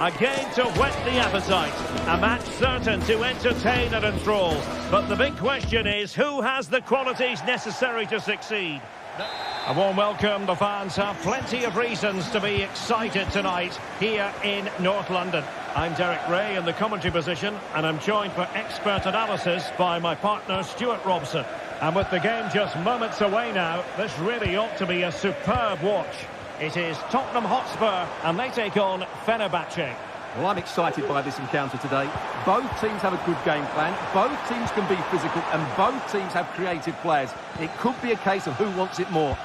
A game to whet the appetite. A match certain to entertain and enthrall. But the big question is, who has the qualities necessary to succeed? A warm welcome. The fans have plenty of reasons to be excited tonight here in North London. I'm Derek Ray in the commentary position, and I'm joined for expert analysis by my partner Stuart Robson. And with the game just moments away now, this really ought to be a superb watch. It is Tottenham Hotspur, and they take on Fenerbahçe. Well, I'm excited by this encounter today. Both teams have a good game plan, both teams can be physical, and both teams have creative players. It could be a case of who wants it more.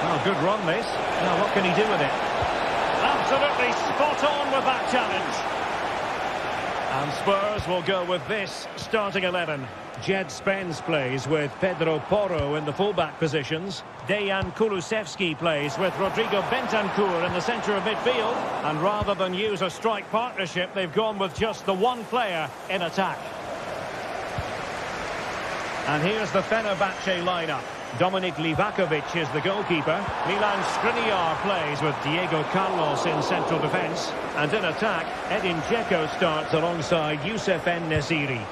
Oh, good run this. Now, what can he do with it? Absolutely spot on with that challenge. And Spurs will go with this starting 11. Jed Spence plays with Pedro Porro in the fullback positions. Dejan Kulusevski plays with Rodrigo Bentancur in the centre of midfield. And rather than use a strike partnership, they've gone with just the one player in attack. And here's the Fenerbahçe lineup. Dominik Livakovic is the goalkeeper. Milan Skriniar plays with Diego Carlos in central defence. And in attack, Edin Dzeko starts alongside Youssef En-Nesyri.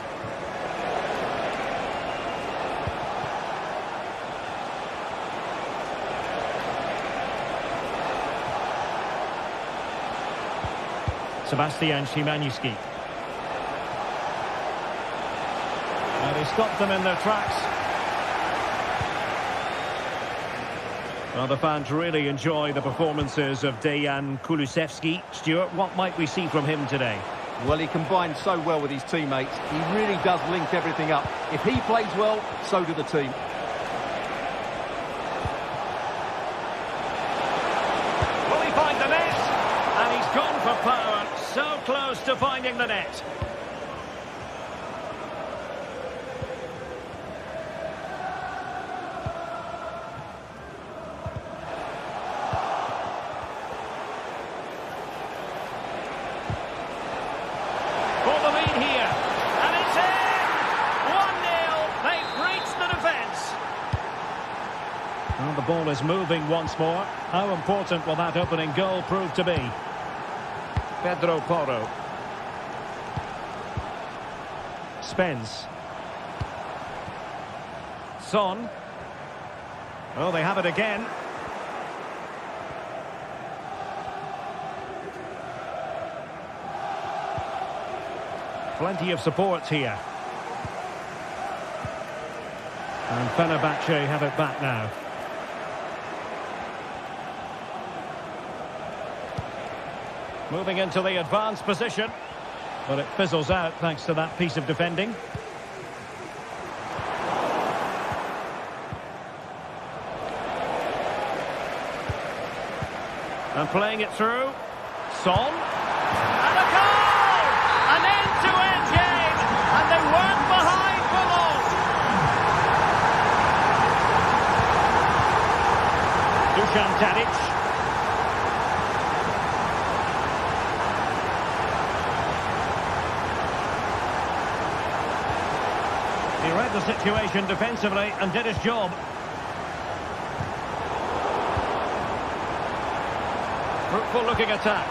Sebastian Szymanski. And he stopped them in their tracks. Well, the fans really enjoy the performances of Dejan Kulusevski. Stuart, what might we see from him today? Well, he combines so well with his teammates. He really does link everything up. If he plays well, so do the team. Will he find the net? And he's gone for power. So close to finding the net. The ball is moving once more. How important will that opening goal prove to be? Pedro Porro. Spence. Son. Oh, they have it again. Plenty of support here. And Fenerbahçe have it back now. Moving into the advanced position. But it fizzles out thanks to that piece of defending. And playing it through. Son. And a goal! An end-to-end game! And they weren't behind for long. Dusan Tadic. He read the situation defensively and did his job. Fruitful looking attack.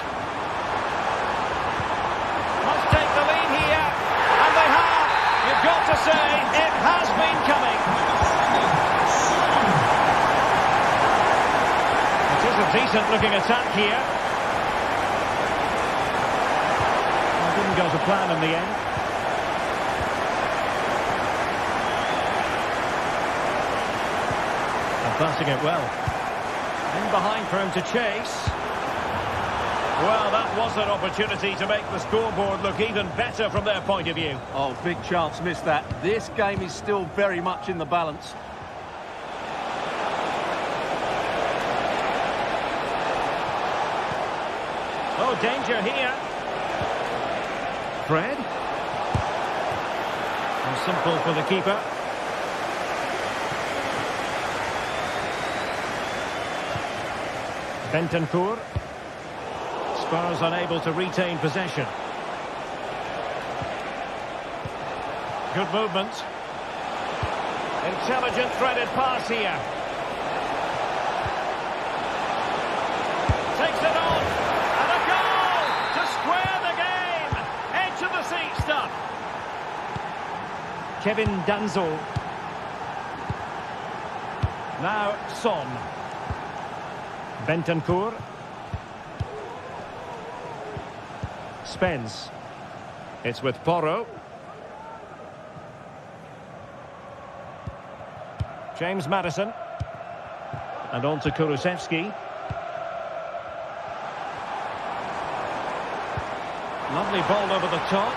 Must take the lead here. And they have. You've got to say, it has been coming. It is a decent looking attack here. It didn't go to plan in the end. Passing it well. In behind for him to chase. Well, that was an opportunity to make the scoreboard look even better from their point of view. Oh, big chance missed that. This game is still very much in the balance. Oh, danger here. Fred. And simple for the keeper. Bentancur. Spurs unable to retain possession. Good movement. Intelligent threaded pass here. Kevin Danzo. Now Son. Bentancur. Spence. It's with Porro. James Maddison. And on to Kulusevski. Lovely ball over the top.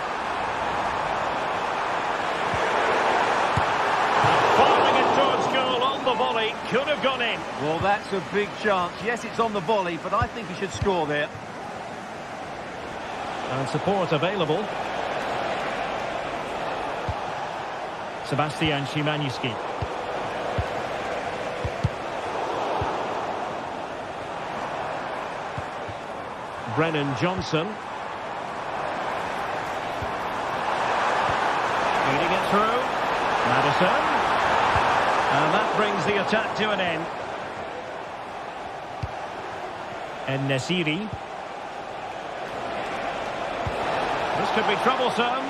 And firing it towards goal on the volley. Could have gone in. Well, that's a big chance. Yes, it's on the volley, but I think he should score there. And support available. Sebastian Szymański. Brennan Johnson. Feeding it through. Maddison. And that brings the attack to an end. En-Nesyri. This could be troublesome.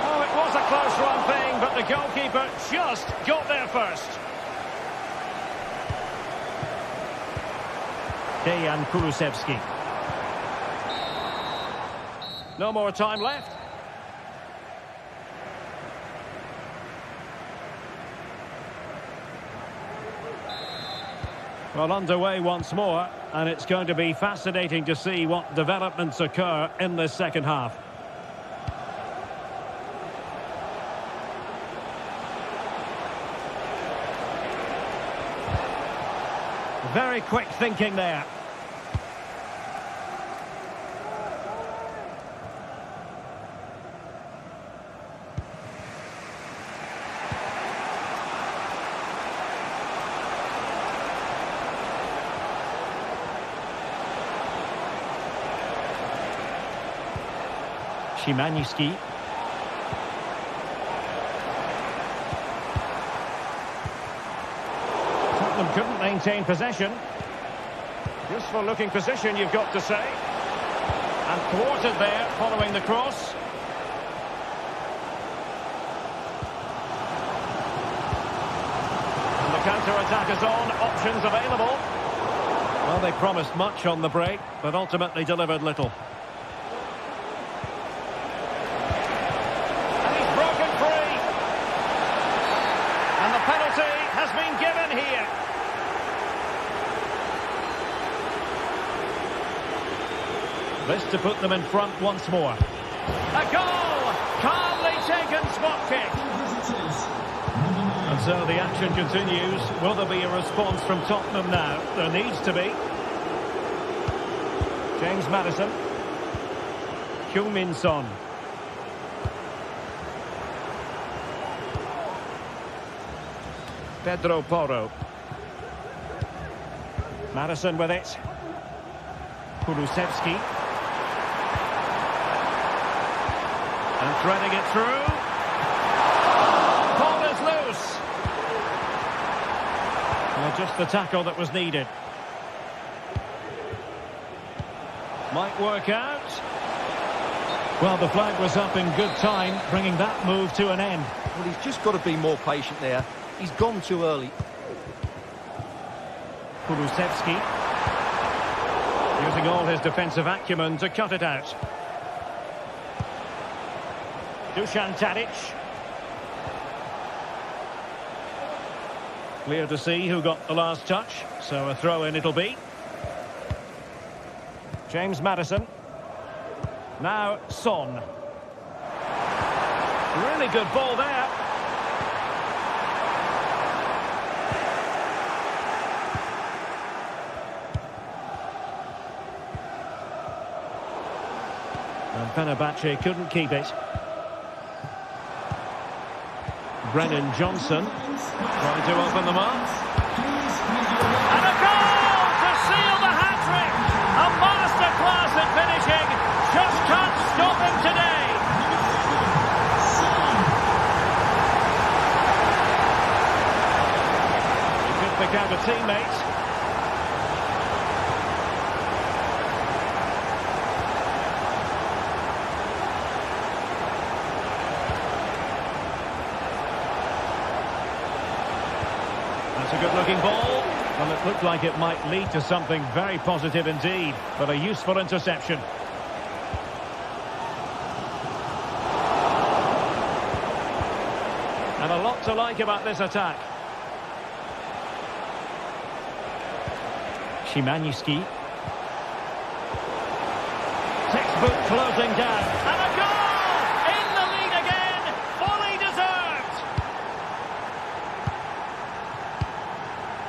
Oh, it was a close run thing, but the goalkeeper just got there first. Dejan Kulusevski. No more time left. Well, underway once more, and it's going to be fascinating to see what developments occur in this second half. Very quick thinking there. Szymański. Tottenham couldn't maintain possession. Useful looking position, you've got to say. And thwarted there following the cross. And the counter-attack is on, options available. Well, they promised much on the break, but ultimately delivered little. Penalty has been given here. This to put them in front once more. A goal! Calmly taken spot kick. And so the action continues. Will there be a response from Tottenham now? There needs to be. James Maddison. Heung-min Son. Pedro Porro. Maddison with it. Kulusevski. And threading it through. Ball is loose. Well, just the tackle that was needed. Might work out. Well, the flag was up in good time, bringing that move to an end. Well, he's just got to be more patient there. He's gone too early. Kulusevski. Using all his defensive acumen to cut it out. Dusan Tadic. Clear to see who got the last touch. So a throw-in it'll be. James Maddison. Now Son. Really good ball there. And Fenerbahçe couldn't keep it. Brennan Johnson trying to open them up. And a goal to seal the hat-trick! A masterclass at finishing. Just can't stop him today. He could pick out a teammate. That's a good-looking ball. Well, it looked like it might lead to something very positive indeed, but a useful interception. And a lot to like about this attack. Szymański. Textbook closing down. And a goal! In the lead again! Fully deserved!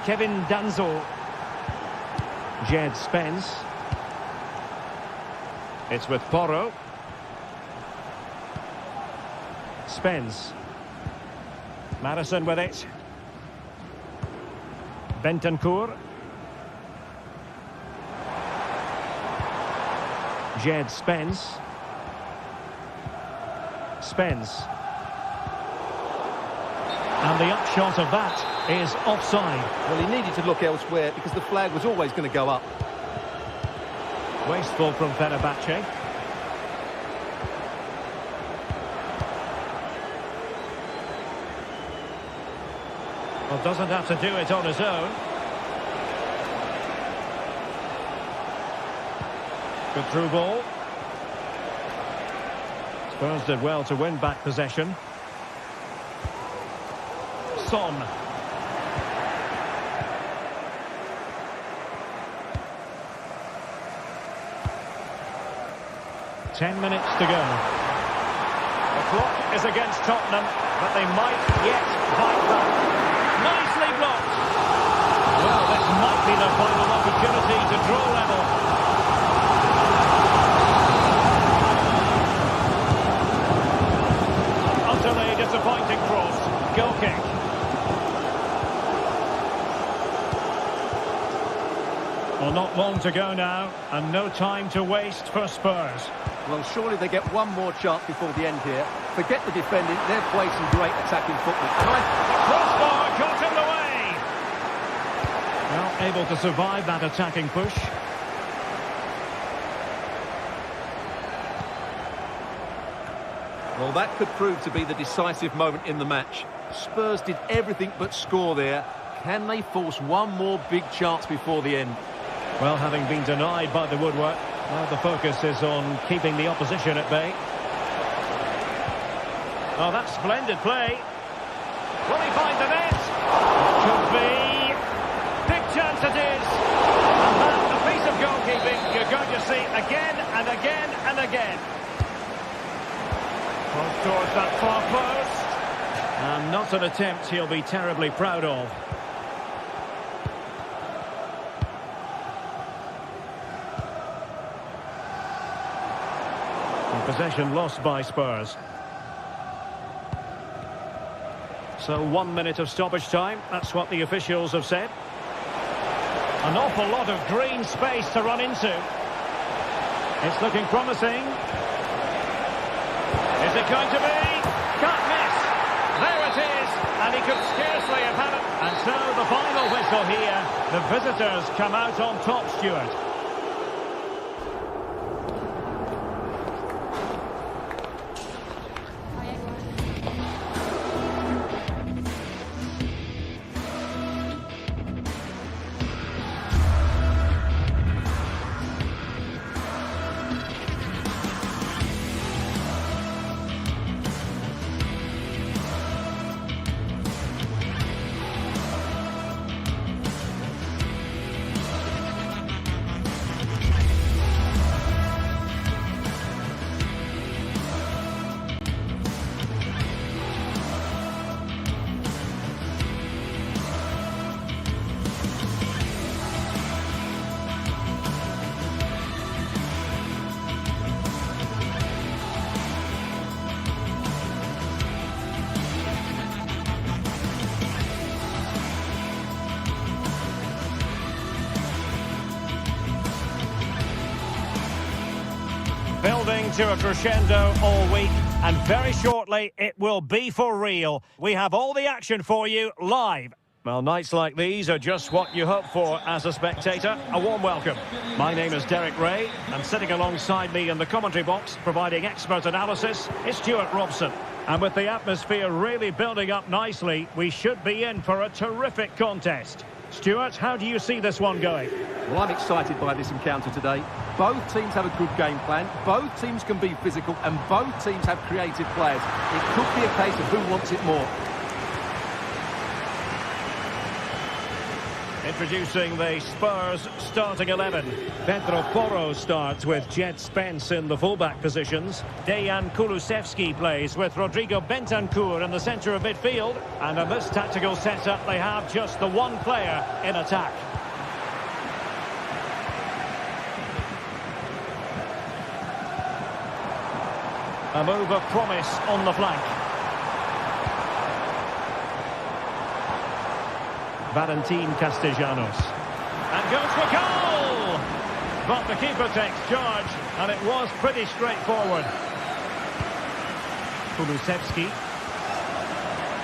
Kevin Danzo. Jed Spence. It's with Porro. Spence. Madison with it. Bentancur. Jed Spence. Spence. And the upshot of that is offside. Well, he needed to look elsewhere because the flag was always going to go up. Wasteful from Fenerbahçe. Well, doesn't have to do it on his own. Good through ball. Spurs did well to win back possession. Son. Ten minutes to go. The clock is against Tottenham, but they might yet fight back. Nicely blocked. Well, this might be the final opportunity to draw level. Utterly disappointing cross. Goal kick. Well, not long to go now, and no time to waste for Spurs. Well, surely they get one more chance before the end here. Forget the defending, they're playing some great attacking football. Crossbar got in the way. Well, able to survive that attacking push. Well, that could prove to be the decisive moment in the match. Spurs did everything but score there. Can they force one more big chance before the end? Well, having been denied by the woodwork, now the focus is on keeping the opposition at bay. Oh, that's splendid play. Will he find the net? Could be. Big chance it is. And that's a piece of goalkeeping you're going to see again and again and again. Cross towards that far post. And not an attempt he'll be terribly proud of. Possession lost by Spurs. So 1 minute of stoppage time. That's what the officials have said. An awful lot of green space to run into. It's looking promising. Is it going to be? Can't miss. There it is. And he could scarcely have had it. And so the final whistle here. The visitors come out on top, Stuart. Building to a crescendo all week, and very shortly it will be for real. We have all the action for you live. Well, nights like these are just what you hope for as a spectator. A warm welcome. My name is Derek Ray, and sitting alongside me in the commentary box, providing expert analysis, is Stuart Robson. And with the atmosphere really building up nicely, we should be in for a terrific contest. Stuart, how do you see this one going? Well, I'm excited by this encounter today. Both teams have a good game plan, both teams can be physical, and both teams have creative players. It could be a case of who wants it more. Introducing the Spurs starting 11. Pedro Porro starts with Jet Spence in the fullback positions. Dejan Kulusevski plays with Rodrigo Bentancur in the centre of midfield. And in this tactical setup, they have just the one player in attack. A move of promise on the flank. Valentin Castellanos. And goes for goal! But the keeper takes charge, and it was pretty straightforward. Kulusevski.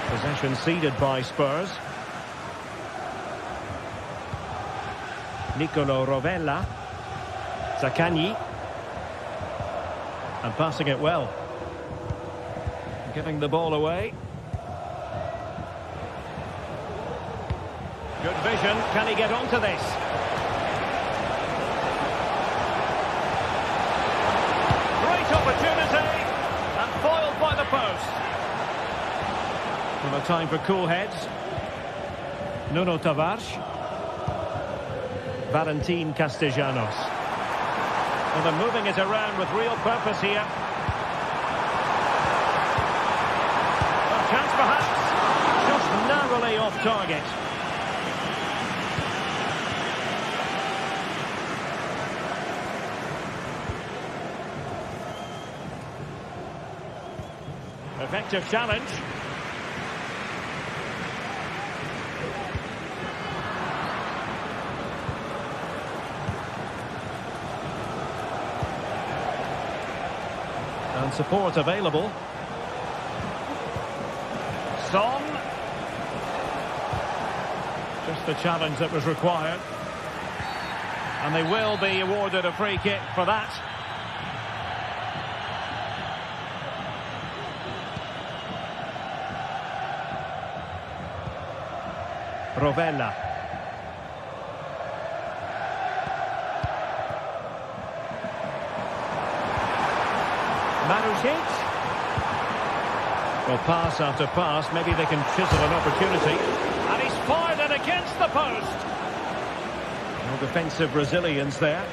Possession ceded by Spurs. Nicolo Rovella. Zaccagni. And passing it well. Giving the ball away. Good vision. Can he get onto this? Great opportunity. And foiled by the post. Well, a time for cool heads. Nuno Tavares. Valentin Castellanos. Well, they're moving it around with real purpose here. A chance perhaps. Just narrowly off target. Effective challenge. And support available. Son. Just the challenge that was required. And they will be awarded a free kick for that. Rovella. Marusic. Well, pass after pass, maybe they can chisel an opportunity. And he's fired it against the post. No defensive resilience there.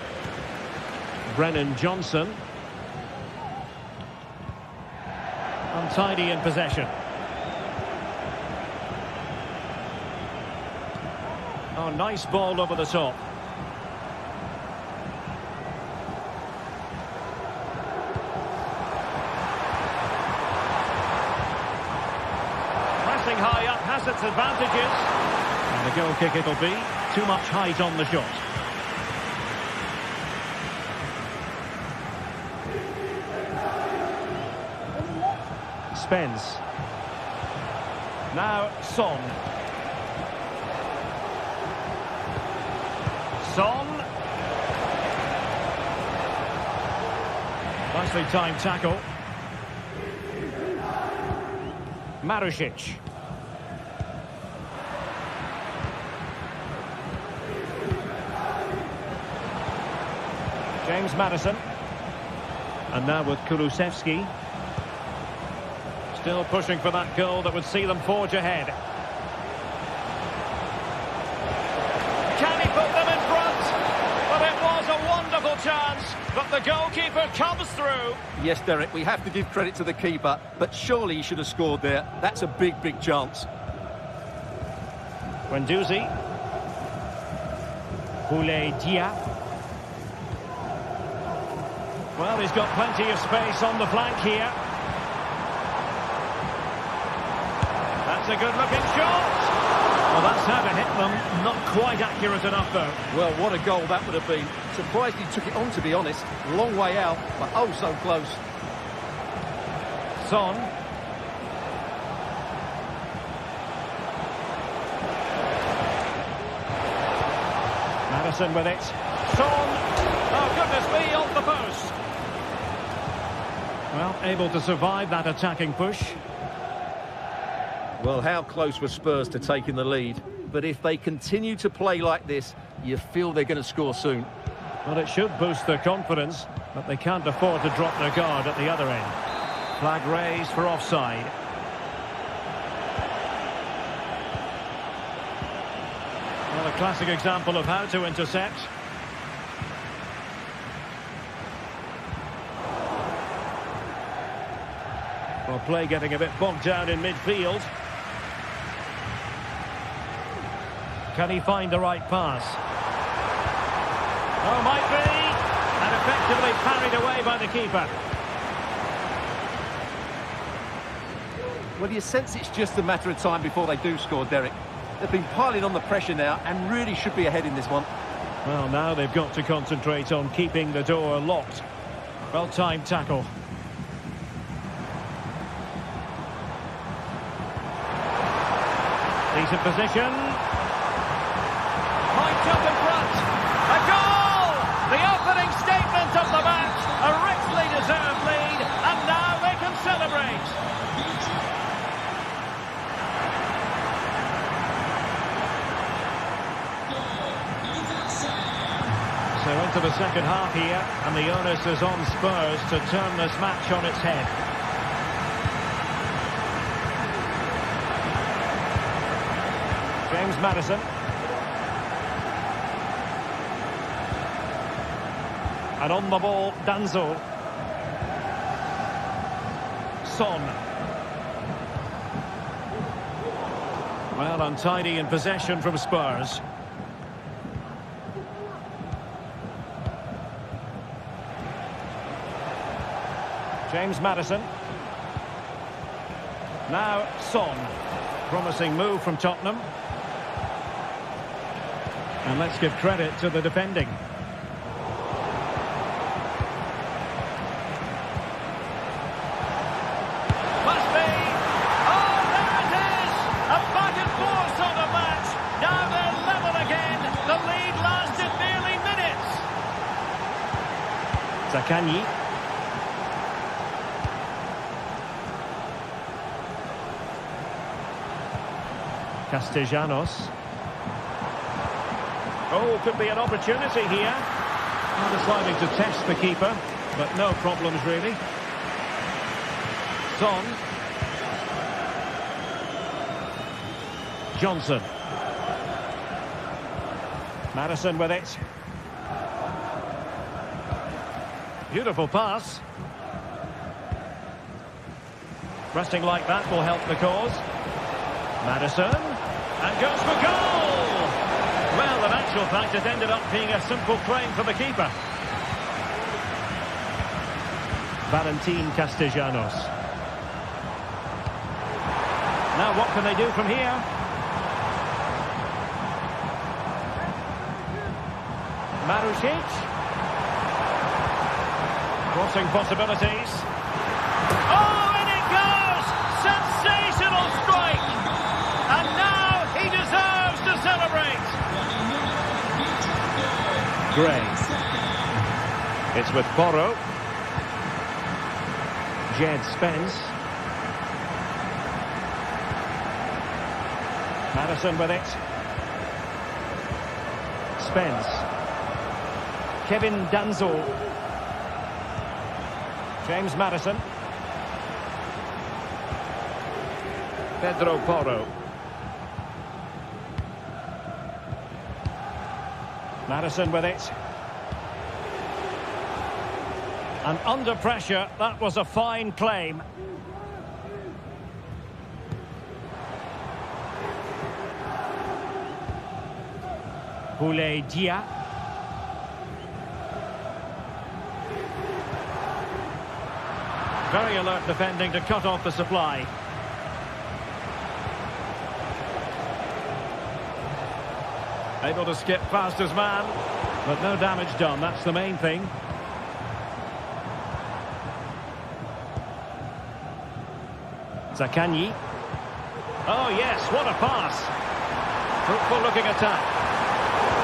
Brennan Johnson. Untidy in possession. Oh, nice ball over the top. Pressing high up has its advantages. And the goal kick it'll be. Too much height on the shot. Spence. Now Son. Son. Nicely timed tackle. Marusic. James Maddison. And now with Kulusevski. Still pushing for that goal that would see them forge ahead. Can he put them in front? But it was a wonderful chance. But the goalkeeper comes through. Yes, Derek, we have to give credit to the keeper, but surely he should have scored there. That's a big, big chance. Guendouzi. Boulaye Dia. Well, he's got plenty of space on the flank here. That's a good-looking shot. Well, that's how to hit them. Not quite accurate enough, though. Well, what a goal that would have been. Surprised he took it on, to be honest. Long way out, but oh so close. Son. Madison with it. Son. Oh, goodness me, off the post. Well, able to survive that attacking push. Well, how close were Spurs to taking the lead? But if they continue to play like this, you feel they're going to score soon. Well, it should boost their confidence, but they can't afford to drop their guard at the other end. Flag raised for offside. Well, a classic example of how to intercept. Well, play getting a bit bogged down in midfield. Can he find the right pass? Oh, might be. And effectively parried away by the keeper. Well, you sense it's just a matter of time before they do score, Derek. They've been piling on the pressure now and really should be ahead in this one. Well, now they've got to concentrate on keeping the door locked. Well-timed tackle. Decent position. Point up in front. A goal! The opening statement of the match. A richly deserved lead. And now they can celebrate. So into the second half here. And the onus is on Spurs to turn this match on its head. James Madison. And on the ball, Danzo. Son. Well, untidy in possession from Spurs. James Madison. Now Son. Promising move from Tottenham. And let's give credit to the defending. Must be! Oh, there it is! A back and forth sort of match. Now they're level again. The lead lasted nearly minutes. Zaccagni. Castellanos. Oh, could be an opportunity here. Well, deciding to test the keeper, but no problems really. Son. Johnson. Madison with it. Beautiful pass. Pressing like that will help the cause. Madison. And goes for goal! Well, in actual fact, it ended up being a simple claim for the keeper. Valentin Castellanos. Now, what can they do from here? Marusic. Crossing possibilities. Oh, and it goes! Sensational strike! And now he deserves to celebrate. Gray. It's with Porro. Jed Spence. Madison with it. Spence. Kevin Danzo. James Madison. Pedro Porro. Madison with it. And under pressure, that was a fine claim. Boulaye Dia. Very alert defending to cut off the supply. Able to skip past his man, but no damage done. That's the main thing. Zaccagni. Oh yes, what a pass. Fruitful looking attack.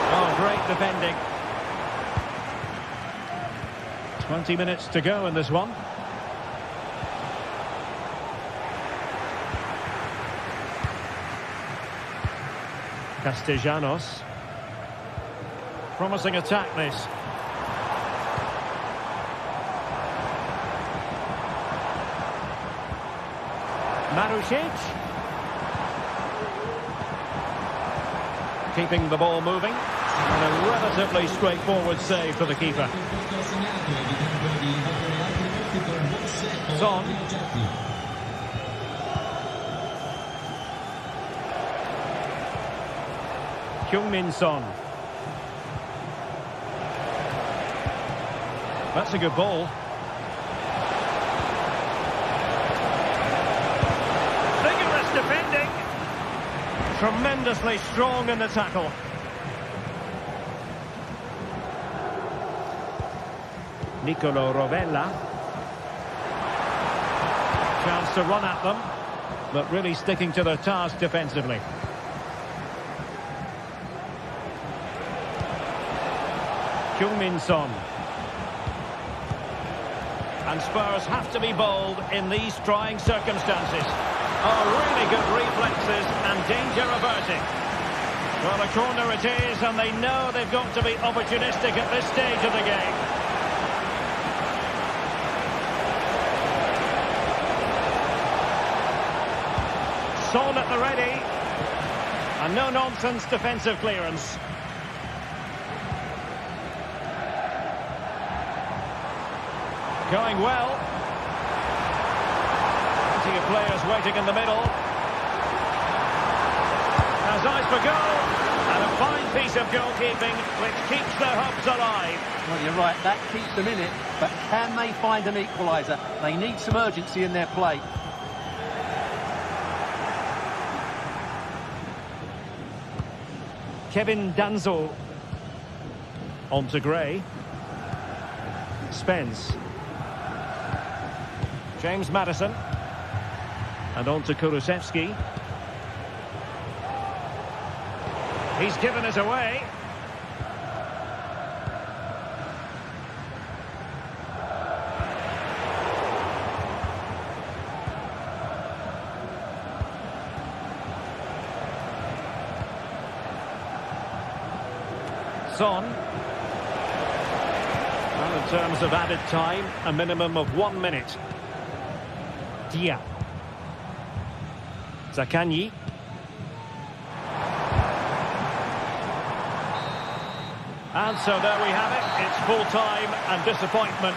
Oh, great defending. 20 minutes to go in this one. Castellanos. Promising attack, this. Marusic. Keeping the ball moving. And a relatively straightforward save for the keeper. Son. Heung-min Son. That's a good ball. Vigorous defending. Tremendously strong in the tackle. Nicolo Rovella. Chance to run at them, but really sticking to their task defensively. Heung-min Son. And Spurs have to be bold in these trying circumstances. Oh, really good reflexes and danger averting. Well, a corner it is, and they know they've got to be opportunistic at this stage of the game. Son at the ready. And no-nonsense defensive clearance. Going well. Plenty of players waiting in the middle. Has eyes for goal. And a fine piece of goalkeeping which keeps their hopes alive. Well, you're right, that keeps them in it. But can they find an equaliser? They need some urgency in their play. Kevin Danzo. On to Gray. Spence. James Maddison. And on to Kulusevski. He's given it away. Son. Well, in terms of added time, a minimum of 1 minute. Dia. Zaccagni. And so there we have it. It's full time and disappointment.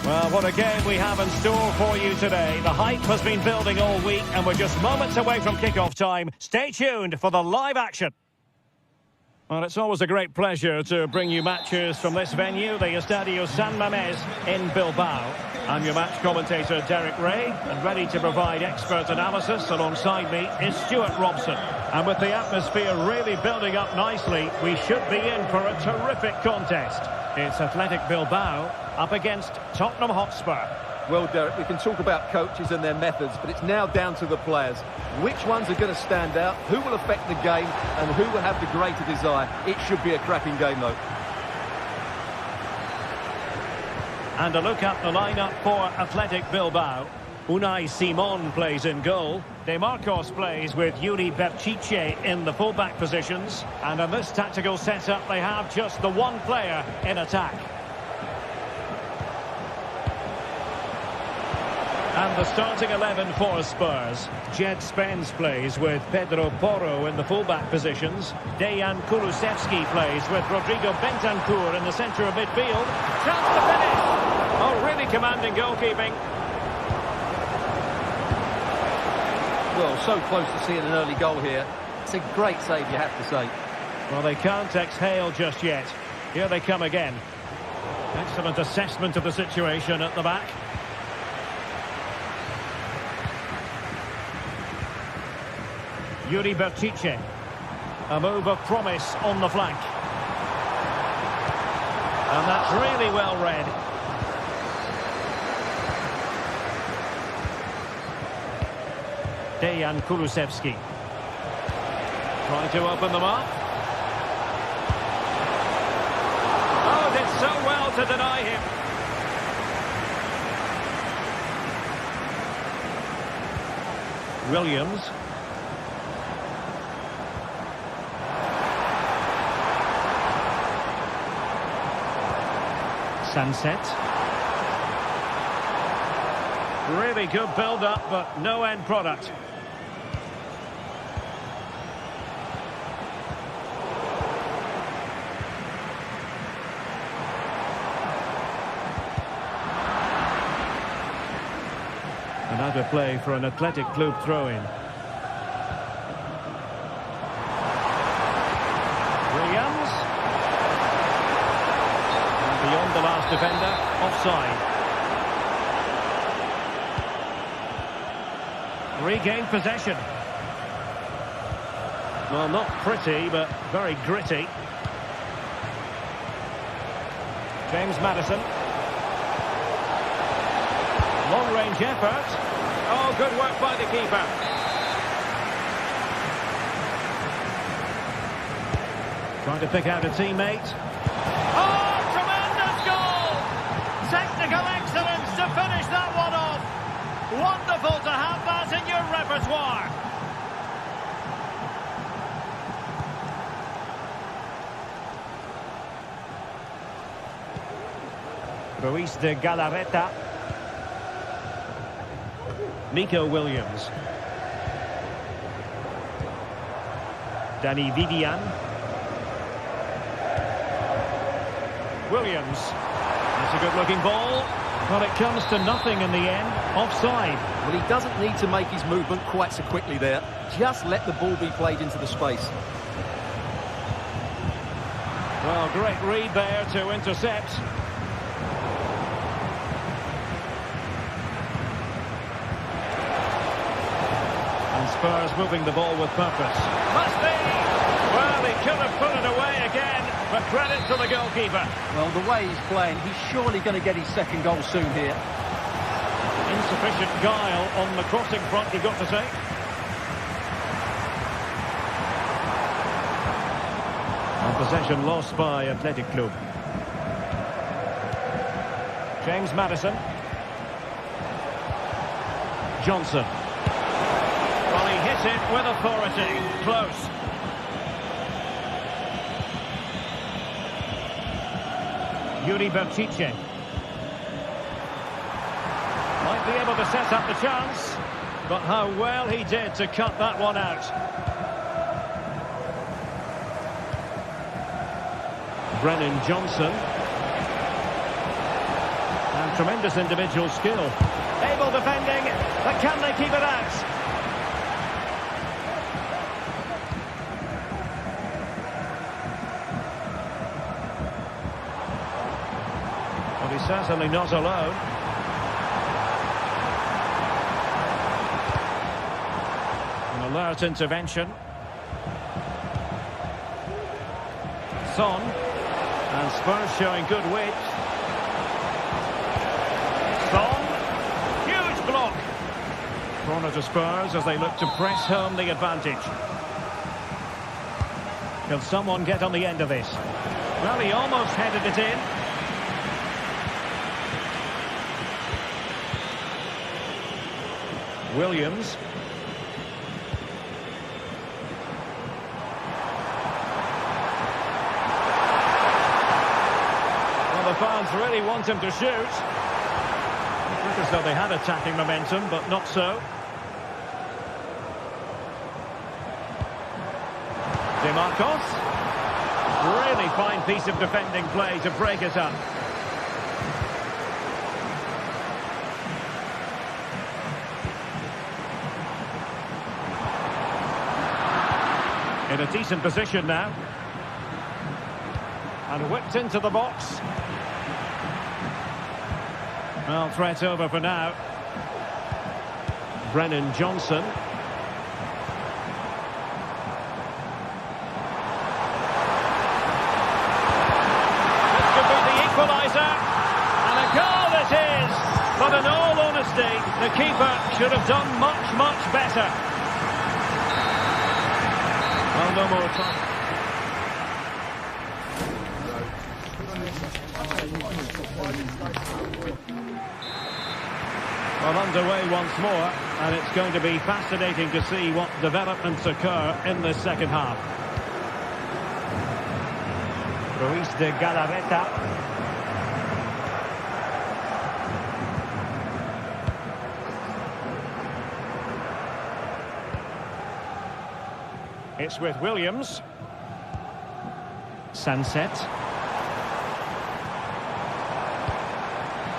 Well, what a game we have in store for you today. The hype has been building all week and we're just moments away from kick-off time. Stay tuned for the live action. Well, it's always a great pleasure to bring you matches from this venue, the Estadio San Mamés in Bilbao. I'm your match commentator, Derek Ray, and ready to provide expert analysis. Alongside me is Stuart Robson. And with the atmosphere really building up nicely, we should be in for a terrific contest. It's Athletic Bilbao up against Tottenham Hotspur. Well, Derek, we can talk about coaches and their methods, but it's now down to the players. Which ones are going to stand out, who will affect the game, and who will have the greater desire? It should be a cracking game, though. And a look at the lineup for Athletic Bilbao. Unai Simon plays in goal. De Marcos plays with Yuri Berchiche in the fullback positions. And in this tactical setup, they have just the one player in attack. And the starting 11 for Spurs. Jed Spence plays with Pedro Porro in the fullback positions. Dejan Kulusevski plays with Rodrigo Bentancur in the centre of midfield. Chance to finish! Oh, really commanding goalkeeping. Well, so close to seeing an early goal here. It's a great save, you have to say. Well, they can't exhale just yet. Here they come again. Excellent assessment of the situation at the back. Yuri Berchiche. A move of promise on the flank. And that's really well read. Dejan Kulusevski. Trying to open them up. Oh, did so well to deny him. Williams. Sunset. Really good build-up, but no end product. Another play for an Athletic Club throw-in. Williams. Beyond the last defender, offside. Regained possession. Well, not pretty, but very gritty. James Maddison. Long-range effort. Oh, good work by the keeper. Trying to pick out a teammate. Oh! Technical excellence to finish that one off. Wonderful to have that in your repertoire. Ruiz de Galarreta. Nico Williams. Danny Vivian. Williams. That's a good-looking ball. Well, it comes to nothing in the end. Offside. Well, he doesn't need to make his movement quite so quickly there. Just let the ball be played into the space. Well, great read there to intercept. And Spurs moving the ball with purpose. Must be! Well, he could have put it away again, but credit to the goalkeeper. Well, the way he's playing, he's surely going to get his second goal soon here. Insufficient guile on the crossing front, you've got to say. And possession lost by Athletic Club. James Maddison. Johnson. Well, he hit it with authority. Close. Yuri Berchiche. Might be able to set up the chance, but how well he did to cut that one out. Brennan Johnson. And tremendous individual skill. Able defending, but can they keep it out? certainly not alone. An alert intervention. Son. And Spurs showing good width. Son. Huge block. Corner to Spurs as they look to press home the advantage. Can someone get on the end of this? Well, he almost headed it in. Williams. Well, the fans really want him to shoot. It looked as though they had attacking momentum, but not so. Marcos. Really fine piece of defending play to break it up. In a decent position now. And whipped into the box. Well, threat over for now. Brennan Johnson. And a goal it is, but in all honesty, the keeper should have done much, much better. Well, no more time. Well, underway once more, and it's going to be fascinating to see what developments occur in this second half. Ruiz de Galarreta. It's with Williams. Sunset.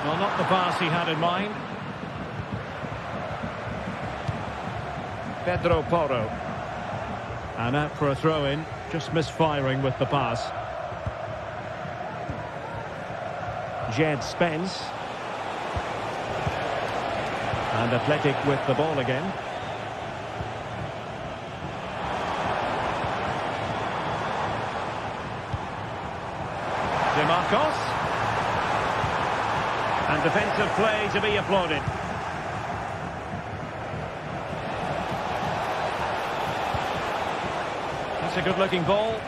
Well, not the pass he had in mind. Pedro Porro. And out for a throw-in. Just misfiring with the pass. Jed Spence. And Athletic with the ball again. Marcos. And defensive play to be applauded. That's a good-looking ball.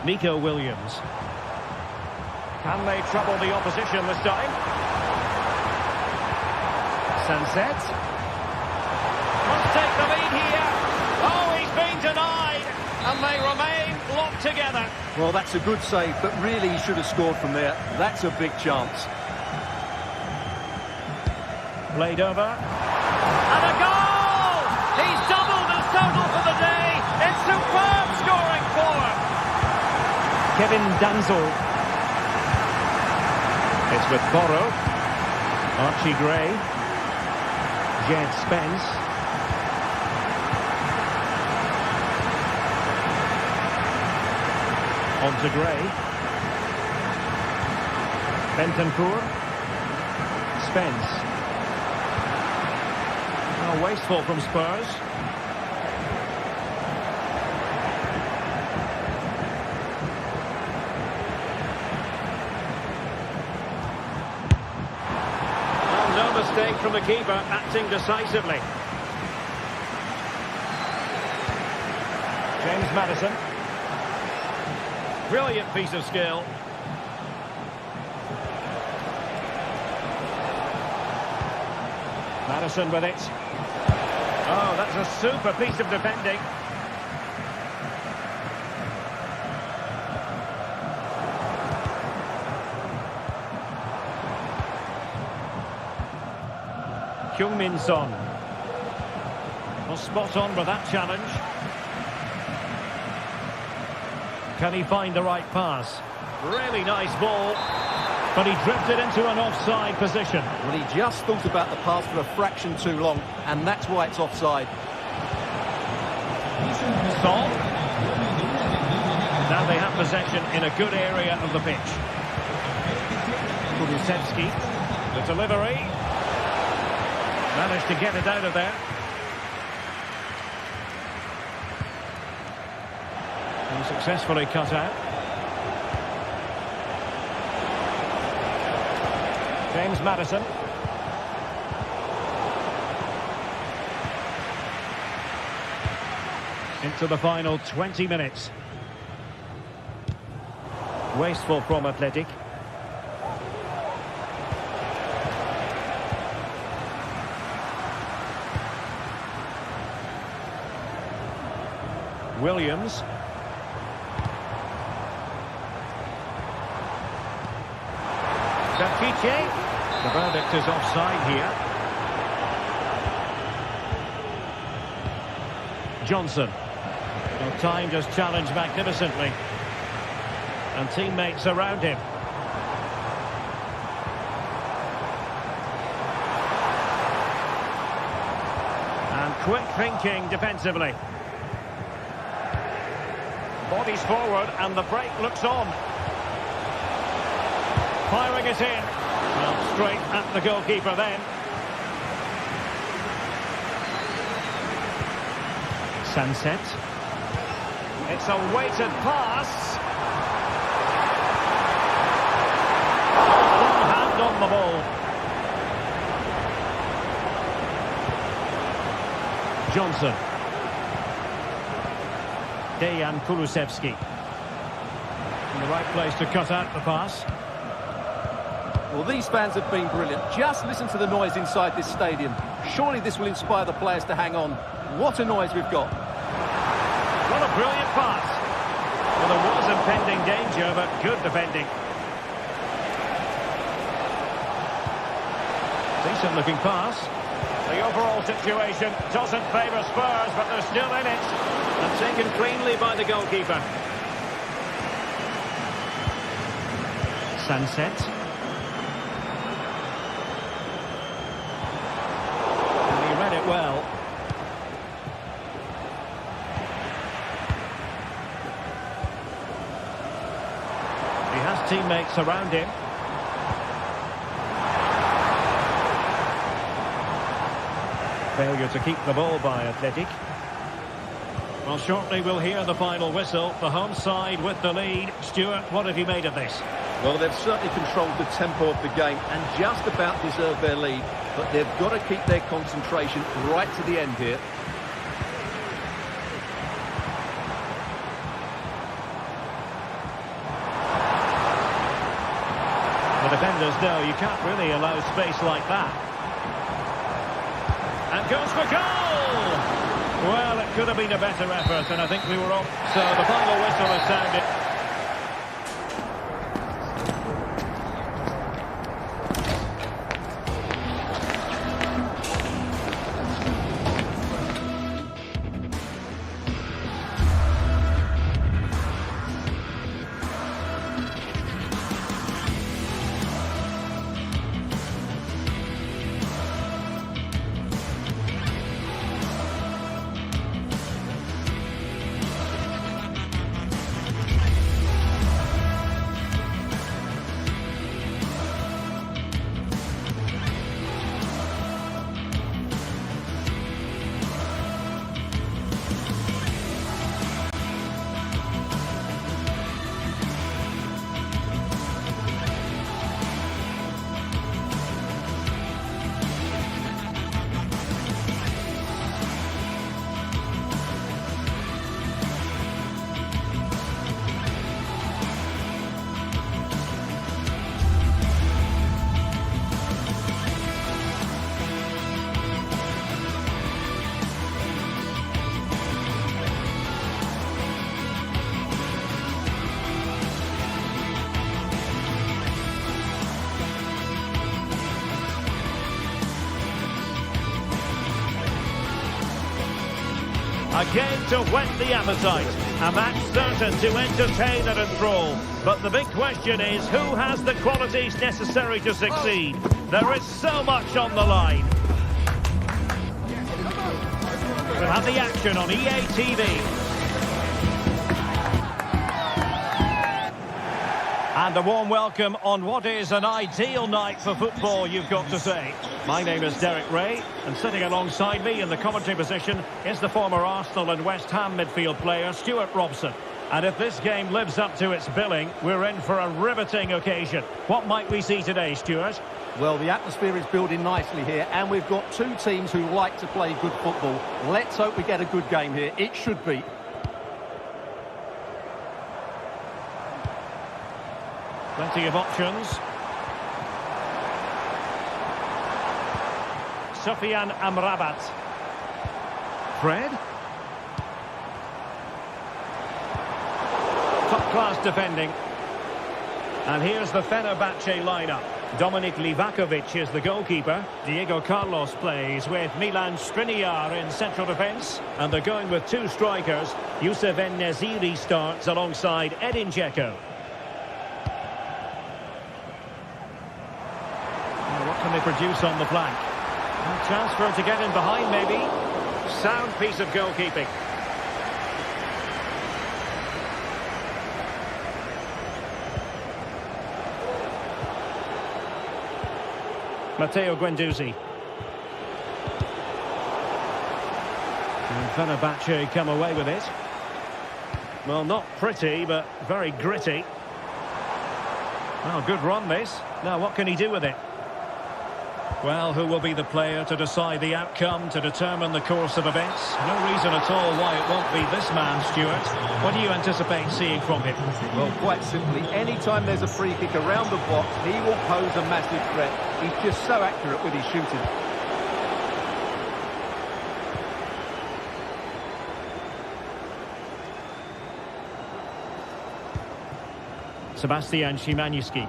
Nico Williams. Can they trouble the opposition this time? Sunset. Must take the lead here. Oh, he's been denied. And they remain locked together. Well, that's a good save, but really he should have scored from there. That's a big chance. Played over. And a goal! He's doubled his total for the day. It's superb scoring forward. Kevin Danzel. It's with Porro. Archie Gray. Jed Spence. On to Gray. Bentancur. Spence. Oh, wasteful from Spurs. Well, no mistake from the keeper, acting decisively. James Maddison. Brilliant piece of skill. Maddison with it. Oh, that's a super piece of defending. Heung-min Son. Well, spot on with that challenge. Can he find the right pass? Really nice ball. But he drifted into an offside position. Well, he just thought about the pass for a fraction too long, and that's why it's offside. Son. that possession in a good area of the pitch. Kulusevski, the delivery. Managed to get it out of there. And successfully cut out. James Maddison. Into the final 20 minutes. Wasteful from Athletic. Williams. Santiche. The verdict is offside here. Johnson. Well, timed his challenge magnificently. And teammates around him. And quick thinking defensively. Bodies forward and the break looks on. Firing it in. Well, straight at the goalkeeper then. Sunset. It's a weighted pass. One hand on the ball. Johnson. Dejan Kulusevski. In the right place to cut out the pass. Well, these fans have been brilliant. Just listen to the noise inside this stadium. Surely this will inspire the players to hang on. What a noise we've got. What a brilliant pass. Well, there was impending danger, but good defending. Decent looking pass. The overall situation doesn't favour Spurs, but they're still in it. And taken cleanly by the goalkeeper. Sunset. And he read it well. He has teammates around him. Failure to keep the ball by Athletic. Well, shortly we'll hear the final whistle. The home side with the lead. Stuart, what have you made of this? Well, they've certainly controlled the tempo of the game and just about deserved their lead. But they've got to keep their concentration right to the end here. The defenders know you can't really allow space like that. And goes for goal! Well, it could have been a better effort, and I think we were up. So the final whistle has sounded. A game to whet the appetite. A match certain to entertain and enthrall. But the big question is, who has the qualities necessary to succeed? There is so much on the line. We'll have the action on EA TV. And a warm welcome on what is an ideal night for football, you've got to say. My name is Derek Ray, and sitting alongside me in the commentary position is the former Arsenal and West Ham midfield player, Stuart Robson. And if this game lives up to its billing, we're in for a riveting occasion. What might we see today, Stuart? Well, the atmosphere is building nicely here, and we've got two teams who like to play good football. Let's hope we get a good game here. It should be. Plenty of options. Sofian Amrabat. Fred. Top-class defending. And here's the Fenerbahçe lineup. Dominik Livakovic is the goalkeeper. Diego Carlos plays with Milan Skriniar in central defence. And they're going with two strikers. Youssef En-Nesyri starts alongside Edin Dzeko. What can they produce on the flank? A chance for him to get in behind, maybe. Sound piece of goalkeeping. Matteo Guendouzi. And Fenerbahçe come away with it. Well, not pretty, but very gritty. Well, good run, this. Now, what can he do with it? Well, who will be the player to decide the outcome, to determine the course of events? No reason at all why it won't be this man, Stuart. What do you anticipate seeing from him? Well, quite simply, any time there's a free kick around the box, he will pose a massive threat. He's just so accurate with his shooting. Sebastian Szymański.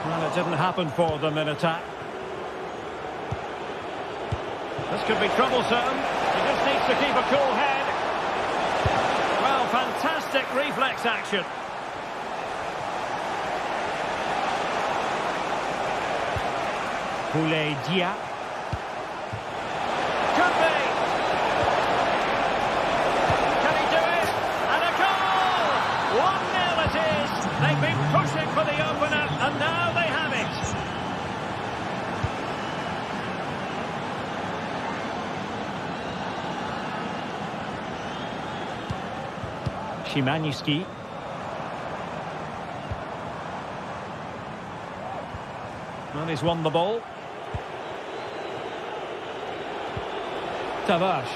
Well, it didn't happen for them in attack. This could be troublesome. He just needs to keep a cool head. Well, fantastic reflex action. Boulaye Dia. Could be. Can he do it? And a goal! 1-0 it is. They've been pushing for the opener, and now they have it. Szymański. Well, he's won the ball. Tavares.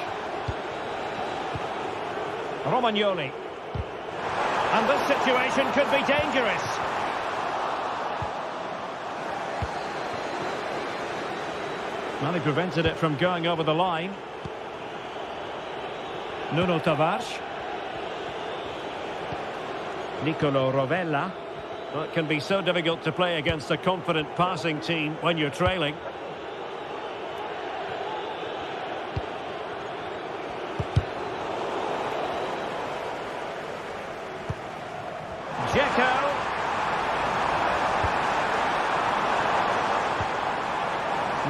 Romagnoli. And this situation could be dangerous. Well, he prevented it from going over the line. Nuno Tavares. Nicolo Rovella. Well, it can be so difficult to play against a confident passing team when you're trailing. Dzeko.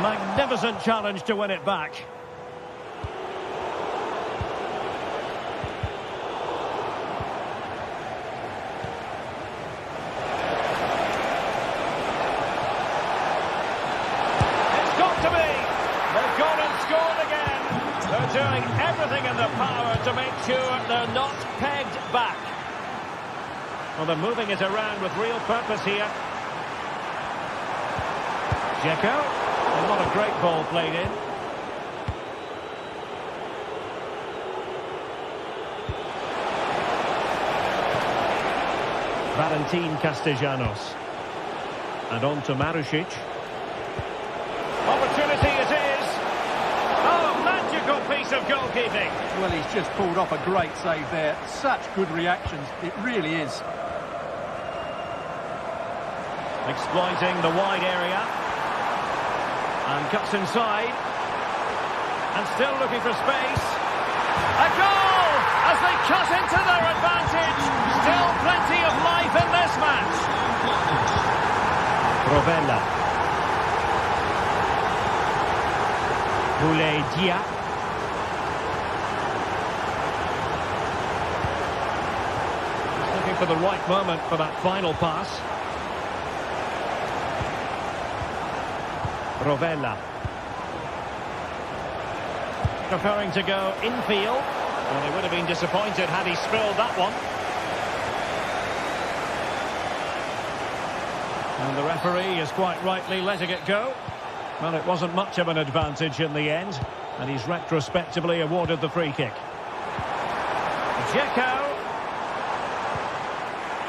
Magnificent challenge to win it back. It's got to be. They've gone and scored again. They're doing everything in their power to make sure they're not pegged back. Well, they're moving it around with real purpose here. Dzeko. Not a great ball played in. Valentin Castellanos. And on to Marušić. Opportunity it is. Oh, magical piece of goalkeeping. Well, he's just pulled off a great save there. Such good reactions. It really is. Exploiting the wide area. And cuts inside. And still looking for space. A goal! As they cut into their advantage. Still plenty of life in this match. Rovella. Boulaye Dia. for the right moment for that final pass. Rovella. Preferring to go infield. Well, they would have been disappointed had he spilled that one. And the referee is quite rightly letting it go. Well, it wasn't much of an advantage in the end, and he's retrospectively awarded the free kick. Dzeko.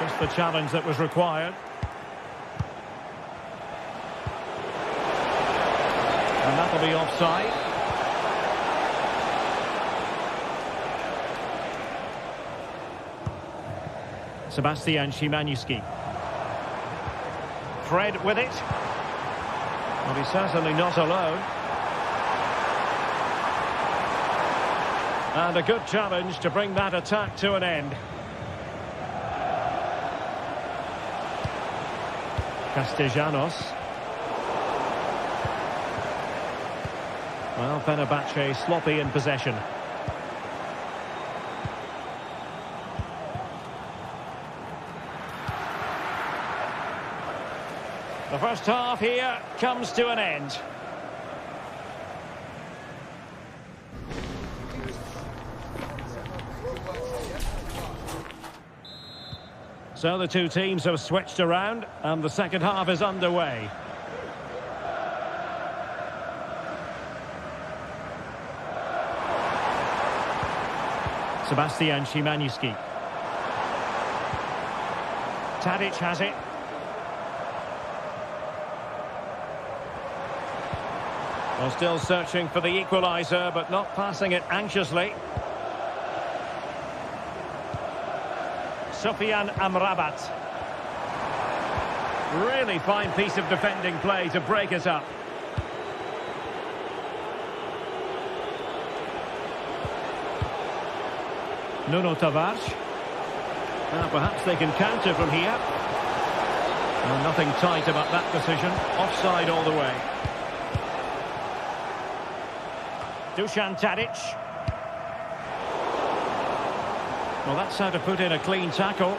Just the challenge that was required. And that'll be offside. Sebastian Szymanski. Fred with it. Well, he's certainly not alone. And a good challenge to bring that attack to an end. Castellanos. Well, Fenerbahçe sloppy in possession. The first half here comes to an end. So the two teams have switched around and the second half is underway. Sebastian Szymanski. Tadic has it. Well, still searching for the equaliser, but not passing it anxiously. Sofyan Amrabat. Really fine piece of defending play to break it up. Nuno Tavares. Now perhaps they can counter from here. Well, nothing tight about that decision. Offside all the way. Dusan Tadic. Well, that's how to put in a clean tackle.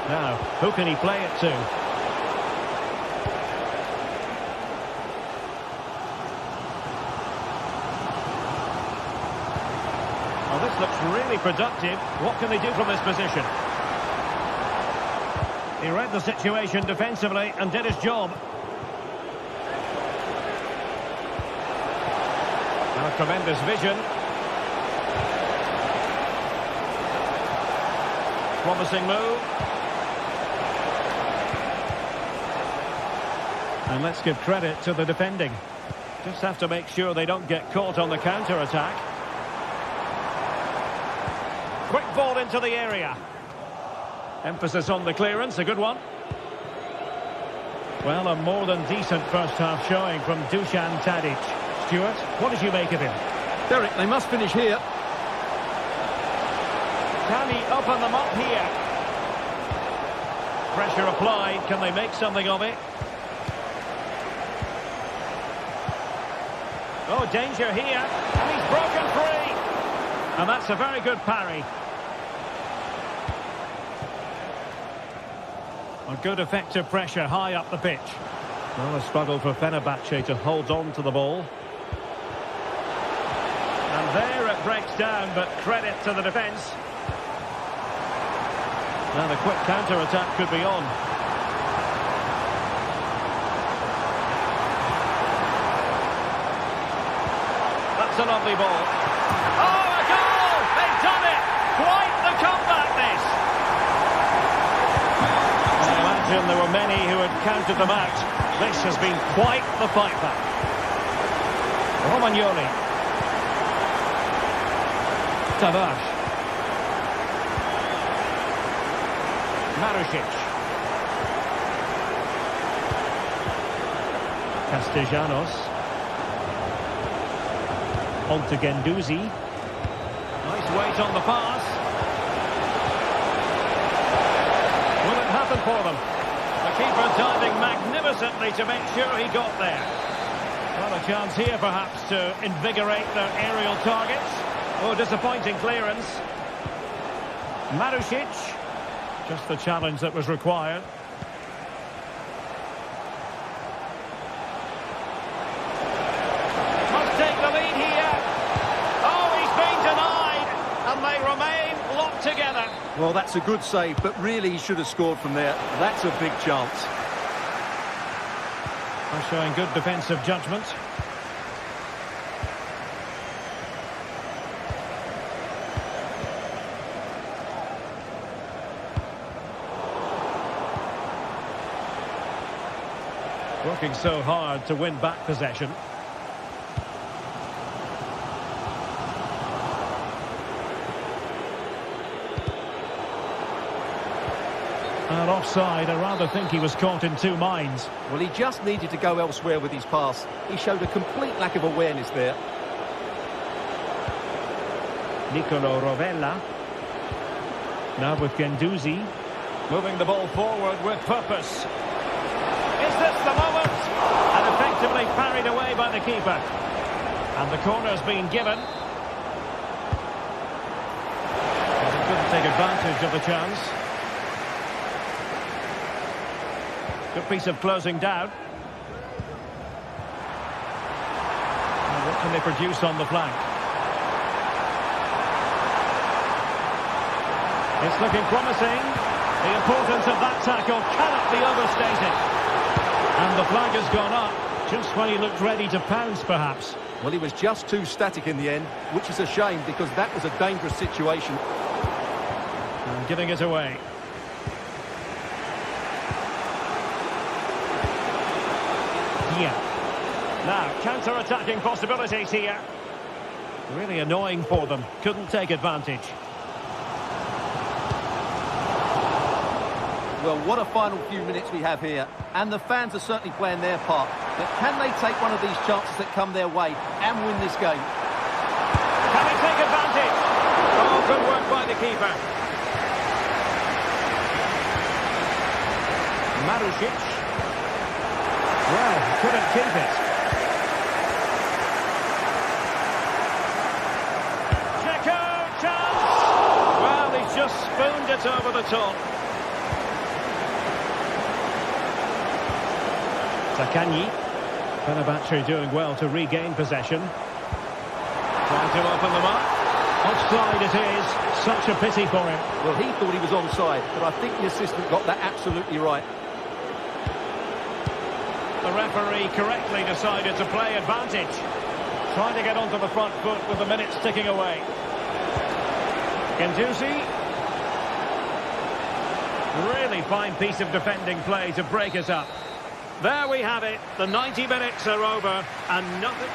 Now, who can he play it to? Well, this looks really productive. What can they do from this position? He read the situation defensively and did his job. Now, tremendous vision. Promising move. And let's give credit to the defending. Just have to make sure they don't get caught on the counter-attack. Quick ball into the area. Emphasis on the clearance, a good one. Well, a more than decent first-half showing from Dusan Tadic. Stuart, what did you make of him? Derek, they must finish here. Can he open them up here? Pressure applied. Can they make something of it? Oh, danger here. And he's broken free. And that's a very good parry. A good effective pressure high up the pitch. Well, a struggle for Fenerbahçe to hold on to the ball. And there it breaks down, but credit to the defence. Now the quick counter-attack could be on. That's a lovely ball. Oh, a goal! They've done it! Quite the comeback, this! I imagine there were many who had counted them out. This has been quite the fight back. Romagnoli. Tavares. Marusic. Castellanos. On to Guendouzi. Nice weight on the pass. Will it happen for them? The keeper diving magnificently to make sure he got there. Well, a chance here perhaps to invigorate their aerial targets. Oh, disappointing clearance. Marusic. Just the challenge that was required. Must take the lead here. Oh, he's been denied. And they remain locked together. Well, that's a good save, but really he should have scored from there. That's a big chance. They're showing good defensive judgment. Working so hard to win back possession. And offside, I rather think he was caught in two minds. Well, he just needed to go elsewhere with his pass. He showed a complete lack of awareness there. Nicolo Rovella. Now with Guendouzi. Moving the ball forward with purpose. Is this the moment? And effectively parried away by the keeper. And the corner's been given. But he couldn't take advantage of the chance. Good piece of closing down. And what can they produce on the flank? It's looking promising. The importance of that tackle cannot be overstated. And the flag has gone up, just when he looked ready to pounce, perhaps. Well, he was just too static in the end, which is a shame because that was a dangerous situation. And giving it away. Yeah. Now, counter-attacking possibilities here. Really annoying for them. Couldn't take advantage. Well, what a final few minutes we have here. And the fans are certainly playing their part. But can they take one of these chances that come their way and win this game? Can he take advantage? Oh, good work by the keeper. Marusic. Well, couldn't keep it. Checo, chance! Well, he's just spooned it over the top. Zaccagni. Fenerbahçe doing well to regain possession. Trying to open them up. Offside it is. Such a pity for him. Well, he thought he was onside, but I think the assistant got that absolutely right. The referee correctly decided to play advantage. Trying to get onto the front foot with the minutes ticking away. Guendouzi. Really fine piece of defending play to break it up. There we have it. The 90 minutes are over and nothing...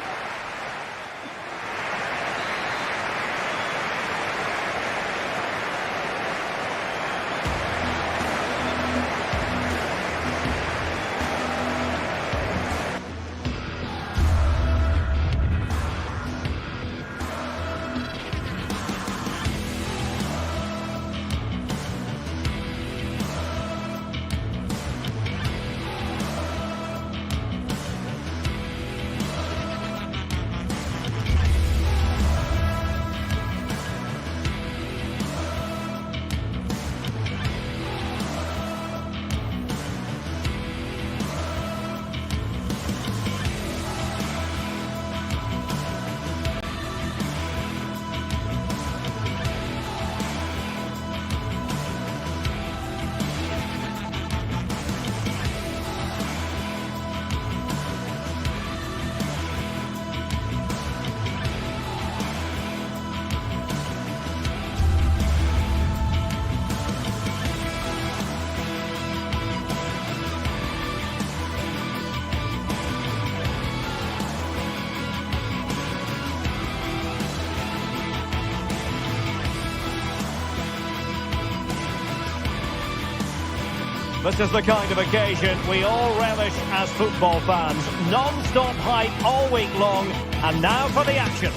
This is the kind of occasion we all relish as football fans. Non-stop hype all week long, and now for the action.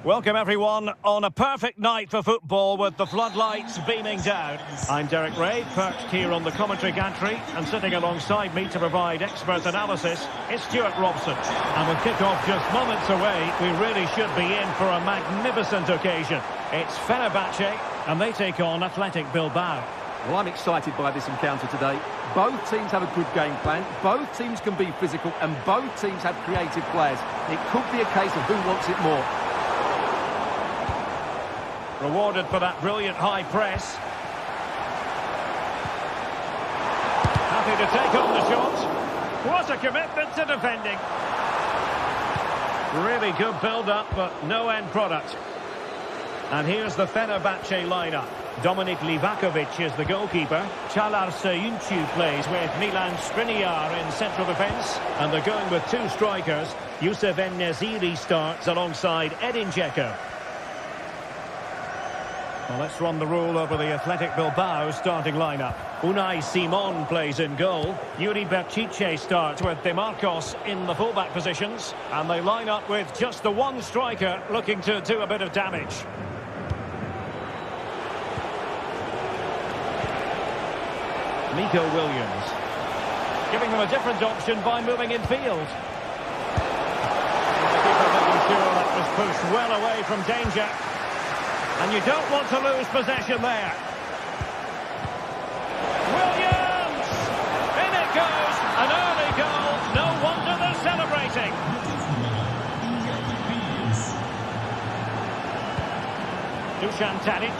Welcome everyone on a perfect night for football with the floodlights beaming down. I'm Derek Ray, perched here on the commentary gantry, and sitting alongside me to provide expert analysis is Stuart Robson. And with kick-off just moments away, we really should be in for a magnificent occasion. It's Fenerbahçe, and they take on Athletic Bilbao. Well, I'm excited by this encounter today. Both teams have a good game plan, both teams can be physical, and both teams have creative players. It could be a case of who wants it more. Rewarded for that brilliant high press. Happy to take on the shot. What a commitment to defending. Really good build-up, but no end product. And here's the Fenerbahçe lineup. Dominik Livakovic is the goalkeeper. Çağlar Söyüncü plays with Milan Skriniar in central defence. And they're going with two strikers. Youssef En-Nesyri starts alongside Edin Dzeko. Well, let's run the rule over the Athletic Bilbao starting lineup. Unai Simon plays in goal. Yuri Berchiche starts with De Marcos in the fullback positions. And they line up with just the one striker looking to do a bit of damage. Nico Williams. Giving them a different option by moving in field. The keeper making sure that was pushed well away from danger. And you don't want to lose possession there. Williams! In it goes! An early goal. No wonder they're celebrating. Dusan Tadic.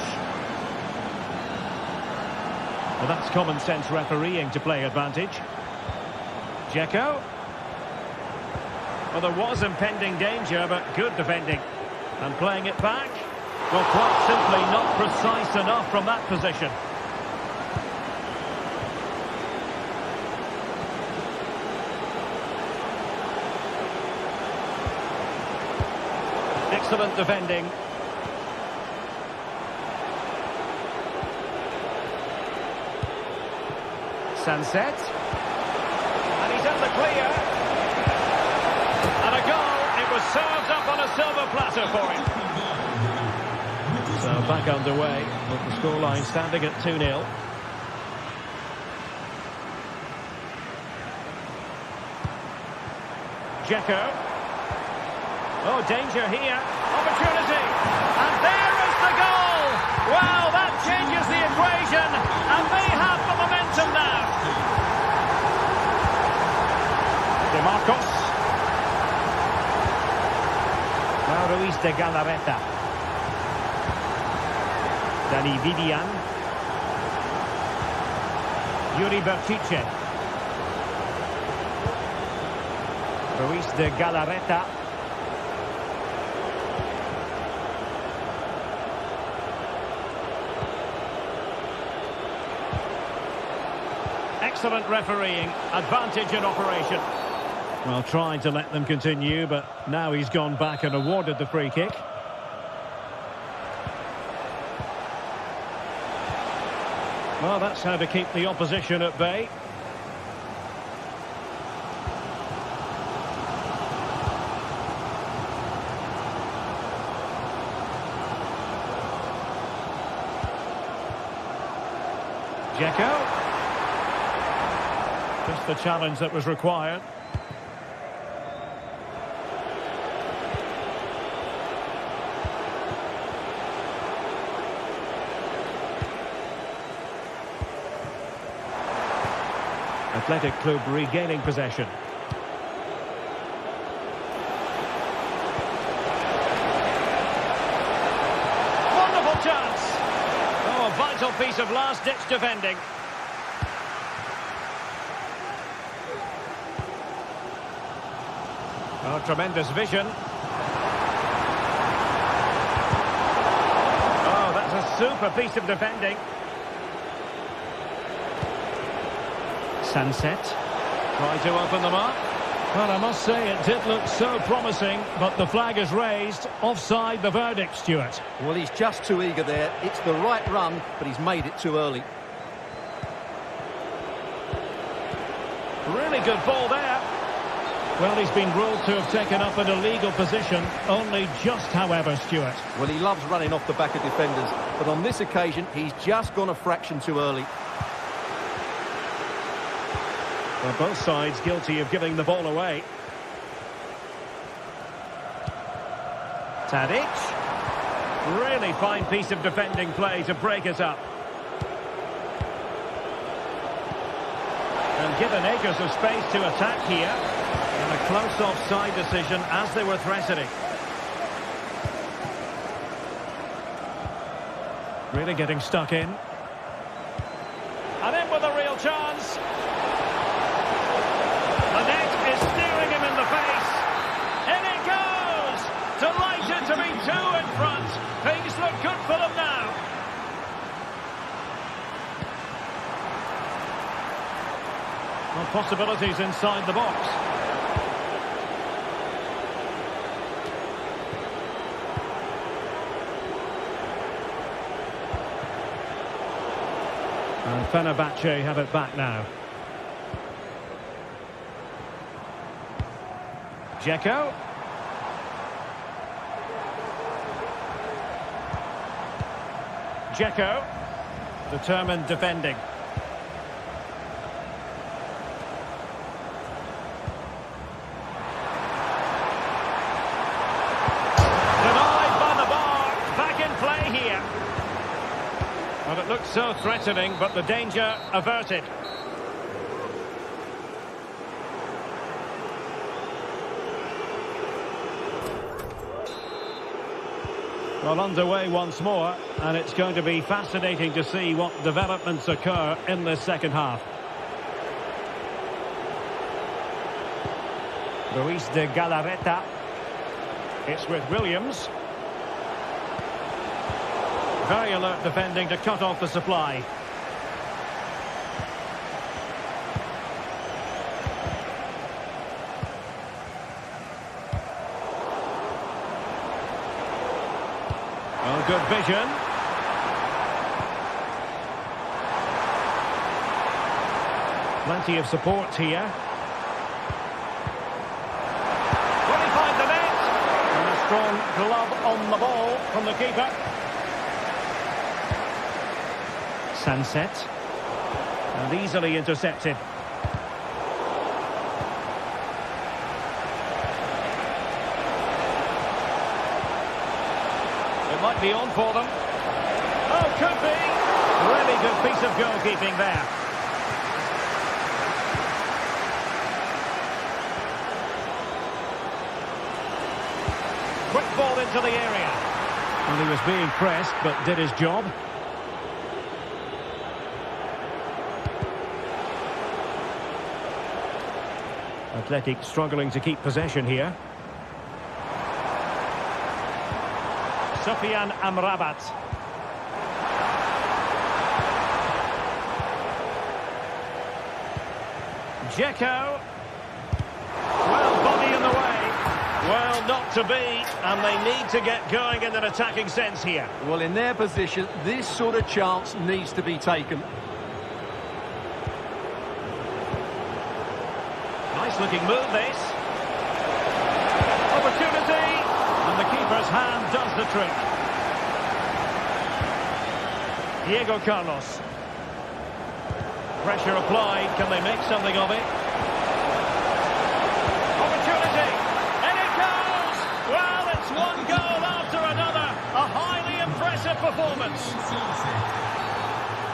Well, that's common sense refereeing to play advantage. Dzeko. Well, there was impending danger, but good defending. And playing it back. Well, quite simply not precise enough from that position. Excellent defending. Sunset. And he's in the clear. And a goal. It was served up on a silver platter for him. So back underway with the scoreline standing at 2-0. Dzeko. Oh, danger here. Opportunity. And there is the goal. Wow, that changes the equation. And they have the momentum now. De Marcos. Now Ruiz de Galarreta. Dani Vidian. Yuri Berchiche. Ruiz de Galarreta. Excellent refereeing. Advantage in operation. Well, trying to let them continue, but now he's gone back and awarded the free kick. Well, that's how to keep the opposition at bay. Dzeko. Just the challenge that was required. Athletic Club regaining possession. Wonderful chance. Oh, a vital piece of last-ditch defending. Oh, tremendous vision. Oh, that's a super piece of defending. Sunset. Try to open them up. Well, I must say it did look so promising, but the flag is raised. Offside the verdict, Stuart. Well, he's just too eager there. It's the right run, but he's made it too early. Really good ball there. Well, he's been ruled to have taken up an illegal position. Only just, however, Stuart. Well, he loves running off the back of defenders, but on this occasion, he's just gone a fraction too early. Well, both sides guilty of giving the ball away. Tadic. Really fine piece of defending play to break it up. And given acres of space to attack here. And a close offside decision as they were threatening. Really getting stuck in. And in with a real chance. The net is staring him in the face. In it goes! Delighted to be two in front. Things look good for them now. Well, possibilities inside the box. And Fenerbahçe have it back now. Dzeko. Dzeko. Determined defending. Denied by the bar. Back in play here. Well, it looked so threatening, but the danger averted. Well, underway once more, and it's going to be fascinating to see what developments occur in this second half. Ruiz de Galarreta. It's with Williams. Very alert defending to cut off the supply. Well, good vision. Plenty of support here. Will he find the net? And a strong glove on the ball from the keeper. Sunset. And easily intercepted. It might be on for them. Oh, could be. Really good piece of goalkeeping there. Quick ball into the area. Well, he was being pressed, but did his job. Athletic struggling to keep possession here. Sofian Amrabat. Dzeko. Well, body in the way. Well, not to be, and they need to get going in an attacking sense here. Well, in their position, this sort of chance needs to be taken. Nice-looking move, this. Opportunity, and the keeper's hand does the trick. Diego Carlos. Pressure applied. Can they make something of it? Opportunity, and it goes! Well, it's one goal after another. A highly impressive performance.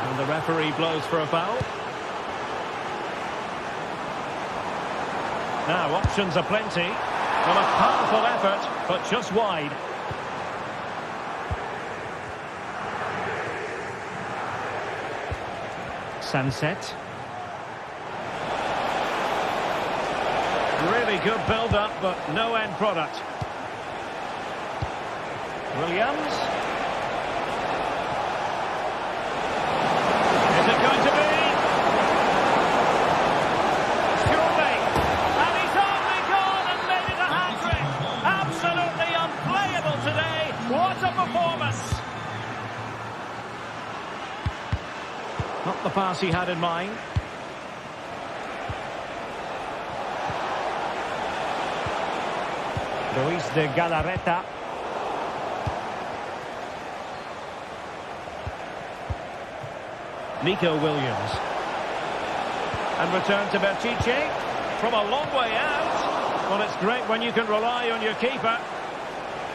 And the referee blows for a foul. Now, options are plenty. Well, a powerful effort, but just wide. Sunset. Really good build-up, but no end product. Williams. Is it going to be? Surely. And he's only gone and made it a hat-trick. Absolutely unplayable today. What a performance. Not the pass he had in mind. Ruiz de Galarreta. Nico Williams. And return to Berchiche from a long way out. Well, it's great when you can rely on your keeper.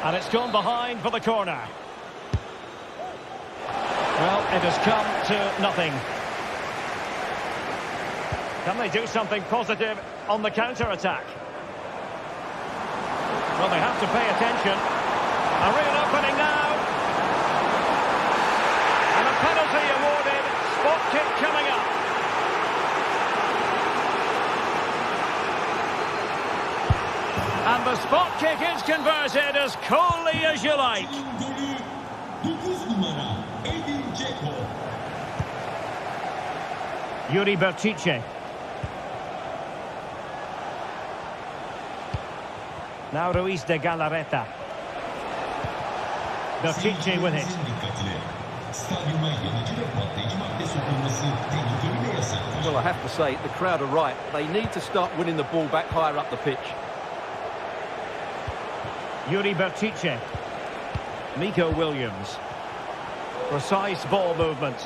And it's gone behind for the corner. It has come to nothing. Can they do something positive on the counter-attack? Well, they have to pay attention. A real opening now. And a penalty awarded. Spot kick coming up. And the spot kick is converted as coolly as you like. Yuri Bertice. Now Ruiz de Galarreta. Bertice with it. Well, I have to say, the crowd are right. They need to start winning the ball back higher up the pitch. Yuri Bertice. Nico Williams. Precise ball movement.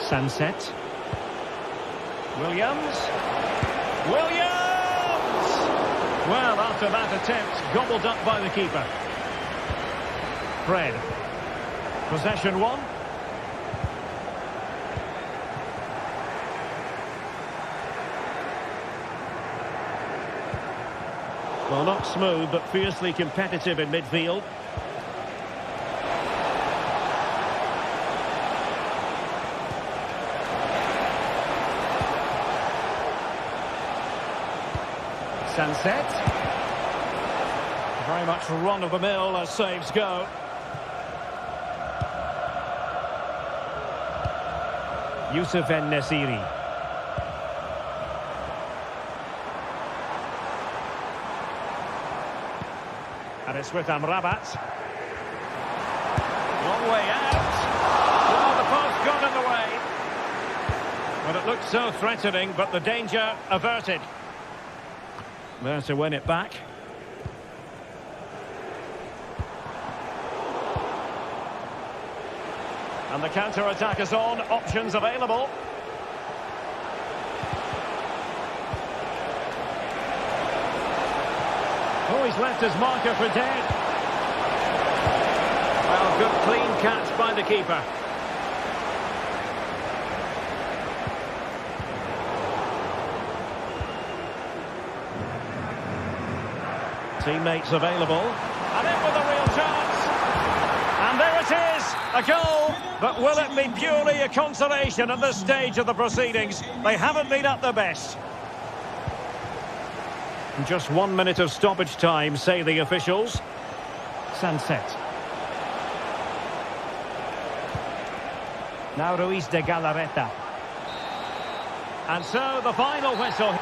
Sunset. Williams. Well, after that attempt, gobbled up by the keeper. Fred. Possession one. Well, not smooth, but fiercely competitive in midfield. Sunset. Very much run-of-the-mill as saves go. Youssef En-Nesyri. And it's with Amrabat. Long way out. Oh, the post got in the way. Well, it looked so threatening, but the danger averted. There to win it back. And the counter-attack is on. Options available. Oh, he's left his marker for dead. Well, good clean catch by the keeper. Teammates available. And in with a real chance. And there it is, a goal. But will it be purely a consolation at this stage of the proceedings? They haven't been at their best. Just 1 minute of stoppage time, say the officials. Sunset. Now Ruiz de Galarreta. And so the final whistle.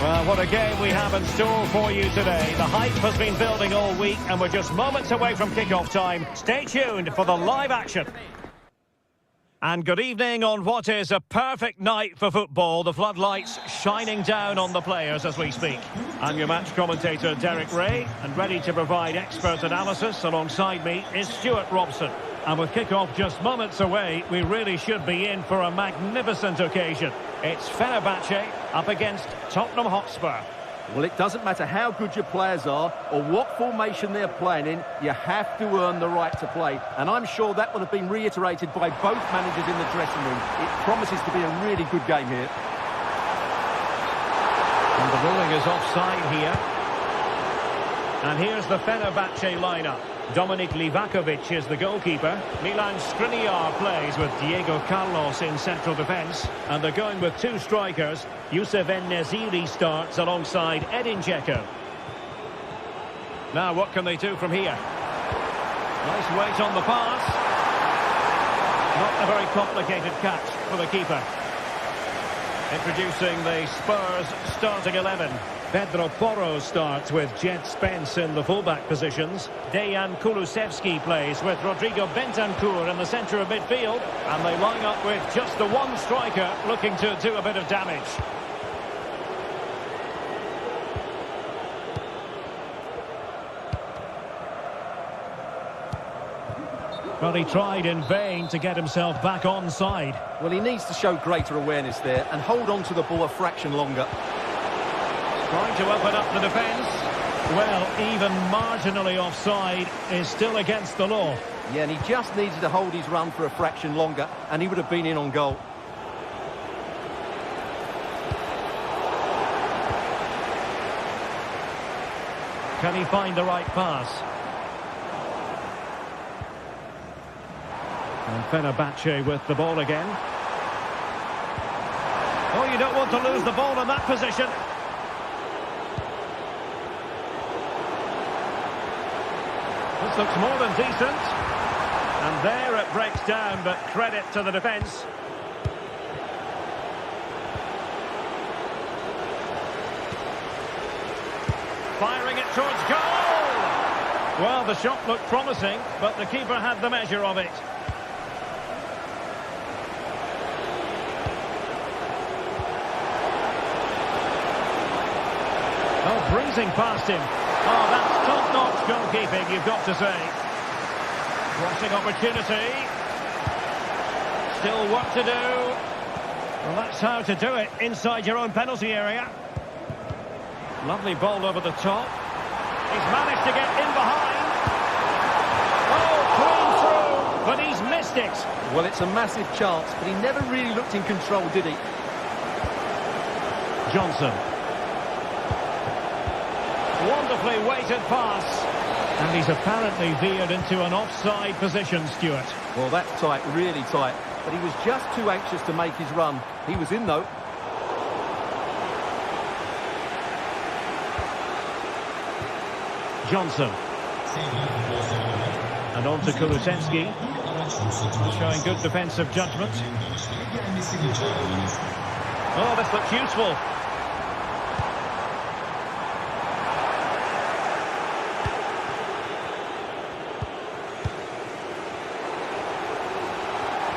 Well, what a game we have in store for you today. The hype has been building all week and we're just moments away from kick-off time. Stay tuned for the live action. And good evening on what is a perfect night for football. The floodlights shining down on the players as we speak. I'm your match commentator, Derek Ray, and ready to provide expert analysis alongside me is Stuart Robson. And with kick-off just moments away, we really should be in for a magnificent occasion. It's Fenerbahçe up against Tottenham Hotspur. Well, it doesn't matter how good your players are or what formation they're playing in, you have to earn the right to play. And I'm sure that will have been reiterated by both managers in the dressing room. It promises to be a really good game here. And the ruling is offside here. And here's the Fenerbahçe lineup. Dominik Livakovic is the goalkeeper. Milan Skriniar plays with Diego Carlos in central defence. And they're going with two strikers. Youssef En-Nesyri starts alongside Edin Dzeko. Now what can they do from here? Nice weight on the pass. Not a very complicated catch for the keeper. Introducing the Spurs starting 11. Pedro Porro starts with Jed Spence in the fullback positions. Dejan Kulusevski plays with Rodrigo Bentancur in the centre of midfield. And they line up with just the one striker looking to do a bit of damage. Well, he tried in vain to get himself back onside. Well, he needs to show greater awareness there and hold on to the ball a fraction longer. Trying to open up the defence. Well, even marginally offside is still against the law. Yeah, and he just needed to hold his run for a fraction longer, and he would have been in on goal. Can he find the right pass? And Fenerbahçe with the ball again. Oh, you don't want to lose the ball in that position. This looks more than decent. And there it breaks down, but credit to the defence. Firing it towards goal! Well, the shot looked promising, but the keeper had the measure of it. Oh, breezing past him. Oh, that's top-notch goalkeeping, you've got to say. Crossing opportunity. Still work to do. Well, that's how to do it, inside your own penalty area. Lovely ball over the top. He's managed to get in behind. Oh, clean through, but he's missed it. Well, it's a massive chance, but he never really looked in control, did he? Johnson. Wonderfully weighted pass. And he's apparently veered into an offside position, Stuart. Well, that's tight, really tight. But he was just too anxious to make his run. He was in, though. Johnson. And on to Kulusevski. Showing good defensive judgment. Oh, this looks useful.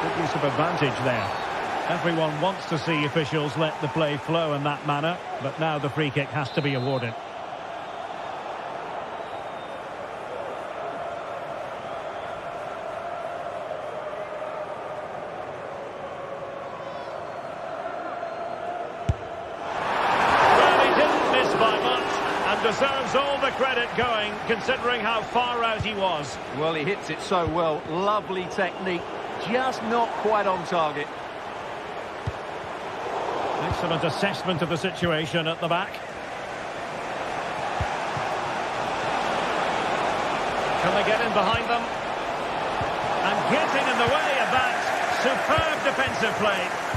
Good use of advantage there. Everyone wants to see officials let the play flow in that manner, but now the free kick has to be awarded. Deserves all the credit going, considering how far out he was. Well, he hits it so well. Lovely technique, just not quite on target. Excellent assessment of the situation at the back. Can they get in behind them? And getting in the way of that. Superb defensive play.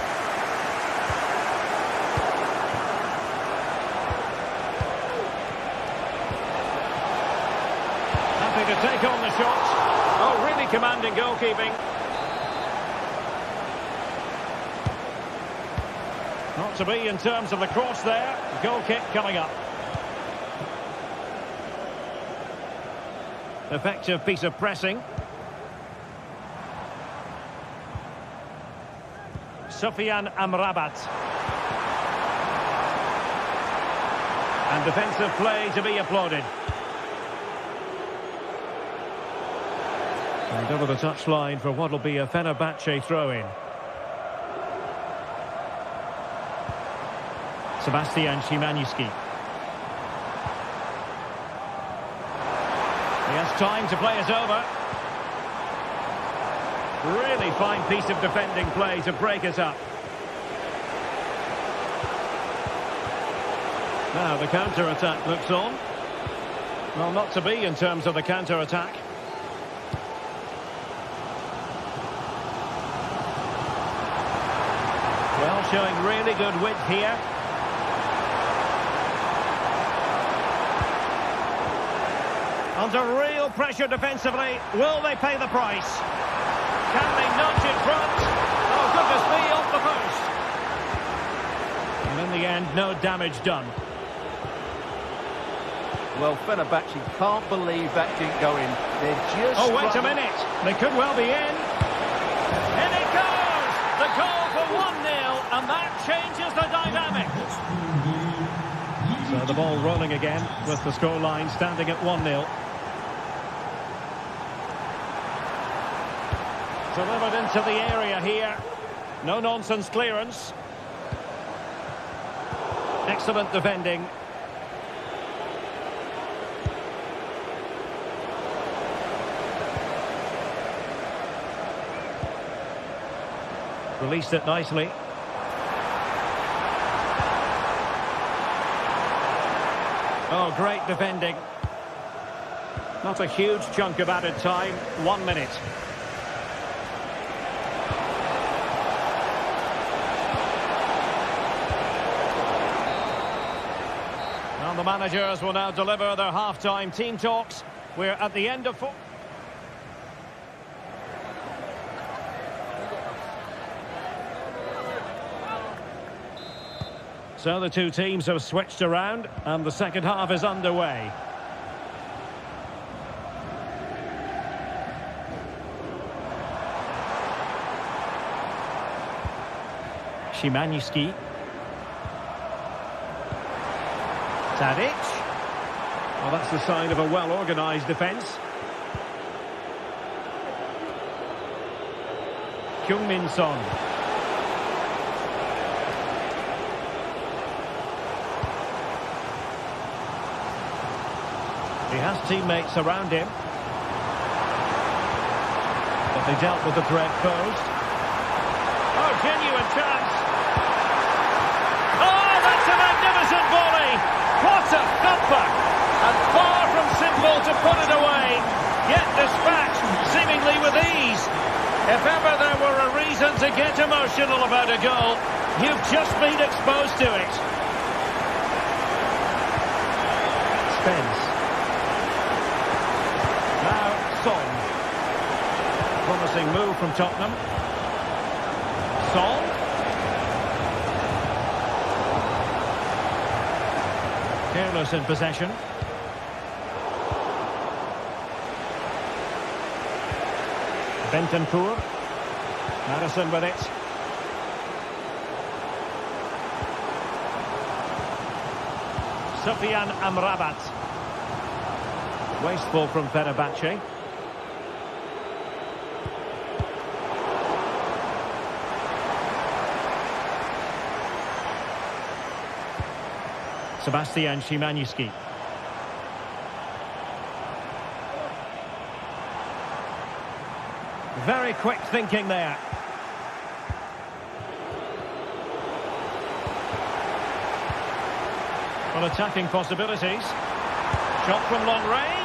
To take on the shot. Oh, really commanding goalkeeping. Not to be in terms of the cross there. Goal kick coming up. Effective piece of pressing. Sufyan Amrabat. And defensive play to be applauded. And over the touchline for what will be a Fenerbahçe throw-in. Sebastian Szymański. He has time to play it over. Really fine piece of defending play to break it up. Now the counter-attack looks on. Well, not to be in terms of the counter-attack. Well, showing really good width here. Under real pressure defensively. Will they pay the price? Can they nudge in front? Oh, goodness me, off the post. And in the end, no damage done. Well, Fenerbahçe can't believe that didn't go in. They're just... Oh, wait a minute. They could well be in. In it goes! The goal for 1-0, and that changes the dynamic. So the ball rolling again with the scoreline standing at 1-0. Delivered into the area here. No-nonsense clearance. Excellent defending. Released it nicely. Oh, great defending. Not a huge chunk of added time. 1 minute. And the managers will now deliver their half-time team talks. We're at the end of... So the two teams have switched around and the second half is underway. Szymański. Tadic. Well, that's the sign of a well-organised defence. Heung-min Son. He has teammates around him. But they dealt with the threat first. Oh, genuine chance. Oh, that's a magnificent volley. What a thumper. And far from simple to put it away. Yet dispatched, seemingly with ease. If ever there were a reason to get emotional about a goal, you've just been exposed to it. Spence. Son. Promising move from Tottenham. Son. Careless in possession. Bentancur. Madison with it. Sufyan Amrabat. Wasteful from Fenerbahçe. Sebastian Szymański. Very quick thinking there. Well, attacking possibilities. Shot from long range.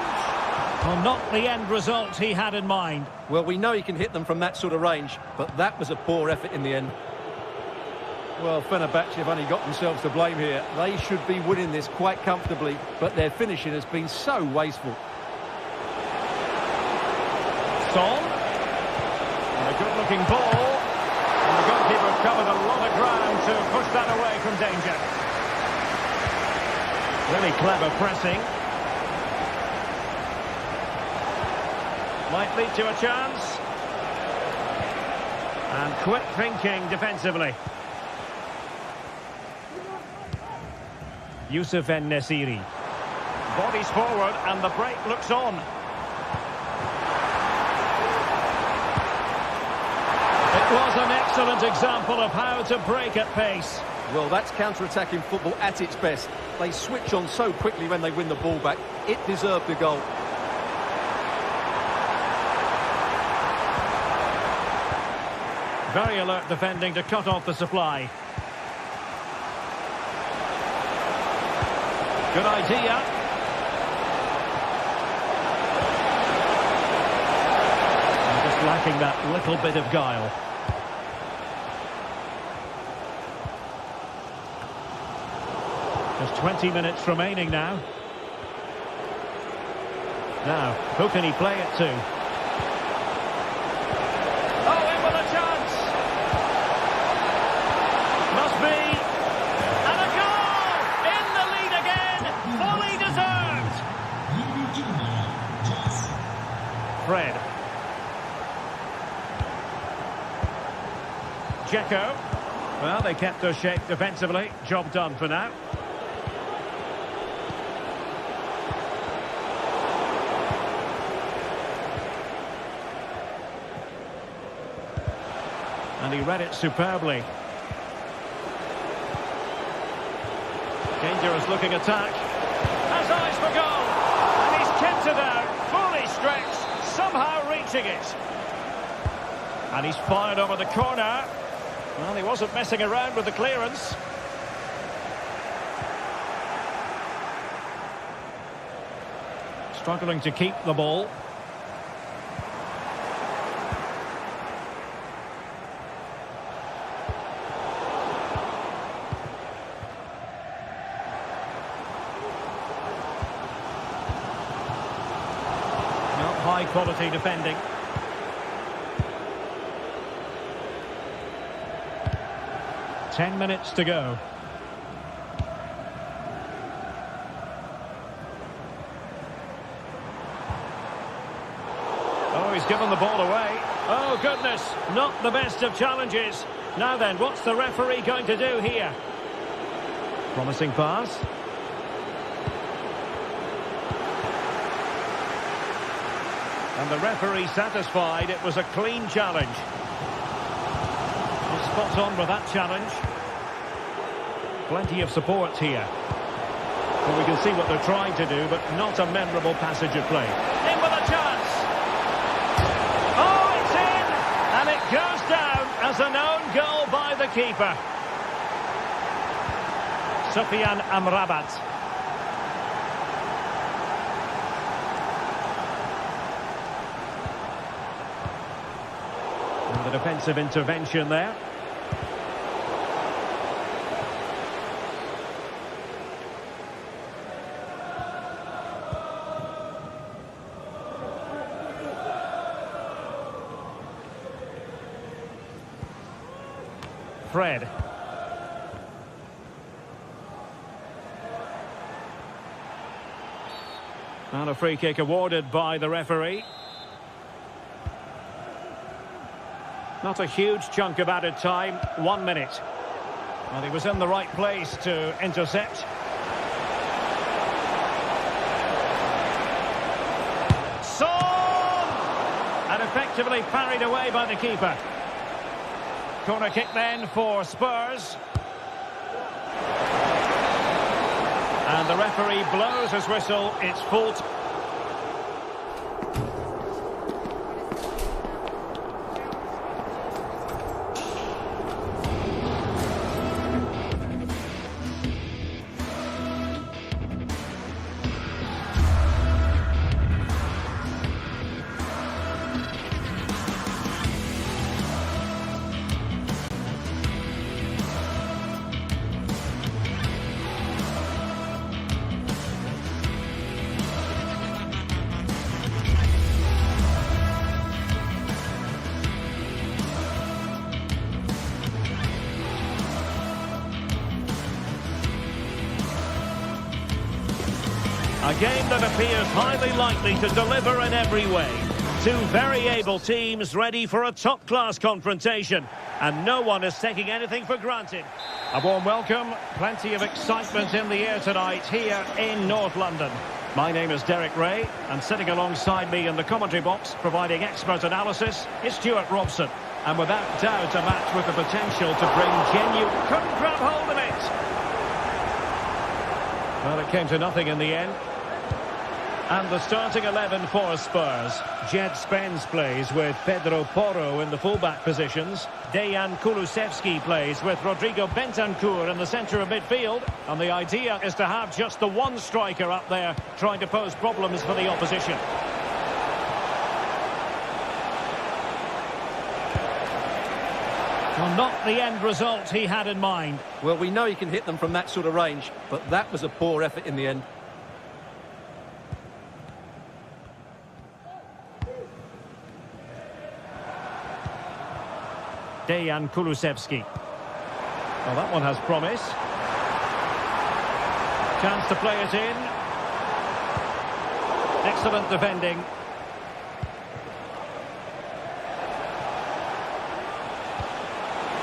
Well, not the end result he had in mind. Well, we know he can hit them from that sort of range, but that was a poor effort in the end. Well, Fenerbahçe have only got themselves to blame here. They should be winning this quite comfortably, but their finishing has been so wasteful. Son. And a good-looking ball. And the goalkeeper covered a lot of ground to push that away from danger. Really clever pressing. Might lead to a chance. And quick thinking defensively. Youssef En-Nesyri. Bodies forward and the break looks on. Was an excellent example of how to break at pace. Well, that's counter-attacking football at its best. They switch on so quickly when they win the ball back. It deserved a goal. Very alert defending to cut off the supply. Good idea. Just lacking that little bit of guile. Just 20 minutes remaining now. Now, who can he play it to? Oh, in with a chance! Must be. And a goal! In the lead again! Fully deserved! Fred. Dzeko. Well, they kept their shape defensively. Job done for now. And he read it superbly. Dangerous looking attack. Has eyes for goal. And he's kept it out. Fully stretched. Somehow reaching it. And he's fired over the corner. Well, he wasn't messing around with the clearance. Struggling to keep the ball. High quality defending. Ten minutes to go. Oh, he's given the ball away. Oh, goodness, not the best of challenges. Now then, what's the referee going to do here? Promising pass. And the referee satisfied it was a clean challenge. He's spot on with that challenge. Plenty of support here. Well, we can see what they're trying to do, but not a memorable passage of play. In with a chance. Oh, it's in! And it goes down as an own goal by the keeper. Sufyan Amrabat. The defensive intervention there. Fred. And a free kick awarded by the referee. Not a huge chunk of added time, 1 minute. Well, he was in the right place to intercept. Son! And effectively parried away by the keeper. Corner kick then for Spurs. And the referee blows his whistle. It's full time. A game that appears highly likely to deliver in every way. Two very able teams ready for a top-class confrontation. And no one is taking anything for granted. A warm welcome, plenty of excitement in the air tonight here in North London. My name is Derek Ray, and sitting alongside me in the commentary box, providing expert analysis, is Stuart Robson. And without doubt, a match with the potential to bring genuine... Couldn't grab hold of it! Well, it came to nothing in the end. And the starting 11 for Spurs. Jed Spence plays with Pedro Porro in the fullback positions. Dejan Kulusevski plays with Rodrigo Bentancur in the centre of midfield. And the idea is to have just the one striker up there trying to pose problems for the opposition. Well, not the end result he had in mind. Well, we know he can hit them from that sort of range, but that was a poor effort in the end. Dejan Kulusevski. Well, that one has promise. Chance to play it in. Excellent defending.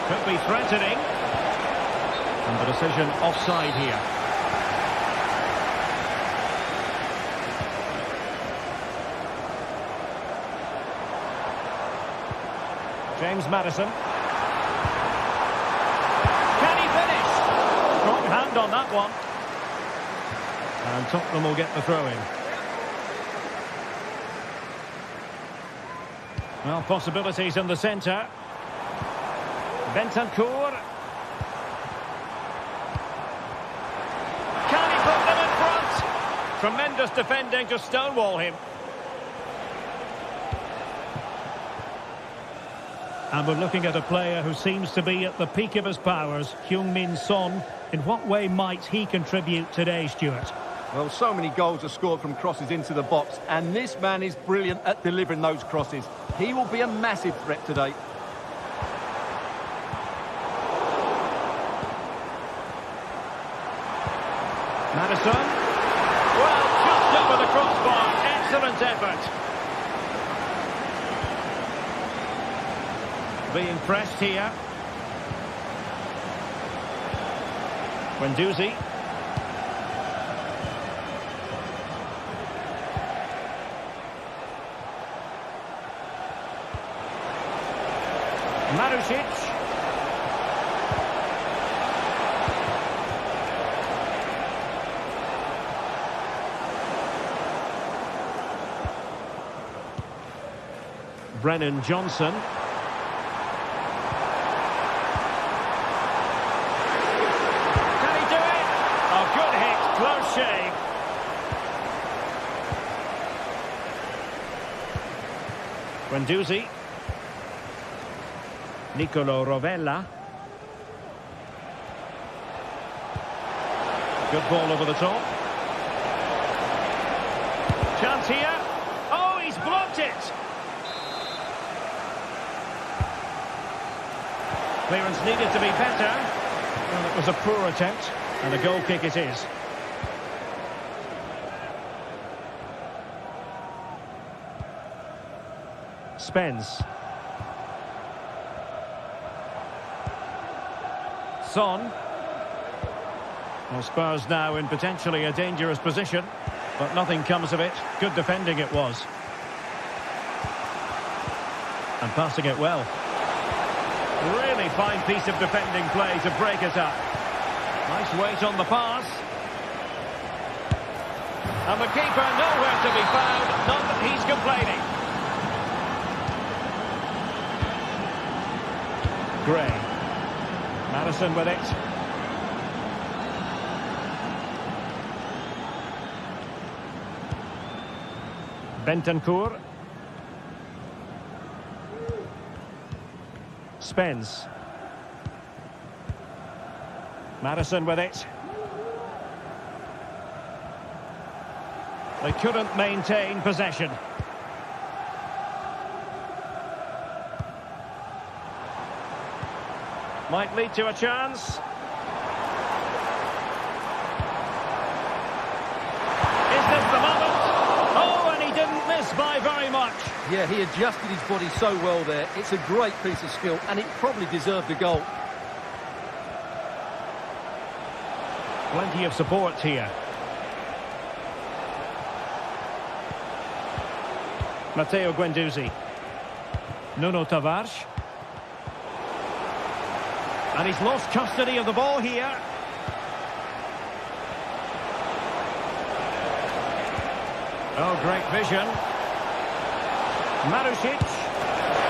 Could be threatening. And the decision offside here. James Maddison. Hand on that one. And Tottenham will get the throw-in. Well, possibilities in the centre. Bentancur. Can he put them in front? Tremendous defending to stonewall him. And we're looking at a player who seems to be at the peak of his powers, Heung-min Son. In what way might he contribute today, Stuart? Well, so many goals are scored from crosses into the box, and this man is brilliant at delivering those crosses. He will be a massive threat today. Maddison. Well, just over the crossbar. Excellent effort. Being pressed here. Guendouzi. Marusic. Brennan Johnson. Close shave. Guendouzi. Nicolo Rovella. Good ball over the top. Chance here. Oh, he's blocked it. Clearance needed to be better. Well, it was a poor attempt, and a goal kick it is. Spence. Son. Well, Spurs now in potentially a dangerous position, but nothing comes of it. Good defending it was. And passing it well. Really fine piece of defending play to break it up. Nice weight on the pass. And the keeper nowhere to be found. Not that he's complaining. Gray. Maddison with it. Bentancur. Spence. Maddison with it. They couldn't maintain possession. Might lead to a chance. Is this the moment? Oh, and he didn't miss by very much. Yeah, he adjusted his body so well there. It's a great piece of skill, and it probably deserved a goal. Plenty of support here. Matteo Guendouzi. Nuno Tavares. And he's lost custody of the ball here. Oh, great vision. Marusic.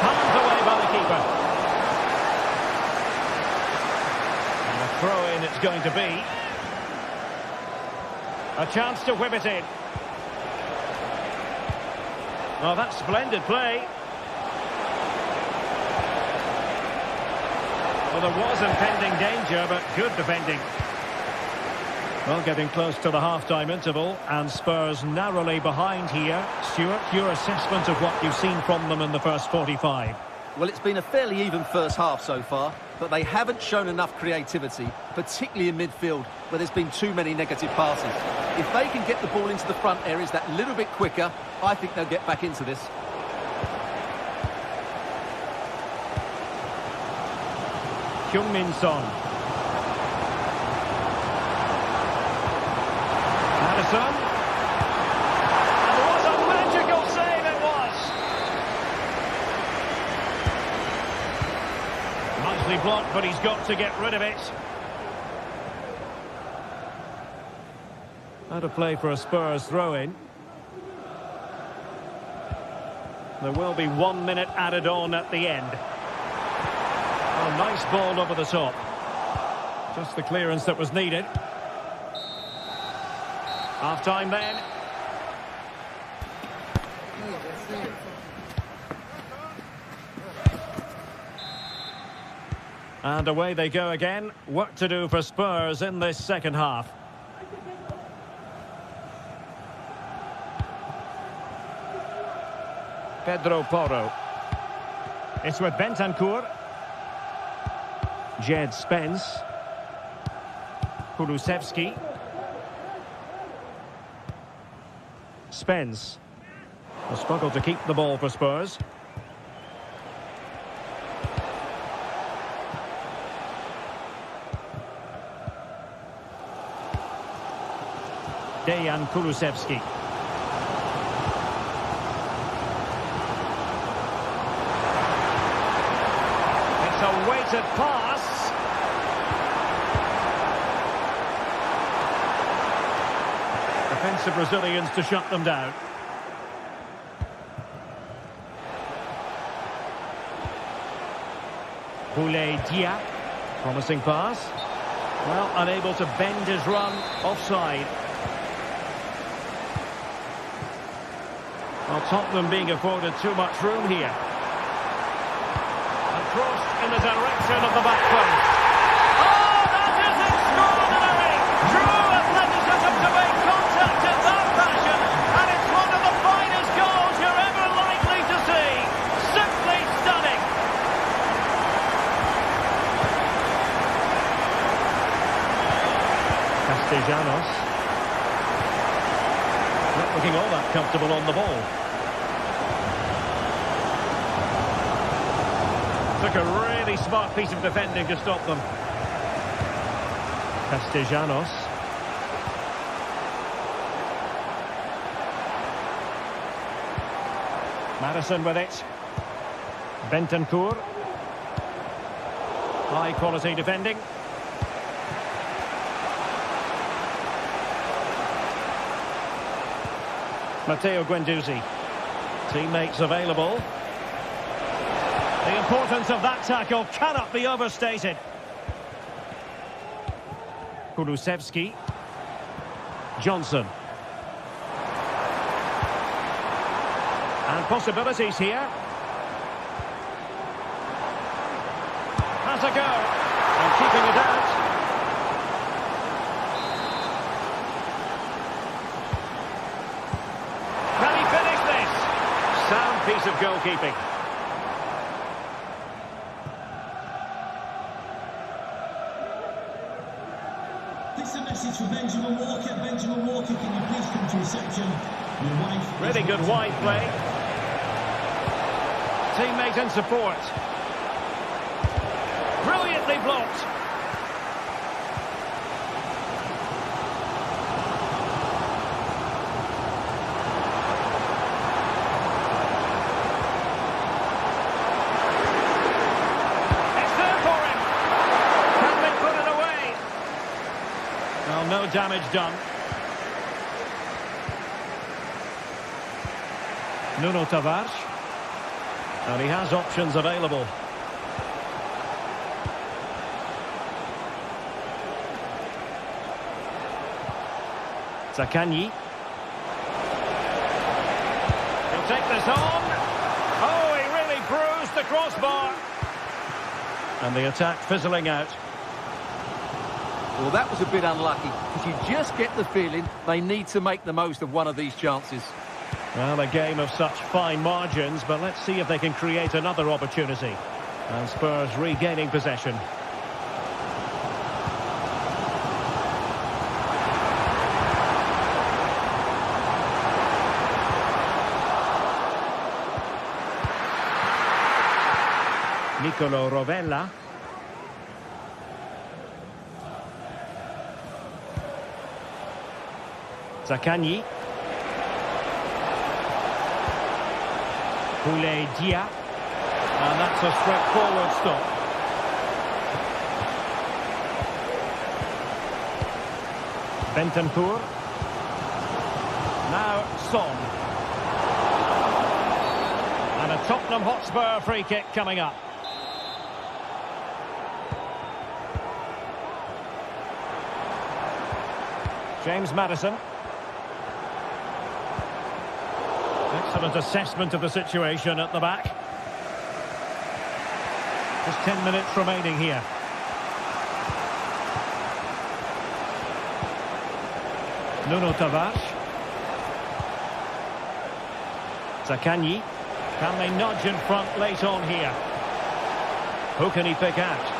Palmed away by the keeper. And a throw-in it's going to be. A chance to whip it in. Oh, that's splendid play. Well, there was impending danger, but good defending. Well, getting close to the half-time interval, and Spurs narrowly behind here. Stuart, your assessment of what you've seen from them in the first 45? Well, it's been a fairly even first half so far, but they haven't shown enough creativity, particularly in midfield, where there's been too many negative passes. If they can get the ball into the front areas that little bit quicker, I think they'll get back into this. Heung-min Son. Madison. And what a magical save it was! Nicely blocked, but he's got to get rid of it. Out of play for a Spurs throw-in. There will be 1 minute added on at the end. Oh, nice ball over the top. Just the clearance that was needed. Half-time then. And away they go again. Work to do for Spurs in this second half. Pedro Porro. It's with Bentancur. Jed Spence. Kulusevski. Spence. A struggle to keep the ball for Spurs. Dejan Kulusevski. It's a weighted pass. Defensive Brazilians to shut them down. Boulaye Dia. Promising pass. Well, unable to bend his run. Offside. Well, Tottenham being afforded too much room here. And crossed in the direction of the back post. Oh, that is extraordinary! True athleticism to make contact in that fashion, and it's one of the finest goals you're ever likely to see. Simply stunning. Castellanos. Not looking all that comfortable on the ball. Took a really smart piece of defending to stop them. Castellanos. Madison with it. Bentancur. High quality defending. Matteo Guendouzi. Teammates available. The importance of that tackle cannot be overstated. Kulusevski. Johnson. And possibilities here. Has a go. And keeping it out. Can he finish this? Sound piece of goalkeeping. This is a message for Benjamin Walker. Benjamin Walker, can you please come to reception? Your wife. Really good wide play. Teammate and support. Brilliantly blocked. It's there for him. no damage done. Nuno Tavares. And he has options available. Zaccagni. He'll take this on. Oh, he really bruised the crossbar. And the attack fizzling out. Well, that was a bit unlucky, because you just get the feeling they need to make the most of one of these chances. Well, a game of such fine margins, but let's see if they can create another opportunity. And Spurs regaining possession. Nicolo Rovella. Zaccagni. Boulaye Dia. And that's a straightforward stop. Bentancur. Now Son. And a Tottenham Hotspur free kick coming up. James Maddison. Excellent assessment of the situation at the back. Just 10 minutes remaining here. Nuno Tavares. Zaccagni. Can they nudge in front late on here? Who can he pick out?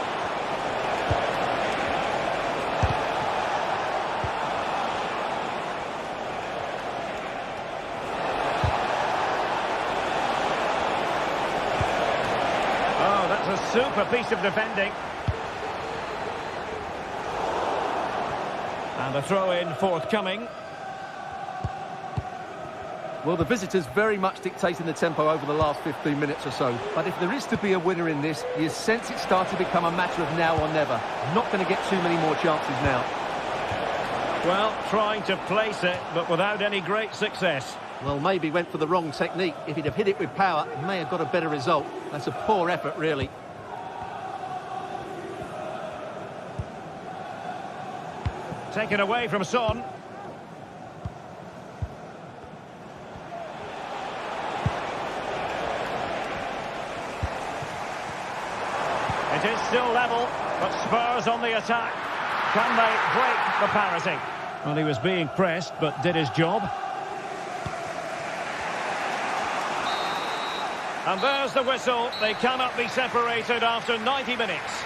A super piece of defending. And a throw-in forthcoming. Well, the visitors very much dictating the tempo over the last 15 minutes or so. But if there is to be a winner in this, you sense it starts to become a matter of now or never. Not going to get too many more chances now. Well, trying to place it, but without any great success. Well, maybe went for the wrong technique. If he'd have hit it with power, he may have got a better result. That's a poor effort, really. Taken away from Son. It is still level, but Spurs on the attack. Can they break the parity? Well, he was being pressed, but did his job. And there's the whistle. They cannot be separated after 90 minutes.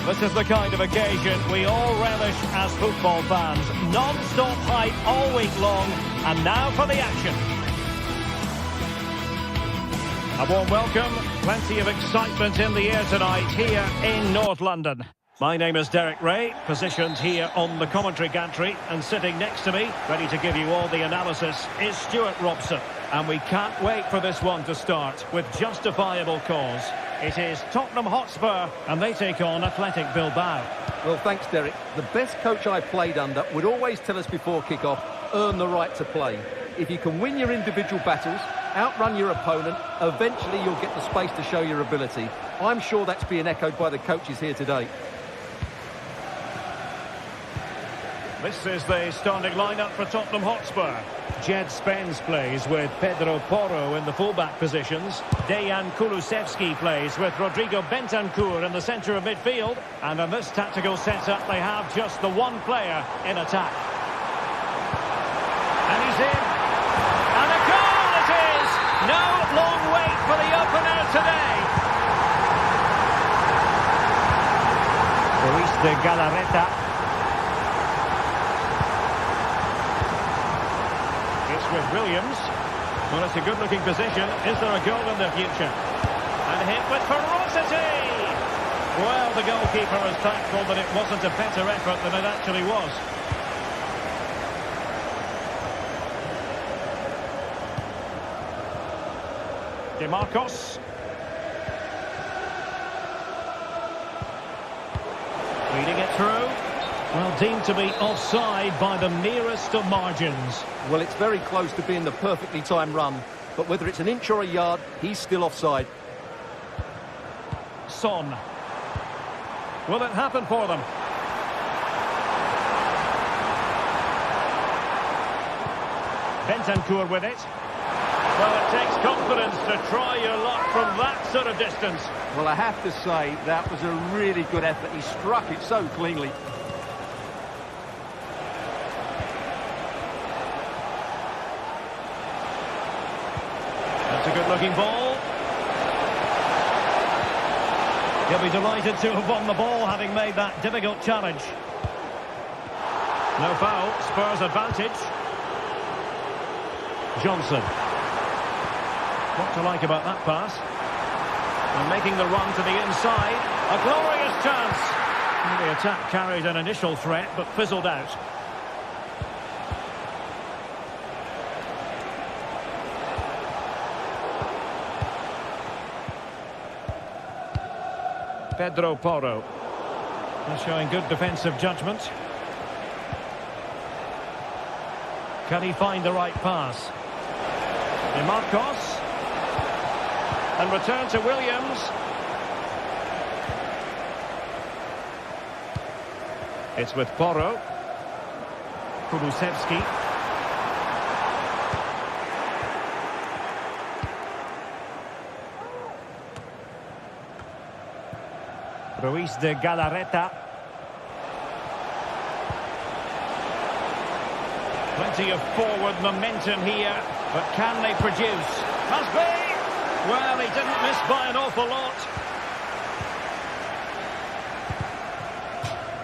This is the kind of occasion we all relish as football fans. Non-stop hype all week long, and now for the action. A warm welcome, plenty of excitement in the air tonight here in North London. My name is Derek Ray, positioned here on the commentary gantry, and sitting next to me, ready to give you all the analysis, is Stuart Robson. And we can't wait for this one to start with justifiable cause. It is Tottenham Hotspur, and they take on Athletic Bilbao. Well, thanks, Derek. The best coach I played under would always tell us before kick-off, earn the right to play. If you can win your individual battles, outrun your opponent, eventually you'll get the space to show your ability. I'm sure that's being echoed by the coaches here today. This is the starting lineup for Tottenham Hotspur. Jed Spence plays with Pedro Porro in the fullback positions. Dejan Kulusevski plays with Rodrigo Bentancur in the centre of midfield. And in this tactical setup, they have just the one player in attack. And he's in. And a goal it is! No long wait for the opener today. Luis de Galarreta. With Williams. Well, it's a good-looking position. Is there a goal in the future? And hit with ferocity! Well, the goalkeeper is thankful that it wasn't a better effort than it actually was. DeMarcos. Reading it through. Well, deemed to be offside by the merest of margins. Well, it's very close to being the perfectly timed run, but whether it's an inch or a yard, he's still offside. Son. Will it happen for them? Bentancur with it. Well, it takes confidence to try your luck from that sort of distance. Well, I have to say, that was a really good effort. He struck it so cleanly. A good-looking ball. He'll be delighted to have won the ball, having made that difficult challenge. No foul, Spurs advantage. Johnson. What to like about that pass? And making the run to the inside. A glorious chance. The attack carried an initial threat, but fizzled out. Pedro Porro. He's showing good defensive judgment. Can he find the right pass? DeMarcos. And return to Williams. It's with Porro. Kulusevski. Luis de Galarreta. Plenty of forward momentum here, but can they produce? Must be! Well, he didn't miss by an awful lot.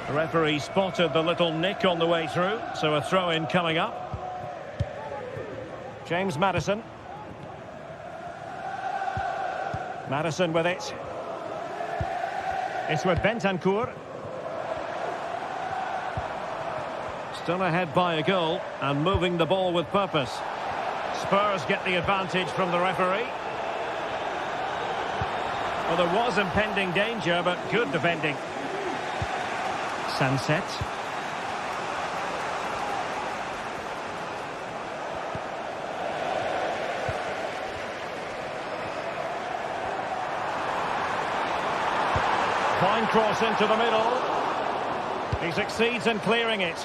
The referee spotted the little nick on the way through, so a throw-in coming up. James Maddison. Maddison with it. It's with Bentancur. Still ahead by a goal and moving the ball with purpose. Spurs get the advantage from the referee. Well, there was impending danger, but good defending. Sunset. Fine cross into the middle. He succeeds in clearing it.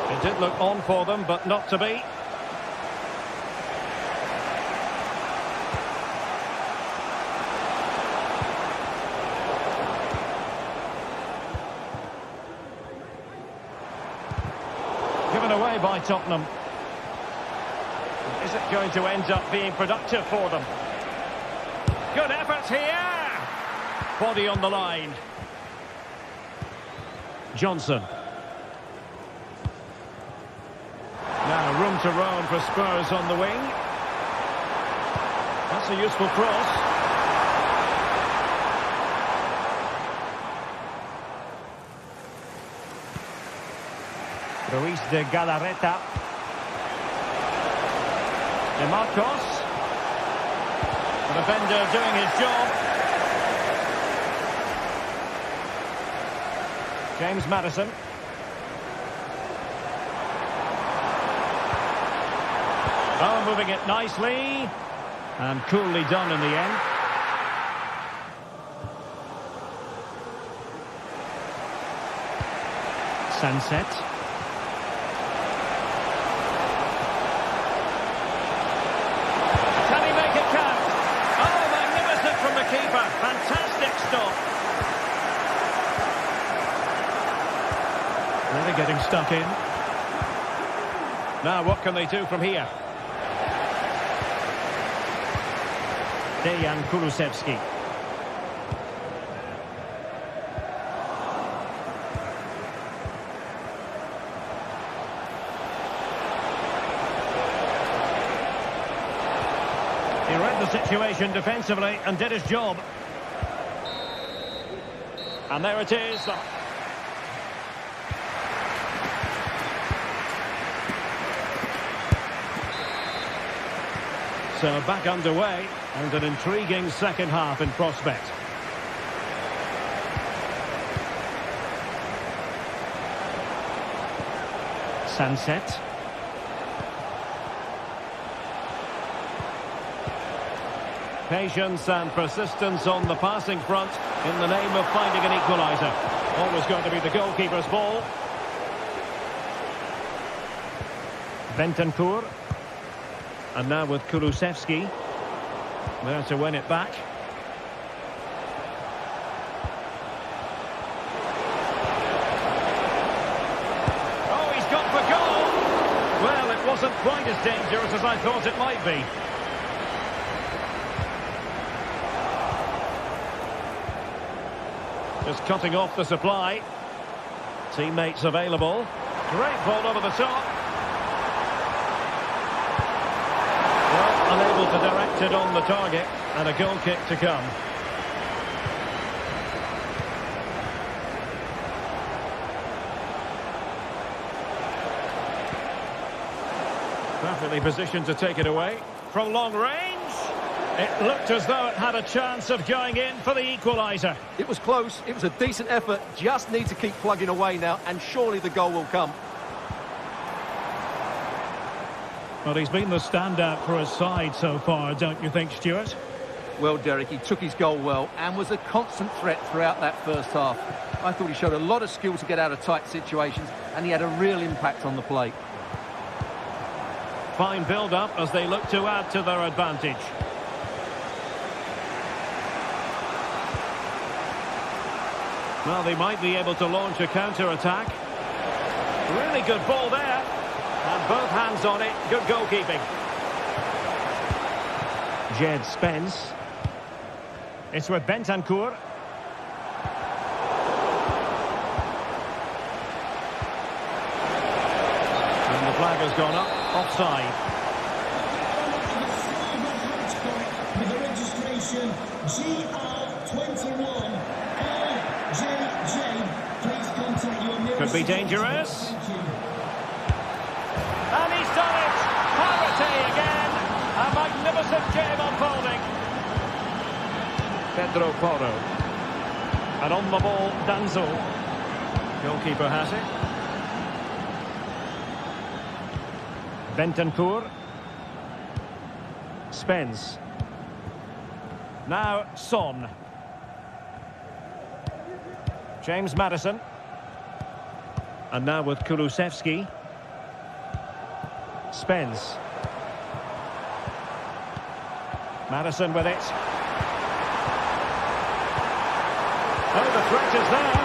It did look on for them, but not to be. Given away by Tottenham. Is it going to end up being productive for them? Good effort here. Body on the line. Johnson. Now room to roam for Spurs on the wing. That's a useful cross. Luis de Galarreta. DeMarcos. The defender doing his job. James Maddison. Oh, moving it nicely. And coolly done in the end. Sunset. Can he make it count? Oh, magnificent from the keeper. Fantastic stop. Really getting stuck in. Now, what can they do from here? Dejan Kulusevski. He read the situation defensively and did his job. And there it is. So back underway and an intriguing second half in prospect. Sunset. Patience and persistence on the passing front in the name of finding an equaliser. Always going to be the goalkeeper's ball. Bentancur. And now with Kulusevski. There to win it back. Oh, he's gone for goal! Well, it wasn't quite as dangerous as I thought it might be. Just cutting off the supply. Teammates available. Great ball over the top. Well, unable to direct it on the target. And a goal kick to come. Perfectly positioned to take it away. From long range. It looked as though it had a chance of going in for the equaliser. It was close. It was a decent effort. Just need to keep plugging away now, and surely the goal will come. Well, he's been the standout for his side so far, don't you think, Stuart? Well, Derek, he took his goal well and was a constant threat throughout that first half. I thought he showed a lot of skill to get out of tight situations, and he had a real impact on the play. Fine build-up as they look to add to their advantage. Well, they might be able to launch a counter-attack. Really good ball there. And both hands on it. Good goalkeeping. Jed Spence. It's with Bentancur. And the flag has gone up. Offside. With the registration GR21. Could be dangerous. And he's done it! Parity again! A magnificent game unfolding. Pedro Porro. And on the ball, Danzo. Goalkeeper has it. Bentancur. Spence. Now Son. James Maddison. And now with Kulusevski. Spence. Maddison with it. Oh, the threat is there.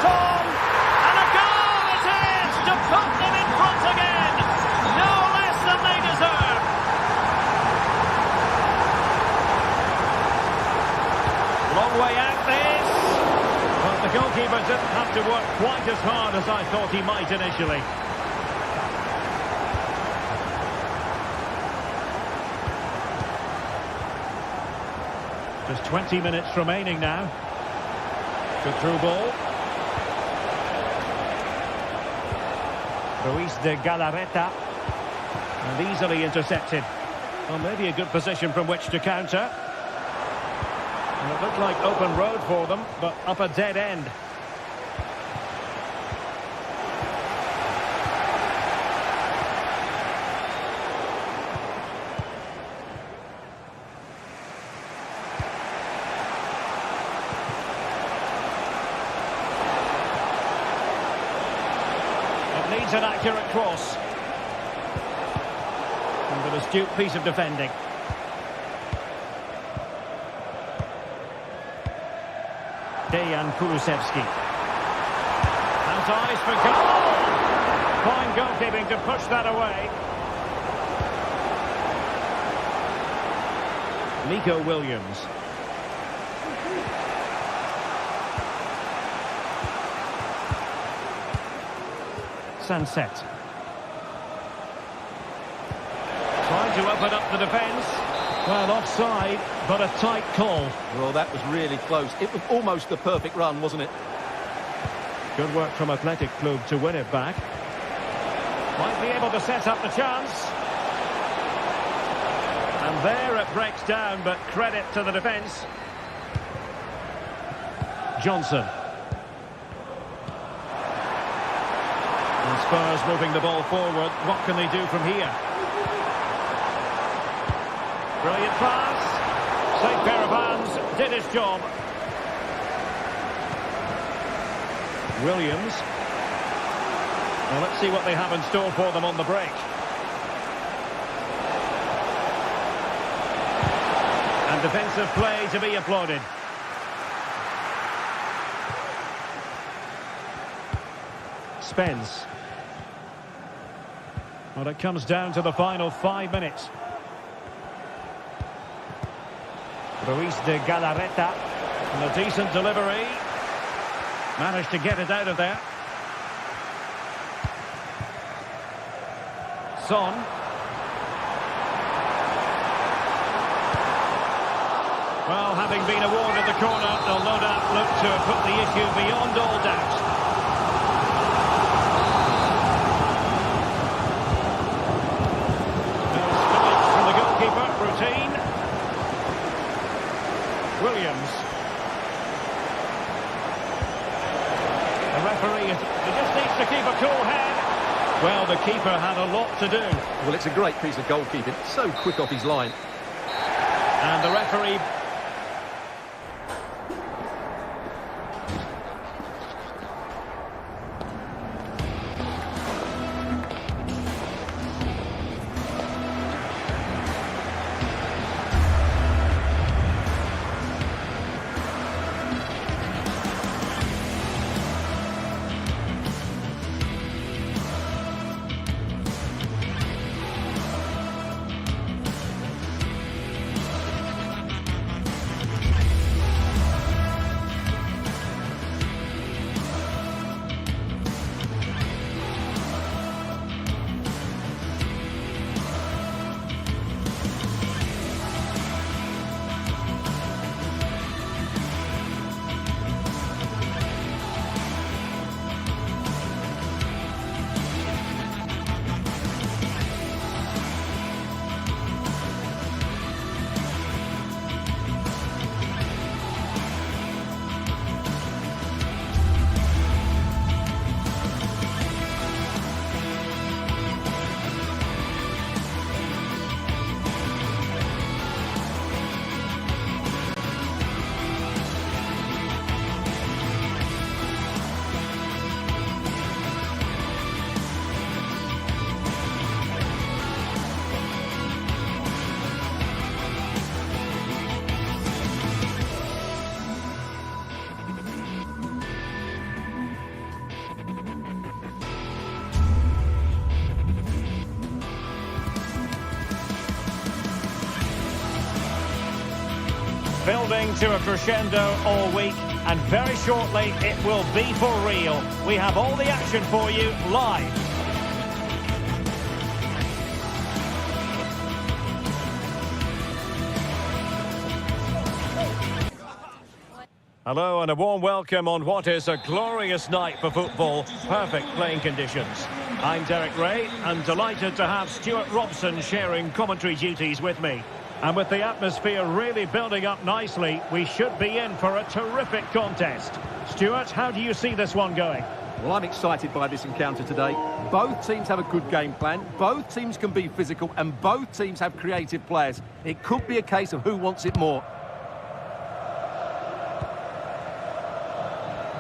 Son! And a goal it is to put them in front again. No less than they deserve. Long way out this. But the goalkeeper didn't have to work quite as hard as I thought he might initially. Just 20 minutes remaining now. Good through ball. Ruiz de Galarreta. And easily intercepted. Well, maybe a good position from which to counter. And it looked like open road for them, but up a dead end. finds an accurate cross. And an astute piece of defending. Dejan Kulusevski. Has eyes for goal! Fine goalkeeping to push that away. Nico Williams. Sunset. Trying to open up the defence. Well, offside, but a tight call. Well, that was really close. It was almost the perfect run, wasn't it? Good work from Athletic Club to win it back. Might be able to set up the chance. And there it breaks down, but credit to the defence. Johnson. And Spurs moving the ball forward. What can they do from here? Brilliant pass. Safe pair of hands. Did his job. Williams. Well, let's see what they have in store for them on the break. And defensive play to be applauded. Spence. Well, it comes down to the final 5 minutes. Ruiz de Galarreta. And a decent delivery. Managed to get it out of there. Son. Well, having been awarded the corner, they'll no doubt look to put the issue beyond all doubt. No spillage from the goalkeeper. Routine. Williams. The referee, he just needs to keep a cool head. Well, the keeper had a lot to do. Well, it's a great piece of goalkeeping. So quick off his line. And the referee... Building to a crescendo all week, and very shortly it will be for real. We have all the action for you live. Hello and a warm welcome on what is a glorious night for football. Perfect playing conditions. I'm Derek Ray and delighted to have Stuart Robson sharing commentary duties with me. And with the atmosphere really building up nicely, we should be in for a terrific contest. Stuart, how do you see this one going? Well, I'm excited by this encounter today. Both teams have a good game plan, both teams can be physical, and both teams have creative players. It could be a case of who wants it more.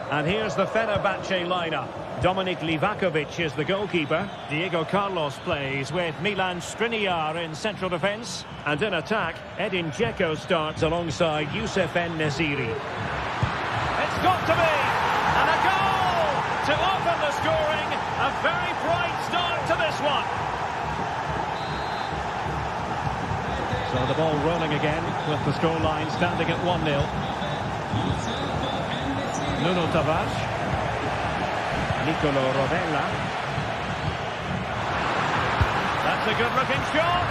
And here's the Fenerbahçe lineup. Dominik Livakovic is the goalkeeper. Diego Carlos plays with Milan Skriniar in central defence. And in attack, Edin Dzeko starts alongside Youssef En-Nesyri. It's got to be! And a goal to open the scoring. A very bright start to this one. So the ball rolling again with the scoreline standing at 1-0. Nuno Tavares. Nicolo Rovella. That's a good-looking shot.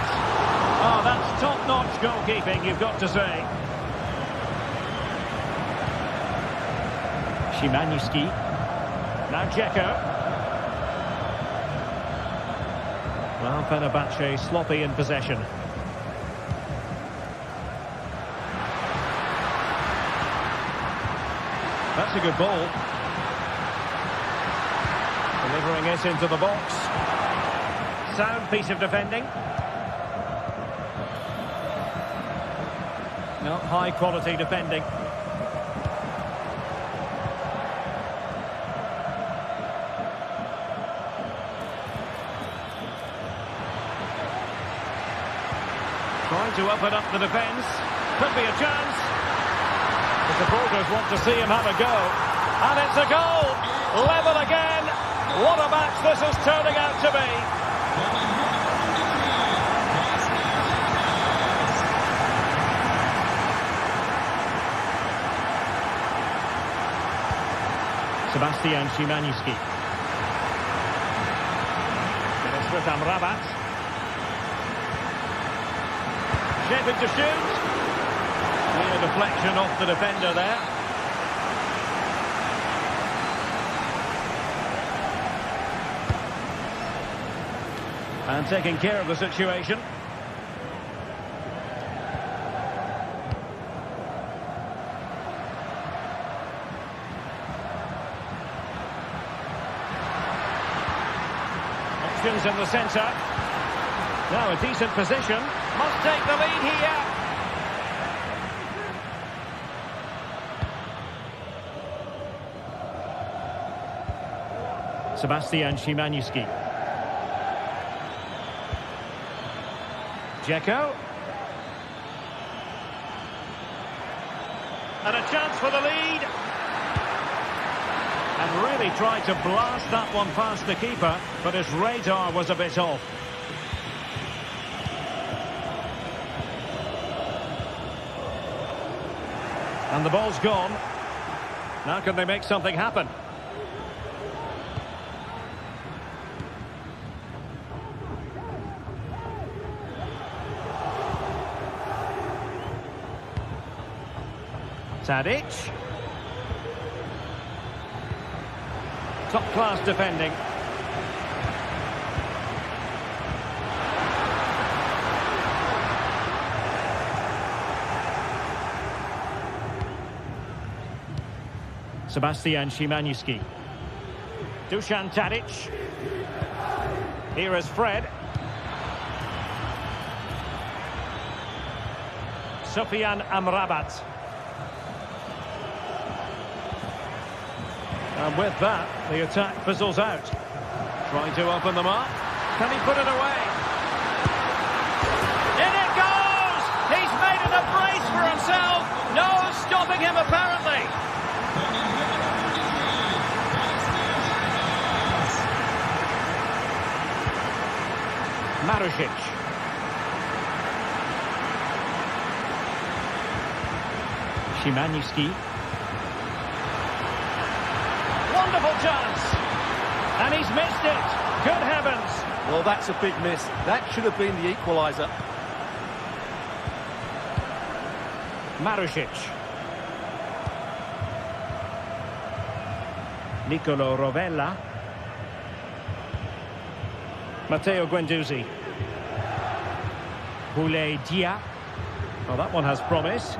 Oh, that's top-notch goalkeeping, you've got to say. Szymański. Now Dzeko. Well, Fenerbahçe sloppy in possession. That's a good ball. Delivering it into the box. Sound piece of defending. No, high quality defending. Trying to open up the defence. Could be a chance. The supporters want to see him have a go. And it's a goal! Level again! What a match this is turning out to be! Sebastian Szymański. It's with Amrabat. Shaping to shoot. Clear deflection off the defender there. And taking care of the situation. Options in the centre. Now a decent position. Must take the lead here. Sebastian Szymański. Dzeko. And a chance for the lead. And really tried to blast that one past the keeper, but his radar was a bit off. And the ball's gone. Now can they make something happen? Tadic. Top-class defending. Sebastian Szymański. Dusan Tadic. Here is Fred. Sofyan Amrabat. And with that, the attack fizzles out. Trying to open them up. Can he put it away? In it goes! He's made it a brace for himself. No stopping him, apparently. Marusic. Szymański. Wonderful chance. And he's missed it. Good heavens. Well, that's a big miss. That should have been the equaliser. Marusic. Nicolo Rovella. Matteo Guendouzi. Boulaye Dia. Oh, that one has promise.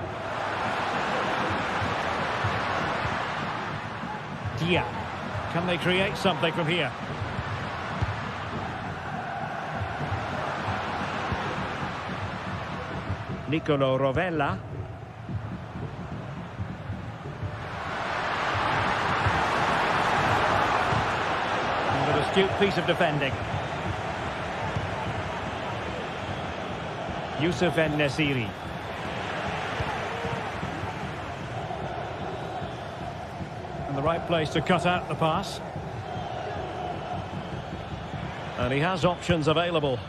Dia. Can they create something from here? Nicolo Rovella. Astute piece of defending. Youssef En-Nesyri. In the right place to cut out the pass. And he has options available.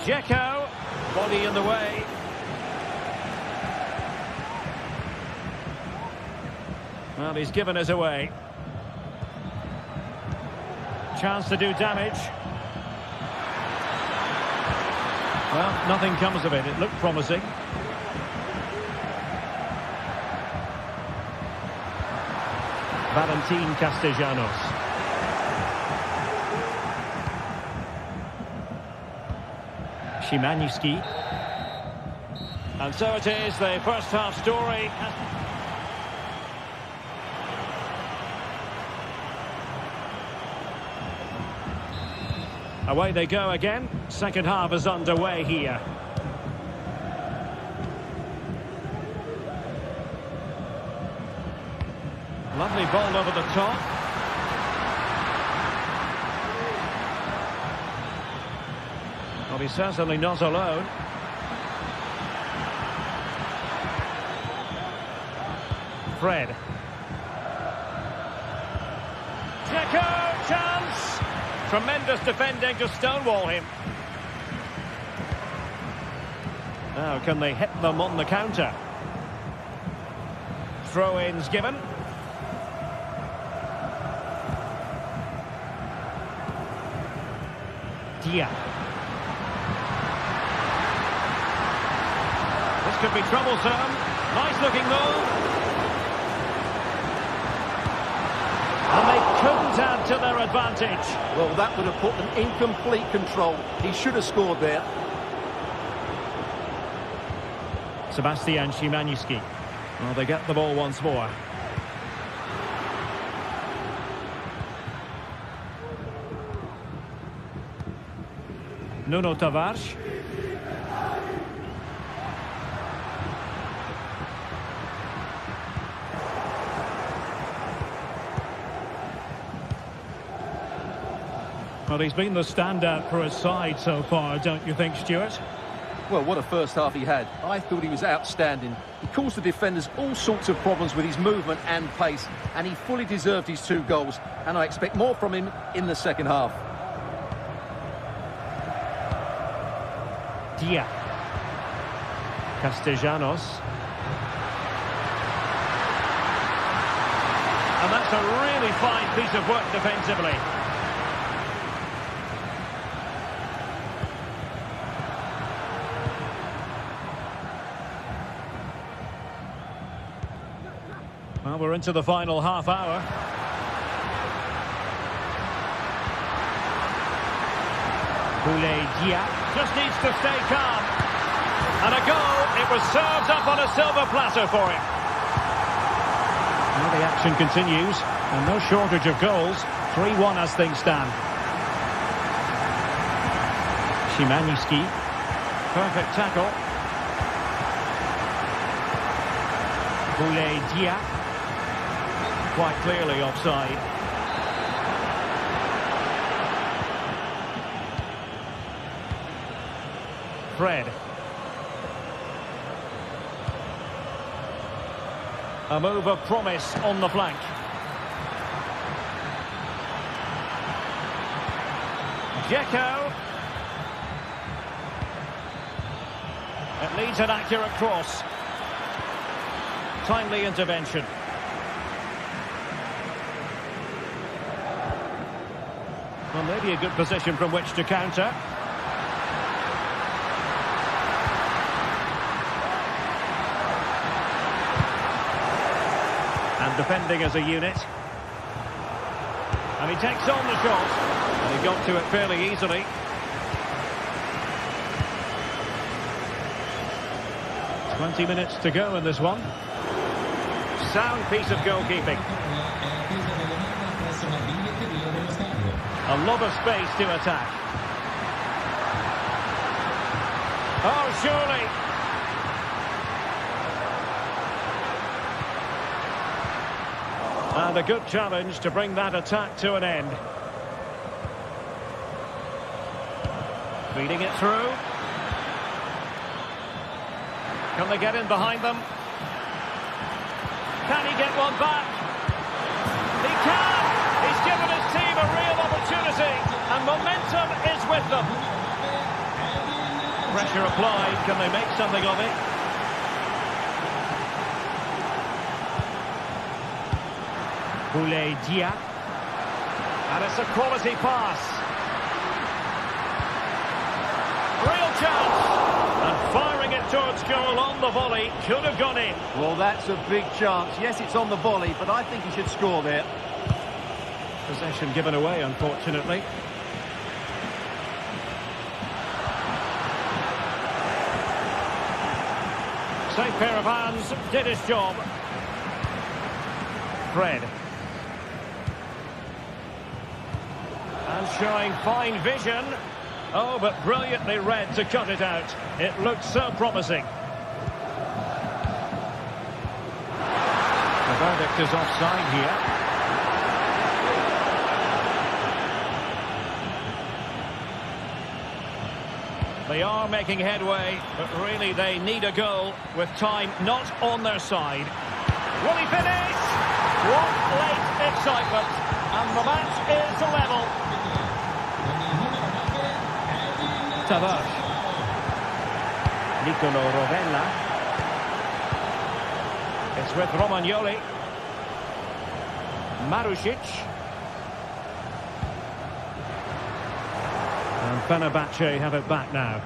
Dzeko, body in the way. Well, he's given us away. Chance to do damage. Well, nothing comes of it. It looked promising. Valentin Castellanos. Szymański. And so it is, the first half story. Away they go again. Second half is underway here. Lovely ball over the top. Well, he's certainly not alone. Fred. Dzeko, chance! Tremendous defending to stonewall him. Now, can they hit them on the counter? Throw-ins given. Dia. This could be troublesome. Nice looking move. And they couldn't add to their advantage. Well, that would have put them in complete control. He should have scored there. Sebastian Szymański. Well, they get the ball once more. Nuno Tavares. Well, he's been the standout for his side so far, don't you think, Stuart? Well, what a first half he had. I thought he was outstanding. He caused the defenders all sorts of problems with his movement and pace, and he fully deserved his 2 goals, and I expect more from him in the second half. Dia. Castellanos. And that's a really fine piece of work defensively. Well, we're into the final half hour. Dia just needs to stay calm. And a goal. It was served up on a silver platter for him. Now the action continues. And no shortage of goals. 3-1 as things stand. Szymański. Perfect tackle. Dia. Quite clearly offside. Fred. A move of promise on the flank. Dzeko. It leads an accurate cross. Timely intervention. Well, maybe a good position from which to counter. And defending as a unit. And he takes on the shot. And he got to it fairly easily. "20 minutes to go in this one. Sound piece of goalkeeping. A lot of space to attack. Oh, surely. And And a good challenge to bring that attack to an end. Feeding it through. Can they get in behind them? Can he get one back? He can! He's given his team a real opportunity, and momentum is with them. Pressure applied. Can they make something of it? Boulaye Dia. And it's a quality pass. Real chance. And firing it towards goal on the volley. Could have gone in. Well, that's a big chance. Yes, it's on the volley, but I think he should score there. Possession given away, unfortunately. Safe pair of hands, did his job. Fred. And showing fine vision. Oh, but brilliantly read to cut it out. It looked so promising. The verdict is offside here. They are making headway, but really they need a goal with time not on their side. Will he finish? What late excitement. And the match is level. Tavares. Nicolo Rovella. It's with Romagnoli. Marusic. And Fenerbahçe have it back now.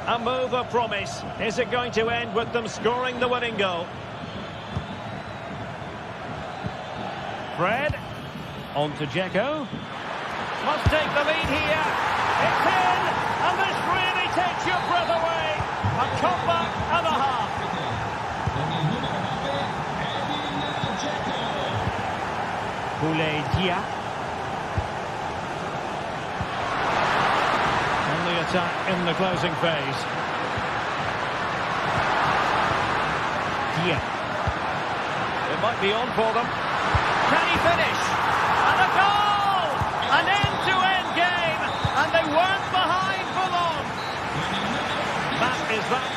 A move of promise. Is it going to end with them scoring the winning goal? Fred. On to Dzeko. Must take the lead here. It's in! And this really takes your breath away. A comeback and a half. Boulaye Dia. On the attack in the closing phase. Dia. It might be on for them. Can he finish? And a goal! An end-to-end game, and they weren't behind for long. That is that.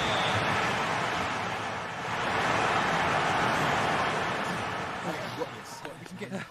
We can get this.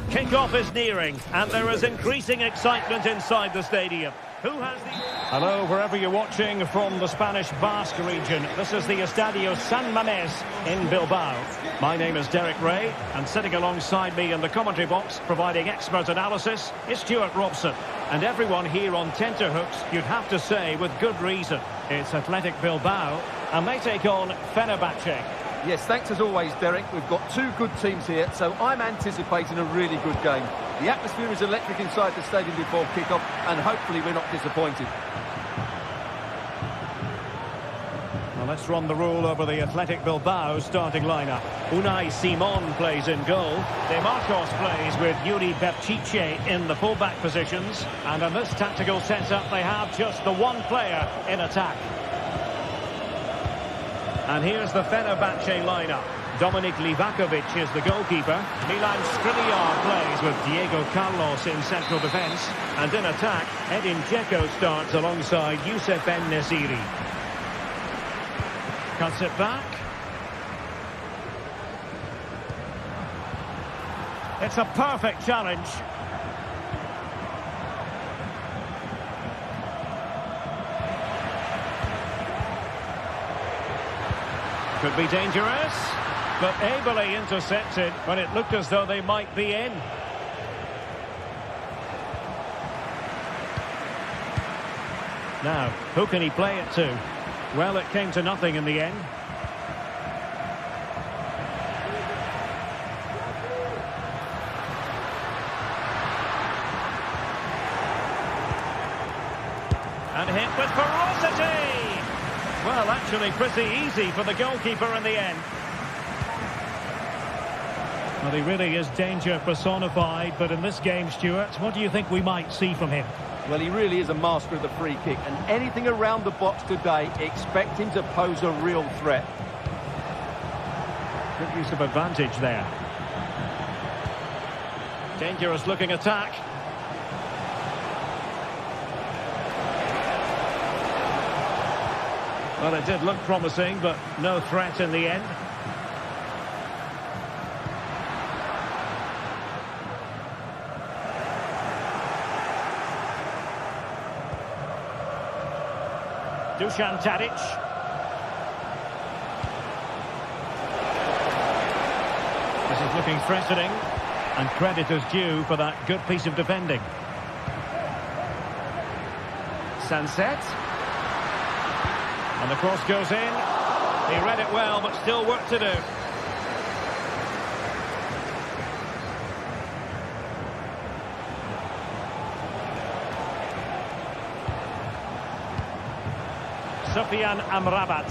Kick-off is nearing, and there is increasing excitement inside the stadium. Who has the... Hello, wherever you're watching from the Spanish Basque region. This is the Estadio San Mamés in Bilbao. My name is Derek Ray, and sitting alongside me in the commentary box, providing expert analysis, is Stuart Robson. And everyone here on tenterhooks, you'd have to say, with good reason. It's Athletic Bilbao, and they take on Fenerbahçe. Yes, thanks as always, Derek. We've got two good teams here, so I'm anticipating a really good game. The atmosphere is electric inside the stadium before kick-off, and hopefully we're not disappointed. Well, let's run the rule over the Athletic Bilbao starting lineup. Unai Simon plays in goal. De Marcos plays with Yuri Berchiche in the full-back positions. And in this tactical setup, they have just the one player in attack. And here's the Fenerbahçe lineup. Dominik Livakovic is the goalkeeper. Milan Skriniar plays with Diego Carlos in central defence. And in attack, Edin Dzeko starts alongside Youssef En-Nesyri. Cuts it back. It's a perfect challenge. Could be dangerous, but ably intercepted when it looked as though they might be in. Now, who can he play it to? Well, it came to nothing in the end. And hit with ferocity! Well, actually pretty easy for the goalkeeper in the end. Well, he really is danger personified, but in this game, Stuart, what do you think we might see from him? Well, he really is a master of the free kick, and anything around the box today, expect him to pose a real threat. Good use of advantage there. Dangerous looking attack. Well, it did look promising, but no threat in the end. Dusan Tadic. This is looking threatening, and credit is due for that good piece of defending. Sunset. And the cross goes in. He read it well, but still work to do. Sufyan Amrabat.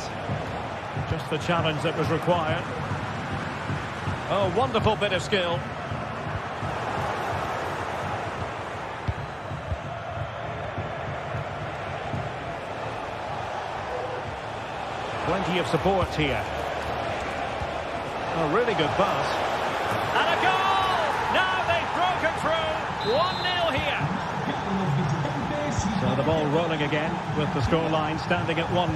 Just the challenge that was required. Oh, wonderful bit of skill. Plenty of support here. A really good pass. And a goal! Now they've broken through. 1-0 here. So the ball rolling again with the scoreline standing at 1-0.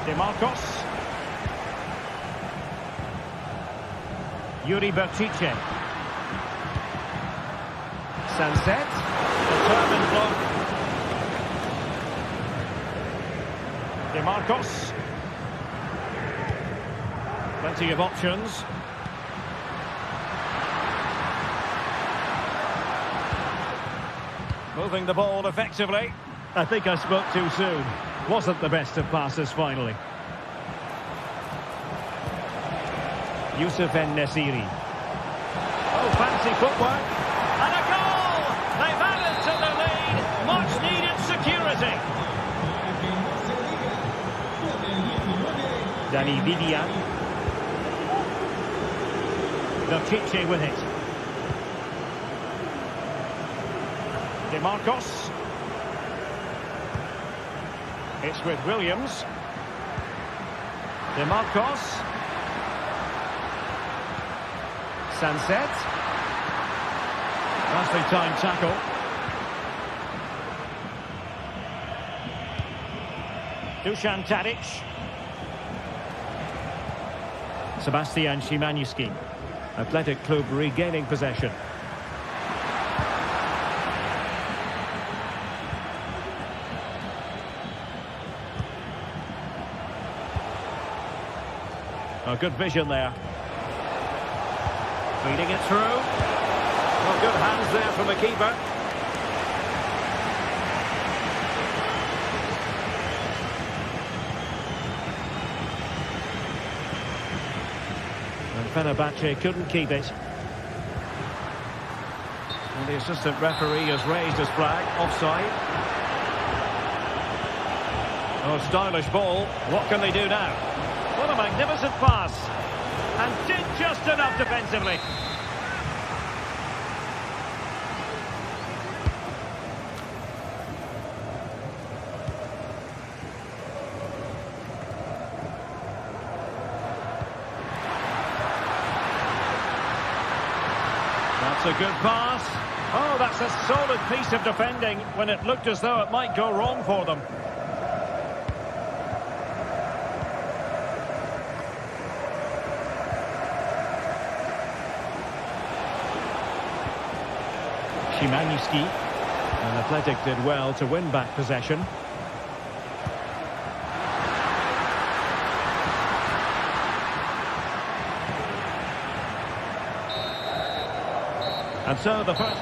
De Marcos. Yuri Berchiche. Sunset. Determined block. De Marcos. Plenty of options. Moving the ball effectively. I think I spoke too soon. Wasn't the best of passes finally. Youssef En-Nesyri. Oh, fancy footwork. And a goal! They've added to the lead. Much needed security. Dani Vidian. Berchiche with it. De Marcos. It's with Williams. De Marcos. Sunset. Nicely timed tackle. Dusan Tadic. Sebastian Szymanski. Athletic Club regaining possession. Oh, good vision there. Feeding it through. Well, good hands there from the keeper. Fenerbahçe couldn't keep it. And the assistant referee has raised his flag. Offside. Oh, stylish ball. What can they do now? What a magnificent pass. And did just enough defensively. That's a good pass. Oh, that's a solid piece of defending when it looked as though it might go wrong for them. Szymański. And Athletic did well to win back possession. And so the first...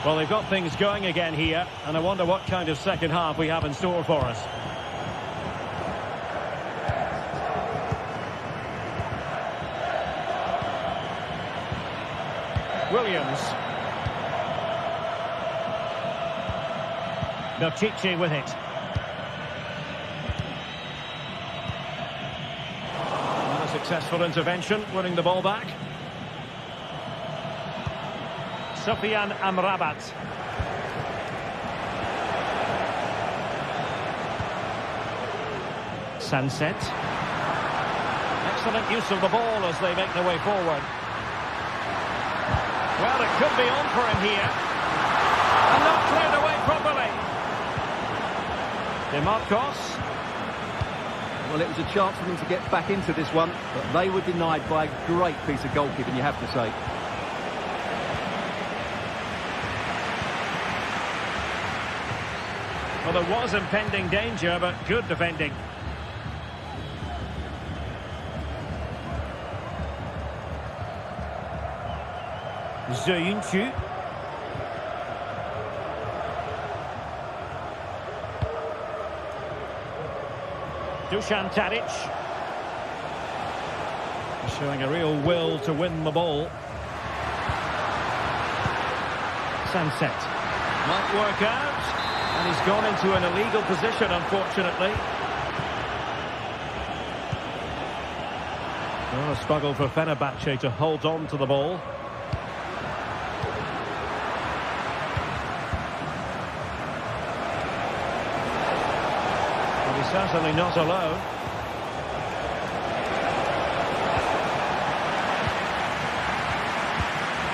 Well, they've got things going again here, and I wonder what kind of second half we have in store for us. Williams. Belchichi with it. And a successful intervention, winning the ball back. Sofian Amrabat. Sunset. Excellent use of the ball as they make their way forward. Well, it could be on for him here. And not cleared away properly. DeMarcos. Well, it was a chance for them to get back into this one, but they were denied by a great piece of goalkeeping, you have to say. Well, there was impending danger, but good defending. Zöynçü. Dusan Tadic. Showing a real will to win the ball. Sunset. Might work out. And he's gone into an illegal position, unfortunately. Oh, a struggle for Fenerbahçe to hold on to the ball. Well, he's certainly not alone.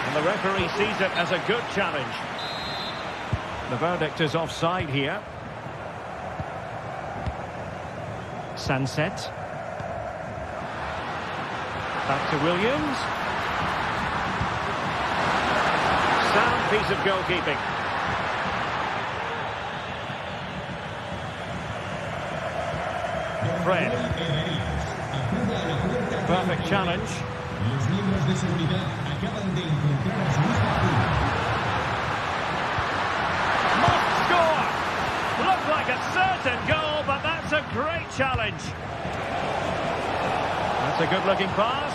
And the referee sees it as a good challenge. The verdict is offside here. Sunset. Back to Williams. Sound piece of goalkeeping. Fred. Perfect challenge. Los miembros de seguridad acaban de encontrar su misma. Looked like a certain goal, but that's a great challenge. That's a good-looking pass.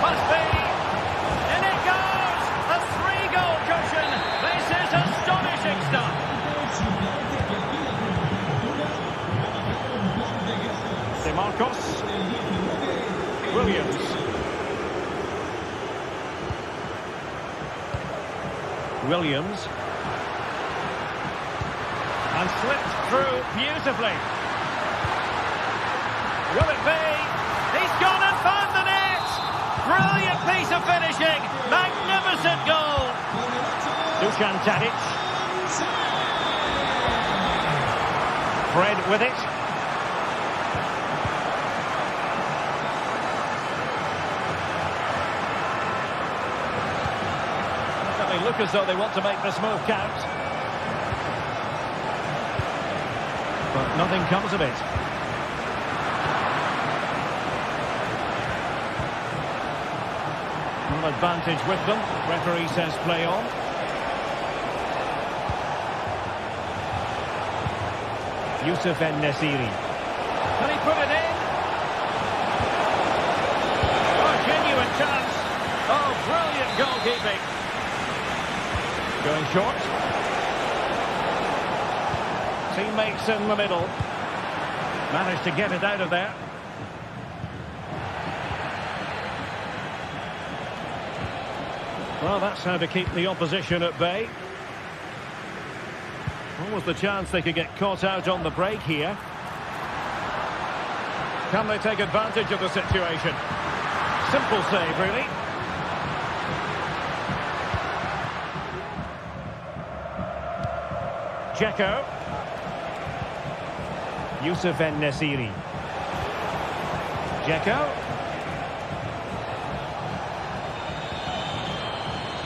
Must be. In it goes. A 3-goal cushion. This is astonishing stuff. DeMarcos. Williams. Williams. And slipped through beautifully. Will it be? He's gone and found the net! Brilliant piece of finishing! Magnificent goal! Dusan Tadic. Fred with it. They look as though they want to make this move count. But nothing comes of it. An advantage with them. Referee says play on. Youssef En-Nesyri. Can he put it in? Oh, genuine chance. Oh, brilliant goalkeeping. Going short. Teammates in the middle. Managed to get it out of there. Well, that's how to keep the opposition at bay. What was the chance they could get caught out on the break here? Can they take advantage of the situation? Simple save, really. Dzeko. Youssef En-Nesyri. Dzeko.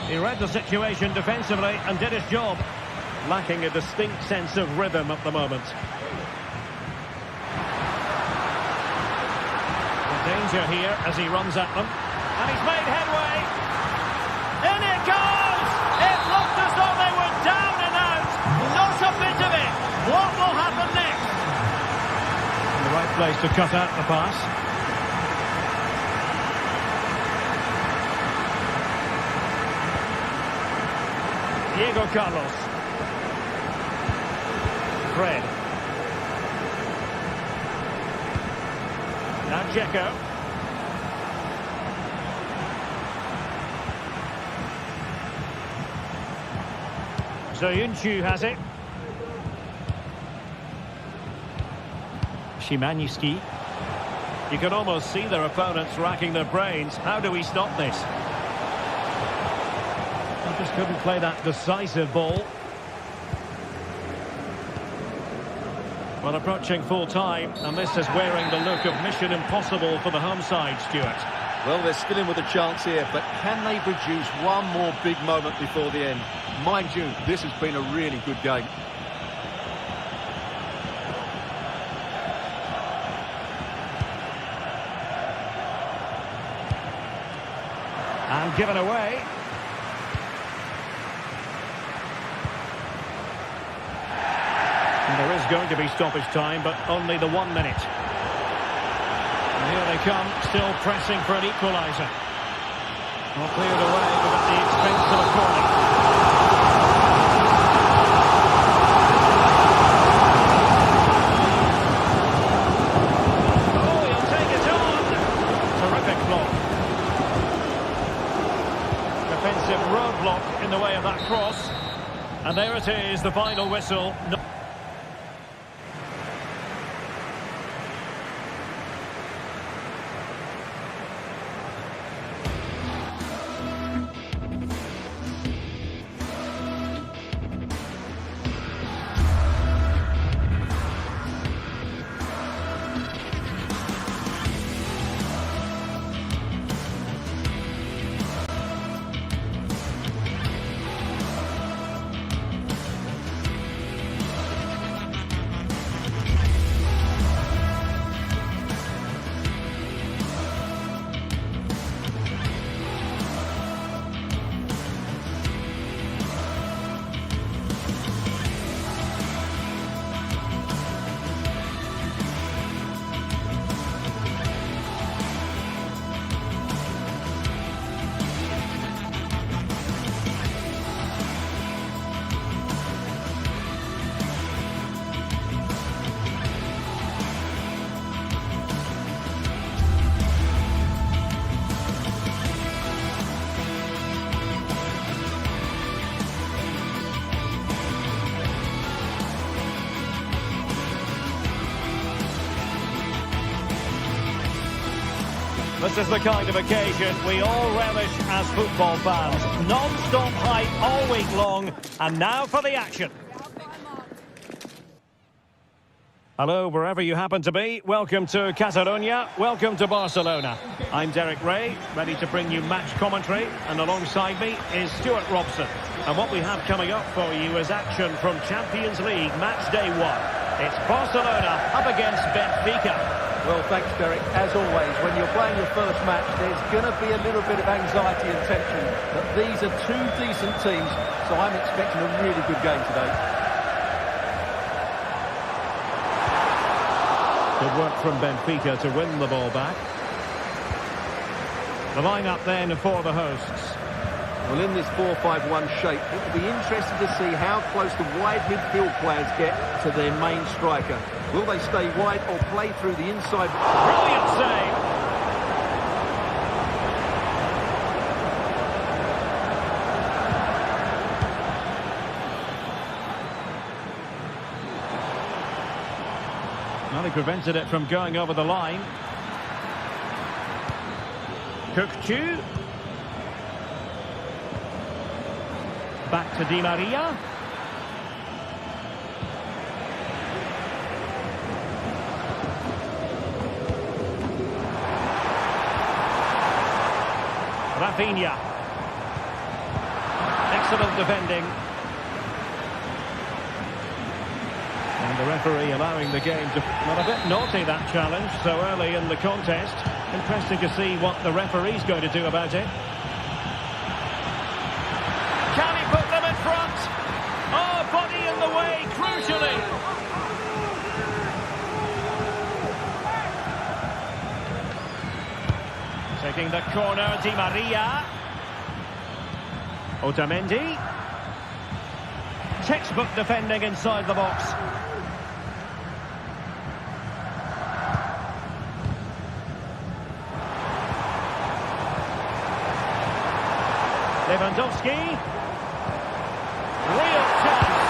He read the situation defensively and did his job. Lacking a distinct sense of rhythm at the moment. The danger here as he runs at them. And he's made headway. In it goes! It looked as though they were down and out. Not a bit of it. What will happen next? The right place to cut out the pass. Diego Carlos. Fred. Now Dzeko. Soyuncu has it. Szymański. You can almost see their opponents racking their brains. How do we stop this? They just couldn't play that decisive ball. Well, approaching full time, and this is wearing the look of mission impossible for the home side, Stuart. Well, they're still in with a chance here, but can they produce one more big moment before the end? Mind you, this has been a really good game. And given away. And there is going to be stoppage time, but only the 1 minute. And here they come, still pressing for an equaliser. Well, cleared away, but at the expense of a corner. Oh, he'll take it on. Terrific block. Defensive roadblock in the way of that cross. And there it is, the final whistle. This is the kind of occasion we all relish as football fans. Non-stop hype all week long, and now for the action. Hello, wherever you happen to be. Welcome to Catalonia. Welcome to Barcelona. I'm Derek Ray, ready to bring you match commentary, and alongside me is Stuart Robson. And what we have coming up for you is action from Champions League match day 1. It's Barcelona up against Benfica. Well, thanks, Derek. As always, when you're playing your first match, there's going to be a little bit of anxiety and tension. But these are two decent teams, so I'm expecting a really good game today. Good work from Benfica to win the ball back. The line-up then for the hosts. Well, in this 4-5-1 shape, it will be interesting to see how close the wide midfield players get to their main striker. Will they stay wide or play through the inside? Brilliant save! Well, he prevented it from going over the line. Cook-Chu. Back to Di Maria. Rafinha. Excellent defending. And the referee allowing the game to... Well, a bit naughty, that challenge, so early in the contest. Interesting to see what the referee's going to do about it. Can he put them in front? Oh, body in the way, crucially. Taking the corner, Di Maria. Otamendi. Textbook defending inside the box. Lewandowski. Real chance.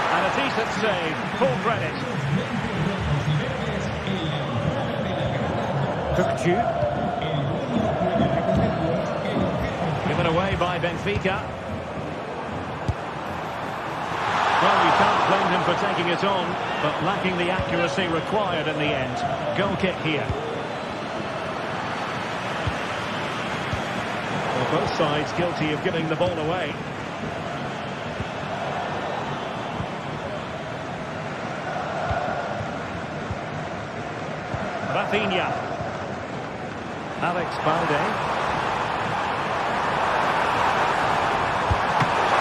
And a decent save. Full credit. Cook-Chu. Given away by Benfica. Well, you can't blame him for taking it on, but lacking the accuracy required in the end. Goal kick here. Well, both sides guilty of giving the ball away. Rafinha. Alex Balde.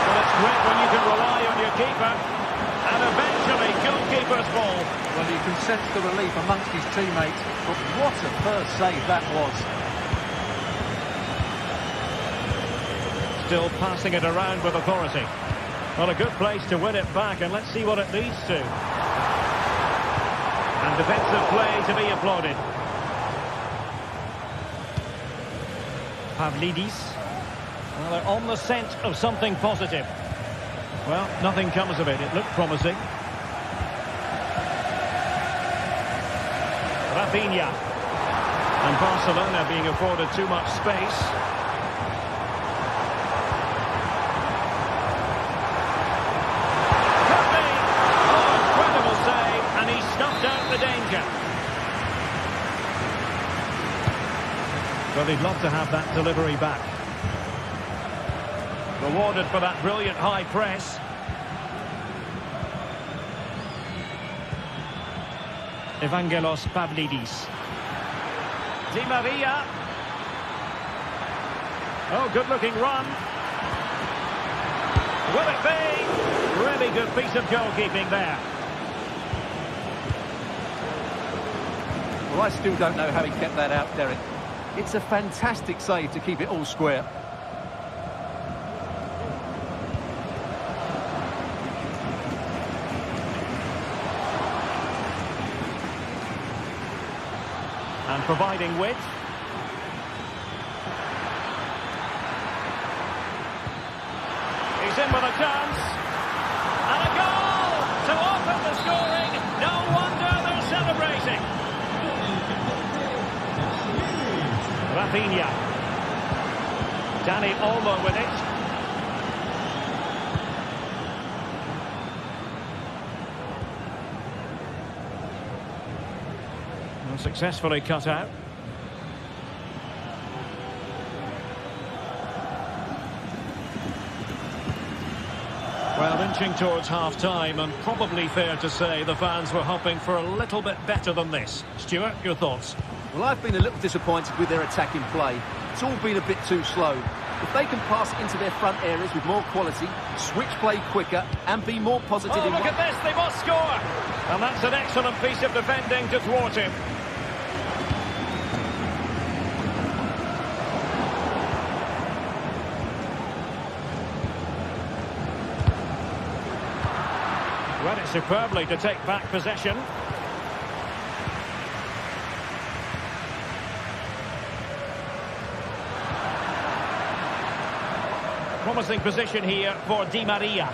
Well, it's great when you can rely on your keeper. And eventually, goalkeeper's ball. Well, you can sense the relief amongst his teammates. But what a first save that was. Still passing it around with authority. Well, a good place to win it back, and let's see what it leads to. And defensive play to be applauded. Pavlidis. Well, they're on the scent of something positive. Well, nothing comes of it. It looked promising. Rafinha. And Barcelona being afforded too much space. The danger. Well, he'd love to have that delivery back. Rewarded for that brilliant high press. Evangelos Pavlidis. Di Maria. Oh, good-looking run. Will it be? Really good piece of goalkeeping there. Well, I still don't know how he kept that out, Derek. It's a fantastic save to keep it all square. And providing width. He's in with a chance. And a goal to open the scoring. No wonder they're celebrating. Rafinha. Dani Olmo with it. Well, successfully cut out. Well, inching towards half-time, and probably fair to say the fans were hoping for a little bit better than this. Stuart, your thoughts? Well, I've been a little disappointed with their attacking play. It's all been a bit too slow. If they can pass it into their front areas with more quality, switch play quicker, and be more positive... Oh, look at this, they must score! And that's an excellent piece of defending to thwart him. Read it superbly to take back possession. Promising position here for Di Maria.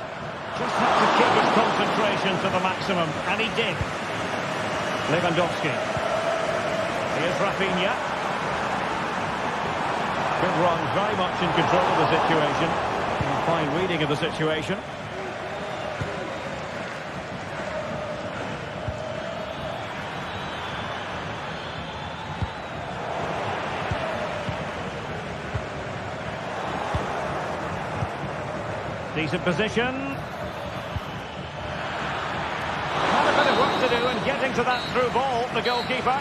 Just had to keep his concentration to the maximum, and he did. Lewandowski. Here's Rafinha. Good run, very much in control of the situation. And fine reading of the situation. Decent position. Had a bit of work to do in getting to that through ball, the goalkeeper.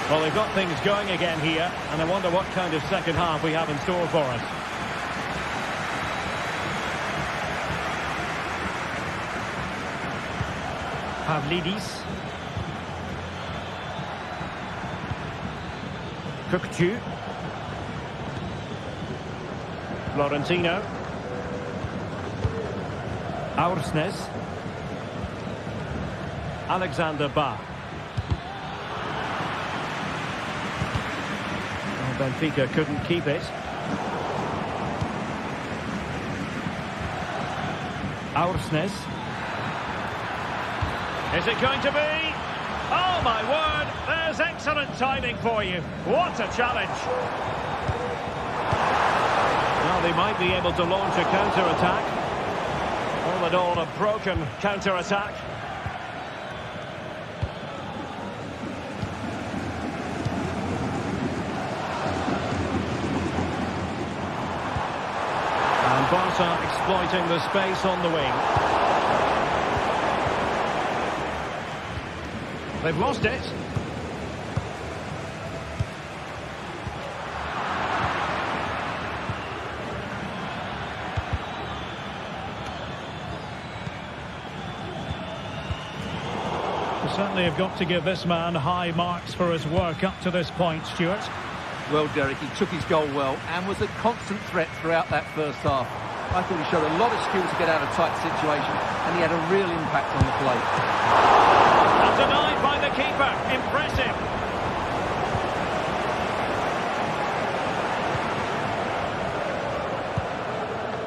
Well, they've got things going again here, and I wonder what kind of second half we have in store for us. Pavlidis. Cookchu. Florentino. Aursnes. Alexander Ba. Well, Benfica couldn't keep it. Aursnes. Is it going to be? Oh, my word! There's excellent timing for you. What a challenge. Well, they might be able to launch a counter-attack. All in all, a broken counter-attack. And Barca exploiting the space on the wing. They've lost it. We certainly have got to give this man high marks for his work up to this point, Stuart. Well, Derek, he took his goal well and was a constant threat throughout that first half. I thought he showed a lot of skill to get out of tight situations, and he had a real impact on the play. And denied by the keeper. Impressive.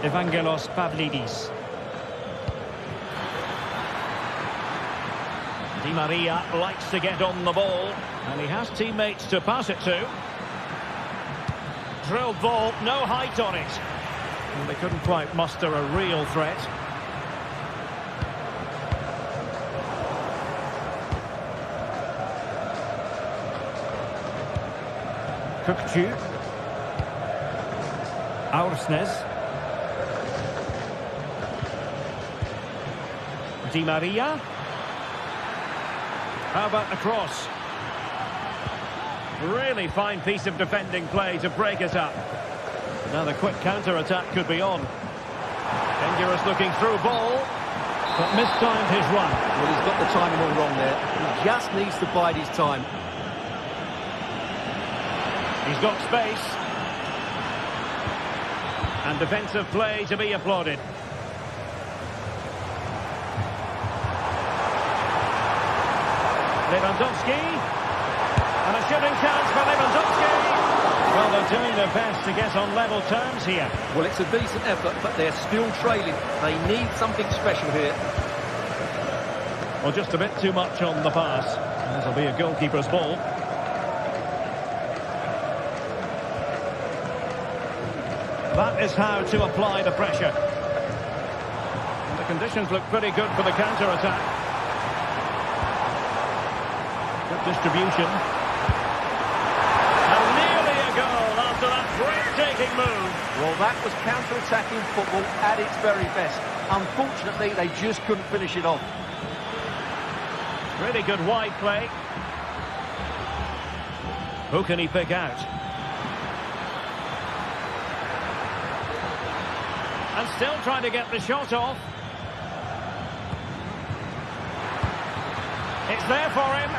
Evangelos Pavlidis. Di Maria likes to get on the ball, and he has teammates to pass it to. Drilled ball, no height on it. And they couldn't quite muster a real threat. Cookchu. Aursnes. Di Maria. How about the cross? Really fine piece of defending play to break it up. Now the quick counter-attack could be on. Dangerous looking through ball, but mistimed his run. Well, he's got the timing all wrong there. He just needs to bide his time. He's got space. And defensive play to be applauded. Lewandowski. And a shooting chance for Lewandowski. Well, they're doing their best to get on level terms here. Well, it's a decent effort, but they're still trailing. They need something special here. Well, just a bit too much on the pass. This will be a goalkeeper's ball. That is how to apply the pressure. And the conditions look pretty good for the counter-attack. Good distribution. And nearly a goal after that breathtaking move. Well, that was counter-attacking football at its very best. Unfortunately, they just couldn't finish it off. Really good wide play. Who can he pick out? And still trying to get the shot off. It's there for him.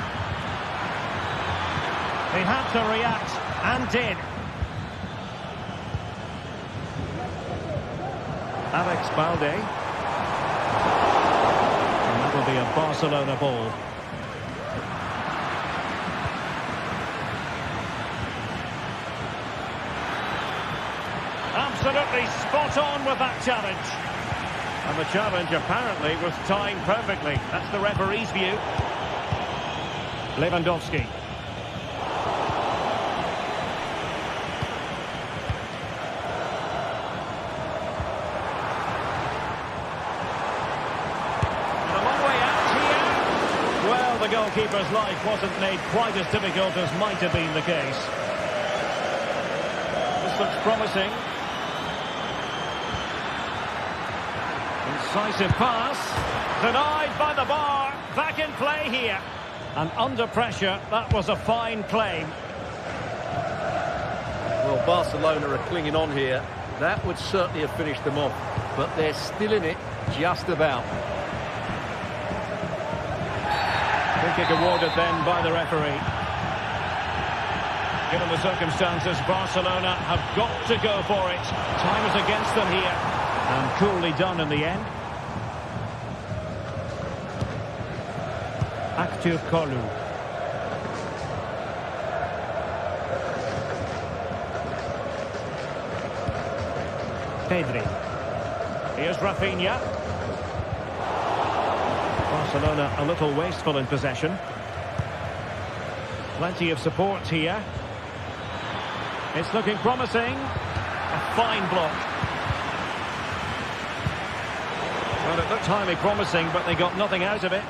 He had to react, and did. Alex Balde. And that will be a Barcelona ball. Absolutely spot on with that challenge. And the challenge apparently was timed perfectly. That's the referee's view. Lewandowski. And a long way out here. Well, the goalkeeper's life wasn't made quite as difficult as might have been the case. This looks promising. Incisive pass. Denied by the bar. Back in play here. And under pressure, that was a fine claim. Well, Barcelona are clinging on here. That would certainly have finished them off. But they're still in it, just about. Free kick awarded then by the referee. Given the circumstances, Barcelona have got to go for it. Time is against them here. And coolly done in the end. Active Kolu. Pedri. Here's Rafinha. Barcelona a little wasteful in possession. Plenty of support here. It's looking promising. A fine block. Well, it looked highly promising, but they got nothing out of it.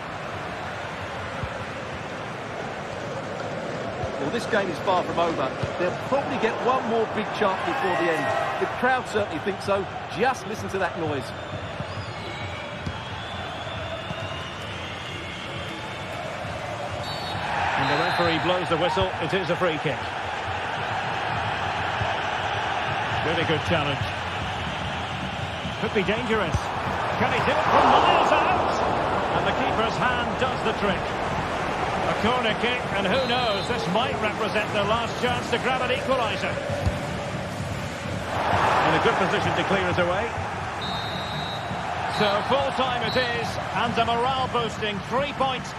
Well, this game is far from over. They'll probably get one more big chance before the end. The crowd certainly think so. Just listen to that noise. And the referee blows the whistle. It is a free kick. Really good challenge. Could be dangerous. Can he do it from miles out? And the keeper's hand does the trick. A corner kick, and who knows, this might represent their last chance to grab an equaliser. In a good position to clear it away. So full time it is, and a morale boosting 3 points.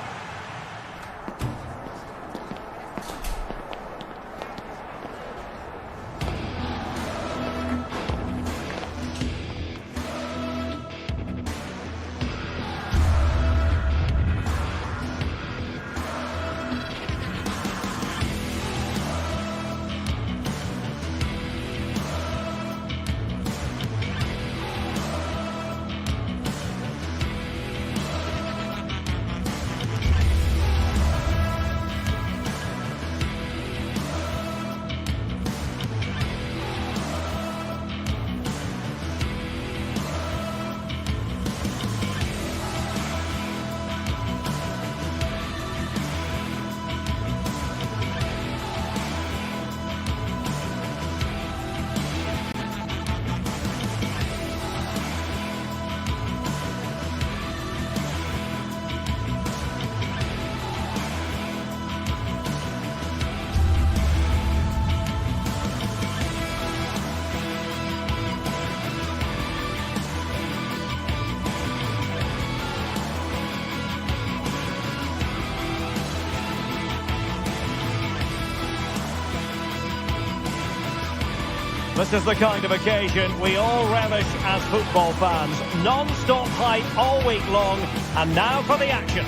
This is the kind of occasion we all relish as football fans. Non-stop hype all week long, and now for the action.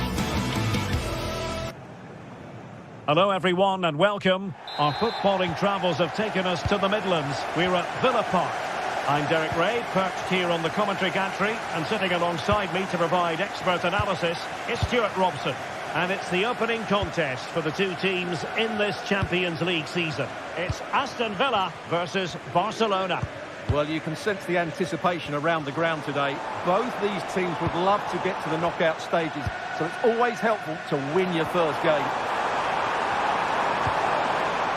Hello everyone and welcome. Our footballing travels have taken us to the Midlands. We're at Villa Park. I'm Derek Ray, perched here on the commentary gantry, and sitting alongside me to provide expert analysis is Stuart Robson. And it's the opening contest for the two teams in this Champions League season. It's Aston Villa versus Barcelona. Well, you can sense the anticipation around the ground today. Both these teams would love to get to the knockout stages, so it's always helpful to win your first game.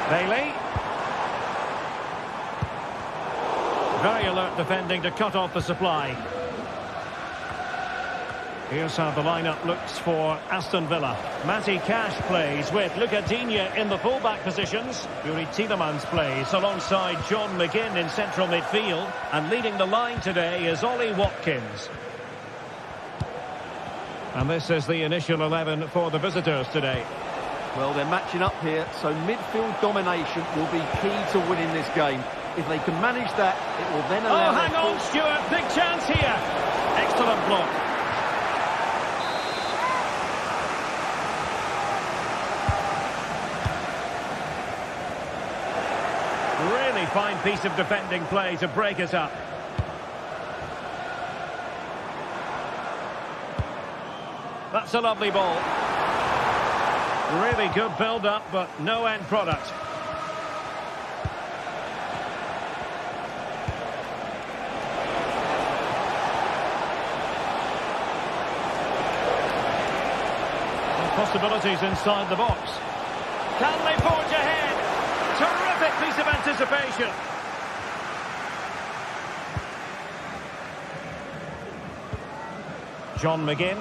Bailey. Very alert defending to cut off the supply. Here's how the lineup looks for Aston Villa. Matty Cash plays with Luca Digne in the fullback positions. Yuri Tielemans plays alongside John McGinn in central midfield. And leading the line today is Ollie Watkins. And this is the initial 11 for the visitors today. Well, they're matching up here, so midfield domination will be key to winning this game. If they can manage that, it will then allow... Oh, hang on, Stuart. Big chance here. Excellent block. Really fine piece of defending play to break it up. That's a lovely ball. Really good build-up, but no end product. Possibilities inside the box. Can they forge ahead? Terrific piece of anticipation. John McGinn.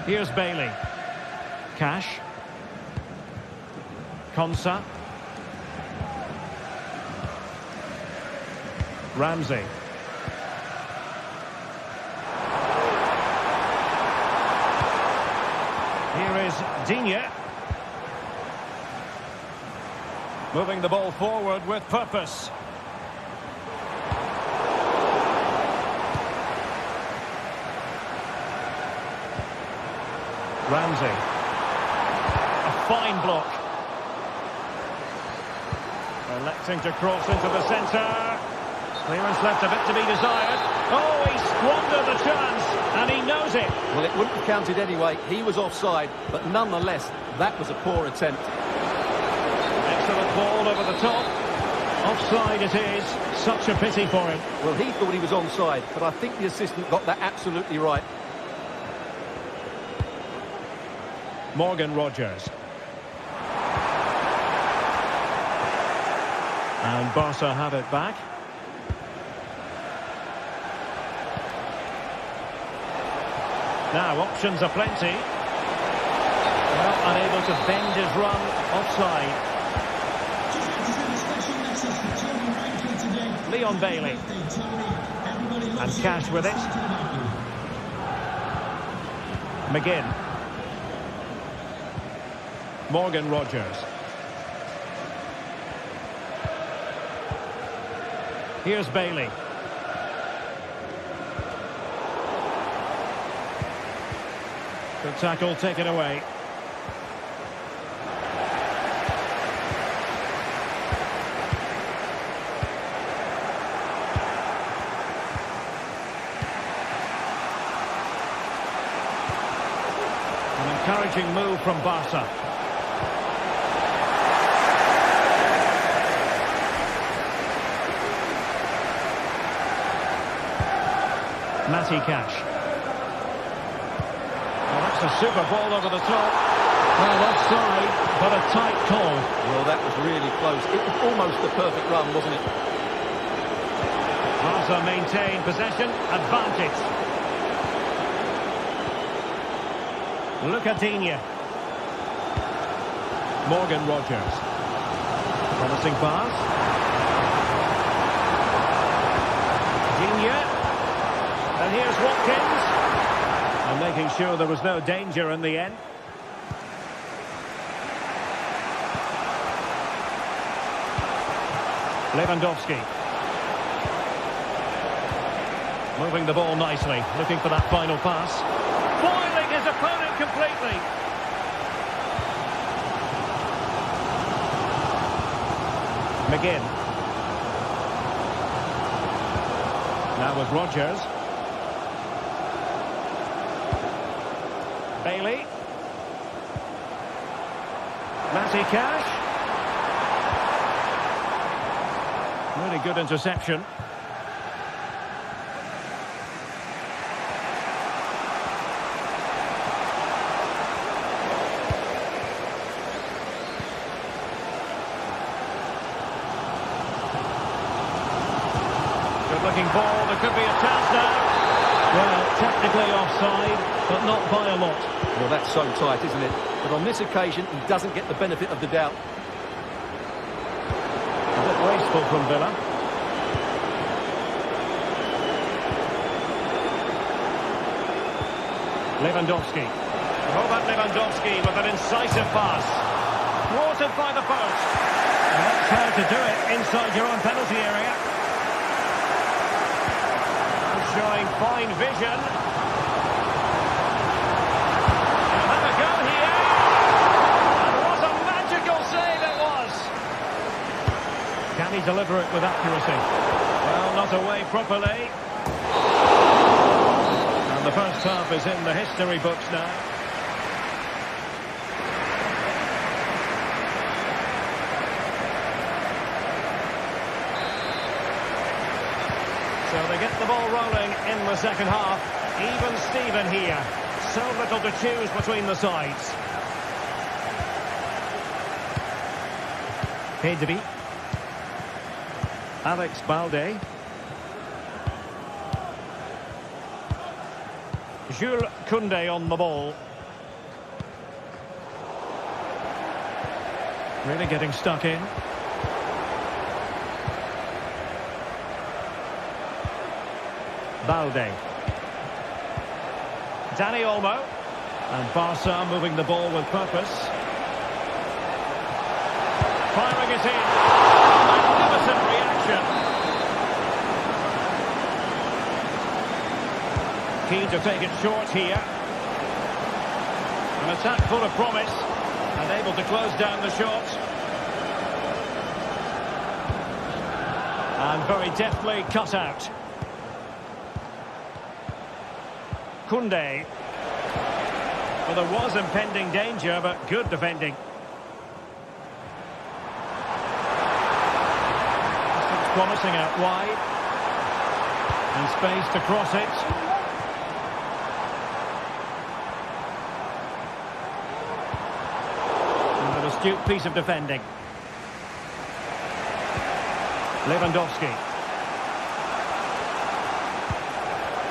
Here's Bailey. Cash. Konsa. Ramsey. Here is Digne. Moving the ball forward with purpose. Ramsey. A fine block. Electing to cross into the centre. Clearance left a bit to be desired. Oh, he squandered the chance, and he knows it. Well, it wouldn't have counted anyway. He was offside, but nonetheless, that was a poor attempt. Excellent ball over the top. Offside it is. Such a pity for him. Well, he thought he was onside, but I think the assistant got that absolutely right. Morgan Rogers. And Barca have it back. Now, options are plenty. Well, unable to bend his run. Offside. Leon Bailey. And Cash with it. McGinn. Morgan Rogers. Here's Bailey. Good tackle, taken away. An encouraging move from Barca. Matty Cash. Oh, that's a super ball over the top. Well, offside, but a tight call. Well, that was really close. It was almost the perfect run, wasn't it? Barca maintain possession, advantage. Luca Digne. Morgan Rogers. Promising pass. Digne. And here's Watkins. And making sure there was no danger in the end. Lewandowski. Moving the ball nicely, looking for that final pass. Foiling his opponent completely. McGinn. Now with Rogers. Bailey. Matty Cash. Really good interception. Good-looking ball. There could be a chance now. Well, technically offside, but not by a lot. Well, that's so tight, isn't it? But on this occasion, he doesn't get the benefit of the doubt. A bit wasteful from Villa. Lewandowski. Robert Lewandowski with an incisive pass. Thwarted by the post. And that's how to do it inside your own penalty area. And showing fine vision. And have a go here. And what a magical save it was. Can he deliver it with accuracy? Well, not away properly. And the first half is in the history books now. So they get the ball rolling in the second half. Even Steven here. So little to choose between the sides. Pedri. Alex Balde. Jules Koundé on the ball. Really getting stuck in. Balde. Dani Olmo. And Barca moving the ball with purpose. Firing it in. Magnificent reaction. Keen to take it short here. An attack full of promise. And able to close down the shot. And very deftly cut out. Koundé. Well, there was impending danger, but good defending. This looks promising out wide. And space to cross it. And an astute piece of defending. Lewandowski.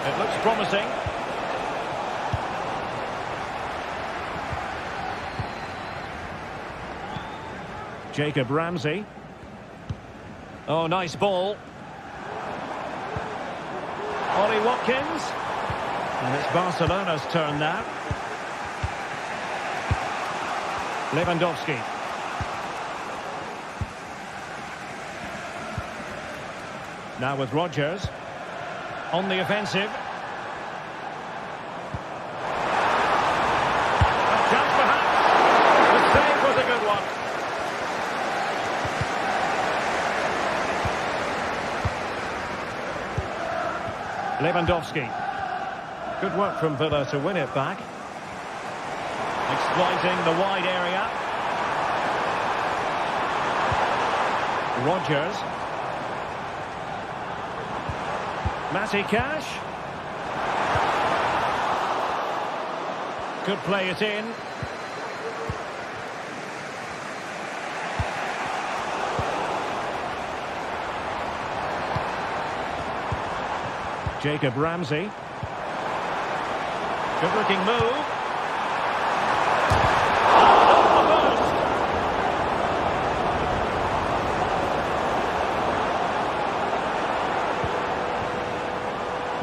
It looks promising. Jacob Ramsey. Oh, nice ball. Ollie Watkins. And it's Barcelona's turn now. Lewandowski. Now with Rodgers. On the offensive. A chance perhaps. The save was a good one. Lewandowski. Good work from Villa to win it back. Exploiting the wide area. Rodgers. Matty Cash. Could play it in. Jacob Ramsey. Good looking move.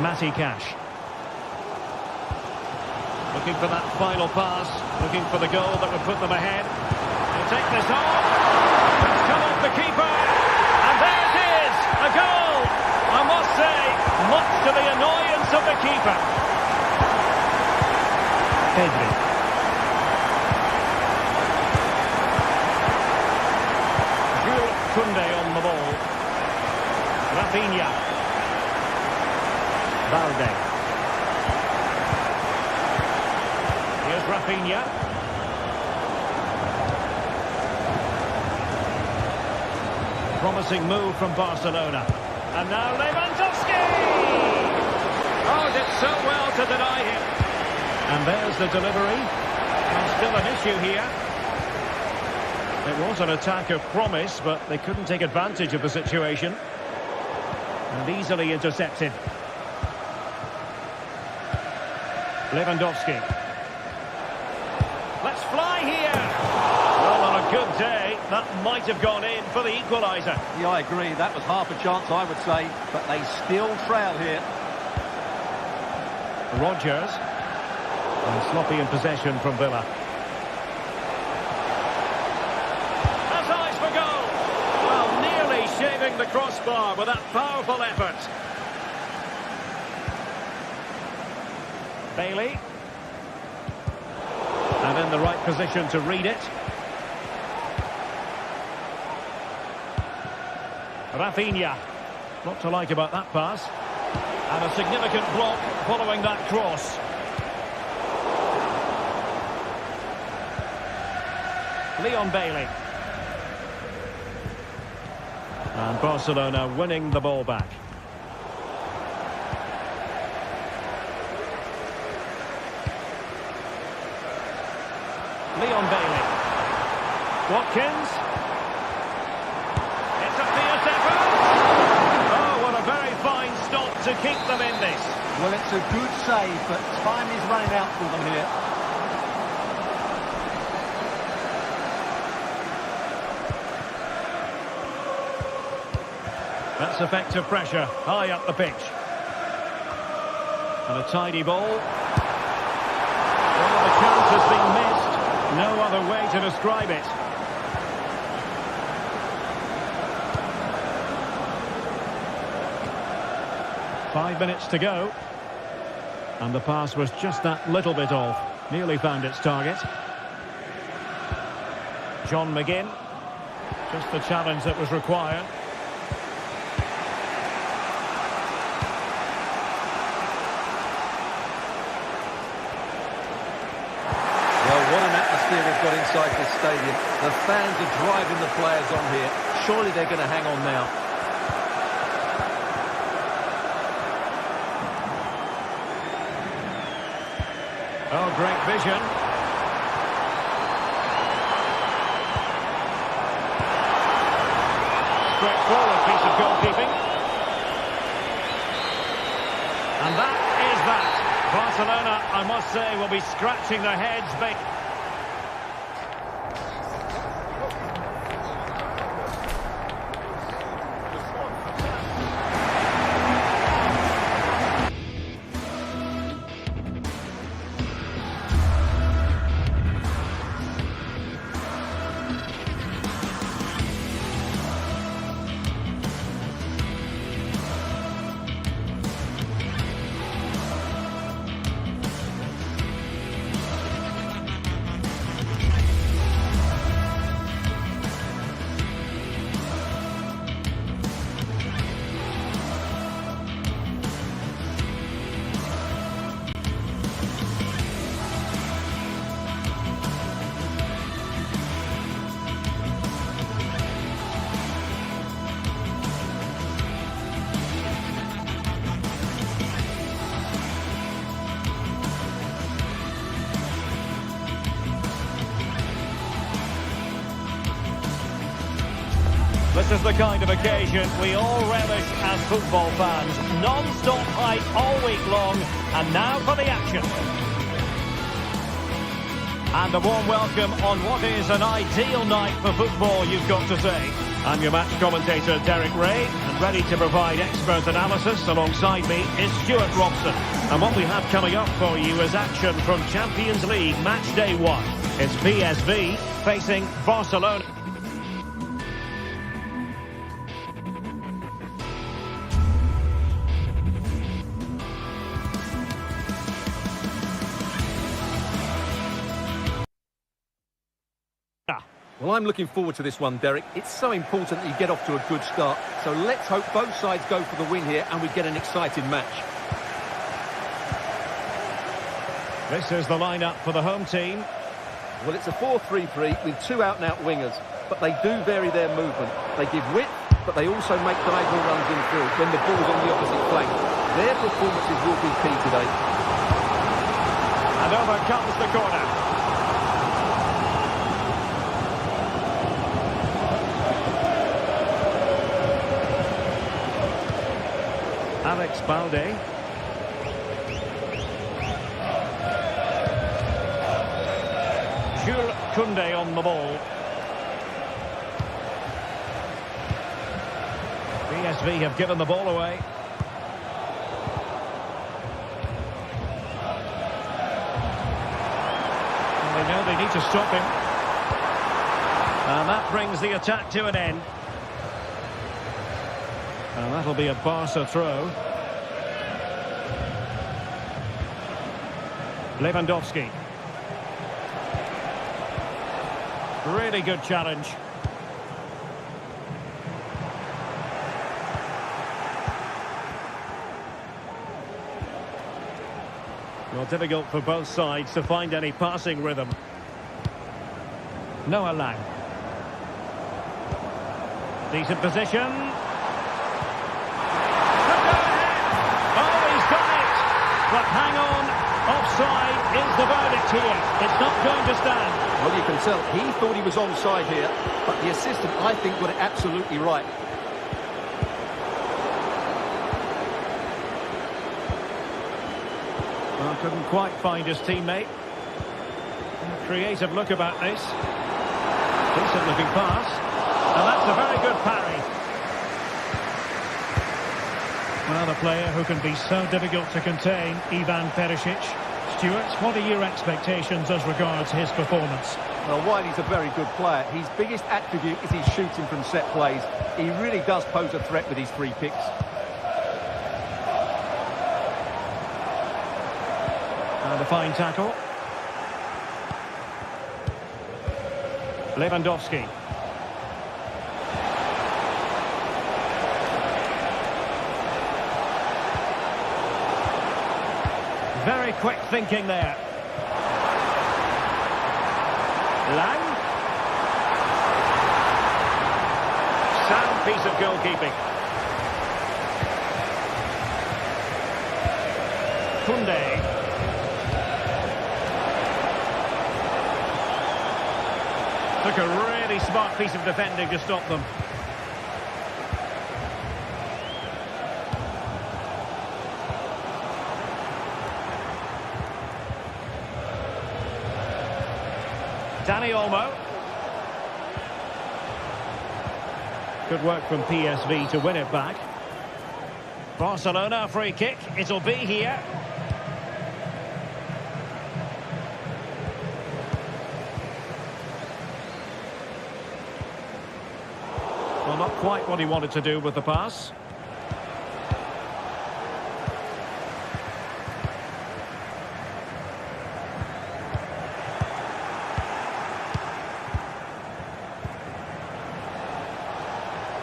Matty Cash. Looking for that final pass. Looking for the goal that would put them ahead. They'll take this on. It's come off the keeper. And there it is. A goal. I must say, much to the annoyance of the keeper. Pedri. Jules Koundé on the ball. Rafinha. Balde. Here's Rafinha. promising move from Barcelona. And now Lewandowski! Oh, did so well to deny him. And there's the delivery. And still an issue here. It was an attack of promise, but they couldn't take advantage of the situation. And easily intercepted. Lewandowski. Let's fly here. Well, on a good day, that might have gone in for the equaliser. Yeah, I agree. That was half a chance, I would say. But they still trail here. Rodgers. And sloppy in possession from Villa. Has eyes for goal. Well, nearly shaving the crossbar with that powerful effort. Bailey. And in the right position to read it. Rafinha. What to like about that pass. And a significant block following that cross. Leon Bailey. And Barcelona winning the ball back. Leon Bailey. Watkins. It's a fierce effort. Oh, what a very fine stop to keep them in this. Well, it's a good save, but time is running out for them here. That's effective pressure, high up the pitch. And a tidy ball. Well, the chance has been missed. No other way to describe it. Five minutes to go. And the pass was just that little bit off. Nearly found its target. John McGinn. Just the challenge that was required. We've got inside this stadium. The fans are driving the players on here. Surely they're going to hang on now. Oh, great vision. Straightforward piece of goalkeeping. And that is that. Barcelona, I must say, will be scratching their heads. This is the kind of occasion we all relish as football fans. Non-stop hype all week long, and now for the action. And a warm welcome on what is an ideal night for football, you've got to say. I'm your match commentator, Derek Ray, and ready to provide expert analysis alongside me is Stuart Robson. And what we have coming up for you is action from Champions League Match Day 1. It's PSV facing Barcelona. Well, I'm looking forward to this one, Derek. It's so important that you get off to a good start. So let's hope both sides go for the win here and we get an exciting match. This is the lineup for the home team. Well, it's a 4-3-3 with two out-and-out wingers, but they do vary their movement. They give width but they also make diagonal runs infield when the ball's on the opposite flank. Their performances will be key today. And over comes the corner. Alex Balde. Jules Koundé on the ball. PSV have given the ball away. And they know they need to stop him. And that brings the attack to an end. And that'll be a Barca throw. Lewandowski. Really good challenge. Well, difficult for both sides to find any passing rhythm. Noah Lang. Decent position. Oh, he's got it! But hang on, offside is the verdict here. It's not going to stand. Well, you can tell he thought he was onside here, but the assistant, I think, got it absolutely right. Well, couldn't quite find his teammate. Creative look about this. Decent looking pass. And that's a very good parry. Well, a player who can be so difficult to contain, Ivan Perisic. Stuart, what are your expectations as regards his performance? Well, while he's a very good player, his biggest attribute is his shooting from set plays. He really does pose a threat with his free kicks. And a fine tackle. Lewandowski. Very quick thinking there. Lang. Sound piece of goalkeeping. Koundé. Took a really smart piece of defending to stop them. Dani Olmo. Good work from PSV to win it back. Barcelona free kick. It'll be here. Well, not quite what he wanted to do with the pass.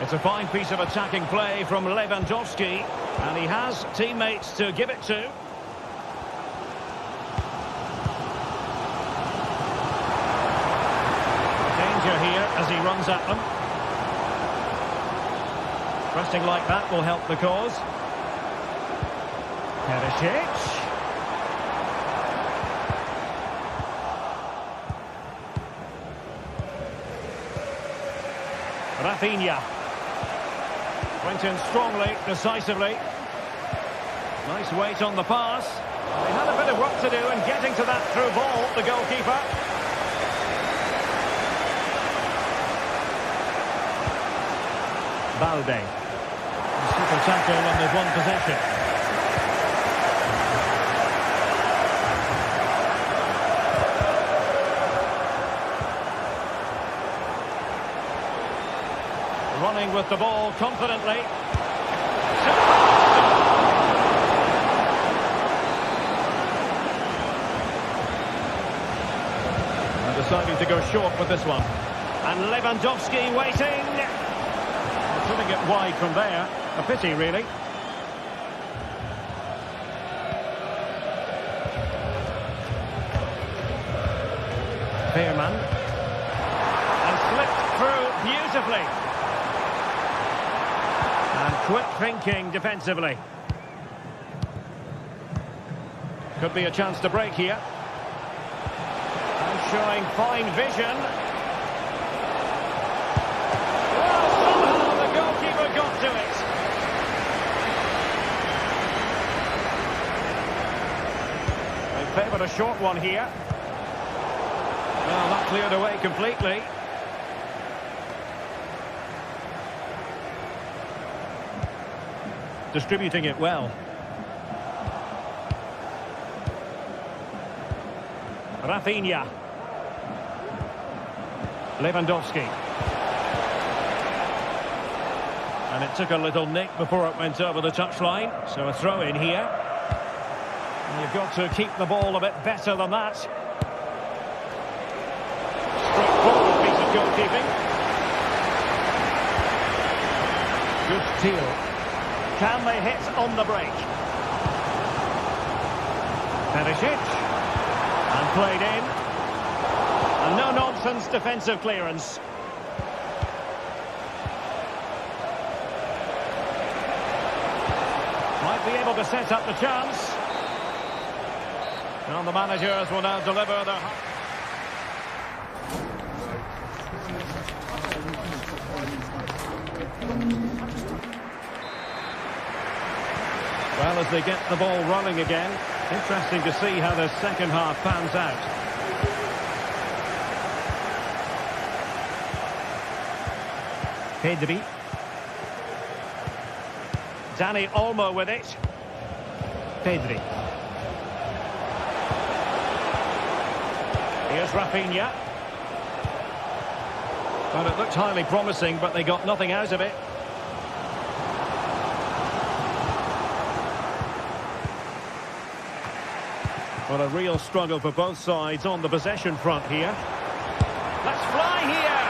It's a fine piece of attacking play from Lewandowski, and he has teammates to give it to. Danger here as he runs at them. Pressing like that will help the cause. Perisic. Rafinha. Went in strongly, decisively. Nice weight on the pass. They had a bit of work to do in getting to that through ball, the goalkeeper. Balde. Super tackle and there's one possession. Running with the ball confidently. And deciding to go short with this one. And Lewandowski waiting. Putting it wide from there. A pity, really. Veerman. And slipped through beautifully. quick thinking defensively. Could be a chance to break here. And showing fine vision. Well, somehow the goalkeeper got to it. They favoured a short one here. Well, not cleared away completely. Distributing it well. Rafinha. Lewandowski. And it took a little nick before it went over the touchline. So a throw in here. And you've got to keep the ball a bit better than that. Straightforward piece of goalkeeping. Good steal. Can they hit on the break? Perisic. And played in. And no-nonsense defensive clearance. Might be able to set up the chance. And the managers will now deliver their... Well, as they get the ball rolling again, interesting to see how the second half pans out. Pedri. Dani Olmo with it. Pedri. Here's Rafinha. Well, it looked highly promising, but they got nothing out of it. Well, a real struggle for both sides on the possession front here. Let's fly here!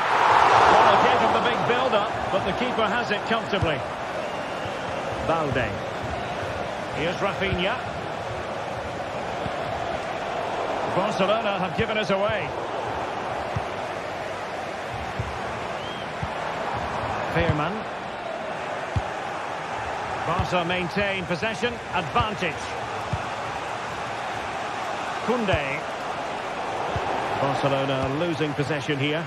Well, it gave him the big build-up, but the keeper has it comfortably. Balde. Here's Rafinha. Barcelona have given us away. Veerman. Barca maintain possession, advantage. Koundé. Barcelona losing possession here.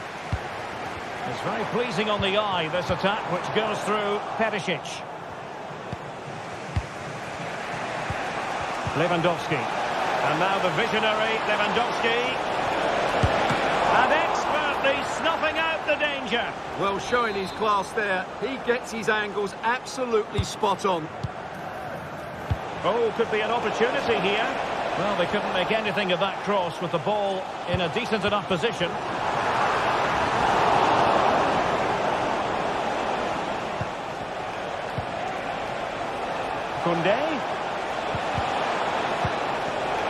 It's very pleasing on the eye, this attack, which goes through Perisic. Lewandowski. And now the visionary Lewandowski. And expertly snuffing out the danger. Well, showing his class there. He gets his angles absolutely spot on. Oh, could be an opportunity here. Well, they couldn't make anything of that cross with the ball in a decent enough position. Koundé.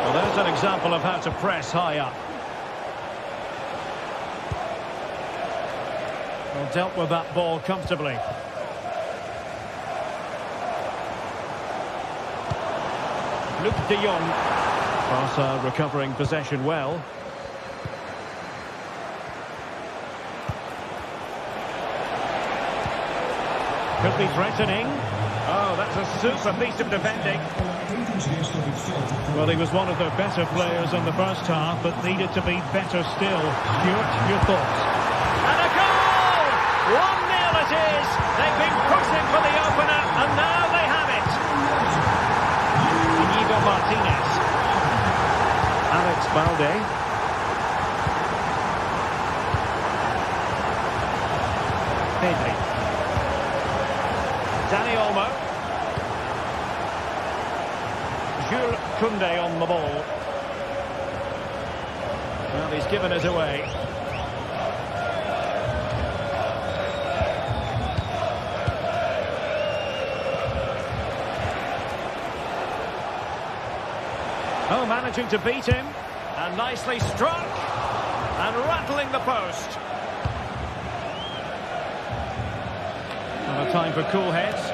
Well, there's an example of how to press high up. Well, dealt with that ball comfortably. Luke de Jong. Barca recovering possession well. Could be threatening. Oh, that's a super piece of defending. Well, he was one of the better players in the first half, but needed to be better still. Stuart, your thoughts? And a goal! 1-0 it is. They've been pushing for the opener, and now they have it. Inigo Martinez. Alex Balde. Pedri. Dani Olmo. Jules Koundé on the ball. Well, he's given us away. Oh, managing to beat him. And nicely struck. And rattling the post. Well, a time for cool heads.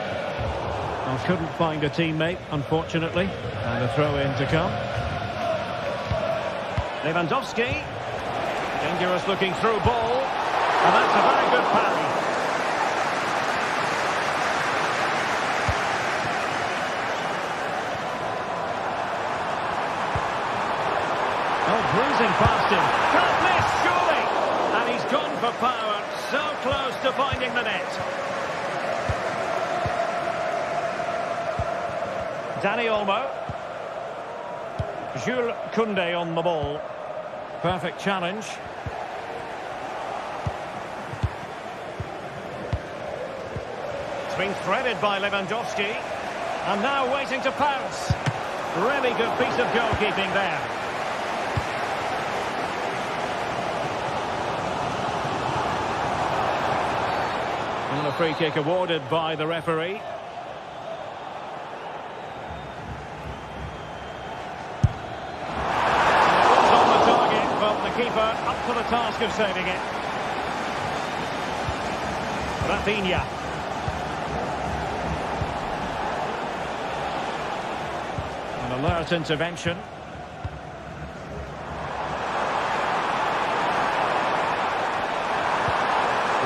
Well, couldn't find a teammate, unfortunately. And a throw-in to come. Lewandowski. Dangerous looking through ball. And that's a very good parry. Oh, bruising past him. Can't miss, surely! And he's gone for power. So close to finding the net. Danny Olmo. Jules Koundé on the ball. Perfect challenge. It's been threaded by Lewandowski. And now waiting to pounce. Really good piece of goalkeeping there. And a free kick awarded by the referee. On the target, but the keeper up to the task of saving it. Rafinha. An alert intervention.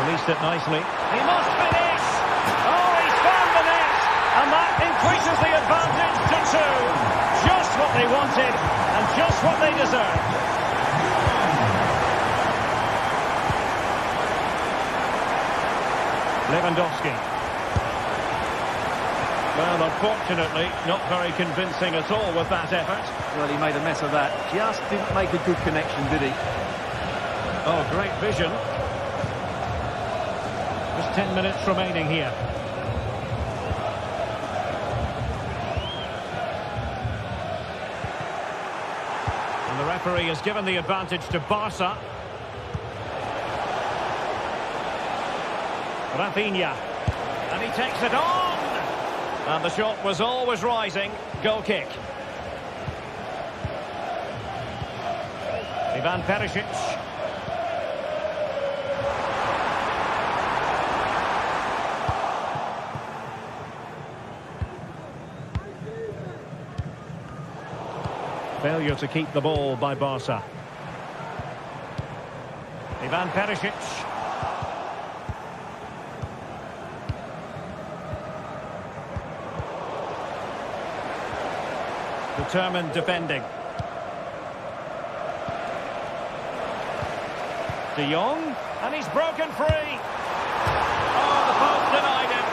Released it nicely. He must finish! Oh, he's found the net! And that increases the advantage to 2. Just what they wanted, and just what they deserved. Lewandowski. Well, unfortunately, not very convincing at all with that effort. Well, he made a mess of that. Just didn't make a good connection, did he? Oh, great vision. Just 10 minutes remaining here. And the referee has given the advantage to Barca. Rafinha. And he takes it on! And the shot was always rising. Goal kick. Ivan Perisic. Failure to keep the ball by Barca. Ivan Perisic. Determined defending. De Jong, and he's broken free. Oh, the post denied him.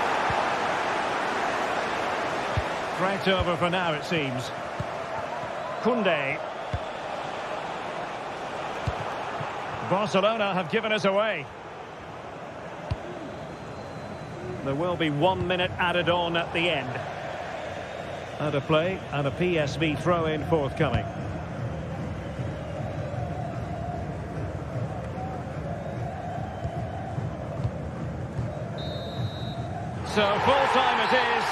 Threat over for now, it seems. Koundé. Barcelona have given us away. There will be 1 minute added on at the end. And a play and a PSV throw-in forthcoming. So full-time it is.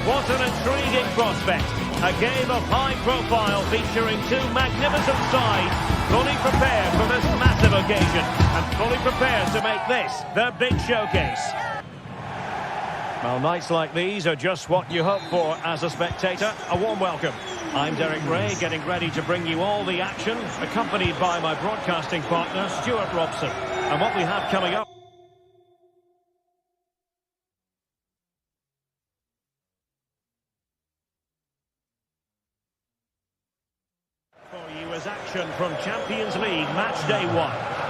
What an intriguing prospect. A game of high profile featuring 2 magnificent sides, fully prepared for this massive occasion and fully prepared to make this their big showcase. Well, nights like these are just what you hope for as a spectator. A warm welcome. I'm Derek Ray, getting ready to bring you all the action, accompanied by my broadcasting partner, Stuart Robson. And what we have coming up Action from Champions League match day 1.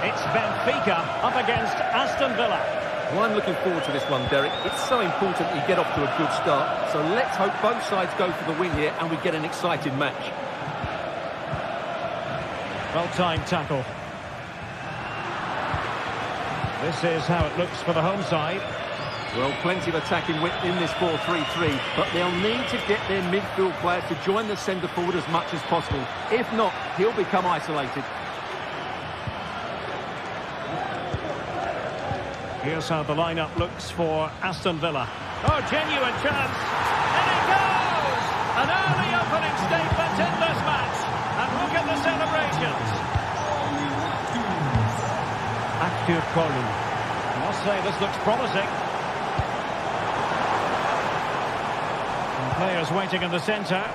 It's Benfica up against Aston Villa. Well, I'm looking forward to this one, Derek. It's so important you get off to a good start. So let's hope both sides go for the win here and we get an exciting match. Well-timed tackle. This is how it looks for the home side. Well, plenty of attacking width in this 4-3-3, but they'll need to get their midfield players to join the centre forward as much as possible. If not, he'll become isolated. Here's how the lineup looks for Aston Villa. Oh, genuine chance. And it goes! An early opening statement in this match. And look at the celebrations. Active Kolu. I must say this looks promising. And players waiting in the centre.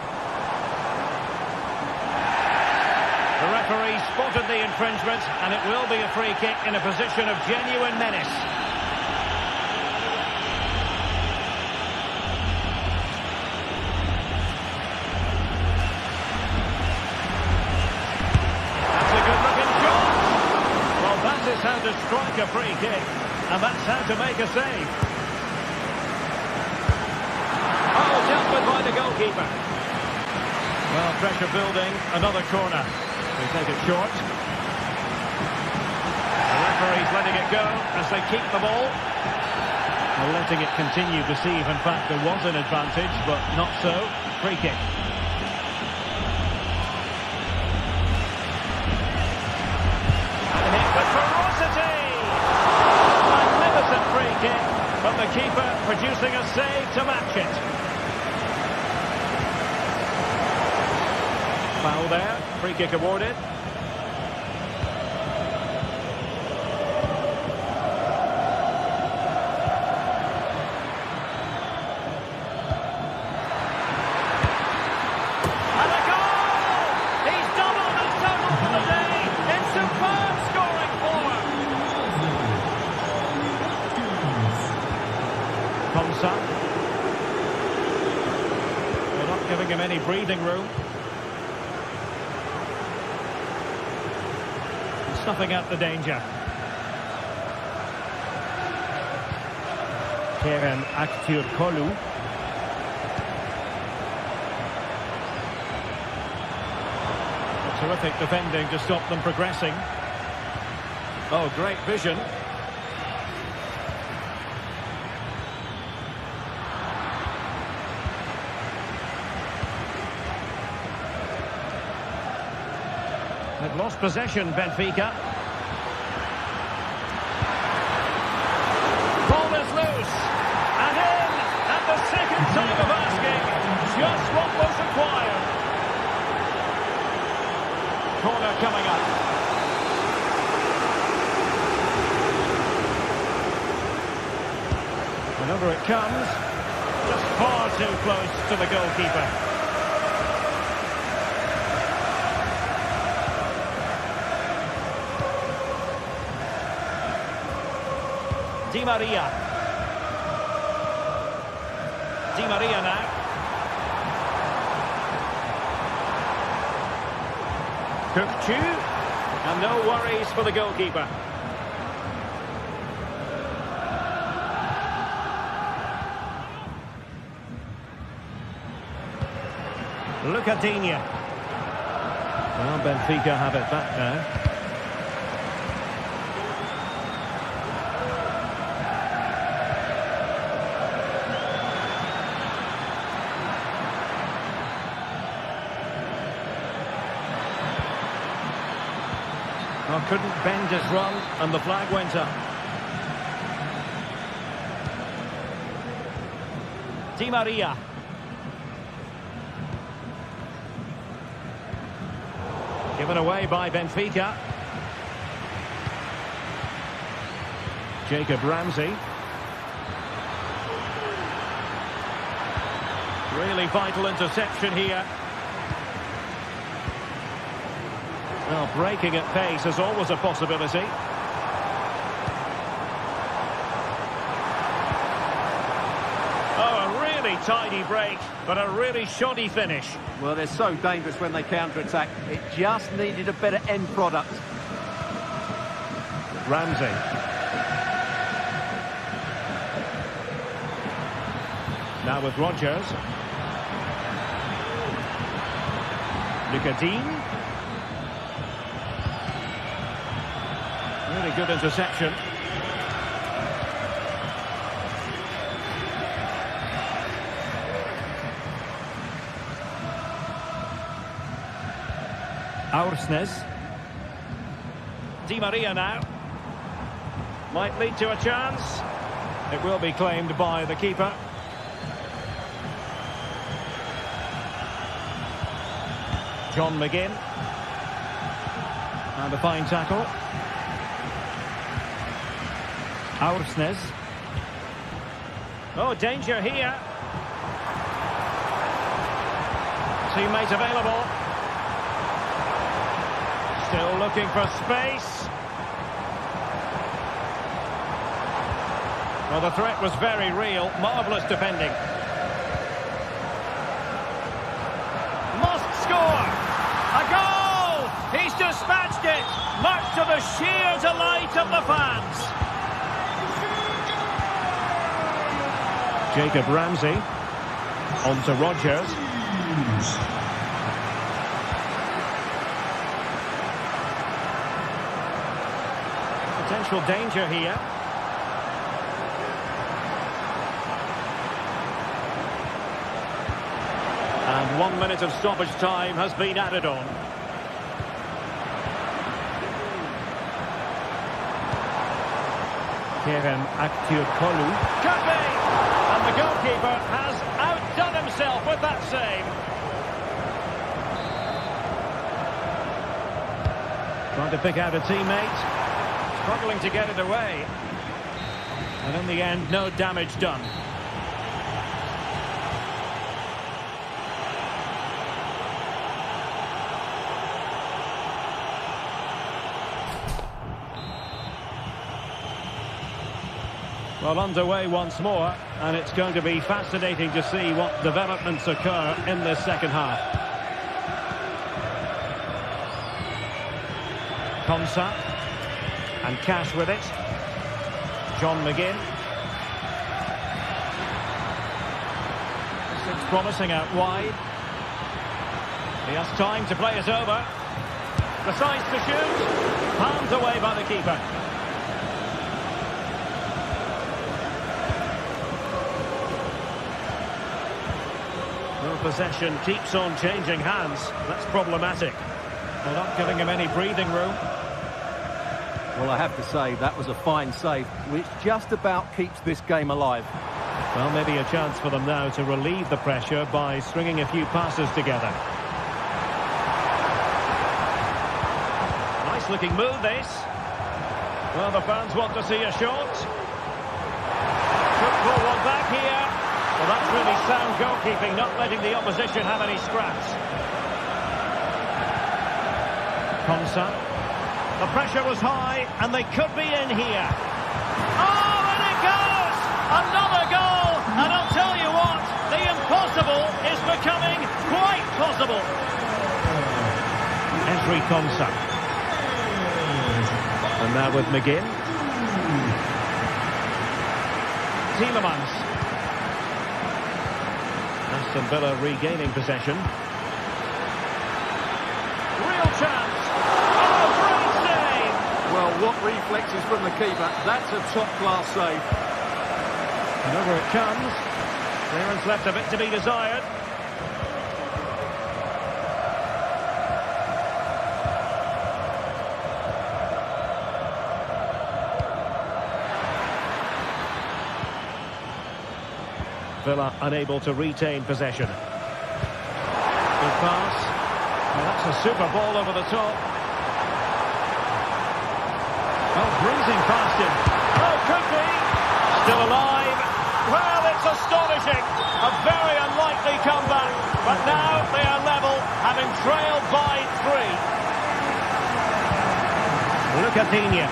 The referee spotted the infringement, and it will be a free kick in a position of genuine menace. That's a good-looking shot. Well, that is how to strike a free kick, and that's how to make a save. Oh, dealt with by the goalkeeper. Well, pressure building, another corner. They take it short. The referee's letting it go as they keep the ball. Well, letting it continue to deceive. In fact, there was an advantage, but not so. Free kick. And hit with ferocity! Magnificent free kick, but the keeper producing a save to match it. Foul there, free kick awarded. And a goal! He's doubled his total for the day in superb scoring form. Konsa. They're not giving him any breathing room. Snuffing out the danger. Kerem Aktürkoğlu. Terrific defending to stop them progressing. Oh, great vision. They've lost possession, Benfica. Ball is loose. And in at the second time of asking. Just what was required. Corner coming up. And over it comes. Just far too close to the goalkeeper. Di Maria. Di Maria now. Kökçü. And no worries for the goalkeeper. Lucadinha. Well, Benfica have it back now. Well, couldn't bend his run, and the flag went up. Di Maria. Given away by Benfica. Jacob Ramsey. Really vital interception here. Well, breaking at pace is always a possibility. Oh, a really very tidy break, but a really shoddy finish. Well, they're so dangerous when they counter-attack. It just needed a better end product. Ramsey. Now with Rodgers. Lucadine. Really good interception. Aursnes. Di Maria now. Might lead to a chance. It will be claimed by the keeper. John McGinn. And a fine tackle. Aursnes. Oh, danger here. Teammate available. Still looking for space. Well, the threat was very real. Marvellous defending. Must score! A goal! He's dispatched it! Much to the sheer delight of the fans. Jacob Ramsey. On to Rodgers. Potential danger here. And 1 minute of stoppage time has been added on. Kerem Aktürkoğlu. Could be! And the goalkeeper has outdone himself with that save. Trying to pick out a teammate. Struggling to get it away. And in the end, no damage done. Well, underway once more, and it's going to be fascinating to see what developments occur in this second half. Konsa. And Cash with it. John McGinn. This looks promising out wide. He has time to play it over. Decides to shoot. Palmed away by the keeper. Well, possession keeps on changing hands. That's problematic. They're not giving him any breathing room. Well, I have to say, that was a fine save, which just about keeps this game alive. Well, maybe a chance for them now to relieve the pressure by stringing a few passes together. Nice looking move, this. Well, the fans want to see a shot. Should pull one back here. Well, that's really sound goalkeeping, not letting the opposition have any scraps. Konsa. The pressure was high, and they could be in here. Oh, and it goes! Another goal! And I'll tell you what, the impossible is becoming quite possible. Entry Konsa. And now with McGinn. Tielemans. Aston Villa regaining possession. Real chance. Well, what reflexes from the keeper. That's a top-class save. And over it comes. Clearance left a bit to be desired. Villa unable to retain possession. Good pass. Well, that's a super ball over the top. Oh, breezing past him. Oh, could be. Still alive. Well, it's astonishing. A very unlikely comeback. But now they are level, having trailed by 3. Lucadine.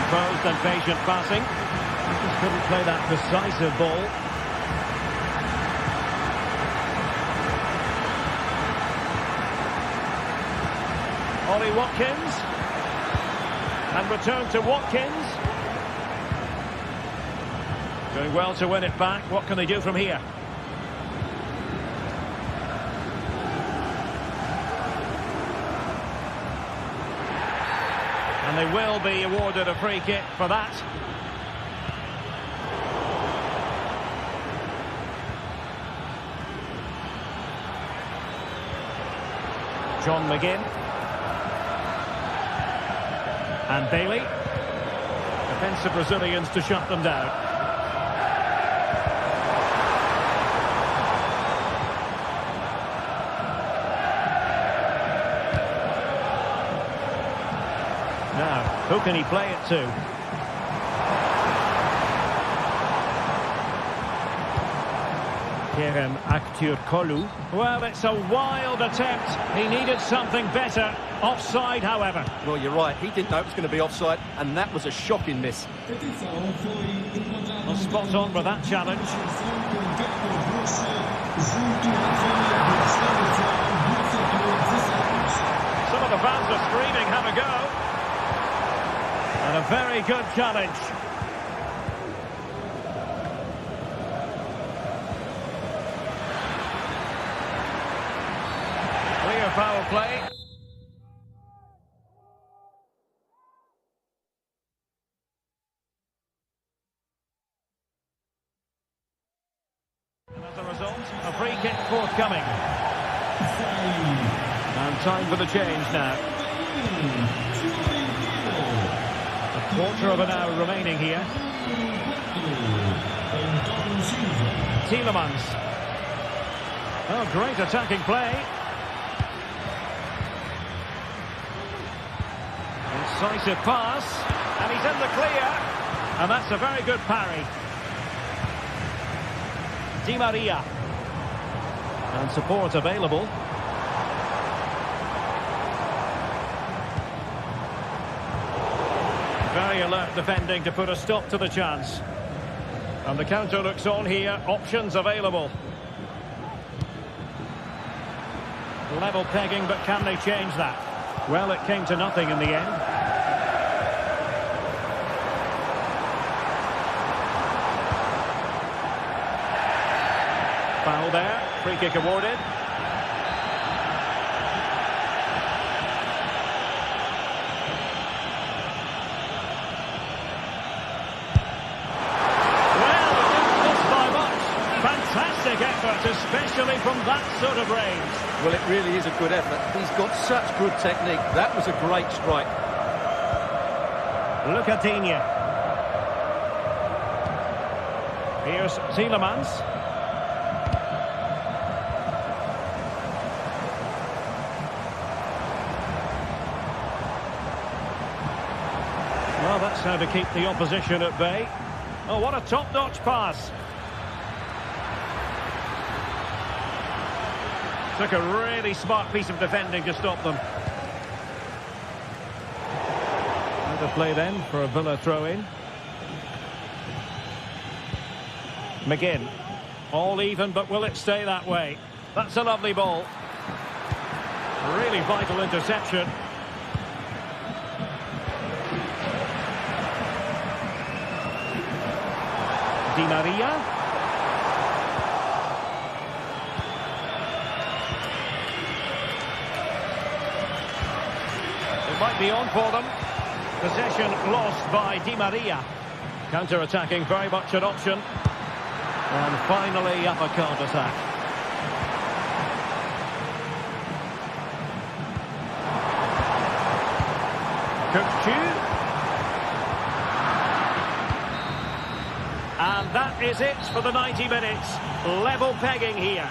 Composed and patient passing. Just couldn't play that decisive ball. Ollie Watkins. And return to Watkins. Doing well to win it back. What can they do from here? And they will be awarded a free kick for that. John McGinn. And Bailey. Defensive Brazilians to shut them down. Now, who can he play it to? Kerem Aktürkoğlu. Well, it's a wild attempt. He needed something better. Offside, however. Well, you're right. He didn't know it was going to be offside, and that was a shocking miss. Well, spot on with that challenge. Some of the fans are screaming, have a go. And a very good challenge. Clear foul play. And as a result, a free kick forthcoming. And time for the change now. A quarter of an hour remaining here. Tielemans. Oh, great attacking play. Incisive pass. And he's in the clear. And that's a very good parry. Di Maria. And support available. Very alert defending to put a stop to the chance. And the counter looks on here. Options available. Level pegging, but can they change that? Well, it came to nothing in the end. Foul there. Free kick awarded. Especially from that sort of range. Well, it really is a good effort. He's got such good technique. That was a great strike. Look at Digne. Here's Tielemans. Well, that's how to keep the opposition at bay. Oh, what a top-notch pass. Took a really smart piece of defending to stop them. Another play then for a Villa throw-in. McGinn. All even, but will it stay that way? That's a lovely ball. Really vital interception. Di Maria. Might be on for them. Possession lost by Di Maria. Counter-attacking, very much an option. And finally, uppercut attack. Cookchu. And that is it for the 90 minutes. Level pegging here.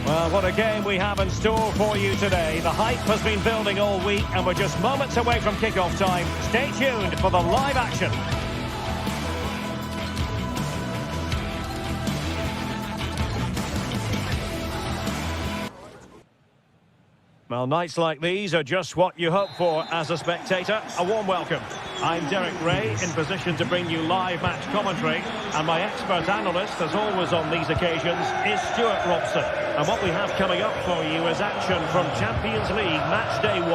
Well, what a game we have in store for you today. The hype has been building all week, and we're just moments away from kick-off time. Stay tuned for the live action. Well, nights like these are just what you hope for as a spectator. A warm welcome. I'm Derek Ray, in position to bring you live match commentary. And my expert analyst, as always on these occasions, is Stuart Robson. And what we have coming up for you is action from Champions League match day 1.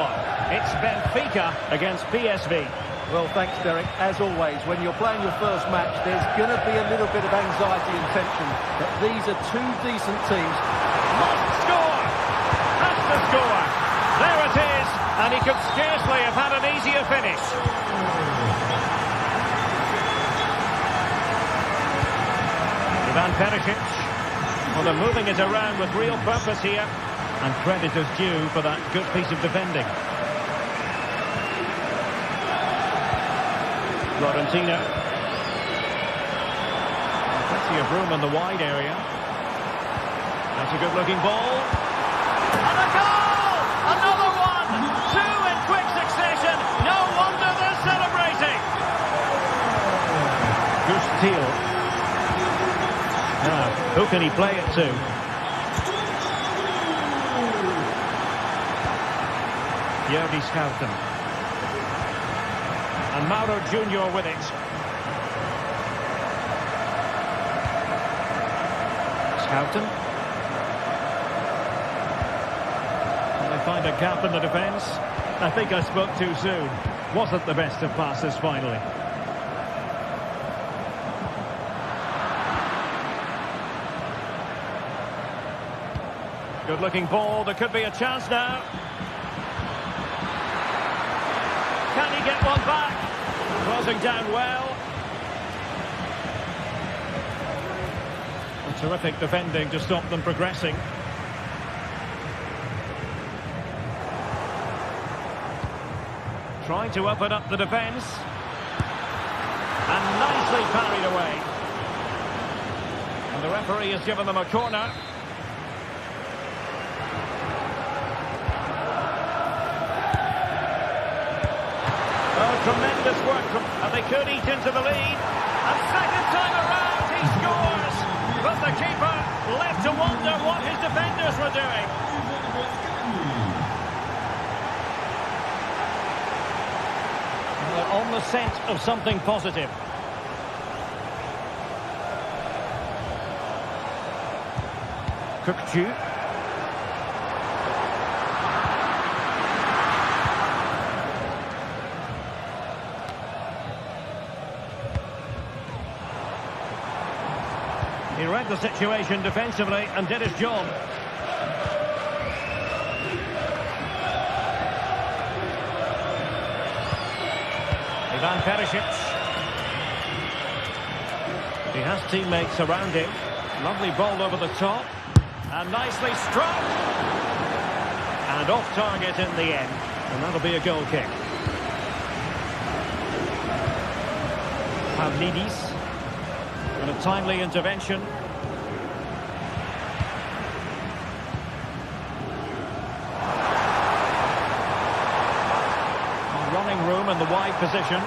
It's Benfica against PSV. Well, thanks, Derek. As always, when you're playing your first match, there's going to be a little bit of anxiety and tension. But these are two decent teams. Must score! Has to score! There it is! And he could scarcely have had an easier finish. Ivan Perisic. Well, they're moving it around with real purpose here. And credit is due for that good piece of defending. Florentino. Plenty of room in the wide area. That's a good-looking ball. And a goal! Another one! Two in quick succession. No wonder they're celebrating. Good steal. Now, who can he play it to? Jordi Schouten. And Mauro Junior with it. Schouten. And they find a gap in the defence. I think I spoke too soon. Wasn't the best of passes finally. Good looking ball. There could be a chance now. Can he get one back? Closing down well. A terrific defending to stop them progressing. Trying to open up the defence. And nicely parried away. And the referee has given them a corner. Tremendous work, and they could eat into the lead. And second time around, he scores. But the keeper left to wonder what his defenders were doing. They're on the scent of something positive. Cookju. He read the situation defensively and did his job. Ivan Perisic. He has teammates around him. Lovely ball over the top. And nicely struck. And off target in the end. And that'll be a goal kick. Pavlidis. And a timely intervention. Running room in the wide position.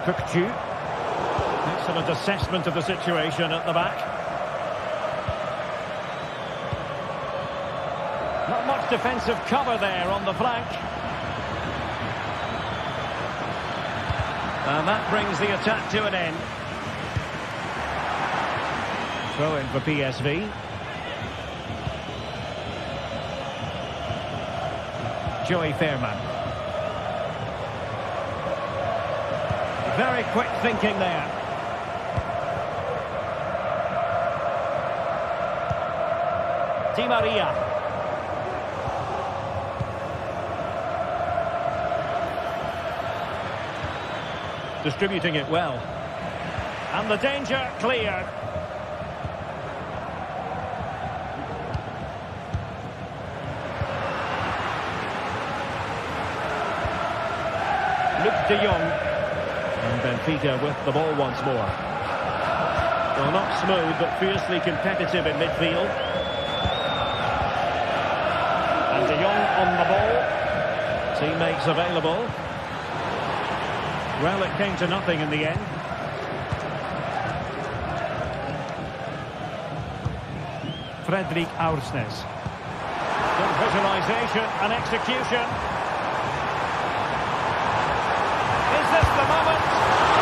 Cookju. Excellent assessment of the situation at the back. Not much defensive cover there on the flank. And that brings the attack to an end. Throw in for PSV. Joey Fairman. Very quick thinking there. Di Maria. Distributing it well. And the danger cleared. Luc de Jong. And Benfica with the ball once more. Well, not smooth, but fiercely competitive in midfield. And De Jong on the ball. Teammates available. Well, it came to nothing in the end. Fredrik Aursnes. Good visualisation and execution. Is this the moment?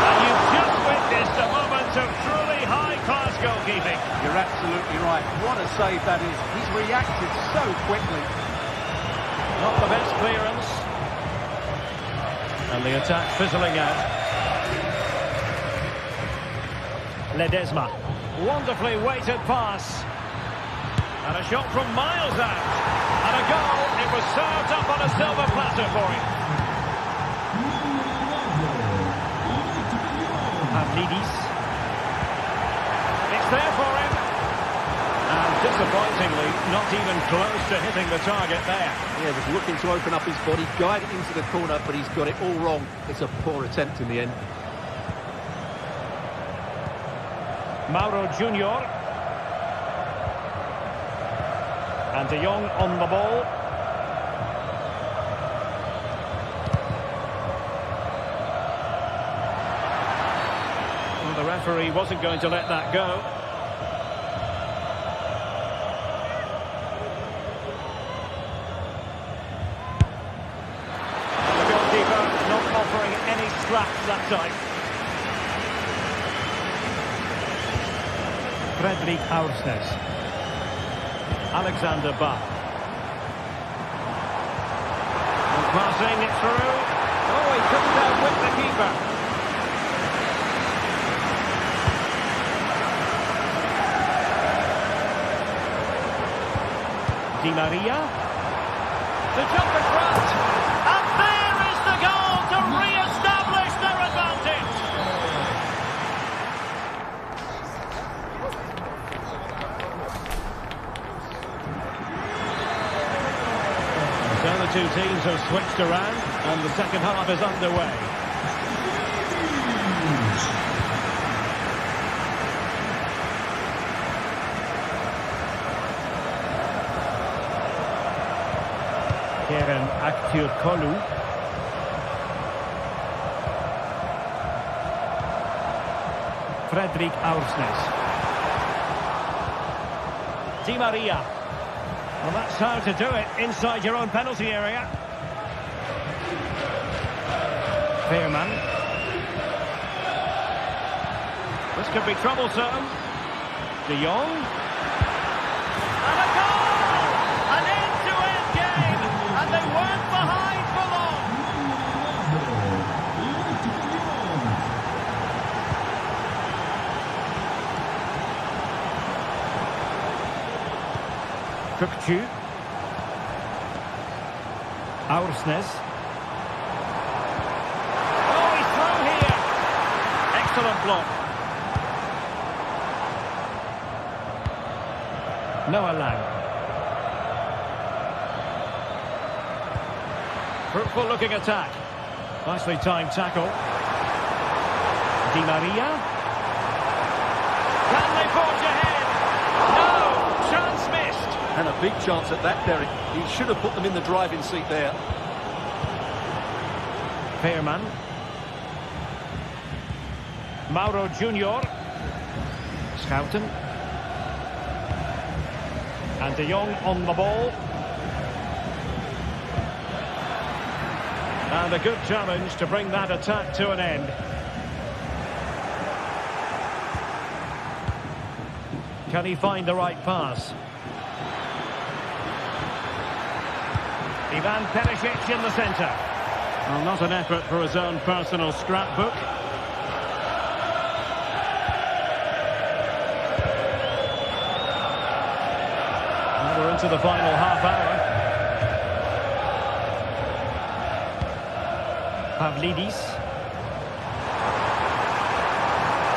And you've just witnessed a moment of truly high-class goalkeeping. You're absolutely right. What a save that is. He's reacted so quickly. Not the best clearance. And the attack fizzling out. Ledesma. Wonderfully weighted pass. And a shot from miles out. And a goal. It was served up on a silver platter for him. Pavlidis. It's there for him. And disappointingly, not even close to hitting the target there. Yeah, was looking to open up his body, guide it into the corner, but he's got it all wrong. It's a poor attempt in the end. Mauro Junior. And De Jong on the ball. Well, the referee wasn't going to let that go. And the goalkeeper not offering any slack that time. Fredrik Aursnes. Alexander Bach. And passing it through. Oh, he couldn't outwit the keeper. Di Maria. The jump in front. And there is the goal to re-establish their advantage. So the two teams have switched around and the second half is underway. Kerem Aktürkoğlu. Fredrik Aursnes. Di Maria. Well, that's how to do it inside your own penalty area. Veerman. This could be troublesome. De Jong. And a goal! An end-to-end game! And they weren't behind for long. Kökçü. Aursnes. Oh, he's thrown here. Excellent block. Noah Lang. Fruitful looking attack. Nicely timed tackle. Di Maria. Can they forge ahead? No! Chance missed. And a big chance at that, Derek. He should have put them in the driving seat there. Veerman. Mauro Junior. Schouten. And De Jong on the ball. And a good challenge to bring that attack to an end. Can he find the right pass? Ivan Perisic in the centre. Well, not an effort for his own personal scrapbook. And we're into the final half hour. Pavlidis.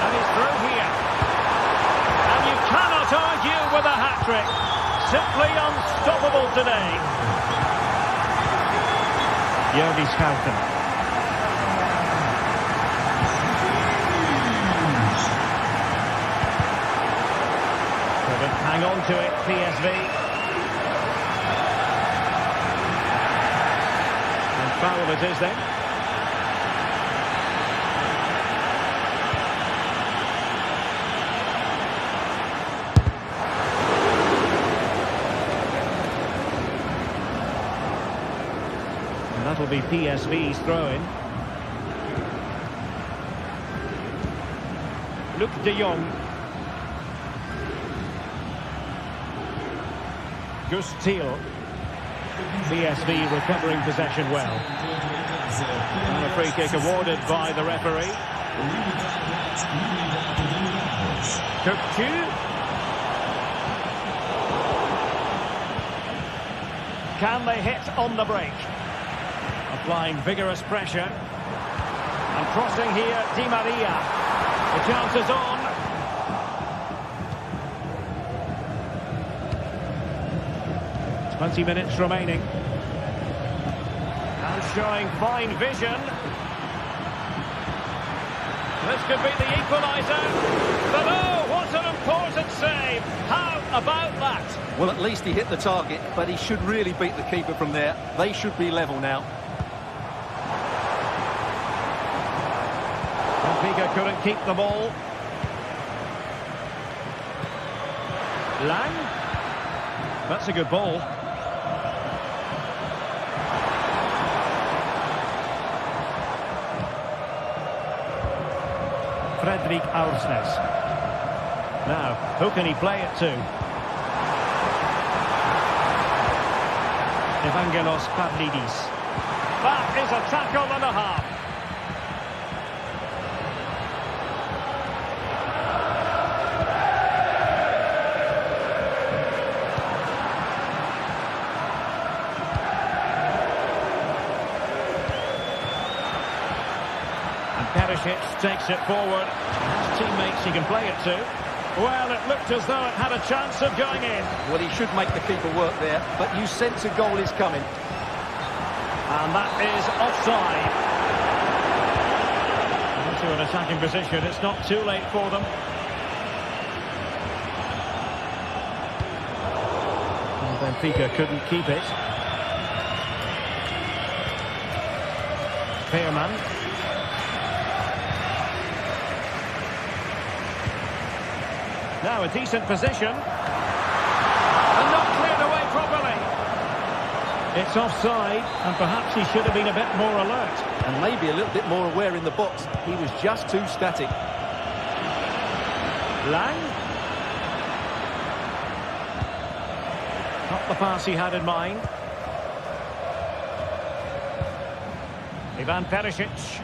And he's through here. And you cannot argue with a hat-trick. Simply unstoppable today. Jordi Schouten. Couldn't hang on to it, PSV. And foul it is then. And that'll be PSV's throw-in. Luc de Jong. Gus Thiel. PSV recovering possession well. And a free kick awarded by the referee. Kökçü. Can they hit on the break? Applying vigorous pressure. And crossing here, Di Maria. The chance is on. .20 remaining. And showing fine vision. This could be the equaliser. But oh, what an important save. How about that? Well, at least he hit the target, but he should really beat the keeper from there. They should be level now. Benfica couldn't keep the ball. Lang. That's a good ball. Fredrik Aursnes. Now, who can he play it to? Evangelos Pavlidis. That is a tackle and a half. Perisic takes it forward. His teammates he can play it to. Well, it looked as though it had a chance of going in. Well, he should make the keeper work there, but you sense a goal is coming. And that is offside. Into an attacking position. It's not too late for them. And Benfica couldn't keep it. Pearman. Now a decent position. And not cleared away properly. It's offside, and perhaps he should have been a bit more alert. And maybe a little bit more aware in the box. He was just too static. Lang. Not the pass he had in mind. Ivan Perisic.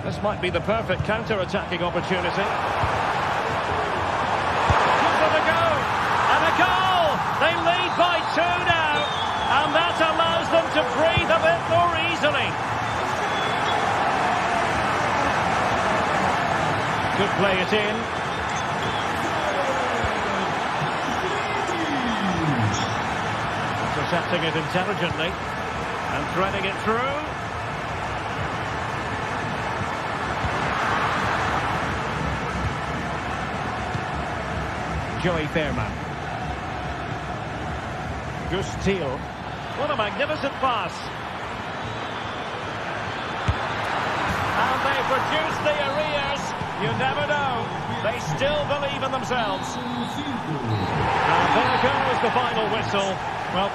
This might be the perfect counter-attacking opportunity. Give them a go! And a goal! They lead by 2 now! And that allows them to breathe a bit more easily. Could play it in. Intercepting it intelligently. And threading it through. Joey Fairman. Gus Thiel. What a magnificent pass. And they produce the arrears. You never know. They still believe in themselves. And there goes the final whistle. Well,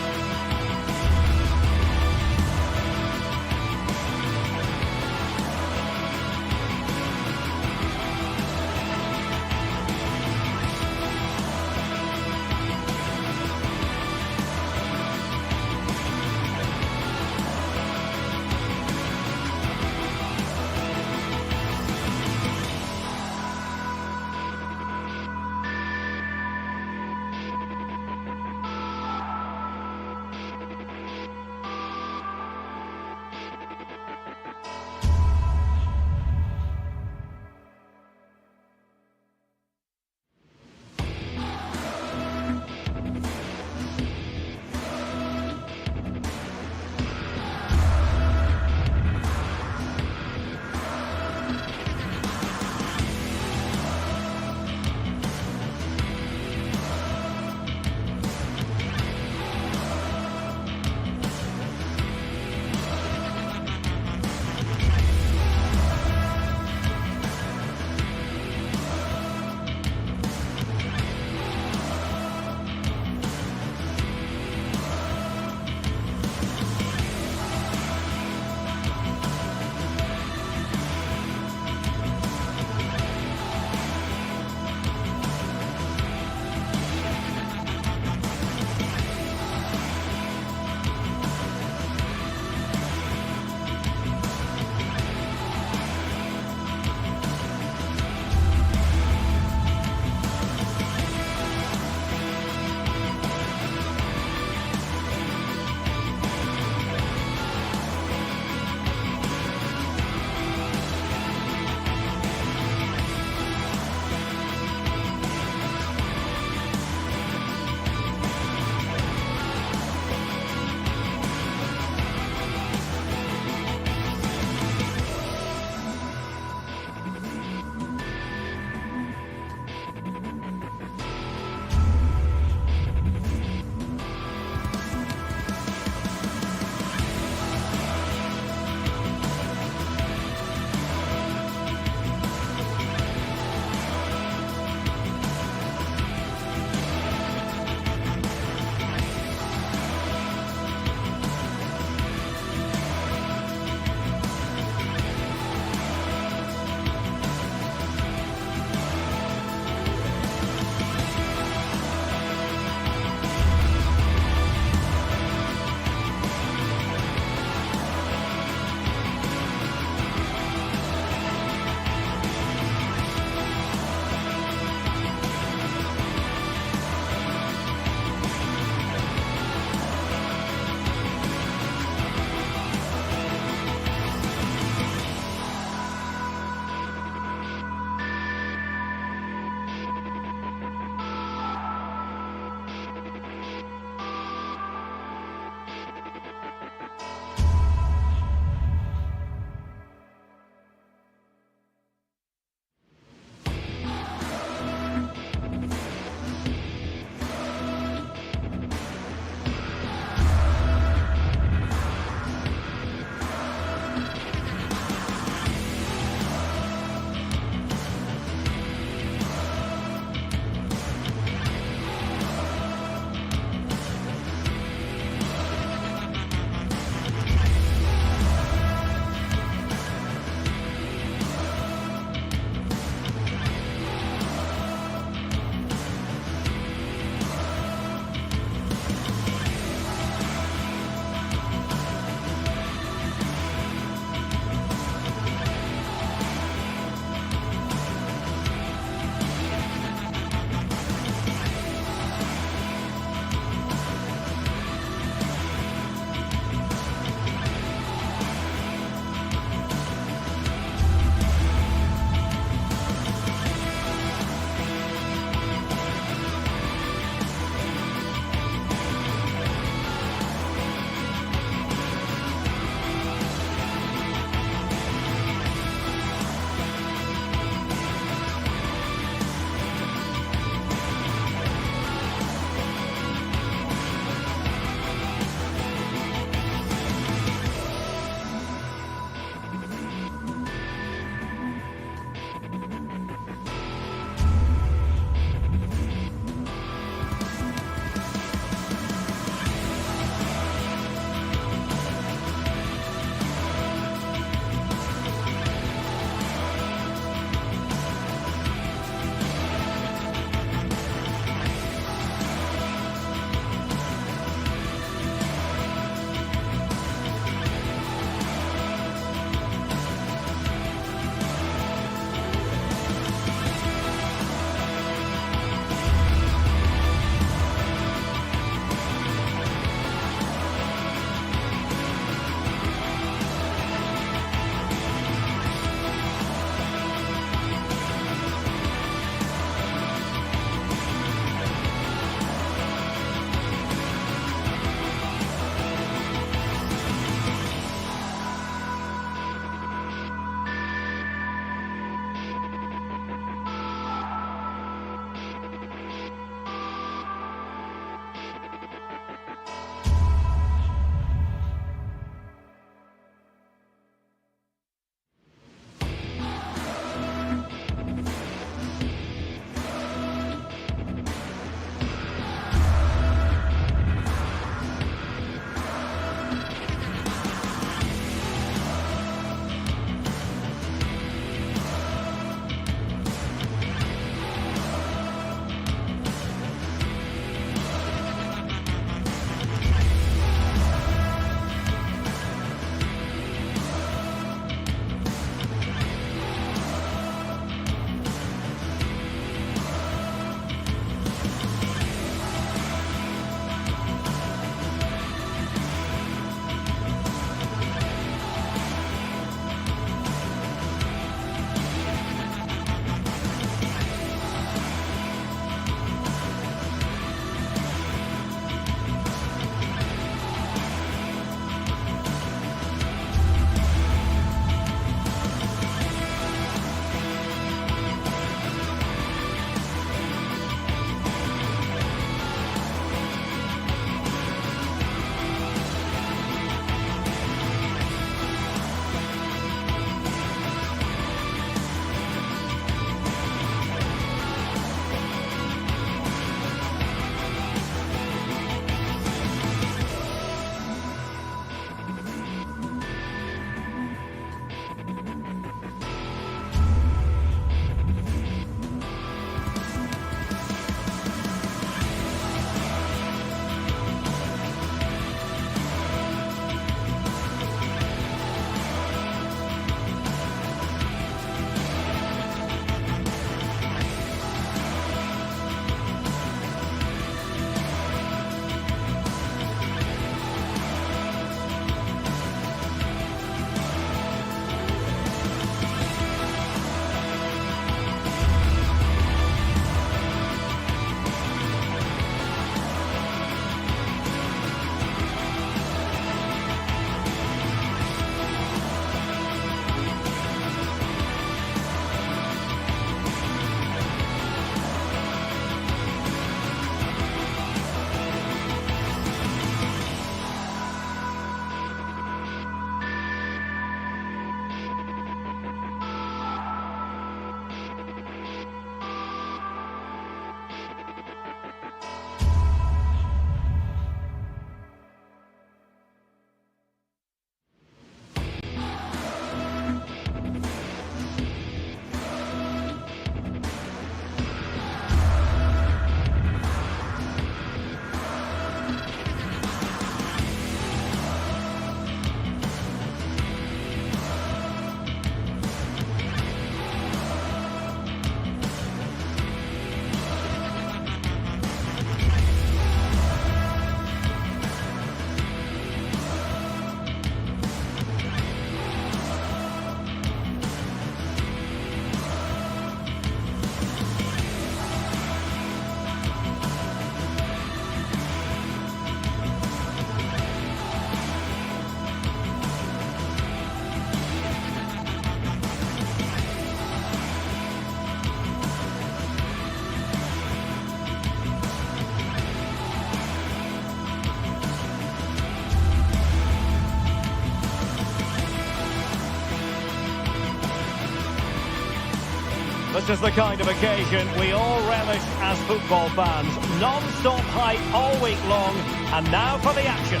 This is the kind of occasion we all relish as football fans. Non-stop hype all week long, and now for the action.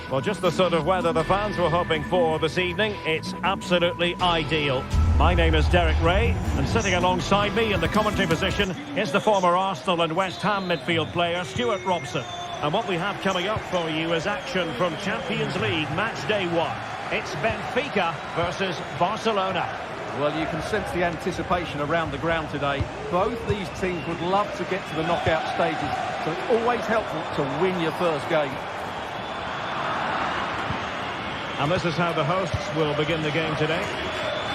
Well, just the sort of weather the fans were hoping for this evening. It's absolutely ideal. My name is Derek Ray, and sitting alongside me in the commentary position is the former Arsenal and West Ham midfield player, Stuart Robson. And what we have coming up for you is action from Champions League match day 1. It's Benfica versus Barcelona. Well, you can sense the anticipation around the ground today. Both these teams would love to get to the knockout stages, so it's always helpful to win your first game. And this is how the hosts will begin the game today.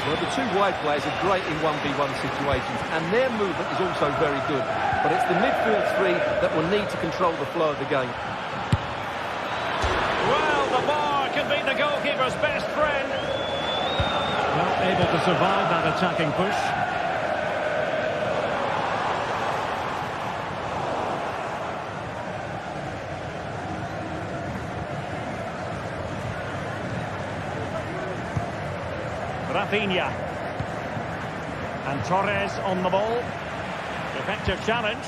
Well, the two wide players are great in 1v1 situations, and their movement is also very good. But it's the midfield three that will need to control the flow of the game. Well, the bar can be the goalkeeper's best friend. Well, able to survive that attacking push. Rafinha. And Torres on the ball. Effective challenge.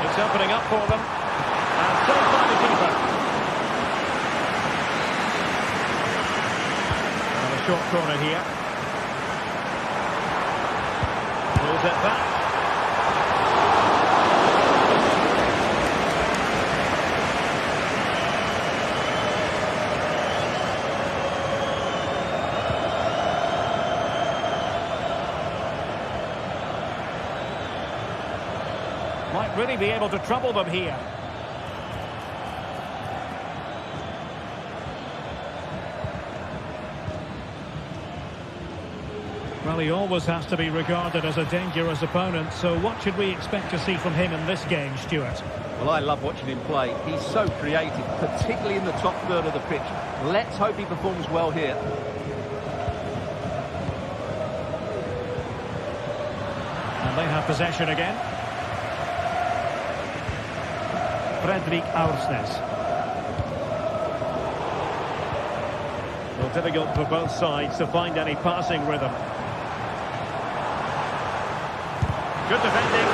It's opening up for them. And saved by the keeper. And a short corner here. Pulls it back. Might really be able to trouble them here. Well, he always has to be regarded as a dangerous opponent, so what should we expect to see from him in this game, Stuart? Well, I love watching him play. He's so creative, particularly in the top third of the pitch. Let's hope he performs well here. And they have possession again. Fredrik Aursnes. Well, difficult for both sides to find any passing rhythm. Good defending.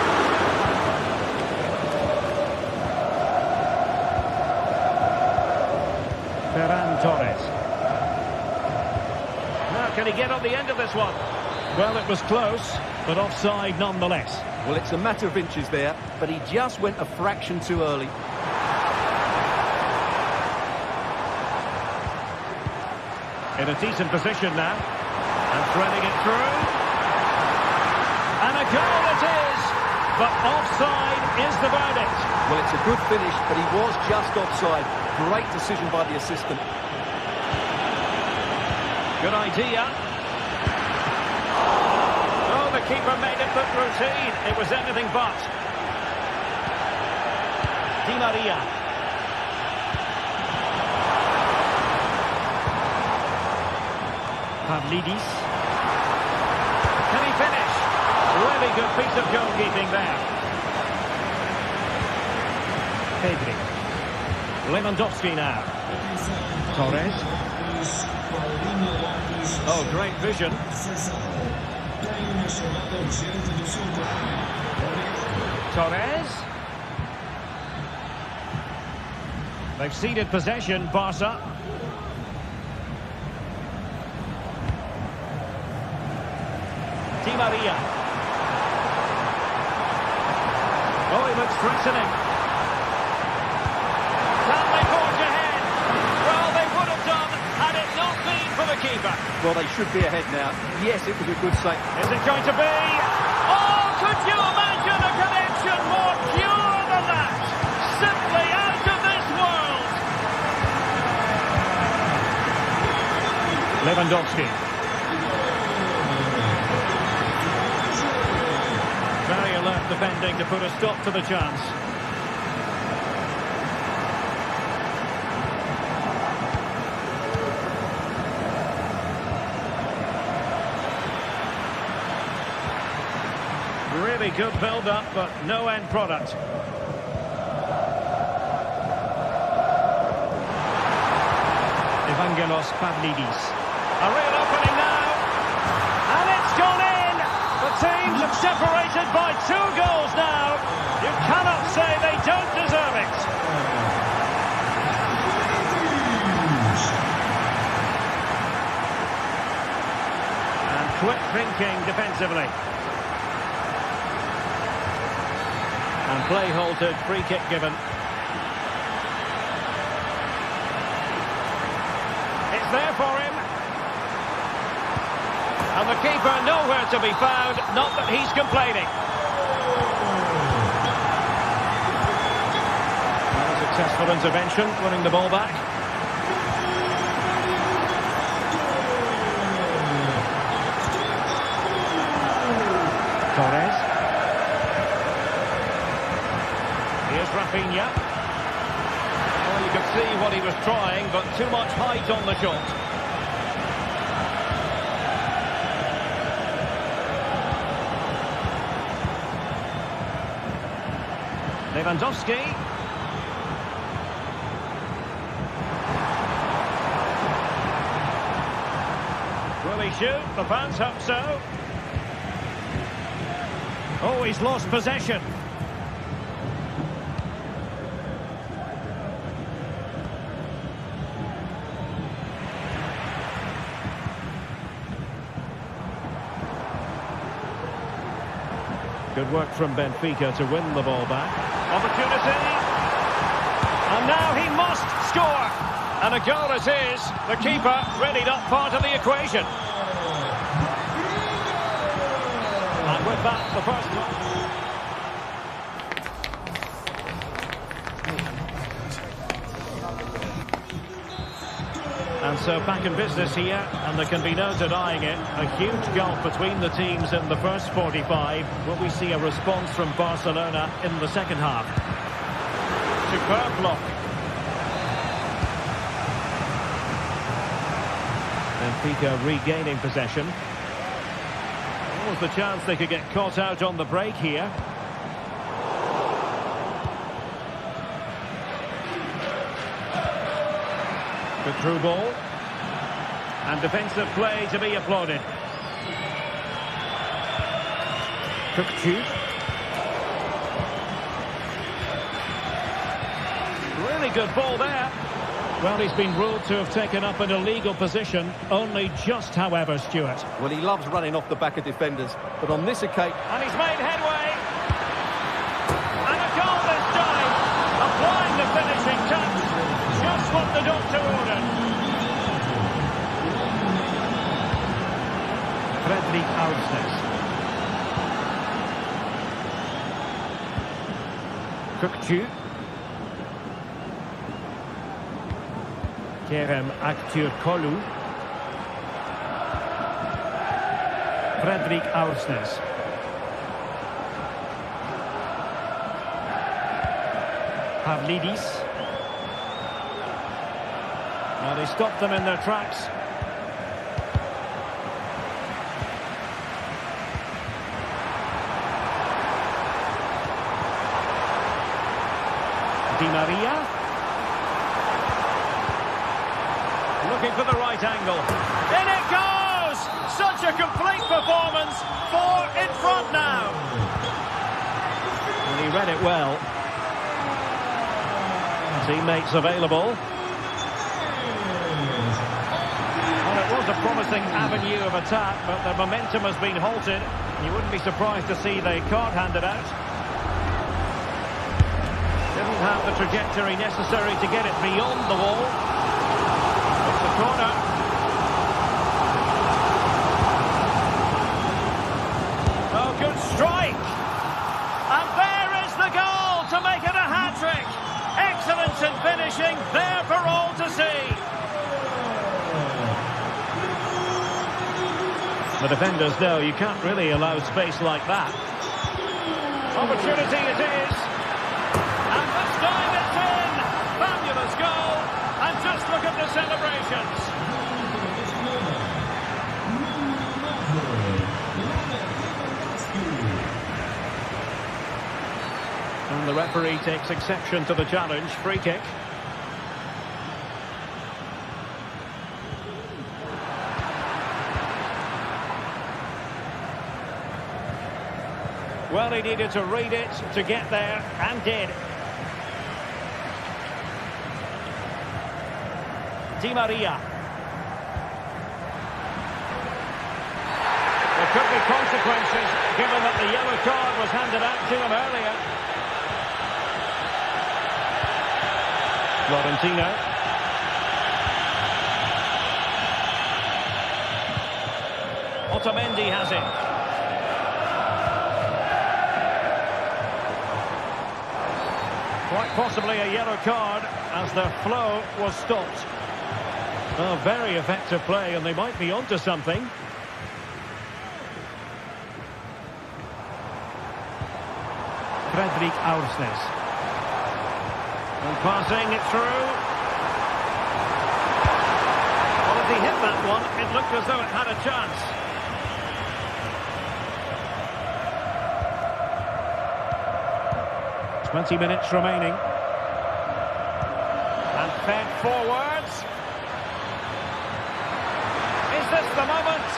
Ferran Torres. Now, can he get on the end of this one? Well, it was close, but offside nonetheless. Well, it's a matter of inches there, but he just went a fraction too early. In a decent position now. And threading it through. And a goal it is! But offside is the verdict. Well, it's a good finish, but he was just offside. Great decision by the assistant. Good idea. Oh, the keeper made it look routine. It was anything but. Di Maria. Pavlidis. Can he finish? Really good piece of goalkeeping there. Pedri. Lewandowski now. Torres. Oh, great vision. Torres. They've ceded possession, Barca. Di Maria. Oh, he looks threatening. Can they forge ahead? Well, they would have done had it not been for the keeper. Well, they should be ahead now. Yes, it was a good save. Is it going to be? Oh, could you imagine a connection more pure than that? Simply out of this world. Lewandowski. Very alert defending to put a stop to the chance. Really good build-up, but no end product. Evangelos Pavlidis. A real opening now. And it's gone in! The teams have separated by 2 goals now. You cannot say they don't deserve it. And quick thinking defensively. And play halted, free kick given. It's there for him. And the keeper nowhere to be found, not that he's complaining. Well, a successful intervention, winning the ball back. Torres. Here's Rafinha. Well, you could see what he was trying, but too much height on the shot. Lewandowski. Will he shoot? The fans hope so. Oh, he's lost possession. Good work from Benfica to win the ball back. Opportunity. And now he must score. And a goal it is. The keeper really not part of the equation. And with that, the first one. And so back in business here, and there can be no denying it. A huge gulf between the teams in the first 45. Will we see a response from Barcelona in the second half? Superb block. Benfica regaining possession. What was the chance they could get caught out on the break here? The through ball. And defensive play to be applauded. Tukcu. Really good ball there. Well, he's been ruled to have taken up an illegal position. Only just, however, Stuart. Well, he loves running off the back of defenders, but on this occasion... And he's made headway. And a goal this time. Applying the finishing touch. Just what the doctor ordered. Fredrik Aursnes. Tukcu. Kerem Aktürkoğlu. Fredrik Aursnes. Pavlidis. Now they stopped them in their tracks. Di Maria. Looking for the right angle. In it goes! Such a complete performance. 4 in front now. And he read it well. Teammates available. Well, it was a promising avenue of attack, but the momentum has been halted. You wouldn't be surprised to see the card handed out. Didn't have the trajectory necessary to get it beyond the wall. It's a corner. Oh, good strike. And there is the goal to make it a hat-trick. Excellence in finishing, there for all to see. The defenders know you can't really allow space like that. Opportunity it is. And this time it's in. Fabulous goal. And just look at the celebrations. referee takes exception to the challenge. Free kick. Well, he needed to read it to get there, and did. Di Maria. There could be consequences, given that the yellow card was handed out to him earlier. Florentino. Otamendi has it. Quite possibly a yellow card as the flow was stopped. Oh, very effective play, and they might be onto something. Fredrik Aursnes. And passing it through. Well, if he hit that one, it looked as though it had a chance. 20 minutes remaining. And fed forwards. Is this the moment?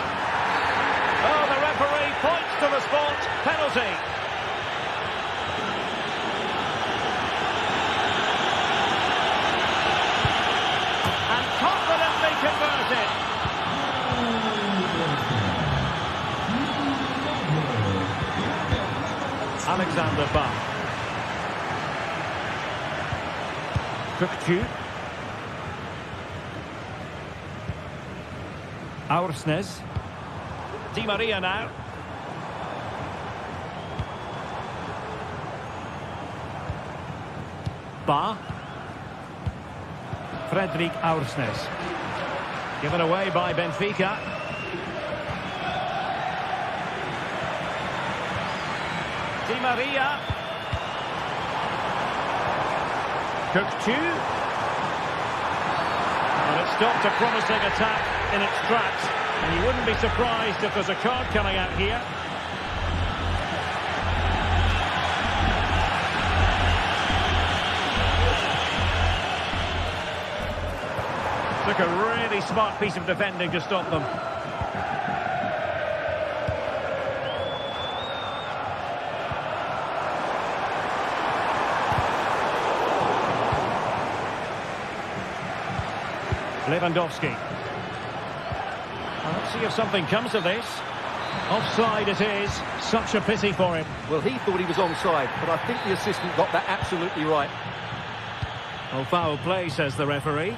Oh, the referee points to the spot. Penalty. And confidently converted. Alexander Bach. Kökçü. Aursnes. Di Maria now. Ba. Fredrik Aursnes. Given away by Benfica. Di Maria. Kökçü. And it stopped a promising attack in its tracks. And you wouldn't be surprised if there's a card coming out here. Took a really smart piece of defending to stop them. Lewandowski. Well, let's see if something comes of this. Offside it is. Such a pity for him. Well, he thought he was onside, but I think the assistant got that absolutely right. Oh, foul play, says the referee.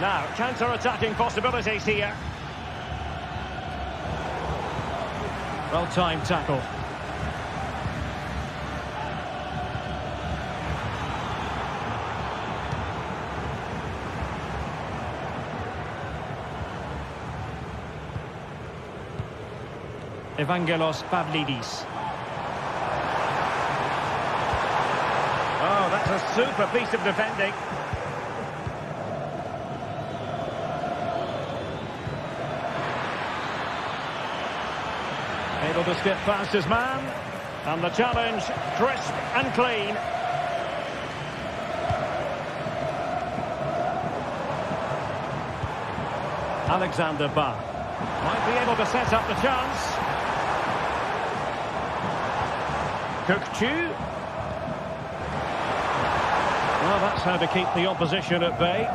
Now, counter-attacking possibilities here. Well-timed tackle. Evangelos Pavlidis. Oh, that's a super piece of defending. Able to skip past his man. And the challenge, crisp and clean. Alexander Bach. Might be able to set up the chance. Kökçü. Well, that's how to keep the opposition at bay.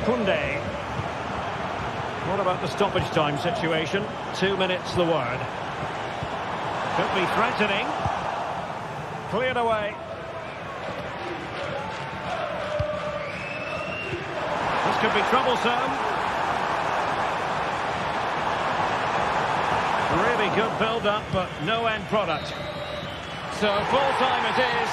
Koundé. What about the stoppage time situation? 2 minutes the word. Could be threatening. Cleared away. This could be troublesome. Really good build-up, but no end product. So full-time it is.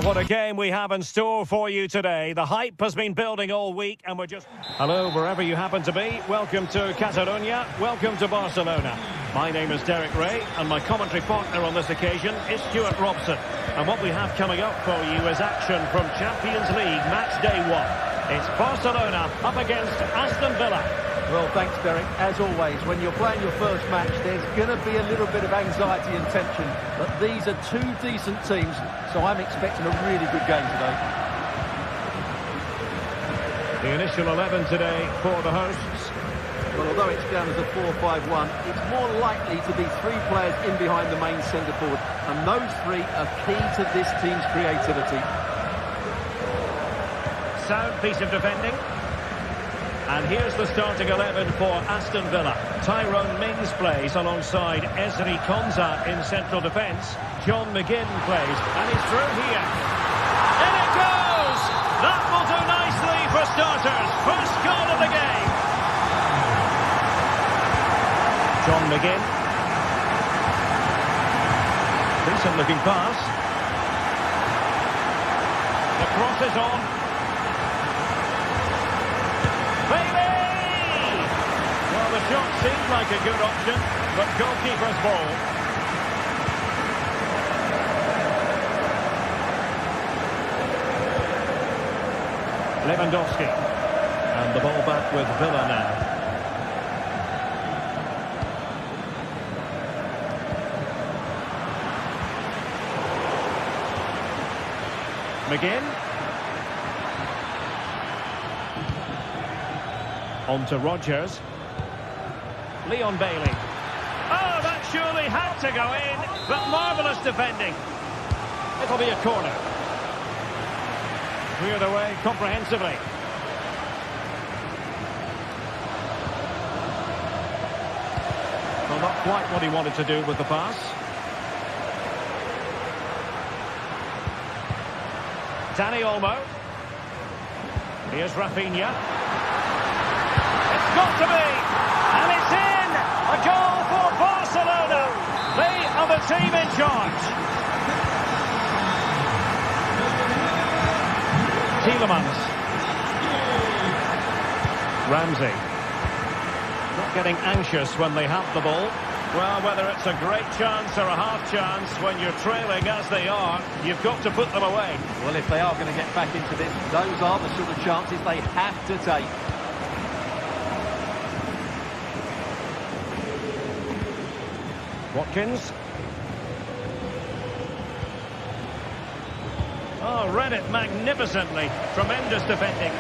What a game we have in store for you today. The hype has been building all week and we're just... Hello, wherever you happen to be. Welcome to Catalonia. Welcome to Barcelona. My name is Derek Ray and my commentary partner on this occasion is Stuart Robson. And what we have coming up for you is action from Champions League match day 1. It's Barcelona up against Aston Villa. Well, thanks, Derek. As always, when you're playing your first match, there's going to be a little bit of anxiety and tension. But these are two decent teams, so I'm expecting a really good game today. The initial 11 today for the hosts. Well, although it's down as a 4-5-1, it's more likely to be 3 players in behind the main centre-forward. And those 3 are key to this team's creativity. Sound piece of defending. And here's the starting 11 for Aston Villa. Tyrone Mings plays alongside Ezri Konsa in central defence. John McGinn plays, and he's through here. In it goes! That will do nicely for starters. First goal of the game. John McGinn. Decent looking pass. The cross is on. The shot seemed like a good option, but goalkeeper's ball. Lewandowski. And the ball back with Villa now. McGinn. On to Rodgers. Leon Bailey. Oh, that surely had to go in, but marvellous defending. It'll be a corner. Cleared away comprehensively. Well, not quite what he wanted to do with the pass. Dani Olmo. Here's Rafinha. It's got to be! And it's in! A goal for Barcelona! They are the team in charge. Tielemans. Ramsey. Not getting anxious when they have the ball. Well, whether it's a great chance or a half chance, when you're trailing as they are, you've got to put them away. Well, if they are going to get back into this, those are the sort of chances they have to take. Watkins. Oh, read it magnificently. Tremendous defending.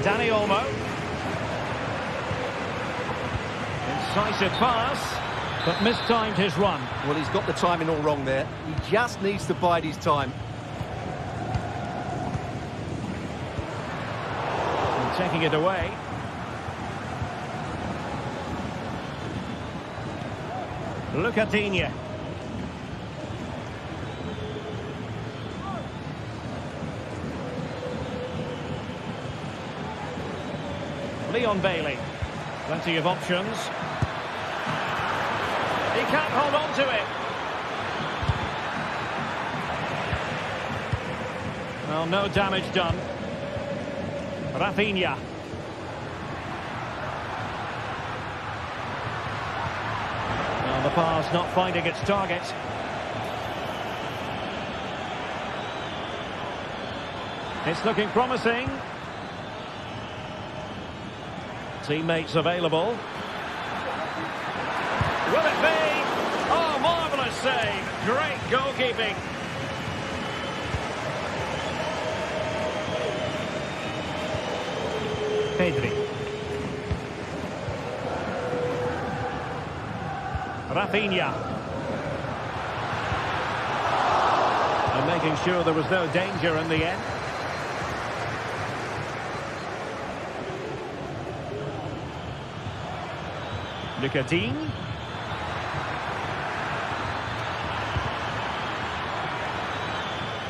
Dani Olmo. Incisive pass, but mistimed his run. Well, he's got the timing all wrong there. He just needs to bide his time. And taking it away. Lucatinia. Leon Bailey. Plenty of options. He can't hold on to it. Well, no damage done. Rafinha. The pass not finding its target. It's looking promising. Teammates available. Will it be? Oh, marvellous save. Great goalkeeping. Pedri. Rafinha. And making sure there was no danger in the end. Nicotine.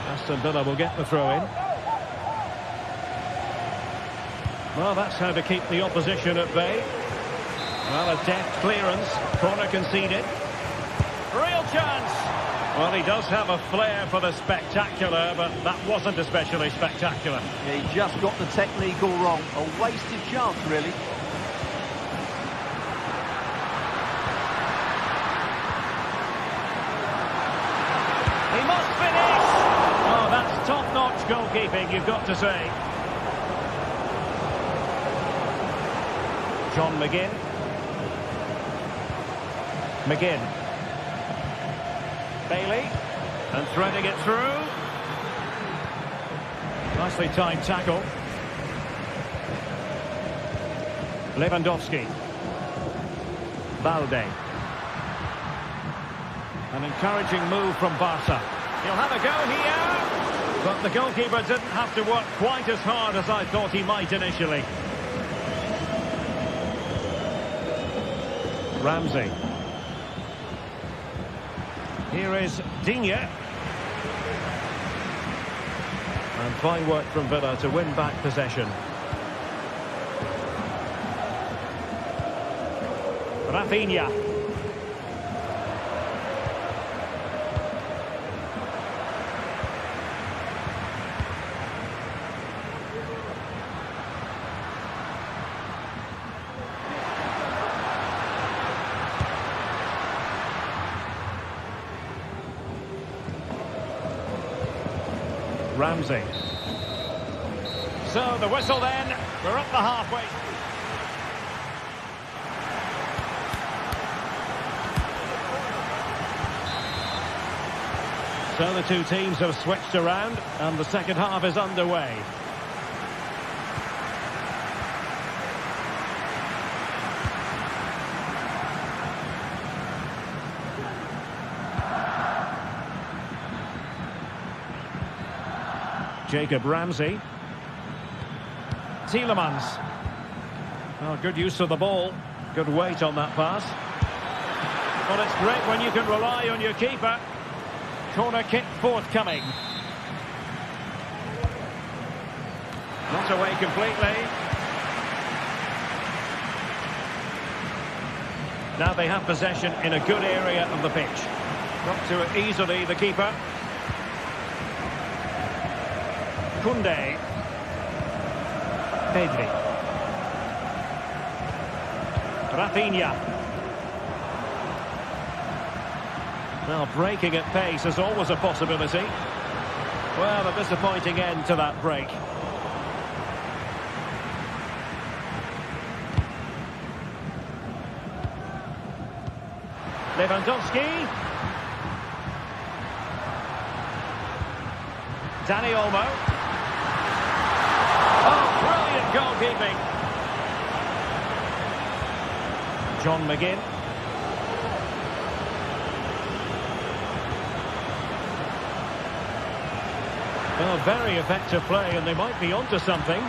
Aston Villa will get the throw-in. Well, that's how to keep the opposition at bay. Well, a deft clearance. Corner conceded. Real chance. Well, he does have a flair for the spectacular, but that wasn't especially spectacular. He just got the technique all wrong. A wasted chance, really. He must finish! Oh, that's top-notch goalkeeping, you've got to say. John McGinn. Bailey, and threading it through. Nicely timed tackle. Lewandowski. Balde. An encouraging move from Barca. He'll have a go here. But the goalkeeper didn't have to work quite as hard as I thought he might initially. Ramsey. Here is Digne. And fine work from Villa to win back possession. Rafinha. Ramsey. So the whistle then, we're up the halfway. So the two teams have switched around and the second half is underway. Jacob Ramsey. Tielemans. Oh, good use of the ball. Good weight on that pass. Well, it's great when you can rely on your keeper. Corner kick forthcoming. Not away completely. Now they have possession in a good area of the pitch. Got to it easily, the keeper. Koundé. Pedri. Rafinha. Well, breaking at pace is always a possibility. Well, a disappointing end to that break. Lewandowski. Dani Olmo. Oh, brilliant goalkeeping. John McGinn. Well, very effective play, and they might be onto something.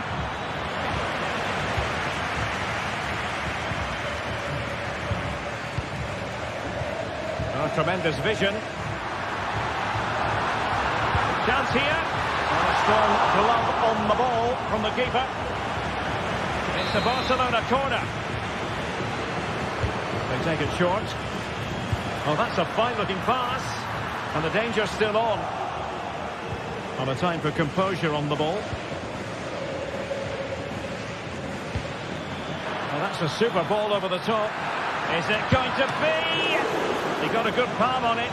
Oh, tremendous vision. Chance here. Oh, a strong glove on the ball from the keeper. It's a Barcelona corner. They take it short. Oh, that's a fine-looking pass. And the danger's still on. On a time for composure on the ball. Well, that's a super ball over the top. Is it going to be? He got a good palm on it.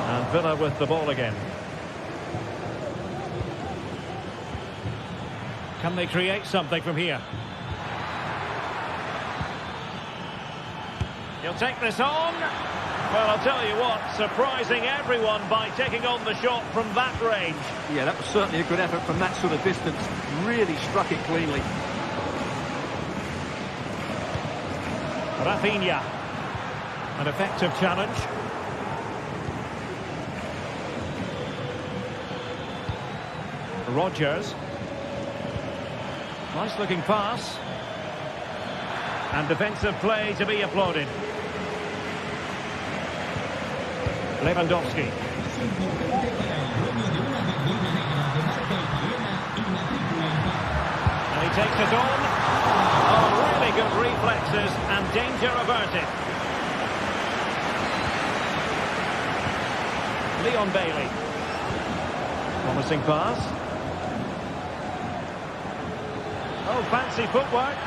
And Villa with the ball again. Can they create something from here? He'll take this on. Well, I'll tell you what, surprising everyone by taking on the shot from that range. Yeah, that was certainly a good effort from that sort of distance. Really struck it cleanly. Rafinha. An effective challenge. Rodgers. Nice looking pass. And defensive play to be applauded. Lewandowski. And he takes it on. Oh, really good reflexes and danger averted. Leon Bailey. Promising pass. Oh, fancy footwork.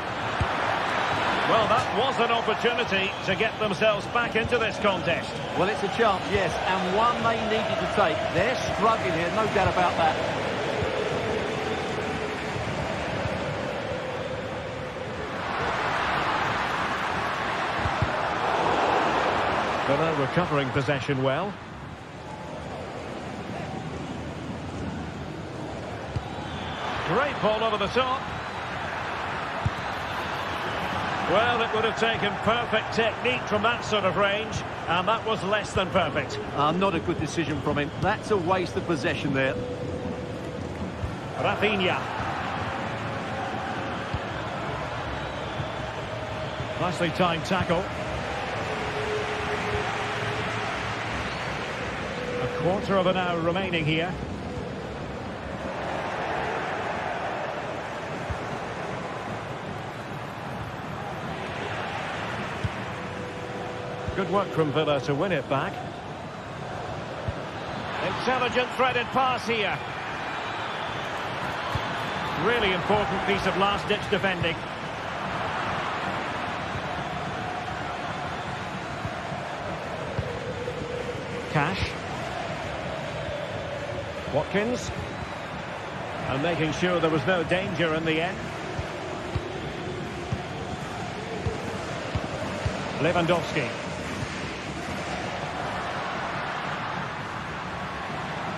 Well, that was an opportunity to get themselves back into this contest. Well, it's a chance, yes, and one they needed to take. They're struggling here, no doubt about that. Villa recovering possession well. Great ball over the top. Well, it would have taken perfect technique from that sort of range, and that was less than perfect. Not a good decision from him. That's a waste of possession there. Rafinha. Nicely timed tackle. A quarter of an hour remaining here. Good work from Villa to win it back. Intelligent threaded pass here. Really important piece of last-ditch defending. Cash. Watkins. And making sure there was no danger in the end. Lewandowski.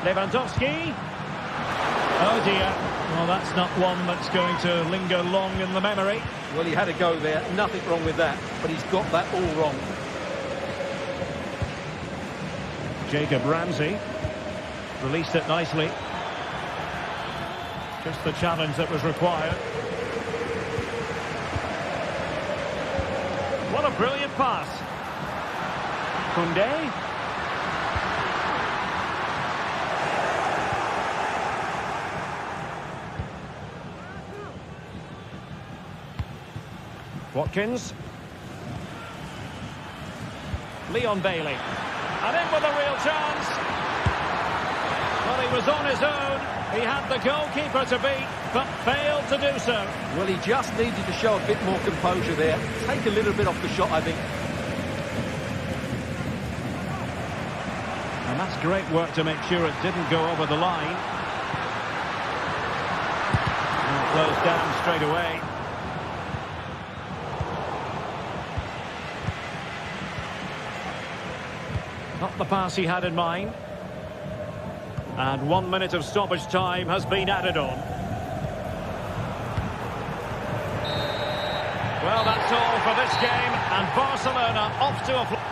Lewandowski. Oh dear. Well, that's not one that's going to linger long in the memory. Well, he had a go there. Nothing wrong with that. But he's got that all wrong. Jacob Ramsey. Released it nicely. Just the challenge that was required. What a brilliant pass. Koundé. Watkins. Leon Bailey. And in with a real chance. Well, he was on his own. He had the goalkeeper to beat, but failed to do so. Well, he just needed to show a bit more composure there. Take a little bit off the shot, I think. And that's great work to make sure it didn't go over the line. And closed down straight away. Not the pass he had in mind. And 1 minute of stoppage time has been added on. Well, that's all for this game, and Barcelona off to a...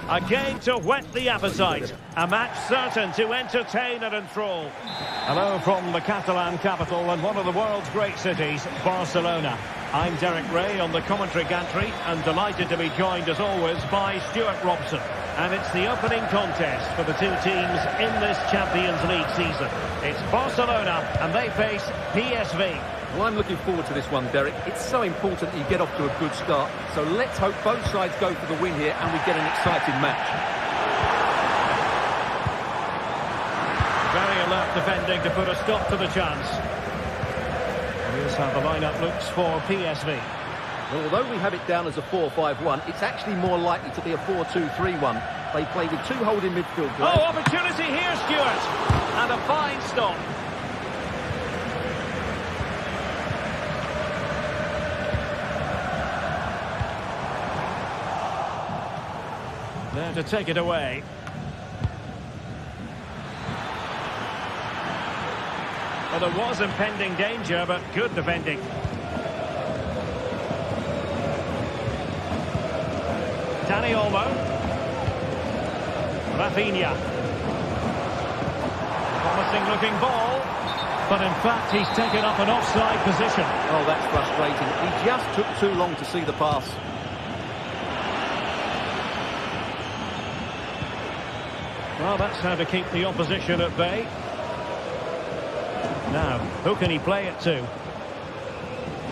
A game to whet the appetite. A match certain to entertain and enthrall. Hello from the Catalan capital and one of the world's great cities, Barcelona. I'm Derek Ray on the commentary gantry and delighted to be joined as always by Stuart Robson. And it's the opening contest for the two teams in this Champions League season. It's Barcelona and they face PSV. Well, I'm looking forward to this one, Derek. It's so important that you get off to a good start. So let's hope both sides go for the win here and we get an exciting match. Very alert defending to put a stop to the chance. Here's how the lineup looks for PSV. Well, although we have it down as a 4-5-1, it's actually more likely to be a 4-2-3-1. They play with two holding midfield players. Oh, opportunity here, Stuart! And a fine stop. There to take it away. Well, there was impending danger, but good defending. Dani Olmo. Rafinha. Promising looking ball. But in fact, he's taken up an offside position. Oh, that's frustrating. He just took too long to see the pass. Well, that's how to keep the opposition at bay. Now, who can he play it to?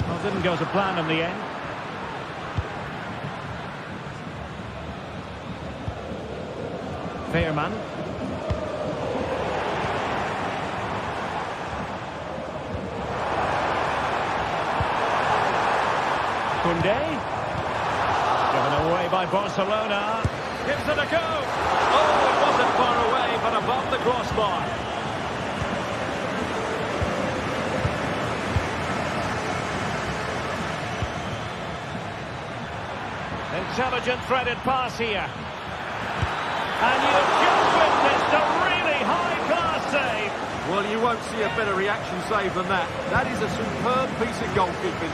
Well, didn't go to plan in the end. Veerman. Koundé. Given away by Barcelona. Gives it a go. Oh, it wasn't far away, but above the crossbar. Intelligent threaded pass here. And you've just witnessed a really high-class save. Well, you won't see a better reaction save than that. That is a superb piece of goalkeeping.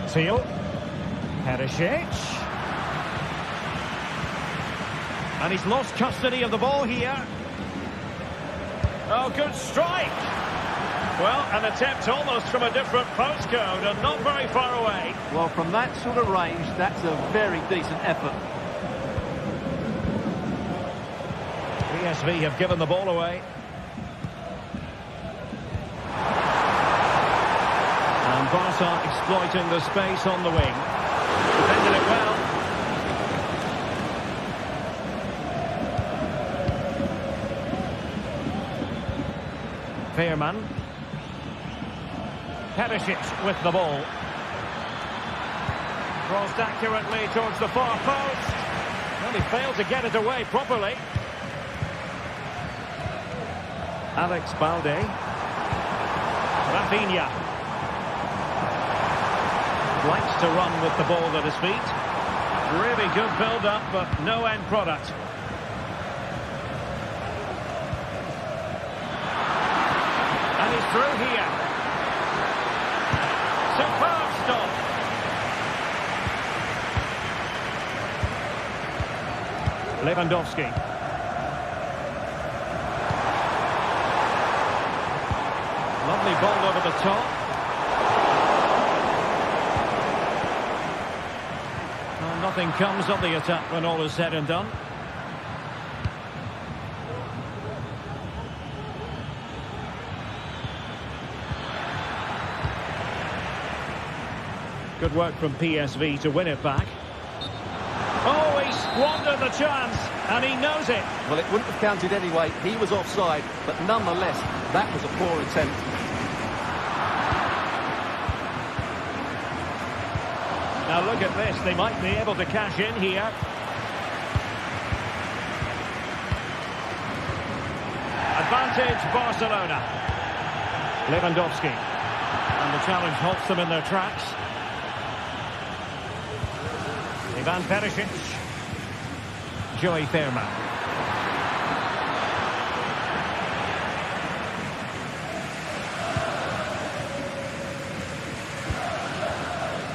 Seal. Perisic. And he's lost custody of the ball here. Oh, good strike. Well, an attempt almost from a different postcode and not very far away. Well, from that sort of range, that's a very decent effort. PSV have given the ball away. And Barca exploiting the space on the wing. Defended it well. Veerman. Perisic with the ball. Crossed accurately towards the far post. Well, he failed to get it away properly. Alex Balde. Rafinha. Likes to run with the ball at his feet. Really good build-up, but no end product. And he's through here. Superb stop. Lewandowski. Lovely ball over the top. Well, nothing comes of the attack when all is said and done. Good work from PSV to win it back. Oh, he squandered the chance, and he knows it. Well, it wouldn't have counted anyway. He was offside, but nonetheless, that was a poor attempt. Now look at this. They might be able to cash in here. Advantage Barcelona. Lewandowski. And the challenge halts them in their tracks. Ivan Perisic. Joey Veerman.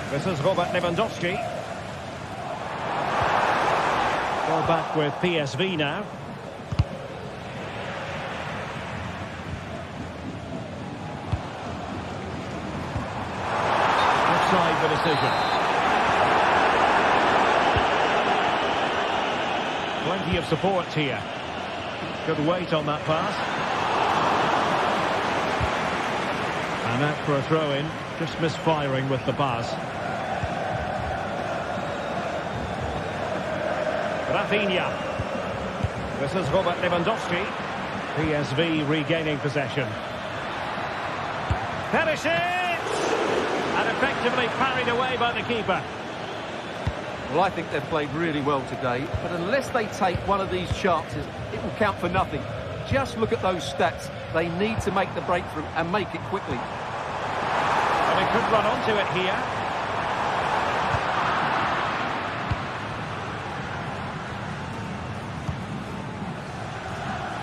This is Robert Lewandowski. Go back with PSV now. Offside the decision. Plenty of support here. Good weight on that pass. And out for a throw-in. Just misfiring with the pass. Rafinha. This is Robert Lewandowski. PSV regaining possession. Perisic! And effectively parried away by the keeper. Well, I think they've played really well today, but unless they take one of these chances, it will count for nothing. Just look at those stats. They need to make the breakthrough and make it quickly. Well, they could run onto it here.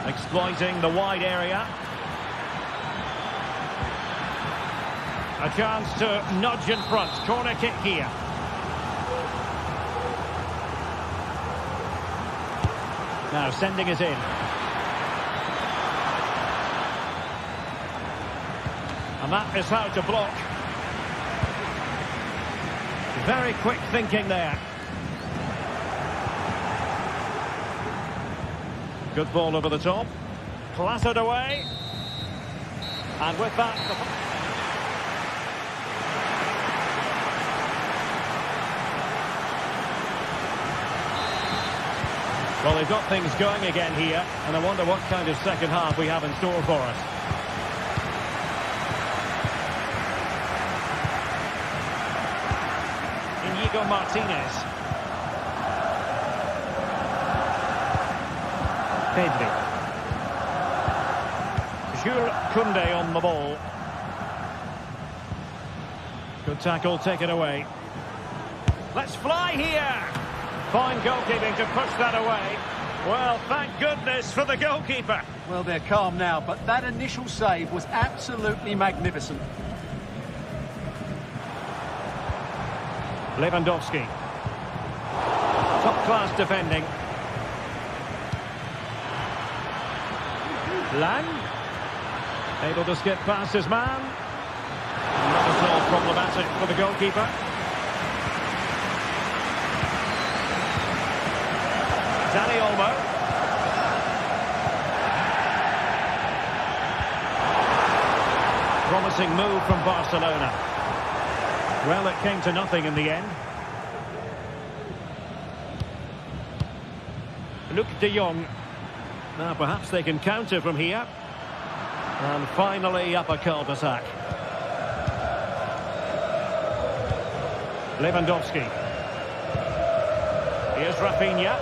Exploiting the wide area. A chance to nudge in front. Corner kick here. Now sending it in. And that is how to block. Very quick thinking there. Good ball over the top. Clattered away. And with that... Well, they've got things going again here, and I wonder what kind of second half we have in store for us. Inigo Martinez. Pedri. Jules Koundé on the ball. Good tackle, taken away. Let's fly here! Fine goalkeeping to push that away. Well, thank goodness for the goalkeeper. Well, they're calm now, but that initial save was absolutely magnificent. Lewandowski. Top-class defending. Lang. Able to skip past his man. Not at all problematic for the goalkeeper. Dani Olmo. Promising move from Barcelona. Well, it came to nothing in the end. Luc de Jong. Now perhaps they can counter from here. And finally up a cul-de-sac. Lewandowski. Here's Rafinha.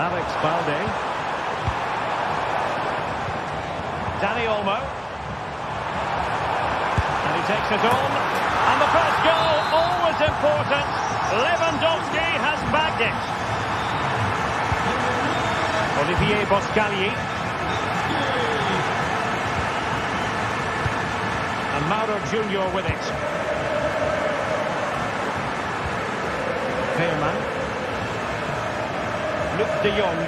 Alex Balde. Dani Olmo. And he takes it on. And the first goal, always important. Lewandowski has bagged it. Olivier Boscagli. And Mauro Junior with it. Veerman. Luc de Jong.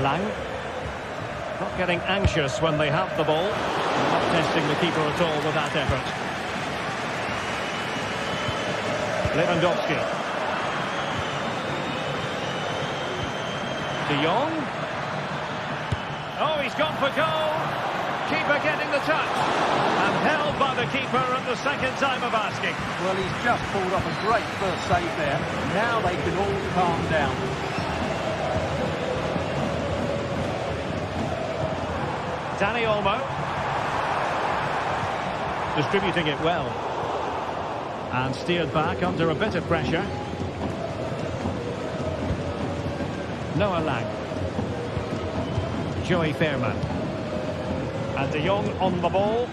Lang. Not getting anxious when they have the ball. Not testing the keeper at all with that effort. Lewandowski. De Jong. Oh, he's gone for goal. Keeper getting the touch. And held by the keeper at the second time of asking. Well, he's just pulled off a great first save there. Now they can all calm down. Dani Olmo. Distributing it well. And steered back under a bit of pressure. Noah Lang. Joey Veerman. And De Jong on the ball.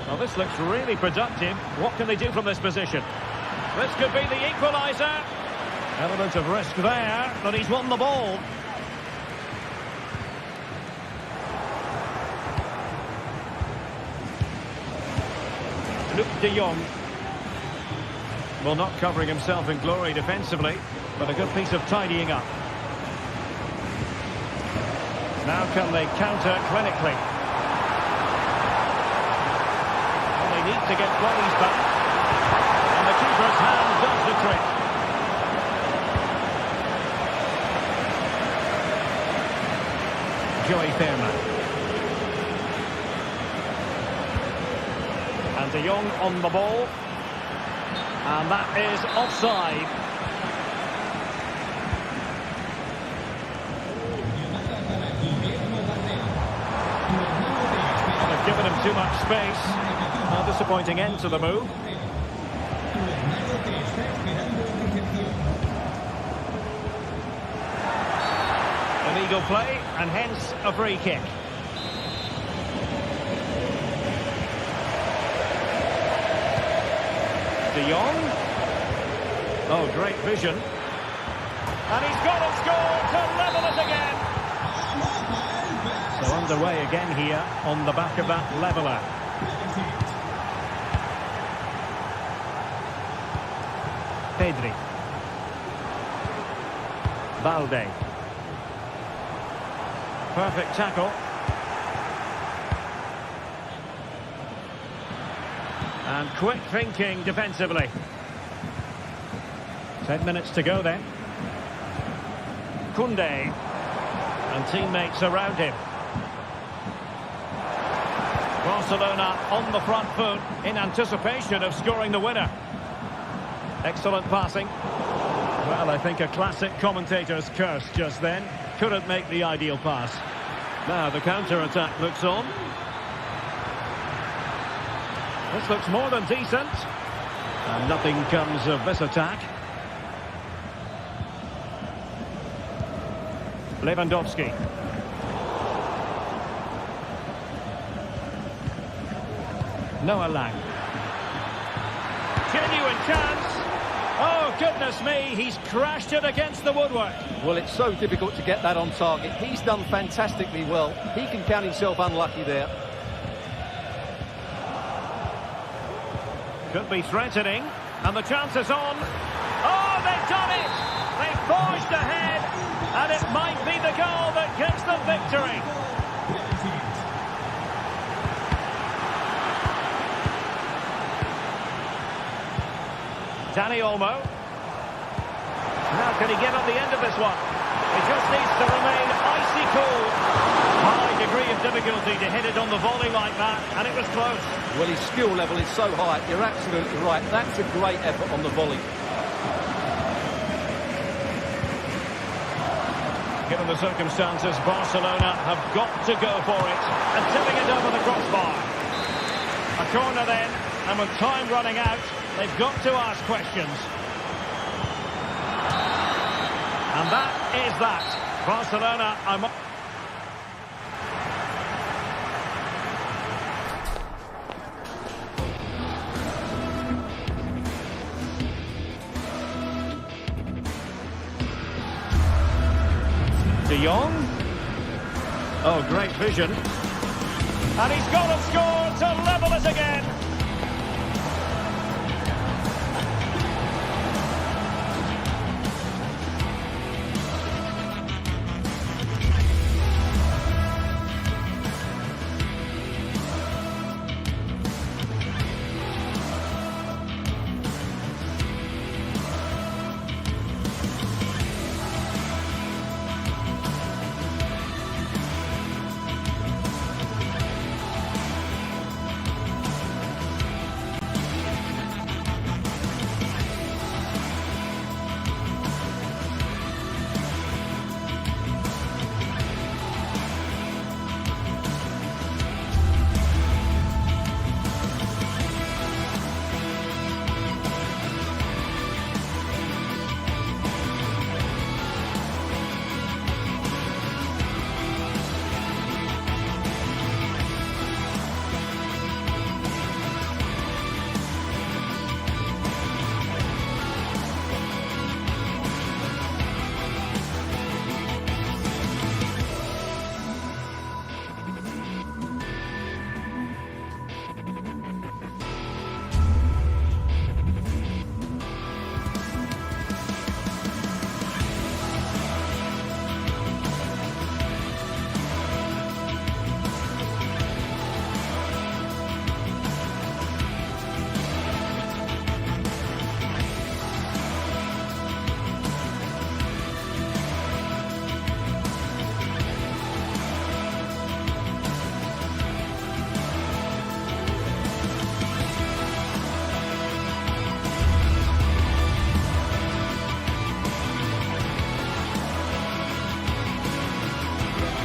Well, this looks really productive. What can they do from this position? This could be the equaliser. Element of risk there, but he's won the ball. Luc de Jong. Well, not covering himself in glory defensively, but a good piece of tidying up. Now can they counter clinically? Well, they need to get bodies back. And the keeper's hand does the trick. Joey Fenbach. And de Jong on the ball. And that is offside. They've given him too much space. A disappointing end to the move. An eagle play, and hence a free kick. De Jong. Oh, great vision. And he's got a score to level it again. So underway again here on the back of that leveller. Pedri. Balde. Perfect tackle. And quick thinking defensively. 10 minutes to go then. Koundé. And teammates around him. Barcelona on the front foot in anticipation of scoring the winner. Excellent passing. Well, I think a classic commentator's curse just then. Couldn't make the ideal pass. Now the counter-attack looks on. This looks more than decent. And nothing comes of this attack. Lewandowski. Noah Lang. Genuine chance. Oh, goodness me, he's crashed it against the woodwork. Well, it's so difficult to get that on target. He's done fantastically well. He can count himself unlucky there. Could be threatening, and the chance is on. Oh, they've done it! They've forged ahead, and it might be the goal that gets them victory. Dani Olmo. Now can he get on the end of this one? He just needs to remain icy cool. High degree of difficulty to hit it on the volley like that, and it was close. Well, his skill level is so high. You're absolutely right. That's a great effort on the volley. Given the circumstances, Barcelona have got to go for it and tipping it over the crossbar. A corner then, and with time running out, they've got to ask questions. And that is that. Barcelona are... De Jong. Oh, great vision. And he's got a score to level it again.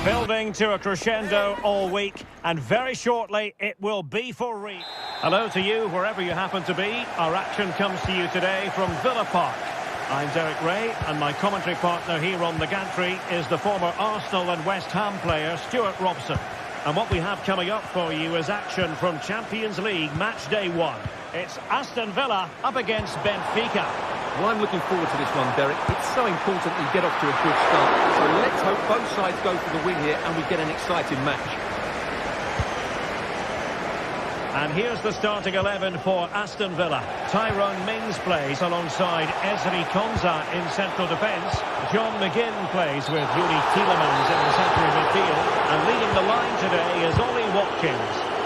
Building to a crescendo all week, and very shortly it will be for real. Hello to you wherever you happen to be. Our action comes to you today from Villa Park. I'm Derek Ray, and my commentary partner here on the gantry is the former Arsenal and West Ham player Stuart Robson. And what we have coming up for you is action from Champions League match day 1. It's Aston Villa up against Benfica. Well, I'm looking forward to this one, Derek. It's so important you get off to a good start. So let's hope both sides go for the win here and we get an exciting match. And here's the starting 11 for Aston Villa. Tyrone Mings plays alongside Ezri Konsa in central defence. John McGinn plays with Yuri Tielemans in the centre of midfield. And leading the line today is Ollie Watkins.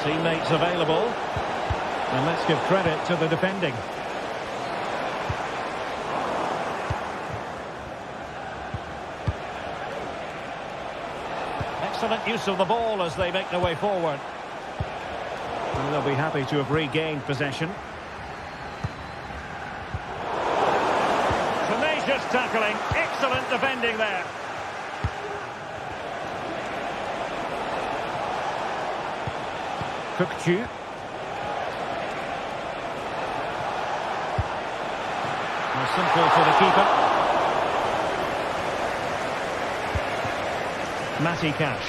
Teammates available, and let's give credit to the defending. Excellent use of the ball as they make their way forward. And they'll be happy to have regained possession. Tenacious tackling, excellent defending there. Cookchu. Simple for the keeper. Matty Cash.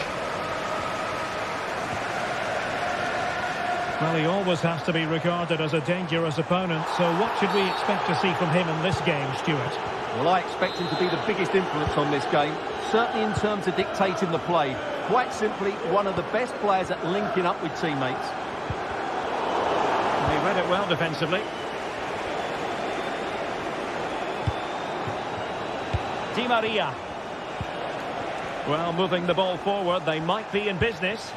Well, he always has to be regarded as a dangerous opponent, so what should we expect to see from him in this game, Stuart? Well, I expect him to be the biggest influence on this game, certainly in terms of dictating the play. Quite simply, one of the best players at linking up with teammates. And he read it well defensively. Di Maria. Well, moving the ball forward, they might be in business.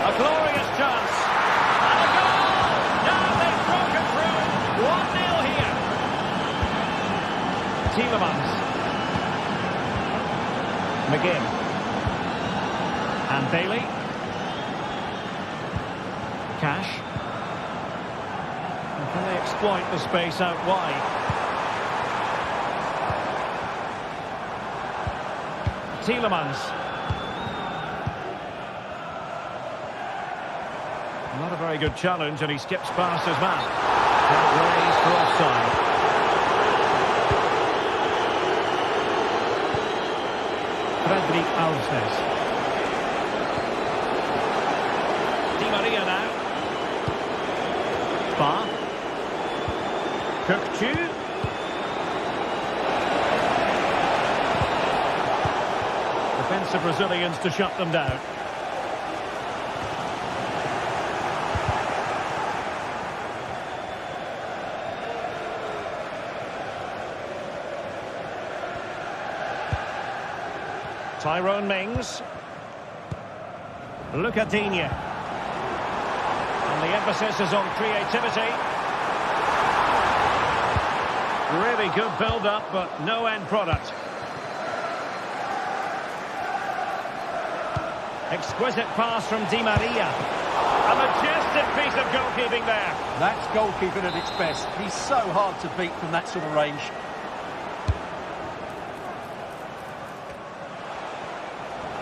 A glorious chance. And a goal! Now they've broken through. 1-0 here. Tielemans. McGinn. And Bailey. Cash. And can they exploit the space out wide? Tielemans. Not a very good challenge, and he skips past his man. Raised for offside. Fredrik Alsnes. Di Maria now. Ba. Cookchu. Defensive Brazilians to shut them down. Tyrone Mings. Lucadinha. And the emphasis is on creativity. Really good build-up, but no end product. Exquisite pass from Di Maria. A majestic piece of goalkeeping there. That's goalkeeping at its best. He's so hard to beat from that sort of range.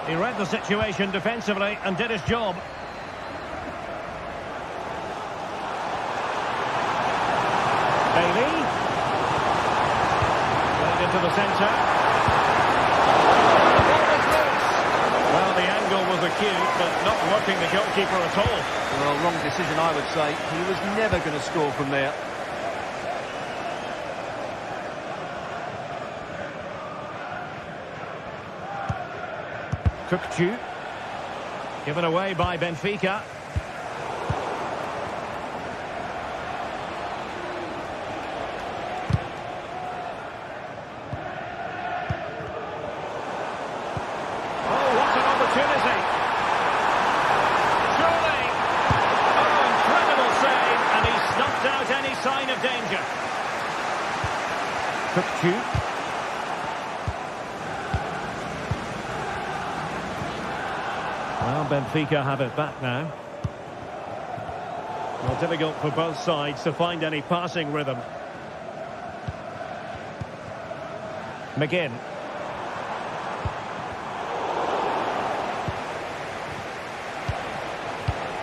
He read the situation defensively and did his job. Bailey. Played into the centre. Well, the angle was acute, but not working the goalkeeper at all. Well, wrong decision, I would say. He was never going to score from there. Cookchu. Given away by Benfica. Oh, what an opportunity. Surely. Oh, incredible save. And he snuffed out any sign of danger. Cookchu. And Benfica have it back now. Well, difficult for both sides to find any passing rhythm. McGinn.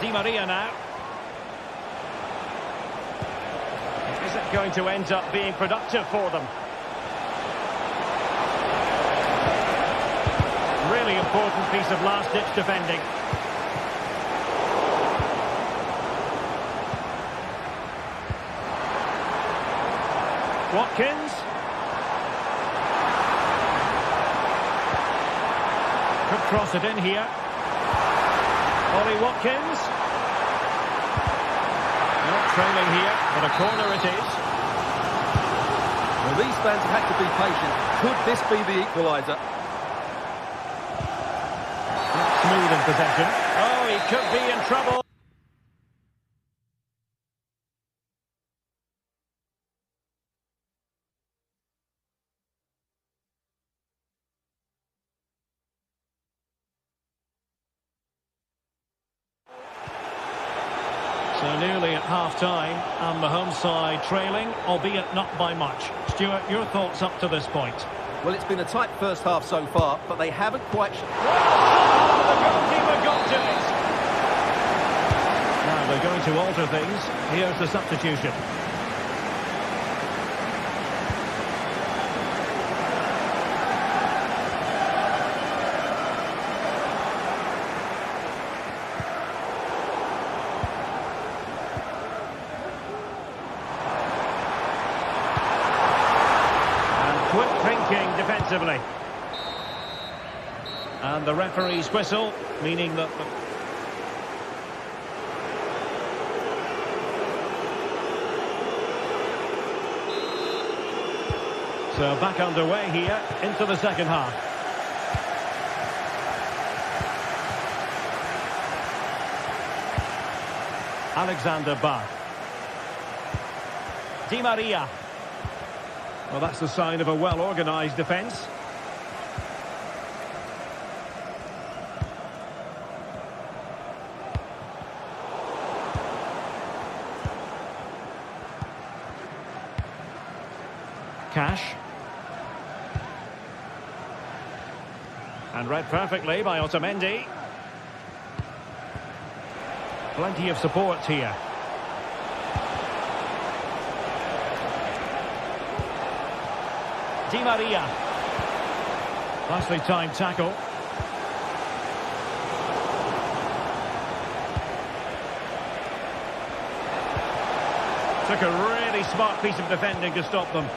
Di Maria now. Is it going to end up being productive for them? Really important piece of last-ditch defending. Watkins. Could cross it in here. Ollie Watkins. Not trailing here, but a corner it is. Well, these fans have had to be patient. Could this be the equaliser? Smooth in possession. Oh, he could be in trouble. So nearly at half-time, and the home side trailing, albeit not by much. Stuart, your thoughts up to this point? Well, it's been a tight first half so far, but they haven't quite... Oh, the goalkeeper got to it! Now they're going to alter things. Here's the substitution. Quick thinking defensively. And the referee's whistle, meaning that... So back underway here, into the second half. Alexander Bach. Di Maria. Well, that's the sign of a well-organised defence. Cash. And read perfectly by Otamendi. Plenty of support here. Di Maria. Nicely timed tackle. Took a really smart piece of defending to stop them.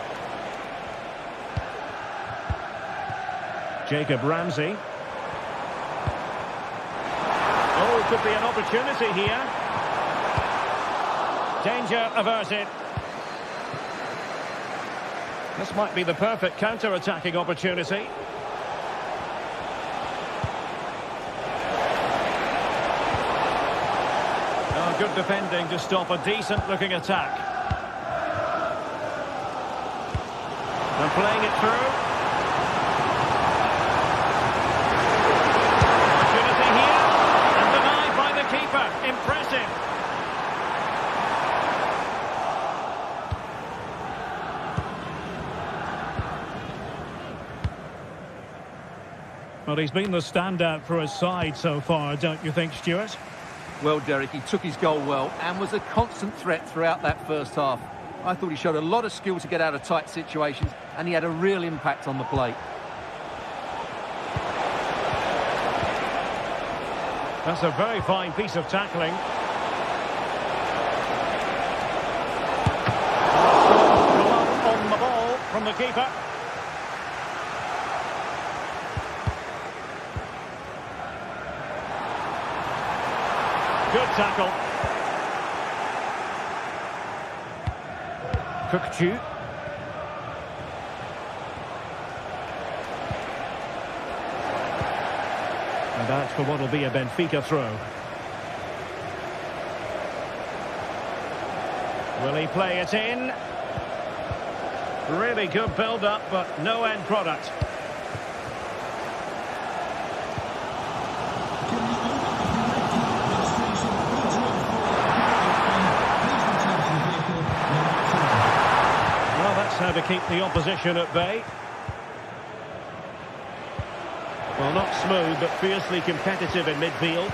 Jacob Ramsey. Oh, could be an opportunity here. Danger averted. This might be the perfect counter-attacking opportunity. Oh, good defending to stop a decent-looking attack. And playing it through. Opportunity here. And denied by the keeper. Impressive. Well, he's been the standout for his side so far, don't you think, Stuart? Well, Derek, he took his goal well and was a constant threat throughout that first half. I thought he showed a lot of skill to get out of tight situations, and he had a real impact on the plate. That's a very fine piece of tackling. On the ball from the keeper. Good tackle. Kukçu. And that's for what will be a Benfica throw. Will he play it in? Really good build-up, but no end product. to keep the opposition at bay. Well, not smooth, but fiercely competitive in midfield.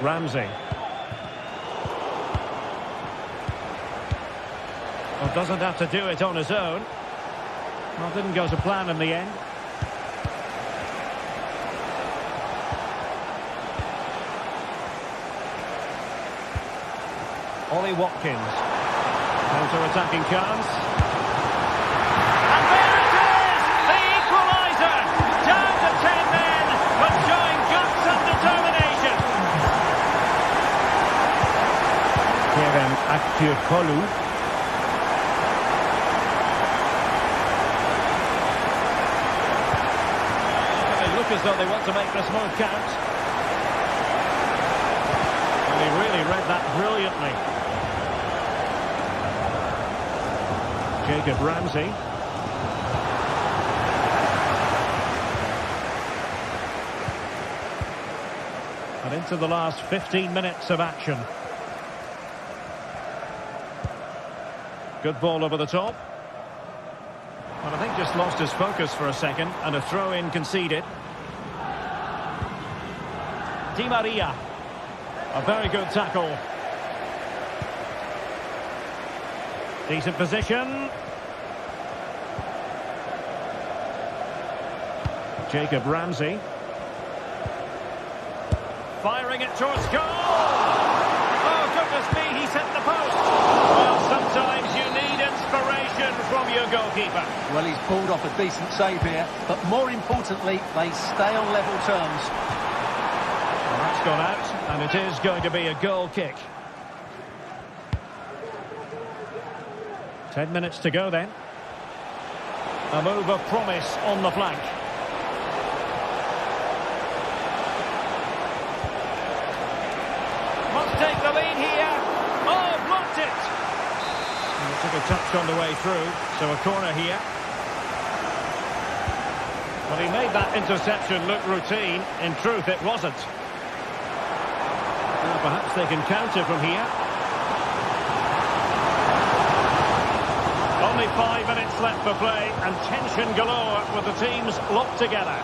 Ramsey. Well, doesn't have to do it on his own. Well, didn't go to plan in the end. Ollie Watkins. Counter-attacking chance. And there it is! The equaliser! Down to 10 men, but showing guts and determination. Kerem Aktürkoğlu. They look as though they want to make this move count. And he really read that brilliantly. Jacob Ramsey. And into the last 15 minutes of action. Good ball over the top. Well, I think just lost his focus for a second, and a throw-in conceded. Di Maria. A very good tackle. Decent position. Jacob Ramsey. Firing it towards goal. Oh, goodness me, he's hit the post. Well, sometimes you need inspiration from your goalkeeper. Well, he's pulled off a decent save here, but more importantly, they stay on level terms. Well, that's gone out, and it is going to be a goal kick. 10 minutes to go then. A move of promise on the flank. Must take the lead here. Oh, blocked it. And it took a touch on the way through, so a corner here. Well, he made that interception look routine. In truth, it wasn't. Well, perhaps they can counter from here. Only 5 minutes left for play, and tension galore with the teams locked together.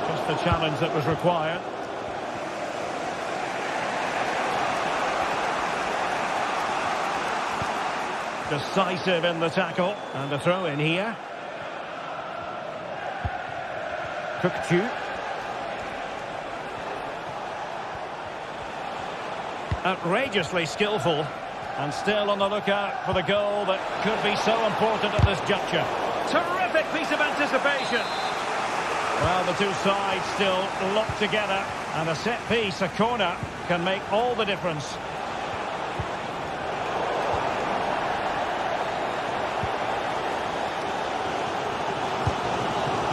Just the challenge that was required. Decisive in the tackle, and a throw in here. Kökçü. Outrageously skillful. And still on the lookout for the goal that could be so important at this juncture. Terrific piece of anticipation. Well, the two sides still locked together. And a set piece, a corner, can make all the difference.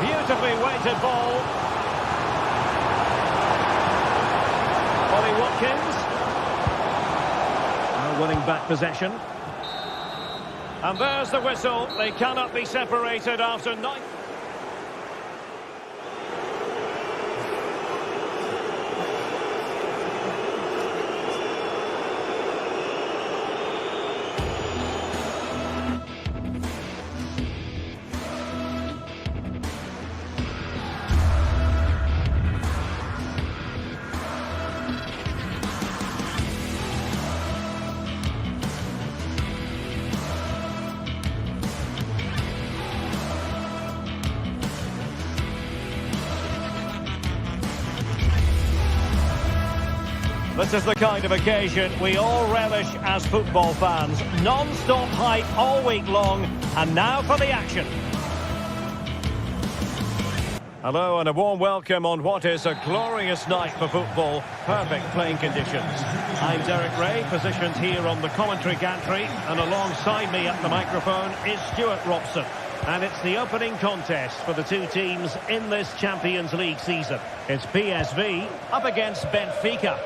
Beautifully weighted ball. Ollie Watkins. Winning back possession. And there's the whistle. They cannot be separated after 9. This is the kind of occasion we all relish as football fans. Non-stop hype all week long, and now for the action. Hello and a warm welcome on what is a glorious night for football. Perfect playing conditions. I'm Derek Ray, positioned here on the commentary gantry, and alongside me at the microphone is Stuart Robson. And it's the opening contest for the two teams in this Champions League season. It's PSV up against Benfica.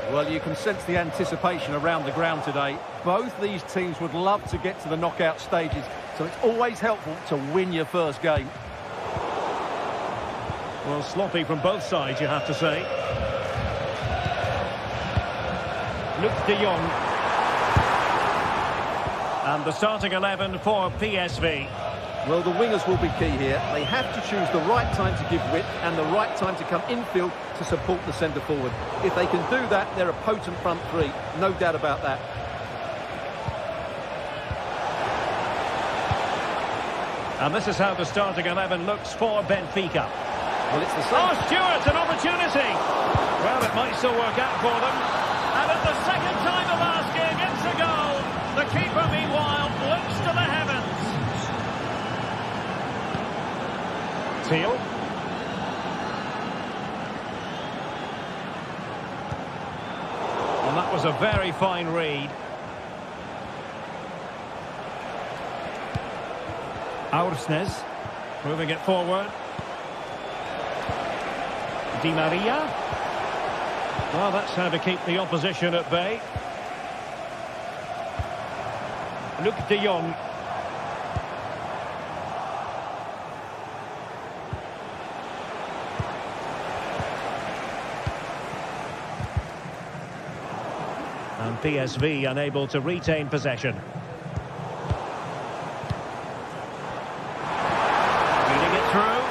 Well, you can sense the anticipation around the ground today. Both these teams would love to get to the knockout stages, so it's always helpful to win your first game. Well, sloppy from both sides, you have to say. Luc de Jong. And the starting 11 for PSV. Well, the wingers will be key here. They have to choose the right time to give width and the right time to come infield to support the centre forward. If they can do that, they're a potent front three. No doubt about that. And this is how the starting 11 looks for Benfica. Well, it's the same. Oh, Stewart, an opportunity. Well, it might still work out for them. And at the second time of asking, it's a goal. The keeper, meanwhile, looks to the heavens. Teal. And that was a very fine read. Aursnes moving it forward. Di Maria. Well, that's how to keep the opposition at bay. Luc de Jong. And PSV unable to retain possession. Feeding it through.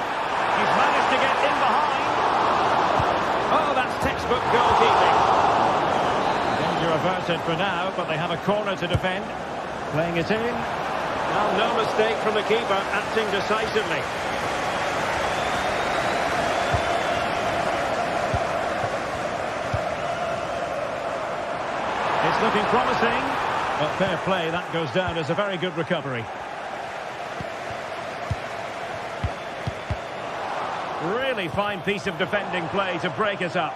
He's managed to get in behind. Oh, that's textbook goalkeeping. Danger averted for now, but they have a corner to defend. Playing it in. Well, no mistake from the keeper, acting decisively. It's looking promising, but fair play, that goes down as a very good recovery. Really fine piece of defending play to break us up.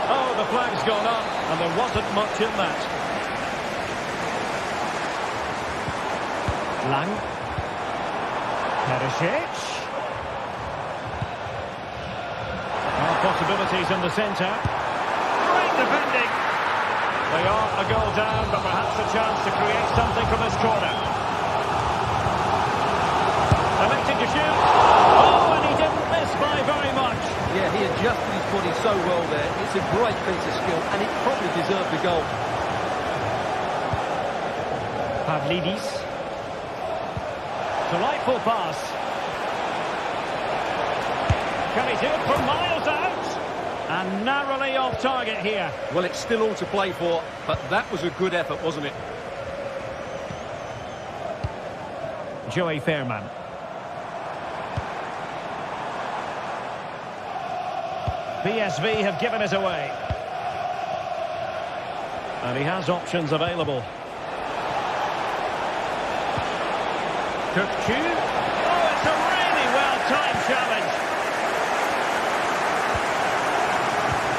Oh, the flag's gone up, and there wasn't much in that. Lang. Perisic. Possibilities in the centre. Great defending. They are a goal down, but perhaps a chance to create something from this corner. Electing to shoot. Oh, and he didn't miss by very much. Yeah, he adjusted his body so well there. It's a great piece of skill, and it probably deserved the goal. Pavlidis. Delightful pass. Can he do it from miles out? And narrowly off target here. Well, it's still all to play for, but that was a good effort, wasn't it? Joey Fairman. PSV have given it away. And he has options available. Kökçü. Oh, it's a really well-timed challenge.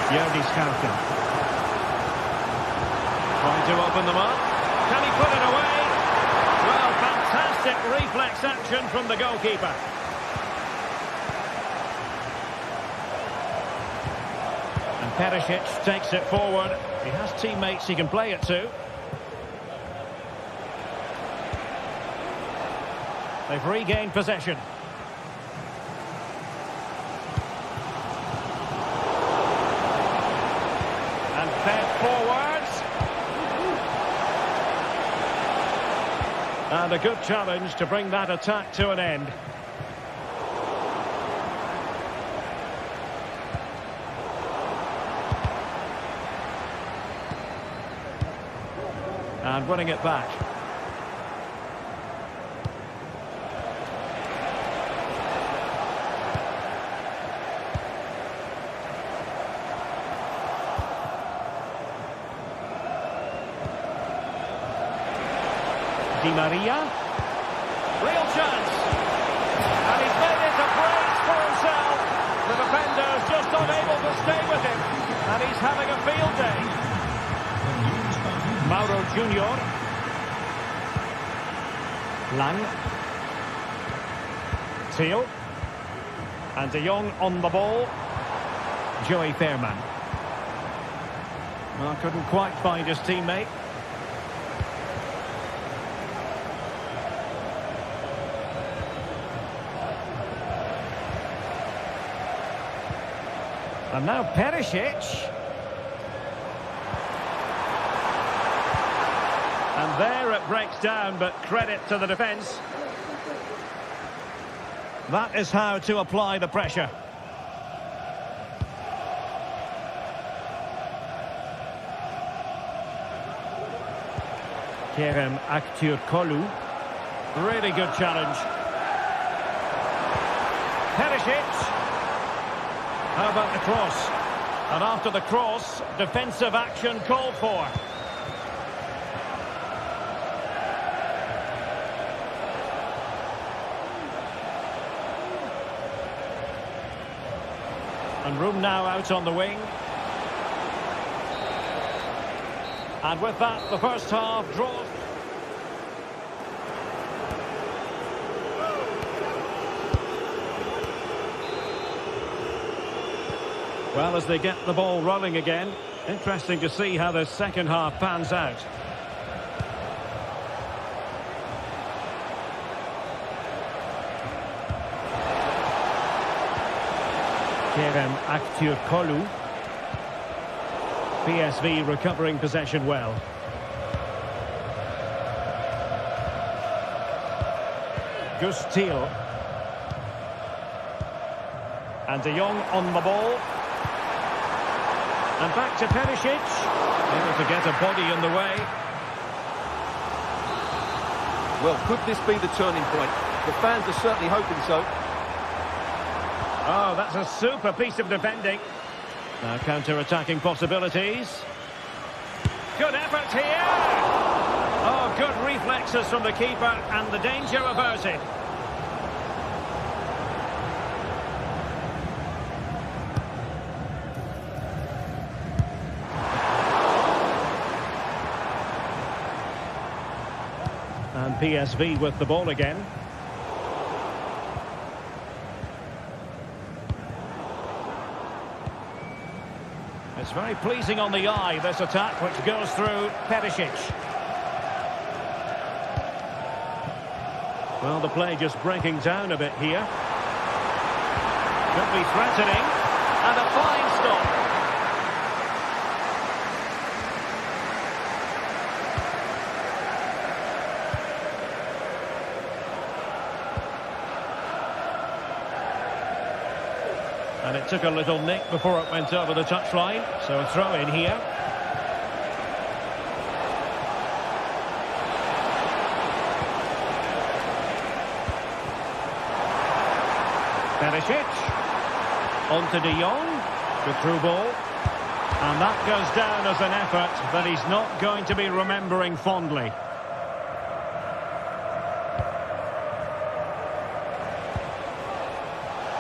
Jordi Scouten. Trying to open them up. Can he put it away? Well, fantastic reflex action from the goalkeeper. And Perisic takes it forward. He has teammates he can play it to. They've regained possession. Fed forwards. And a good challenge to bring that attack to an end. And winning it back. Di Maria. Real chance. And he's made it a brace for himself. The defender's just unable to stay with him. And he's having a field day. Mauro Junior. Lang. Teal. And De Jong on the ball. Joey Fairman. Well, couldn't quite find his teammate. And now Perisic. There it breaks down, but credit to the defence. That is how to apply the pressure. Kerem Aktürkoğlu. Really good challenge. Perisic. How about the cross? And after the cross, defensive action called for. And room now out on the wing. And with that, the first half draws. Well, as they get the ball rolling again, interesting to see how the second half pans out. Kerem Aktürkoğlu. PSV recovering possession well. Gustil. And De Jong on the ball. And back to Perisic. Able to get a body in the way. Well, could this be the turning point? The fans are certainly hoping so. Oh, that's a super piece of defending. Now counter-attacking possibilities. Good effort here. Oh, good reflexes from the keeper and the danger averted. And PSV with the ball again. It's very pleasing on the eye, this attack, which goes through Perisic. Well, the play just breaking down a bit here. Could be threatening. And a fine stop. And it took a little nick before it went over the touchline. So a throw in here. Perisic. On to De Jong. Good through ball. And that goes down as an effort that he's not going to be remembering fondly.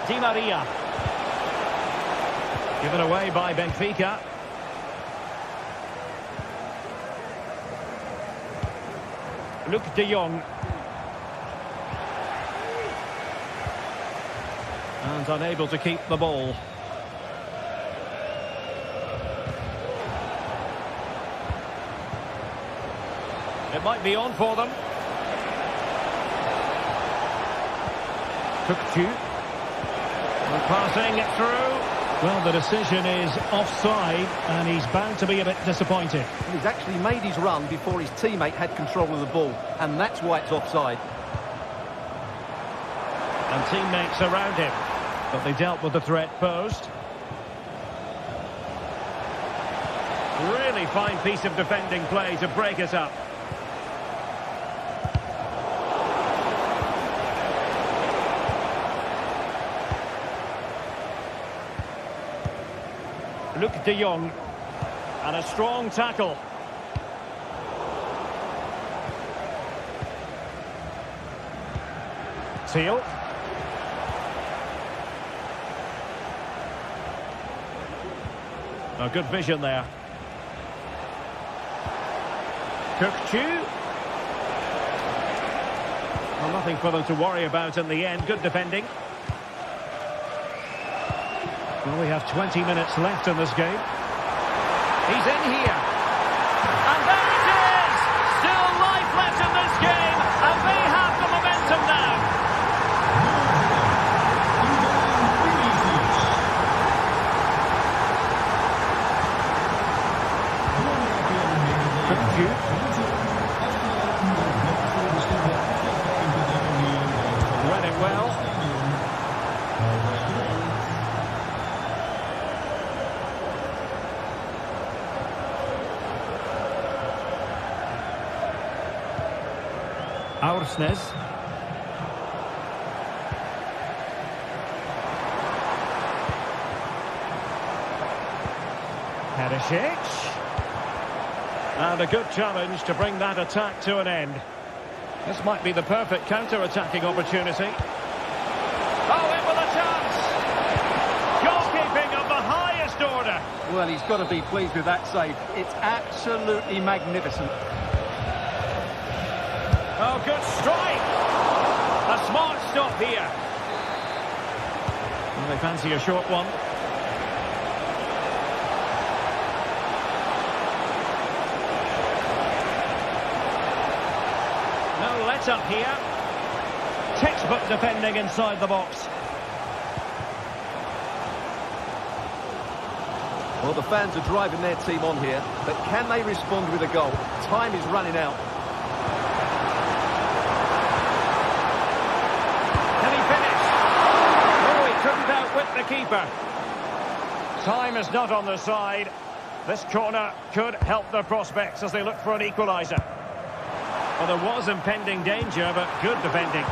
Di Maria. Given away by Benfica. Luc de Jong. And unable to keep the ball. It might be on for them. Tukcu. And passing it through. Well, the decision is offside, and he's bound to be a bit disappointed. He's actually made his run before his teammate had control of the ball, and that's why it's offside. And teammates around him, but they dealt with the threat posed. Really fine piece of defending play to break it up. Luc de Jong. And a strong tackle. Seal. A good vision there. Tukcu. Well, nothing for them to worry about in the end. Good defending. Well, we have 20 minutes left in this game. He's in here. And there it is! Still life left in this game, and they have the momentum now. Orsnes. Perisic. And a good challenge to bring that attack to an end. This might be the perfect counter-attacking opportunity. Oh, in with a chance! Goalkeeping of the highest order. Well, he's got to be pleased with that save. It's absolutely magnificent. Oh, good strike! A smart stop here. Well, they fancy a short one. No let-up here. Textbook defending inside the box. Well, the fans are driving their team on here, but can they respond with a goal? Time is running out. Can he finish? Oh, he couldn't outwit the keeper. Time is not on the side. This corner could help their prospects as they look for an equaliser. Well, there was impending danger, but good defending.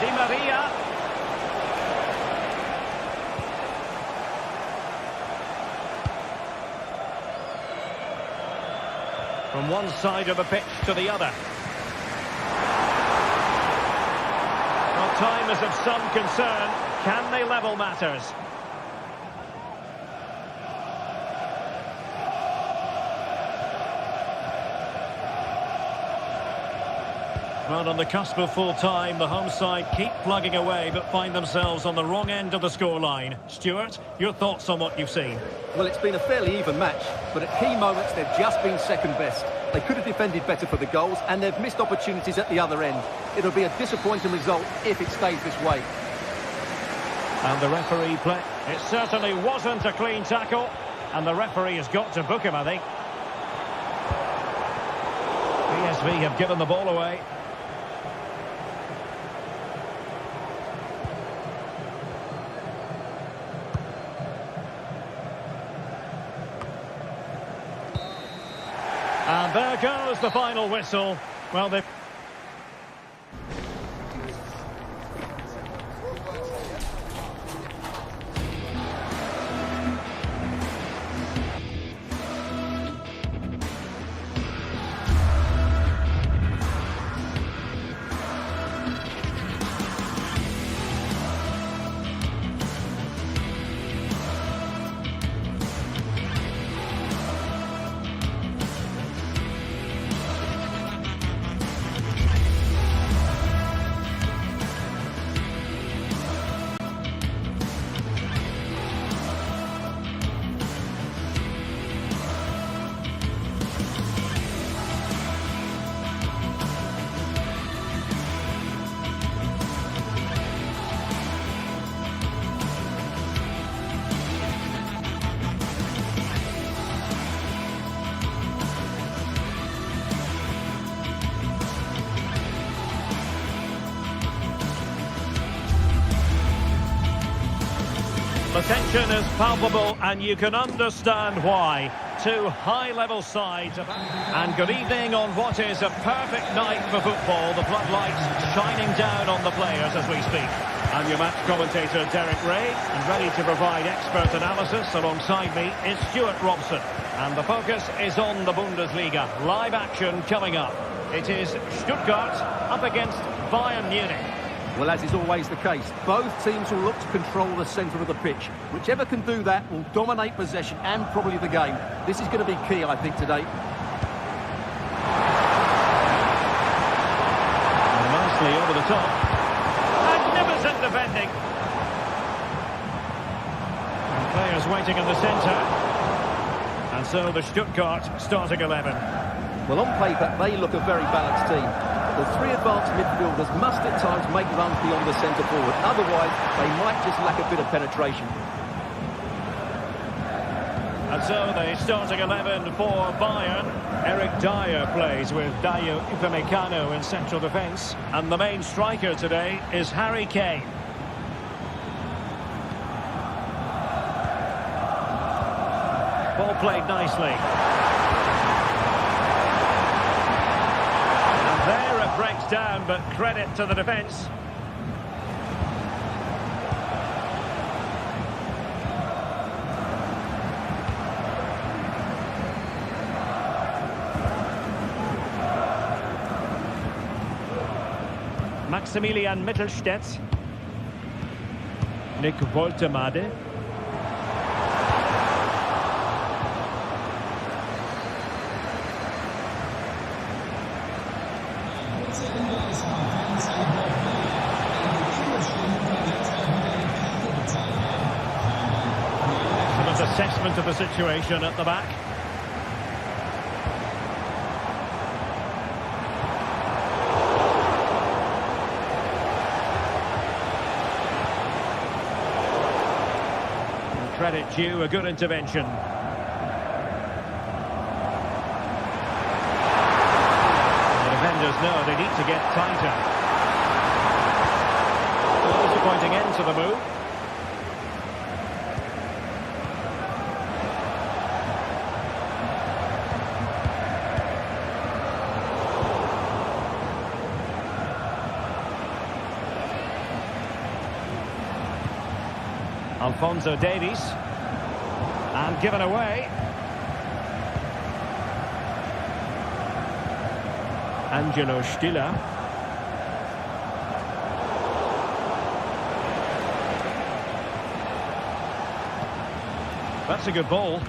Di Maria. From one side of the pitch to the other. Well, time is of some concern. Can they level matters? Well, on the cusp of full time, the home side keep plugging away but find themselves on the wrong end of the scoreline. Stuart, your thoughts on what you've seen? Well, it's been a fairly even match, but at key moments they've just been second best. They could have defended better for the goals, and they've missed opportunities at the other end. It'll be a disappointing result if it stays this way. And the referee play. It certainly wasn't a clean tackle, and the referee has got to book him, I think. PSV have given the ball away. And there goes the final whistle. Well, they... The tension is palpable, and you can understand why. Two high-level sides. And good evening on what is a perfect night for football. The floodlights shining down on the players as we speak. I'm your match commentator, Derek Ray, and ready to provide expert analysis. Alongside me is Stuart Robson. And the focus is on the Bundesliga. Live action coming up. It is Stuttgart up against Bayern Munich. Well, as is always the case, both teams will look to control the centre of the pitch. Whichever can do that will dominate possession and probably the game. This is going to be key, I think, today. And nicely over the top. Magnificent defending. And players waiting in the centre. And so the Stuttgart starting 11. Well, on paper, they look a very balanced team. The three advanced midfielders must at times make runs beyond the centre forward. Otherwise, they might just lack a bit of penetration. And so the starting 11 for Bayern. Eric Dyer plays with Dayo Upamecano in central defence. And the main striker today is Harry Kane. Ball played nicely. And there it breaks down, but credit to the defence. Maximilian Mittelstädt. Nick Woltemade. Excellent assessment of the situation at the back. Credit due, a good intervention. The defenders know they need to get tighter. A disappointing end to the move. Alphonso Davies. And given away. Angelo Stiller. That's a good ball.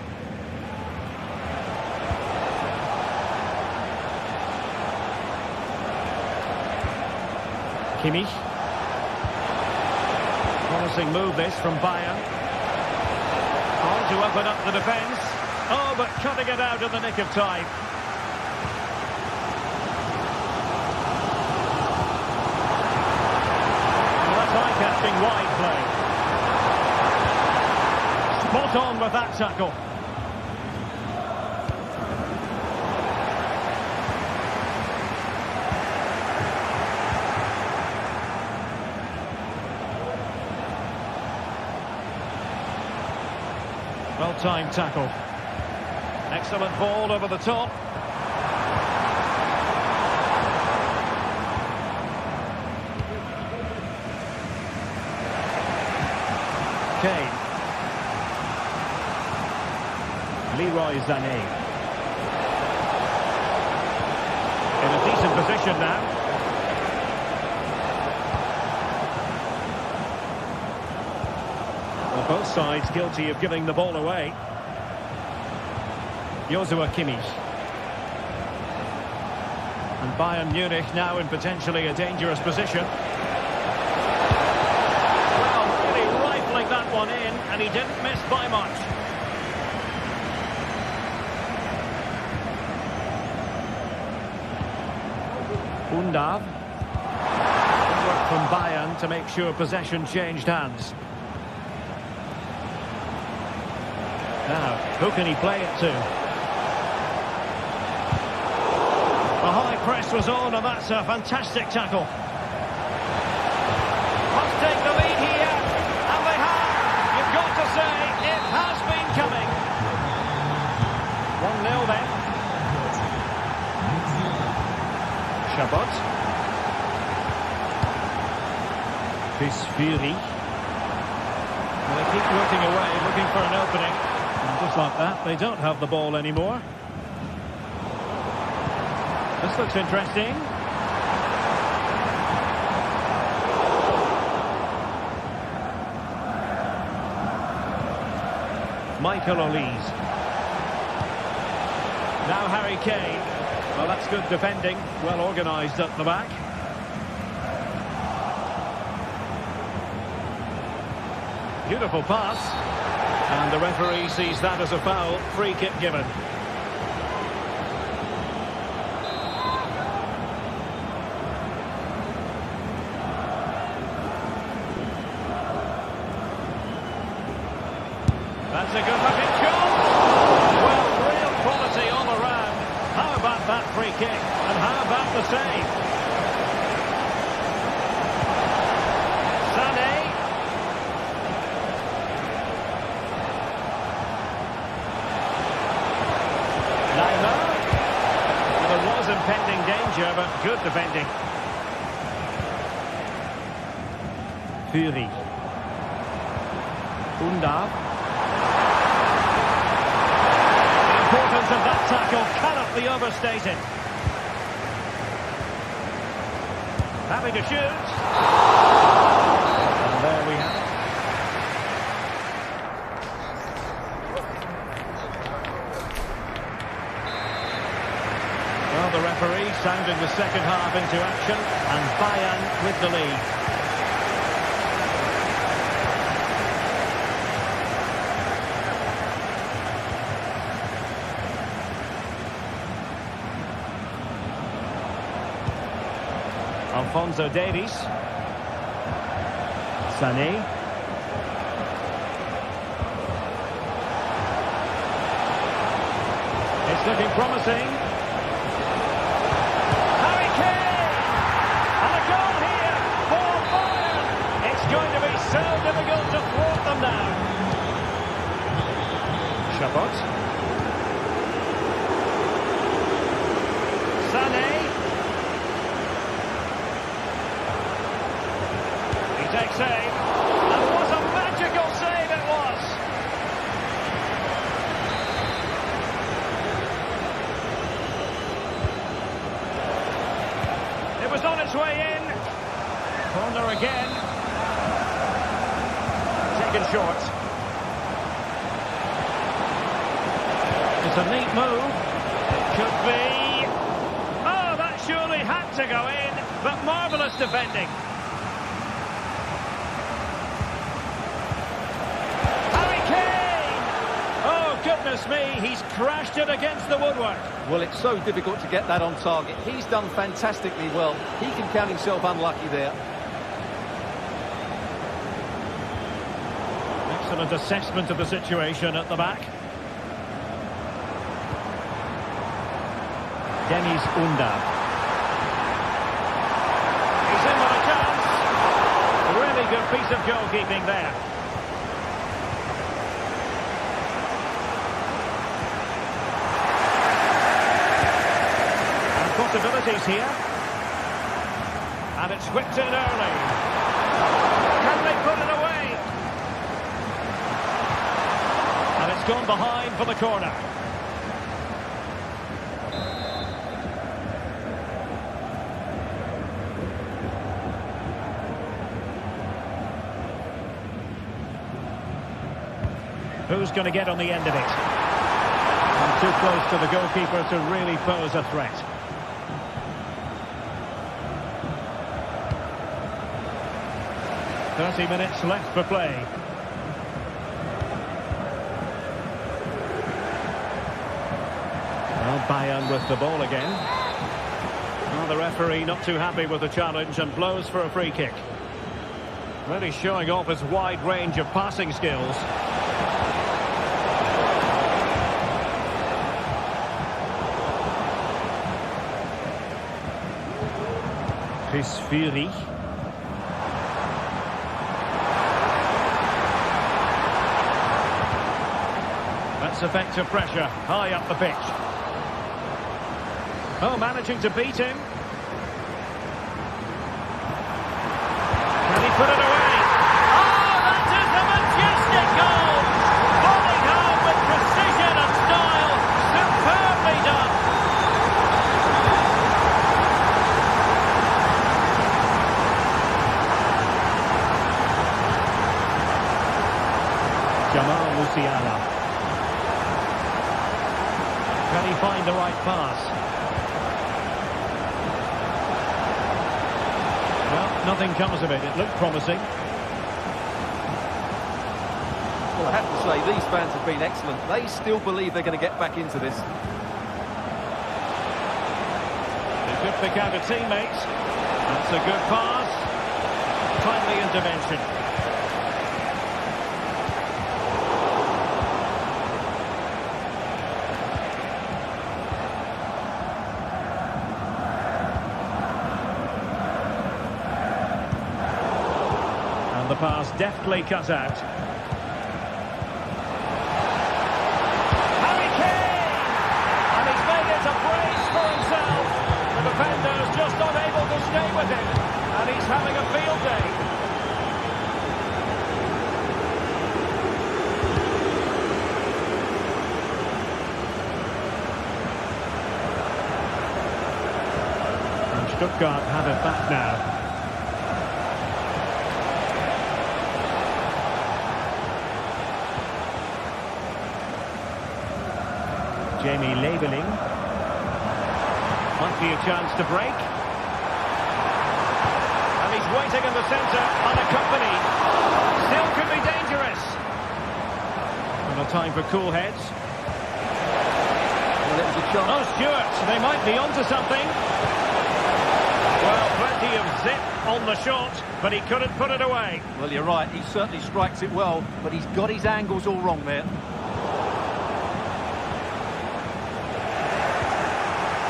Kimmich. Promising move this from Bayern. On to open up the defence. Oh, but cutting it out in the nick of time. Well, that's eye-catching wide play. Spot on with that tackle. Well-timed tackle. Excellent ball over the top. Kane. Leroy Sané. In a decent position now. Both sides guilty of giving the ball away. Joshua Kimmich. And Bayern Munich now in potentially a dangerous position. Well, really rifling that one in, and he didn't miss by much. Undav. Work from Bayern to make sure possession changed hands. Now, who can he play it to? The high press was on, and that's a fantastic tackle. Must take the lead here, and they have. You've got to say, it has been coming. 1-0 then. Chabot. Pisfiri. Well, they keep working away, looking for an opening. And just like that, they don't have the ball anymore. This looks interesting. Michael Olise. Now Harry Kane. Well, that's good defending. Well organised at the back. Beautiful pass. And the referee sees that as a foul. Free kick given. That's a good-looking shot. Well, real quality all around. How about that free kick? And how about the save? Good defending. Fury. Undav. The importance of that tackle cannot be overstated. Having to shoot. And there we have it. Well, the referee sounding the second half into action, and Bayern with the lead. Alphonso Davies. Sané. It's looking promising. Harry Kane! And a goal here for Bayern. It's going to be so difficult to thwart them now. Chabot. Sané. Takes aim, and what a magical save it was! It was on its way in. Corner again. Taken short. It's a neat move. It could be. Oh, that surely had to go in, but marvellous defending. Goodness me, he's crashed it against the woodwork. Well, it's so difficult to get that on target. He's done fantastically well. He can count himself unlucky there. Excellent assessment of the situation at the back. Dennis Undav. He's in with a chance. Really good piece of goalkeeping there. Possibilities here, and it's whipped in early. Can they put it away? And it's gone behind for the corner. Who's going to get on the end of it? And too close to the goalkeeper to really pose a threat. 30 minutes left for play. Well, Bayern with the ball again. Well, the referee not too happy with the challenge and blows for a free kick. Really showing off his wide range of passing skills. Chris Fury. That's effective pressure, high up the pitch. Oh, managing to beat him. Can he put it away? Oh, that is a majestic goal! Falling home with precision and style. Superbly done. Jamal Musiala. Can he find the right pass? Well, nothing comes of it. It looked promising. Well, I have to say, these fans have been excellent. They still believe they're going to get back into this. They could pick out a teammate. That's a good pass. Timely intervention. And the pass deftly cut out. Harry Kane! And he's made it a brace for himself. The defender's just with him, and he's having a field day. And Stuttgart have it back now. Jamie Labeling. Might be a chance to break. And he's waiting in the centre, unaccompanied. Still could be dangerous. And no time for cool heads. Well, it was a chance. Oh, Stewart, they might be onto something. Well, plenty of zip on the shot, but he couldn't put it away. Well, you're right, he certainly strikes it well, but he's got his angles all wrong there.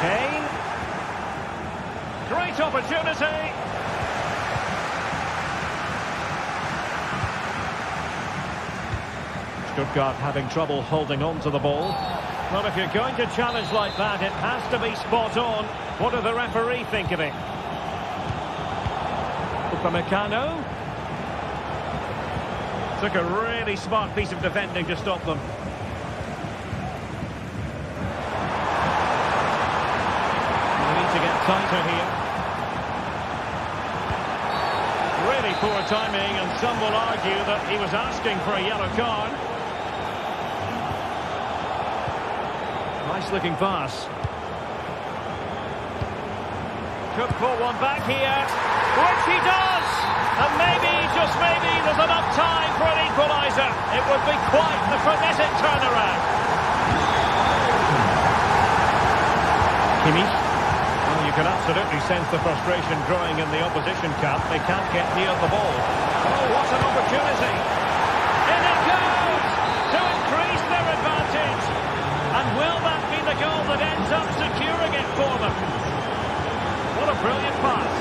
Kane. Great opportunity. Stuttgart having trouble holding on to the ball. Well, if you're going to challenge like that, it has to be spot on. What does the referee think of it? Upamecano. Took a really smart piece of defending to stop them. To get tighter here. Really poor timing, and some will argue that he was asking for a yellow card. Nice looking pass. Could put one back here, which he does! And maybe, just maybe, there's enough time for an equaliser. It would be quite the frenetic turnaround. Kimmich. You can absolutely sense the frustration growing in the opposition camp. They can't get near the ball. Oh, what an opportunity! In it goes! To increase their advantage! And will that be the goal that ends up securing it for them? What a brilliant pass.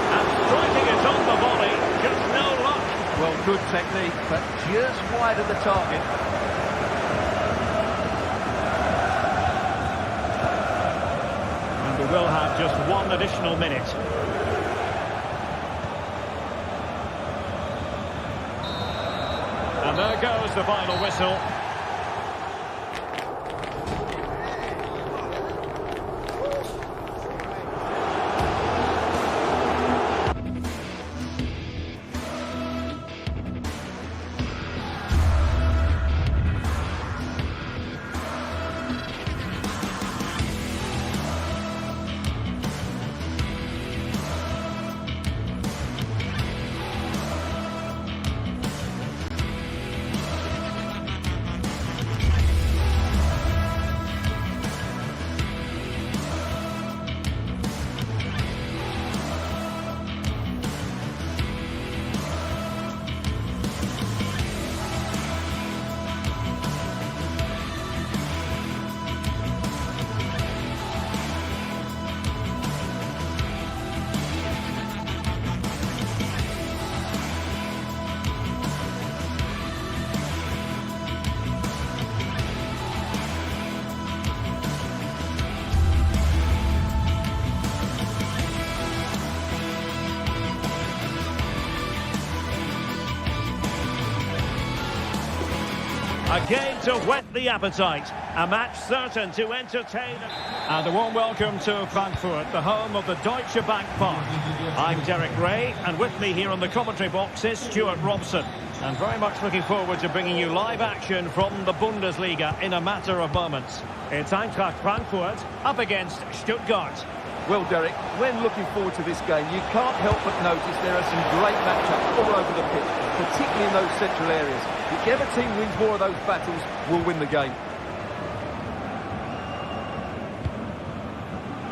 And striking it on the volley, just no luck. Well, good technique, but just wide of the target. Will have just one additional minute. And there goes the final whistle. A game to whet the appetite. A match certain to entertain. And a warm welcome to Frankfurt, the home of the Deutsche Bank Park. I'm Derek Ray, and with me here on the commentary box is Stuart Robson. And very much looking forward to bringing you live action from the Bundesliga in a matter of moments. It's Eintracht Frankfurt up against Stuttgart. Well, Derek, when looking forward to this game, you can't help but notice there are some great matchups all over the pitch, particularly in those central areas. Whichever team wins more of those battles will win the game.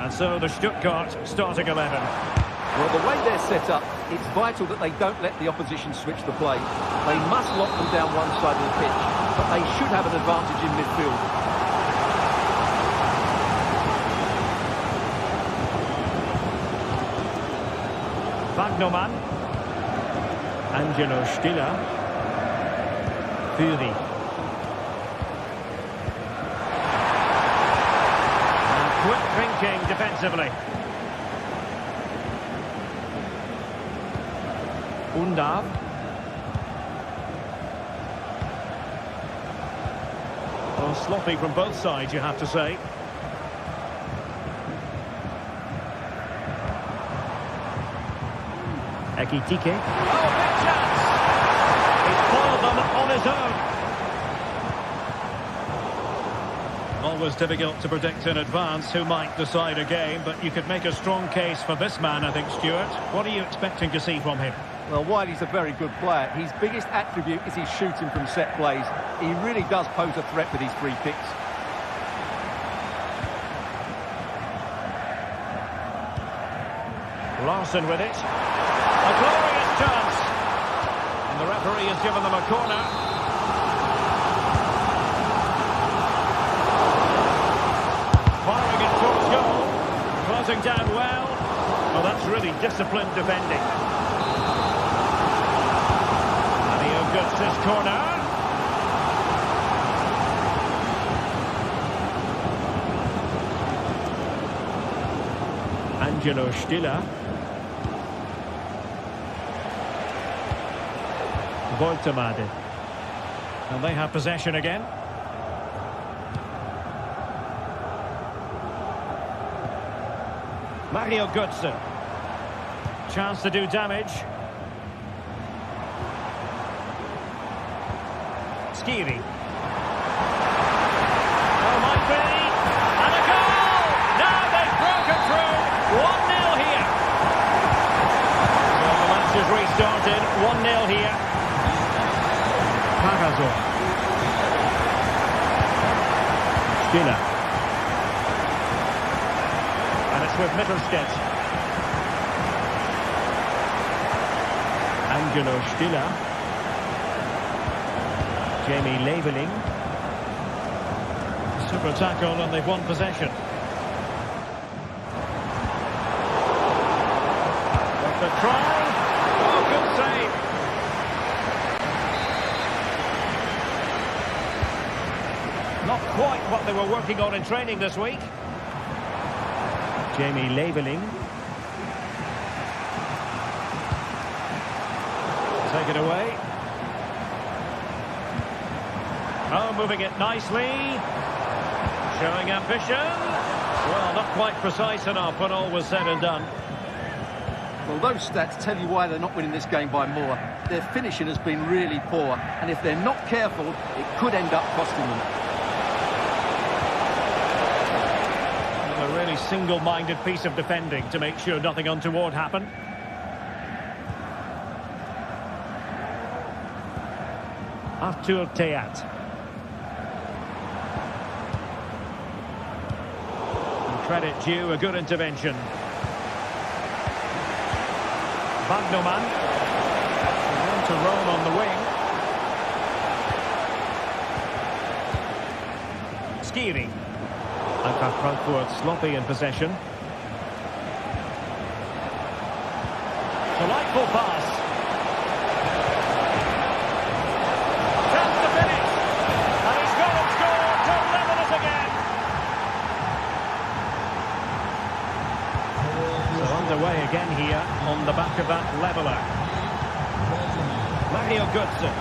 And so the Stuttgart starting 11. Well, the way they're set up, it's vital that they don't let the opposition switch the play. They must lock them down one side of the pitch, but they should have an advantage in midfield. Wagnermann, Angelo Stiller, Fury. And quick thinking defensively. Undav. Well, sloppy from both sides, you have to say. Ekitike. Oh, big chance! He's foiled them on his own. Always difficult to predict in advance who might decide a game, but you could make a strong case for this man, I think, Stuart. What are you expecting to see from him? Well, while he's a very good player, his biggest attribute is his shooting from set plays. He really does pose a threat with his free kicks. Larson with it. A glorious chance. And the referee has given them a corner. Firing it towards goal. Closing down well. Well, that's really disciplined defending. And he gets this corner. Angelo Stiller. Voltemade. And they have possession again. Mario Götze. Chance to do damage. Skiri. Oh, might be. And a goal! Now they've broken through. 1-0 here. Well, the match has restarted. 1-0 here. Stiller. And it's with Mittelstädt. Angelo Stiller. Jamie Leveling. Super tackle and they've won possession. Got the try. Oh, good save. Not quite what they were working on in training this week. Jamie Leveling. Take it away. Oh, moving it nicely. Showing ambition. Well, not quite precise enough when all was said and done. Well, those stats tell you why they're not winning this game by more. Their finishing has been really poor, and if they're not careful, it could end up costing them. A really single-minded piece of defending to make sure nothing untoward happened. Arthur Theat. And credit due, a good intervention. Wagnerman. To roam on the wing. Skiri. Eintracht Frankfurt sloppy in possession. Delightful pass. Chance to finish. And he's got it scored to level it again. So underway again here on the back of that leveller. Mario Götze.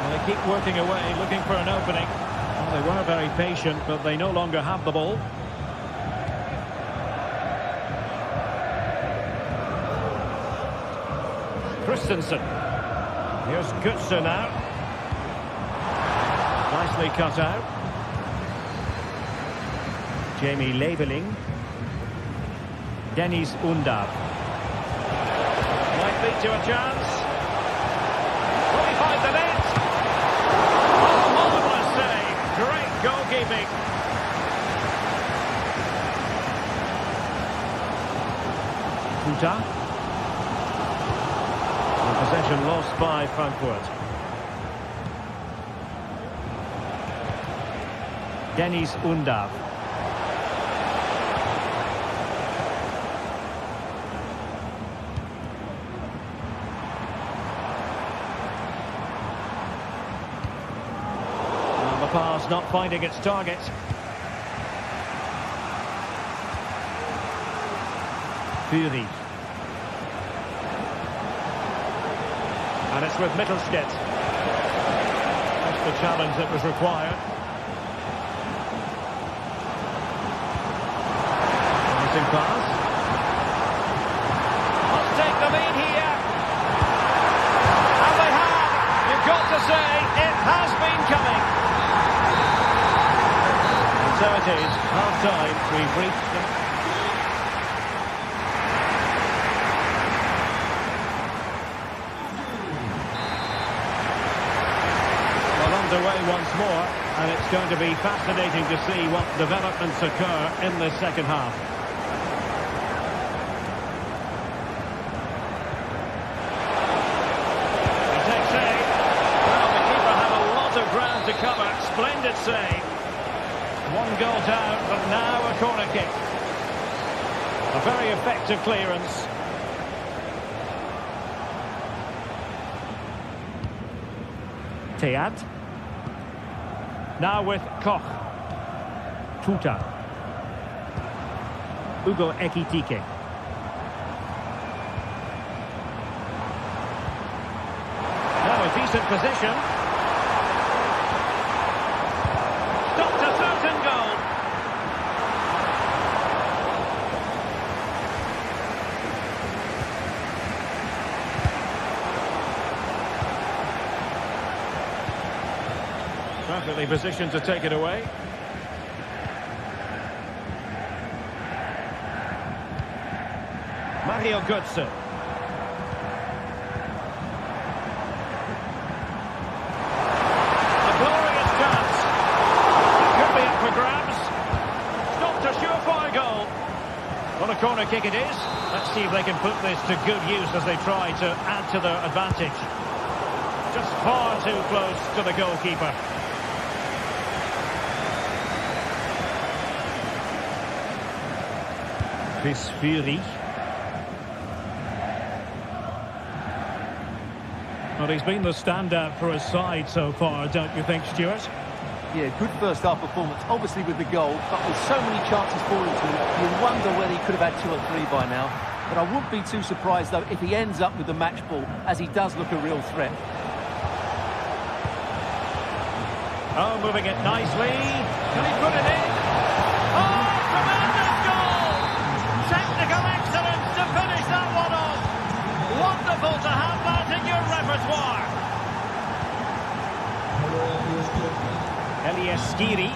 Well, they keep working away, looking for an opening. Well, they were very patient, but they no longer have the ball. Christensen. Here's Götze now. Nicely cut out. Jamie Leveling. Dennis Undav. Might lead to a chance. Will he find the net? Oh, marvellous save. Great goalkeeping. Kuta. And possession lost by Frankfurt. Dennis Undav. Pass not finding its target. Fury. And it's with Mittelstädt. That's the challenge that was required. Promising pass. Must take the lead here. And they have. You've got to say, it has been coming. And so it is. Half-time. We've reached them. Underway once more, and it's going to be fascinating to see what developments occur in the second half. He takes aim. Well, the keeper had a lot of ground to cover. Splendid save. One goal down, but now a corner kick. A very effective clearance. Teat. Now with Koch. Tuta. Ugo Ekitike. Now a decent position. Stopped a certain goal. Perfectly positioned to take it away. Mario Götze. A glorious chance. It could be up for grabs. Stopped a surefire goal. Well, a corner kick it is. Let's see if they can put this to good use as they try to add to their advantage. Just far too close to the goalkeeper. Fury. Well, he's been the standout for his side so far, don't you think, Stuart? Yeah, good first half performance, obviously with the goal, but with so many chances falling to him, you wonder whether he could have had 2 or 3 by now. But I wouldn't be too surprised, though, if he ends up with the match ball, as he does look a real threat. Oh, moving it nicely. Can he put it in? Oh, tremendous goal! Technical excellence to finish that one off. Wonderful to have that in your repertoire. Elias Skiri.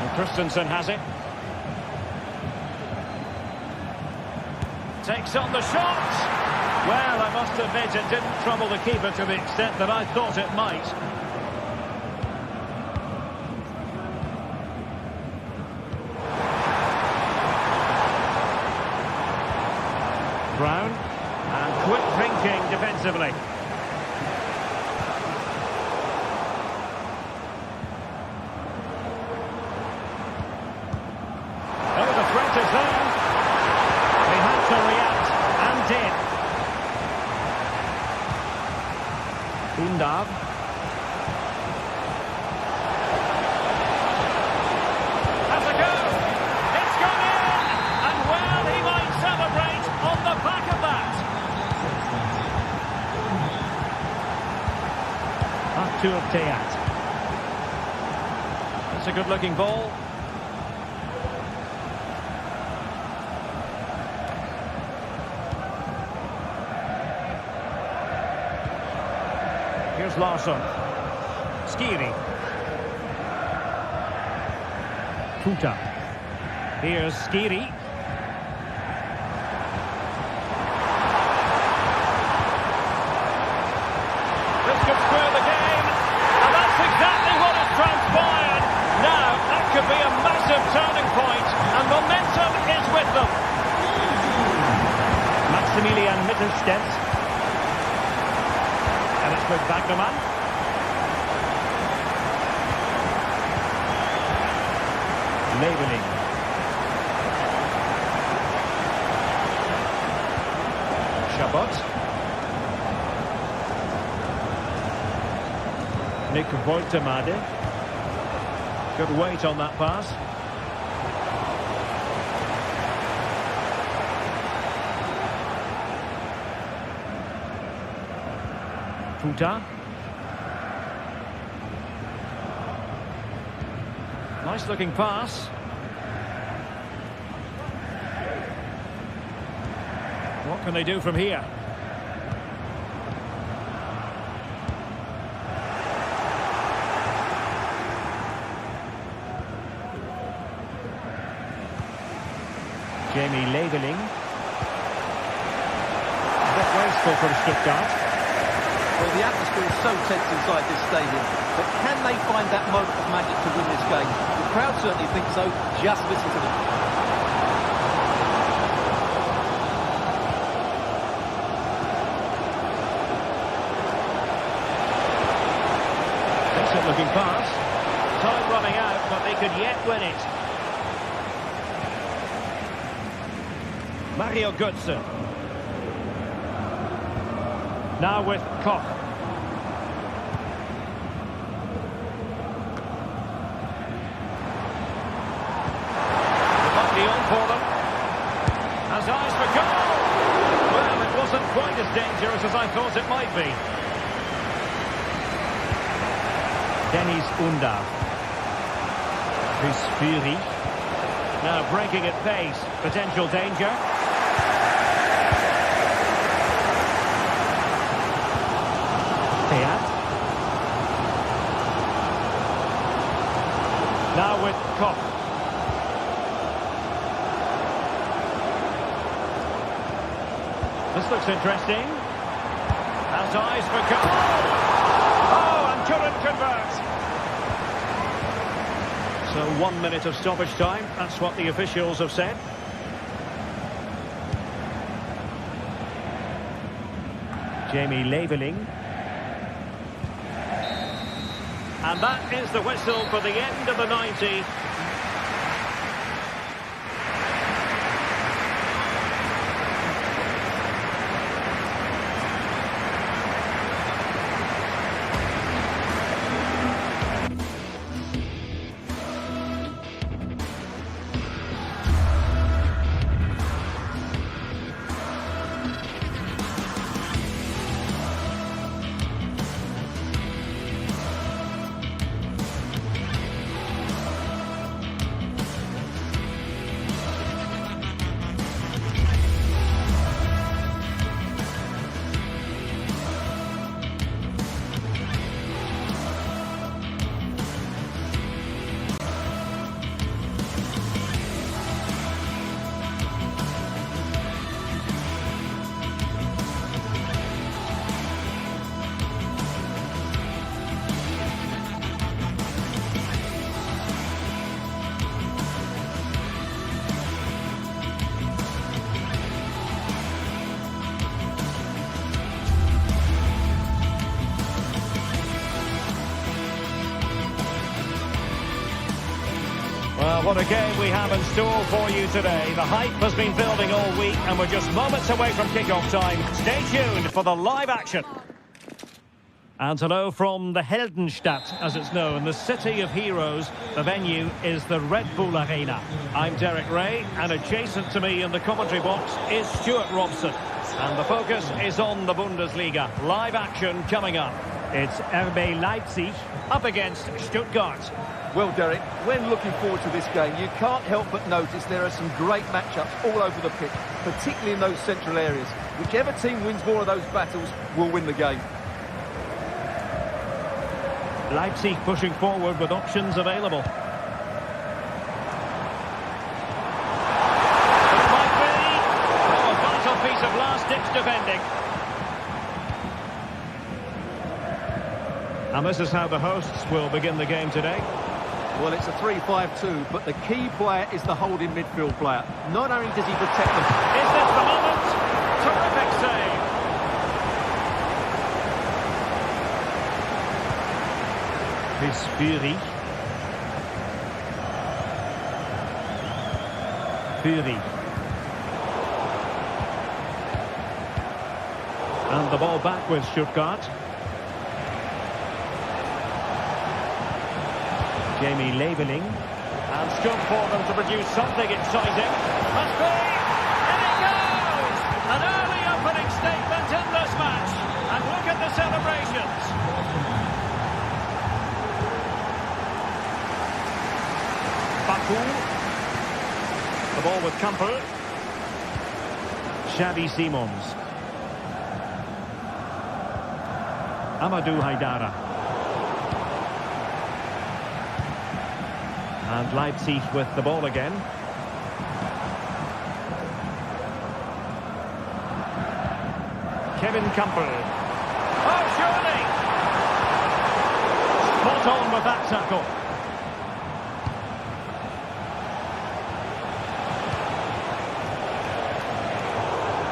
And Christensen has it. Takes on the shot. Well, I must admit it didn't trouble the keeper to the extent that I thought it might. Brown, and quick thinking defensively. Oh, the threat is there. He had to react, and did. Undav. Has a go. It's gone in, and well, he might celebrate on the back of that. Artur Teat. That's a good-looking ball. Here's Larsson. Skiri. Tuta. Here's Skiri. This could square the game, and that's exactly what has transpired. Now, that could be a massive turning point, and momentum is with them. Maximilian Mittelstädt. And it's with Wagnermann. Leveling. Chabot. Nick Woltemade. Good weight on that pass. Futa. Nice looking pass. What can they do from here? Jamie Leveling. A bit wasteful from Stuttgart. Well, the atmosphere is so tense inside this stadium, but can they find that moment of magic to win this game? The crowd certainly think so. Just listen to them. Decent looking pass. Time running out, but they could yet win it. Mario Götze. Now with Koch. It might be on for them. Has eyes for goal. Well, it wasn't quite as dangerous as I thought it might be. Dennis Unda. Chris Fury. Now breaking at pace. Potential danger. Now with Koch. This looks interesting. Has eyes for goal. Oh, and couldn't convert. So 1 minute of stoppage time. That's what the officials have said. Jamie Leveling. And that is the whistle for the end of the 90. Well, what a game we have in store for you today. The hype has been building all week and we're just moments away from kick-off time. Stay tuned for the live action. And hello from the Heldenstadt, as it's known, the city of heroes. The venue is the Red Bull Arena. I'm Derek Ray, and adjacent to me in the commentary box is Stuart Robson. And the focus is on the Bundesliga. Live action coming up. It's RB Leipzig up against Stuttgart. Well, Derek, when looking forward to this game, you can't help but notice there are some great matchups all over the pitch, particularly in those central areas. Whichever team wins more of those battles will win the game. Leipzig pushing forward with options available. It might be a vital piece of last-ditch defending. And this is how the hosts will begin the game today. Well, it's a 3-5-2, but the key player is the holding midfield player. Not only does he protect them... Is this the moment? Terrific save. Chris Fury. And the ball back with Stuttgart. Jamie Leveling. And scope for them to produce something exciting. Must be! And it goes! An early opening statement in this match. And look at the celebrations. Baku. The ball with Kamper. Xavi Simons. Amadou Haidara. And Leipzig with the ball again. Kevin Kamper. Oh, surely! Spot on with that tackle.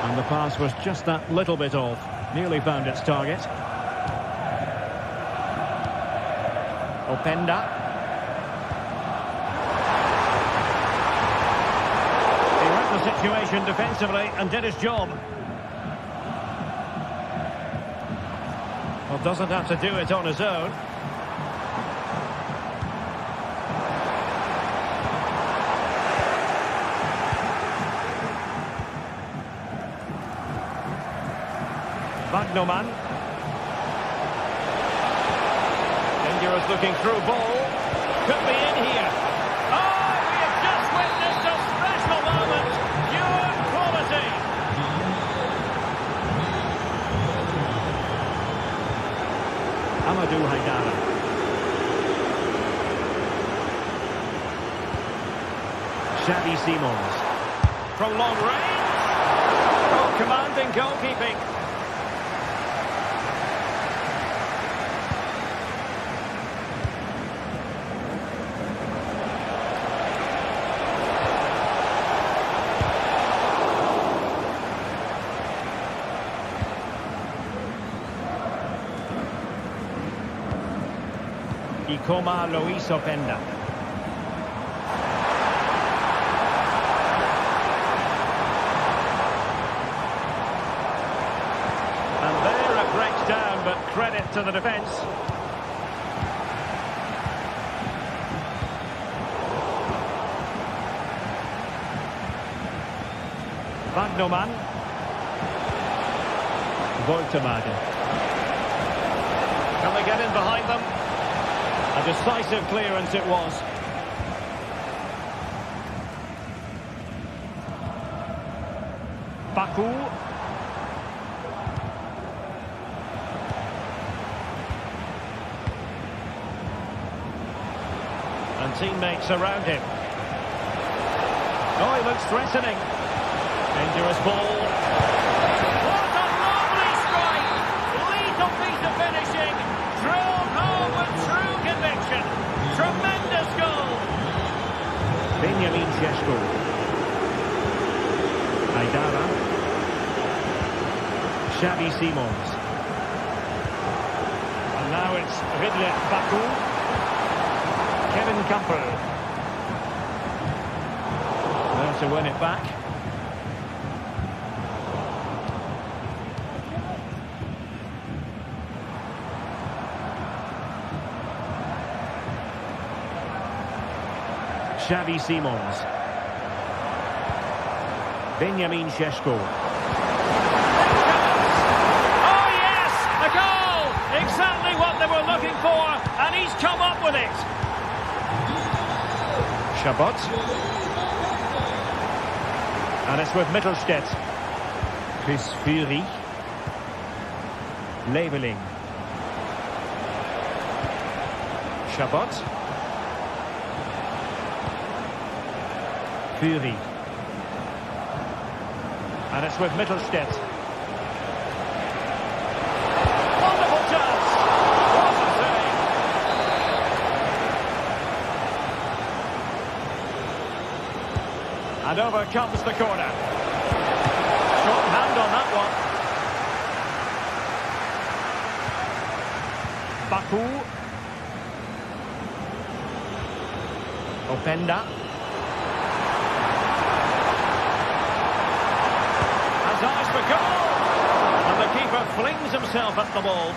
And the pass was just that little bit off. Nearly found its target. Openda. He read the situation defensively and did his job. Well, doesn't have to do it on his own. Wagnerman. Dangerous looking through ball. Could be in here. Oh, we have just witnessed a special moment. Pure quality. Amadou Haidara. Xavi Simons. From long range. Oh, commanding goalkeeping. Ikoma Luis Openda. And there it breaks down, but credit to the defence. Wagnerman. Woltermagen. Can they get in behind them? A decisive clearance it was. Baku. And teammates around him. Oh, he looks threatening. Dangerous ball. What a lovely strike! Lethal piece of finishing. Drilled home with true conviction. Tremendous goal. Benjamin Šeško. Haidara. Xavi Simons. And now it's Ridlet Baku. Kevin Kamper. Well, to win it back. Xavi Simons. Benjamin Šeško. Oh yes! A goal! Exactly what they were looking for, and he's come up with it. Chabot. And it's with Mittelstädt. Chris Führig. Leveling. Chabot. Führig. And it's with Mittelstädt. Wonderful chance! What a save! And over comes the corner. Short hand on that one. Baku. Openda. Eyes for goal! And the keeper flings himself at the ball.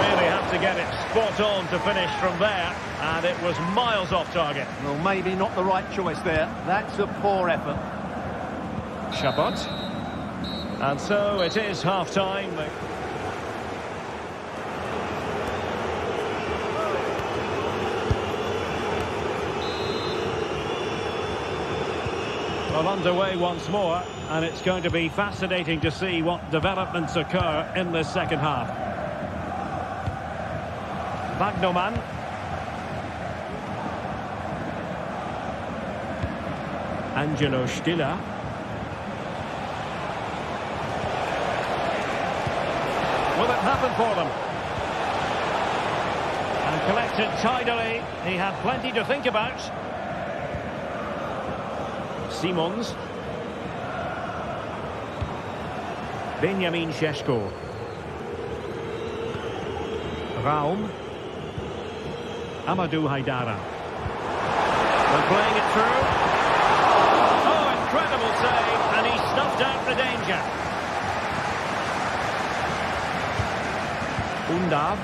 Really have to get it spot on to finish from there, and it was miles off target. Well, maybe not the right choice there. That's a poor effort. Chabot. And so it is half-time. Well, underway once more, and it's going to be fascinating to see what developments occur in this second half. Wagnerman. Angelo Stiller. Will it happen for them? And collected tidily. He had plenty to think about. Simons. Benjamin Šeško. Raum. Amadou Haidara. They're playing it through. Oh, incredible save, and he snuffed out the danger. Undav.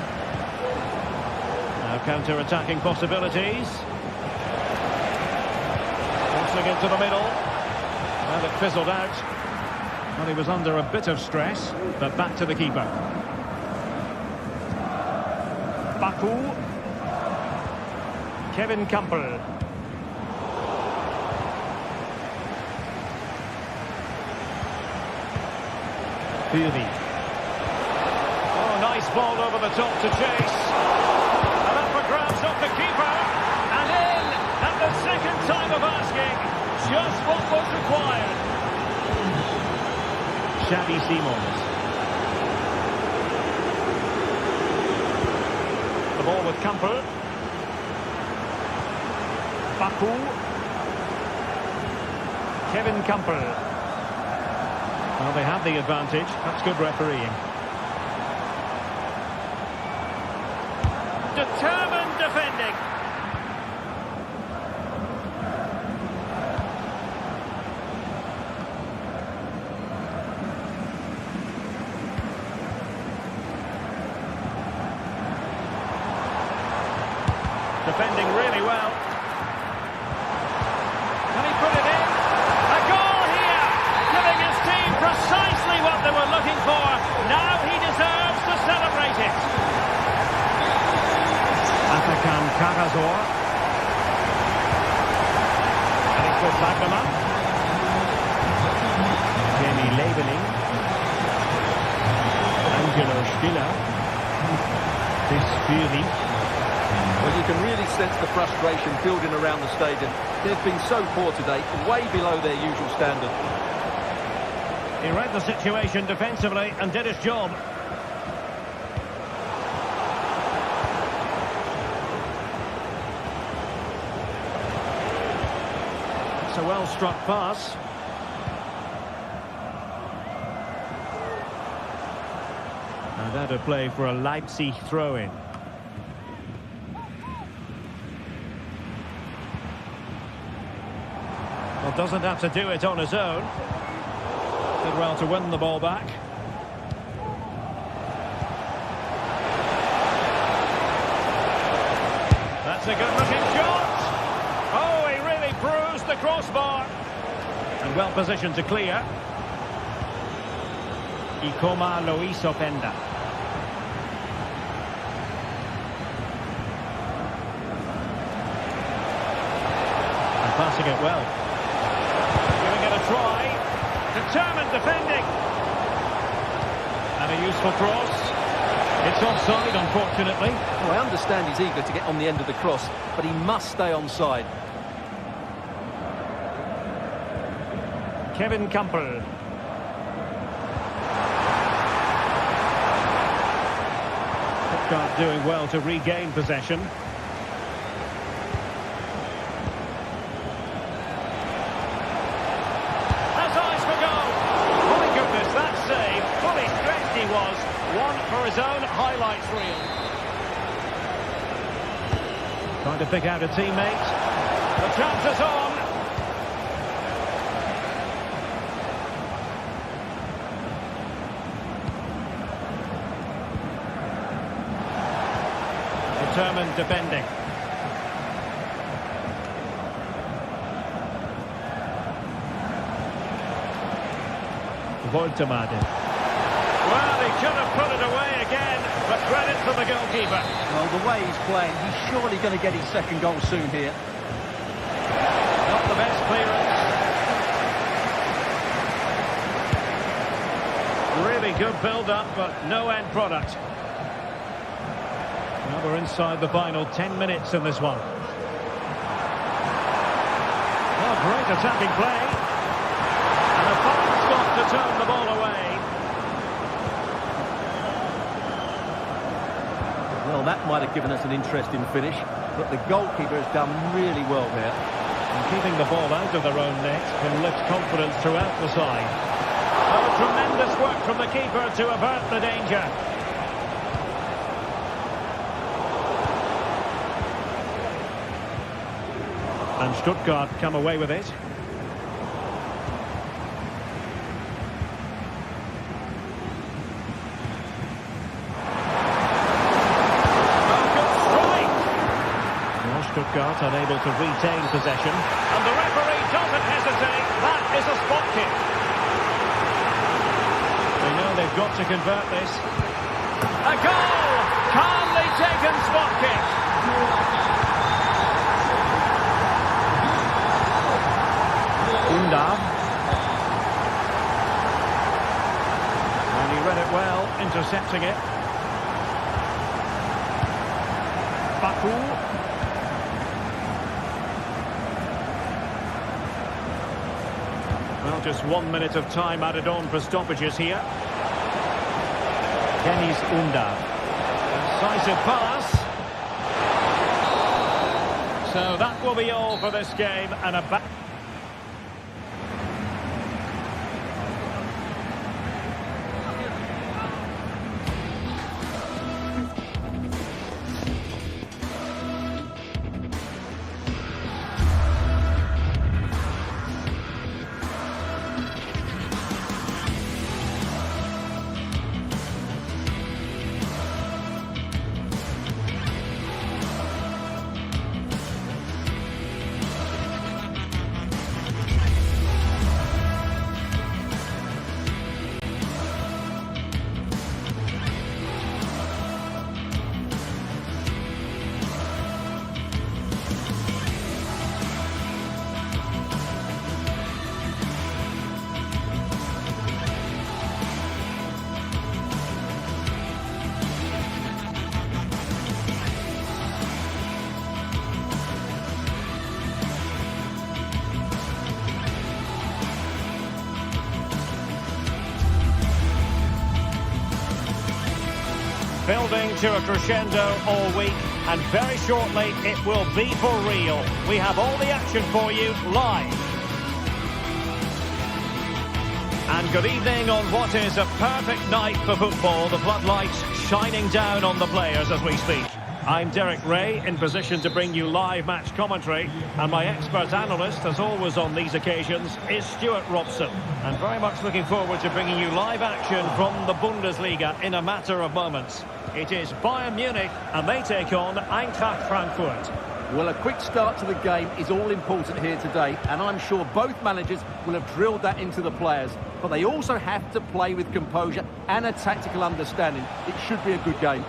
Now counter-attacking possibilities. Crossing into the middle. Well, it fizzled out. Well, he was under a bit of stress, but back to the keeper. Baku. Kevin Campbell. Fury. Oh, nice ball over the top to chase. And up for grabs off the keeper. And in at the second time of asking. Just what was required. Xavi Simons. The ball with Campbell. Baku. Kevin Campbell. Well, they have the advantage. That's good refereeing. Determined defending. Defending really well. Can he put it in? A goal here, giving his team precisely what they were looking for. Now he deserves to celebrate it. Atakan Karazor. And it's for Wagnerman. Jamie Labeling. Angelo Stiller. This Fury. Well, you can really sense the frustration building around the stadium. They've been so poor today, way below their usual standard. He read the situation defensively and did his job. It's a well-struck pass. And that a play for a Leipzig throw-in. Well, doesn't have to do it on his own. Did well to win the ball back. That's a good-looking shot. Oh, he really bruised the crossbar. And well positioned to clear. Ikoma Luis Openda. And passing it well. Try. Determined defending. And a useful cross. It's offside, unfortunately. Well, I understand he's eager to get on the end of the cross, but he must stay onside. Kevin Campbell. Stuttgart doing well to regain possession. For his own highlights reel. Trying to pick out a teammate. The chance is on. Determined defending. Woltemade. Well, he could have put it away again, but credit for the goalkeeper. Well, the way he's playing, he's surely going to get his second goal soon here. Not the best clearance. Really good build-up, but no end product. Now we're inside the final 10 minutes in this one. Oh, great attacking play. And a fine stop to turn the ball away. Well, that might have given us an interesting finish, but the goalkeeper has done really well there. And keeping the ball out of their own net can lift confidence throughout the side. Oh, tremendous work from the keeper to avert the danger. And Stuttgart come away with it. Stuttgart unable to retain possession, and the referee doesn't hesitate. That is a spot kick. They know they've got to convert this. A goal! Calmly taken spot kick. Undav. And he read it well, intercepting it. Baku. Well, just 1 minute of time added on for stoppages here. Deniz Undav. Decisive pass. So that will be all for this game, and a back. Building to a crescendo all week, and very shortly it will be for real. We have all the action for you live. And good evening on what is a perfect night for football. The floodlights shining down on the players as we speak. I'm Derek Ray, in position to bring you live match commentary, and my expert analyst, as always on these occasions, is Stuart Robson. And very much looking forward to bringing you live action from the Bundesliga in a matter of moments. It is Bayern Munich, and they take on Eintracht Frankfurt. Well, a quick start to the game is all important here today, and I'm sure both managers will have drilled that into the players. But they also have to play with composure and a tactical understanding. It should be a good game.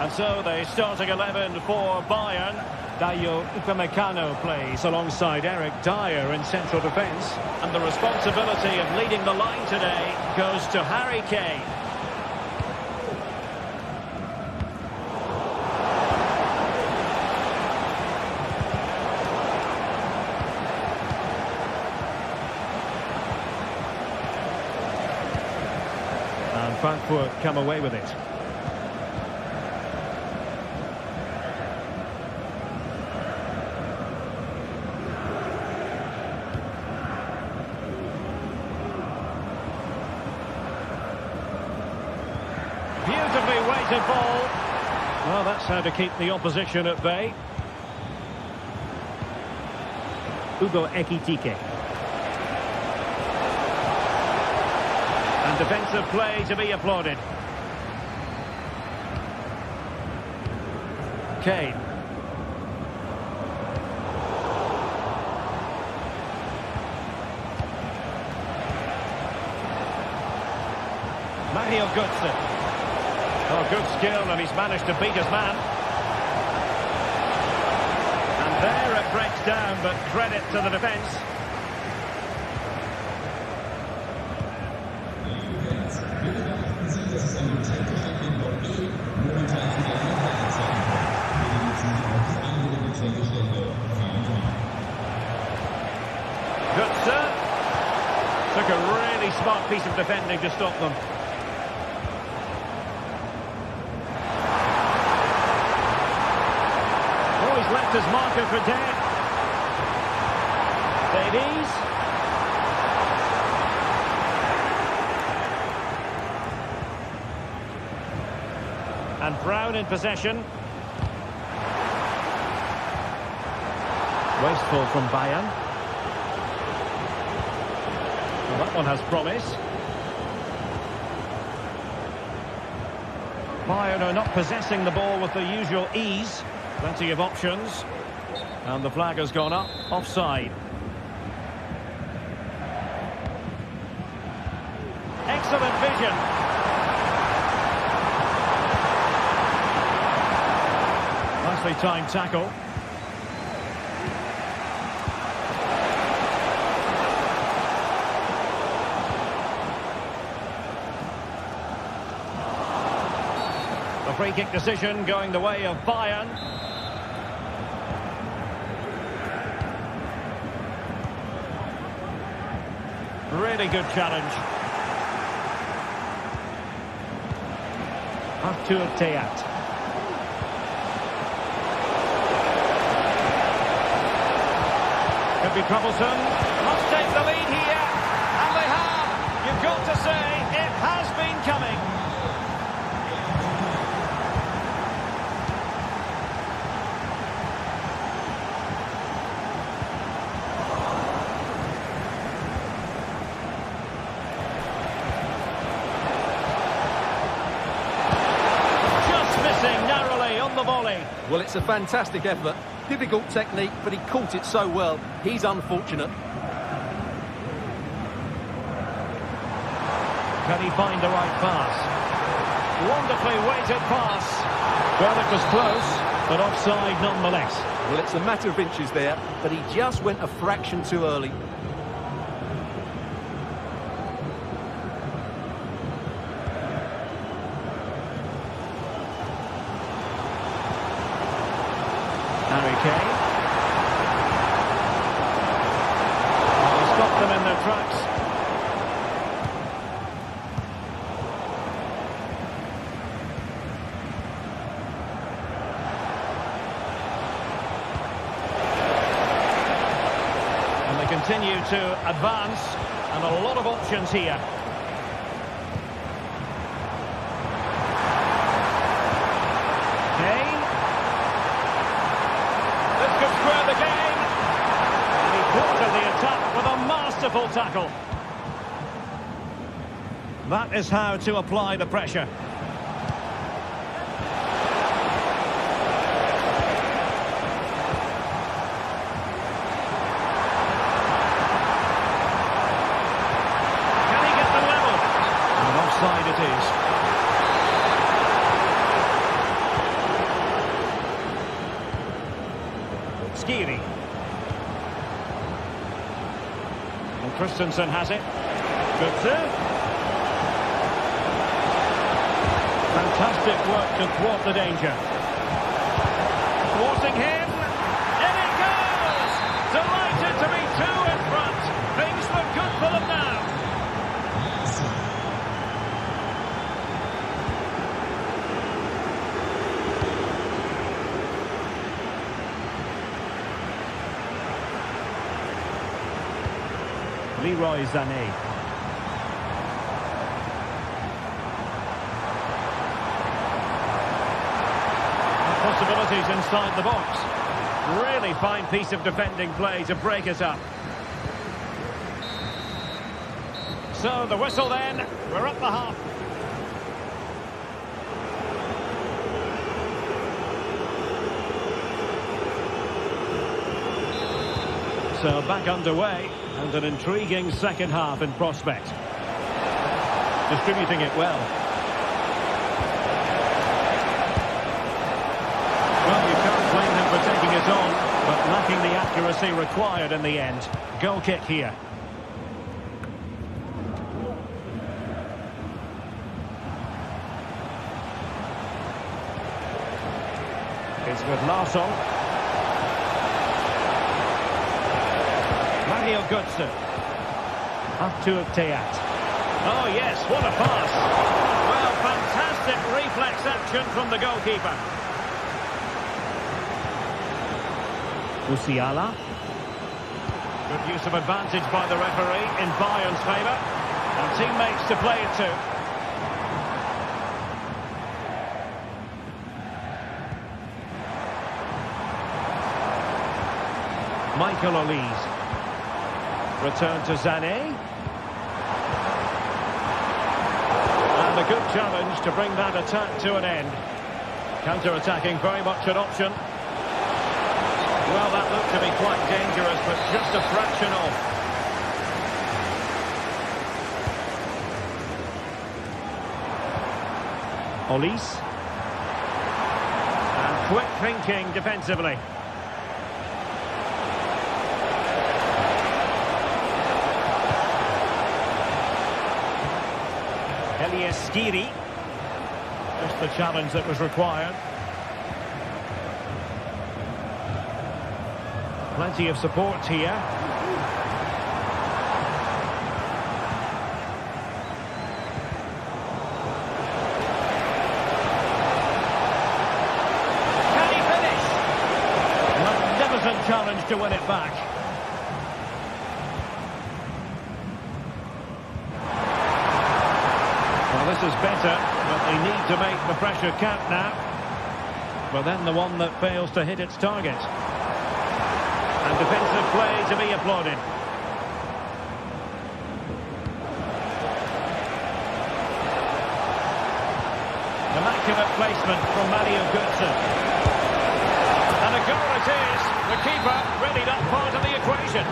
And so the starting 11 for Bayern. Dayo Upamecano plays alongside Eric Dyer in central defence. And the responsibility of leading the line today goes to Harry Kane. And Frankfurt come away with it. Beautifully weighted ball. Well, that's how to keep the opposition at bay. Hugo Ekitike. And defensive play to be applauded. Kane. Mario Götze. Oh, good skill, and he's managed to beat his man. And there it breaks down, but credit to the defence. Götze took a really smart piece of defending to stop them. Oh, he's left his marker for dead. Davies. And Brown in possession. Wasteful from Bayern. Well, that one has promise. Bayern are not possessing the ball with the usual ease. Plenty of options. And the flag has gone up. Offside. Excellent vision. Nicely timed tackle. A free kick decision going the way of Bayern. Really good challenge. Artur Teat. Could be troublesome. Must take the lead here. And they have. You've got to say, it has been coming. Well, it's a fantastic effort. Difficult technique, but he caught it so well. He's unfortunate. Can he find the right pass? Wonderfully weighted pass. Well, it was close, but offside nonetheless. Well, it's a matter of inches there, but he just went a fraction too early. Harry Kane. Well, he stopped them in their tracks. And they continue to advance, and a lot of options here. Square the game, and he quartered the attack with a masterful tackle. That is how to apply the pressure. Can he get the level? And offside it is. Skiri. And Christensen has it. Götze. Fantastic work to thwart the danger. Thwarting him. In it goes! Delighted to be two in front. Things look good for them now. Leroy Sané. Possibilities inside the box. Really fine piece of defending play to break it up. So the whistle then. We're up the half. So back underway, and an intriguing second half in prospect. Distributing it well. Well, you can't blame him for taking it on, but lacking the accuracy required in the end. Goal kick here. It's with Larsson. Mario Götze. Up to Teat. Oh yes, what a pass. Well, fantastic reflex action from the goalkeeper. Musiala. Good use of advantage by the referee in Bayern's favour. And teammates to play it to. Michael Olise. Return to Sané. And a good challenge to bring that attack to an end. Counter-attacking very much an option. Well, that looked to be quite dangerous, but just a fraction off. Olise. And quick thinking defensively. Skiri. Just the challenge that was required. Plenty of support here. Can he finish? Magnificent challenge to win it back. This is better, but they need to make the pressure count now. But then the one that fails to hit its target. And defensive play to be applauded. Immaculate placement from Mario Götze. And a goal it is. The keeper readied up part of the equation.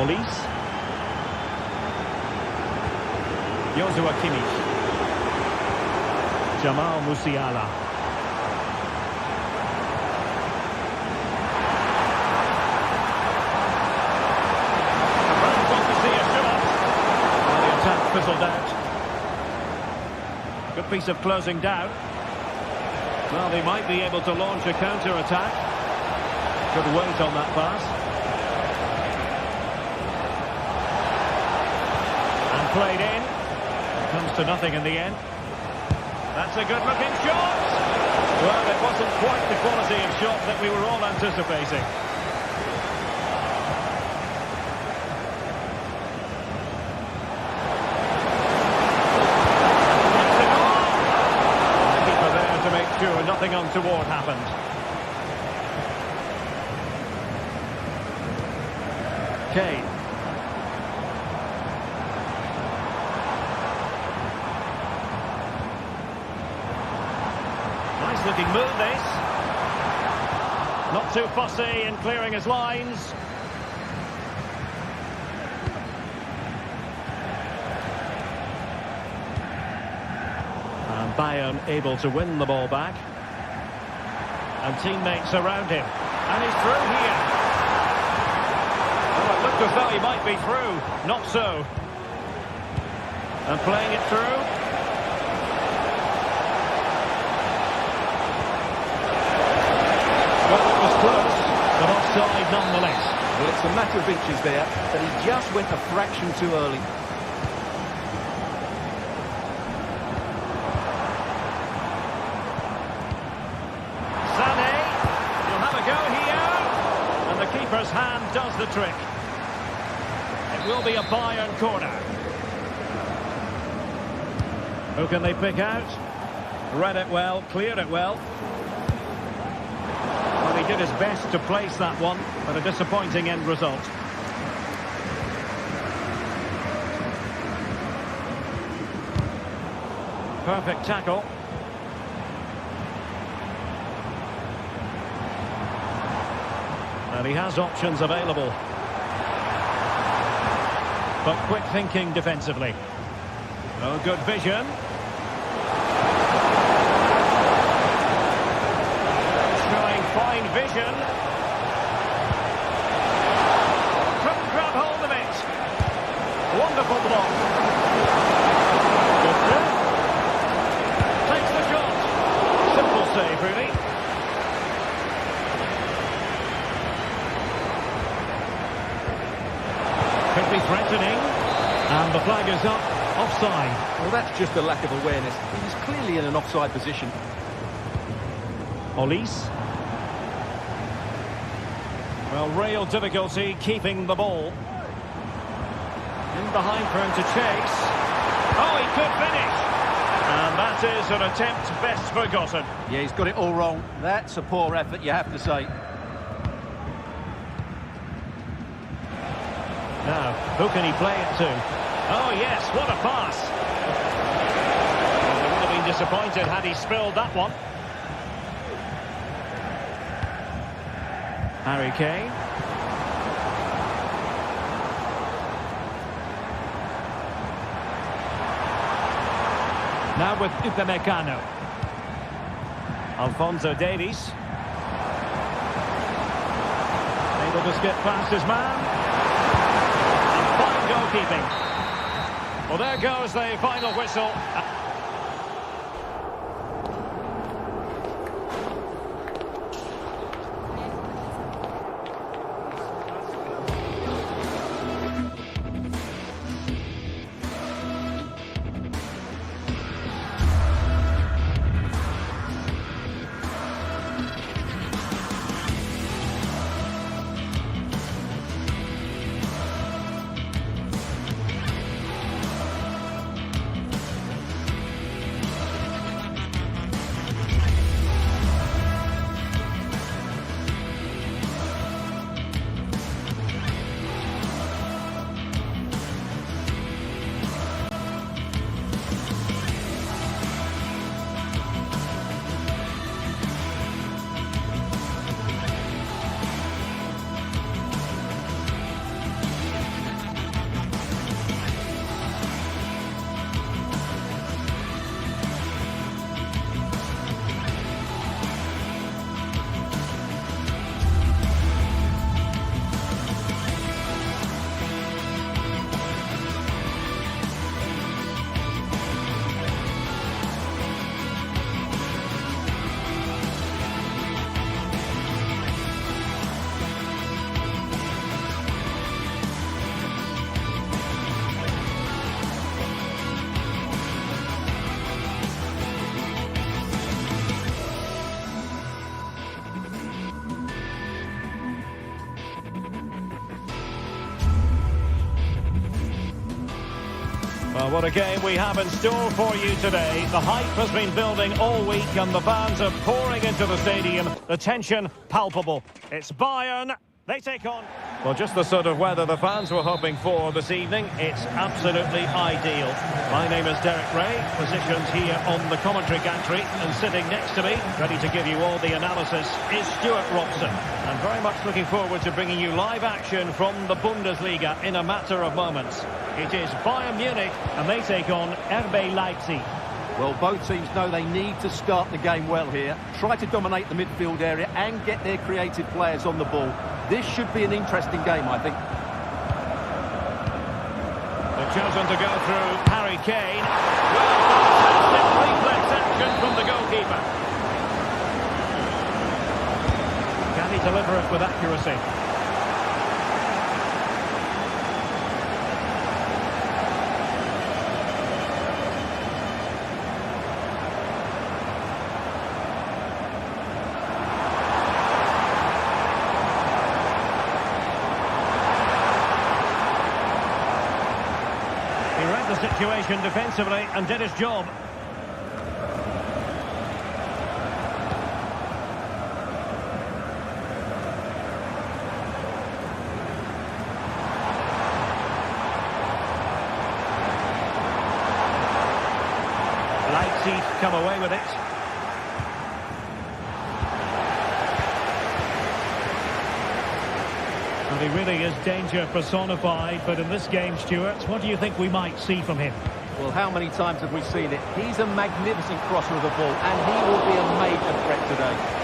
Olise. Joshua Kimmich. Jamal Musiala. Want to see a shot. And the attack fizzled out. Good piece of closing down. Well, they might be able to launch a counter-attack. Good weight on that pass. And played in. Comes to nothing in the end. That's a good-looking shot. Well, it wasn't quite the quality of shot that we were all anticipating. The keeper there to make sure nothing untoward happened. Kane. Looking move this. Not too fussy in clearing his lines. And Bayern able to win the ball back. And teammates around him. And he's through here. Oh, it looked as though he might be through. Not so. And playing it through. Close, but offside nonetheless. Well, it's a matter of inches there, but he just went a fraction too early. Sané, you'll have a go here. And the keeper's hand does the trick. It will be a Bayern corner. Who can they pick out? Read it well, cleared it well. He did his best to place that one, but a disappointing end result. Perfect tackle. And he has options available. But quick thinking defensively. Oh, good vision. Showing fine vision. Couldn't grab hold of it. Wonderful block. Good through. Takes the shot. Simple save, really. Could be threatening. And the flag is up. Offside. Well, that's just a lack of awareness. He was clearly in an offside position. Olise. Well, real difficulty keeping the ball. In behind for him to chase. Oh, he could finish. And that is an attempt best forgotten. Yeah, he's got it all wrong. That's a poor effort, you have to say. Now, who can he play it to? Oh, yes, what a pass. Well, he would have been disappointed had he spilled that one. Harry Kane. Now with Upamecano. Alphonso Davies. Able to skip past his man. And fine goalkeeping. Well, there goes the final whistle. Well, what a game we have in store for you today. The hype has been building all week and the fans are pouring into the stadium. The tension palpable. It's Bayern. They take on... Well, just the sort of weather the fans were hoping for this evening. It's absolutely ideal. My name is Derek Ray, positioned here on the commentary gantry, and sitting next to me, ready to give you all the analysis, is Stuart Robson. And very much looking forward to bringing you live action from the Bundesliga in a matter of moments. It is Bayern Munich, and they take on RB Leipzig. Well, both teams know they need to start the game well here. Try to dominate the midfield area and get their creative players on the ball. This should be an interesting game, I think. They've chosen to go through Harry Kane. Well, fantastic reflex action from the goalkeeper. Can he deliver it with accuracy? Situation defensively and did his job. Leipzig come away with it. And he really is danger personified, but in this game, Stuart, what do you think we might see from him? Well, how many times have we seen it? He's a magnificent crosser of the ball, and he will be a major threat today.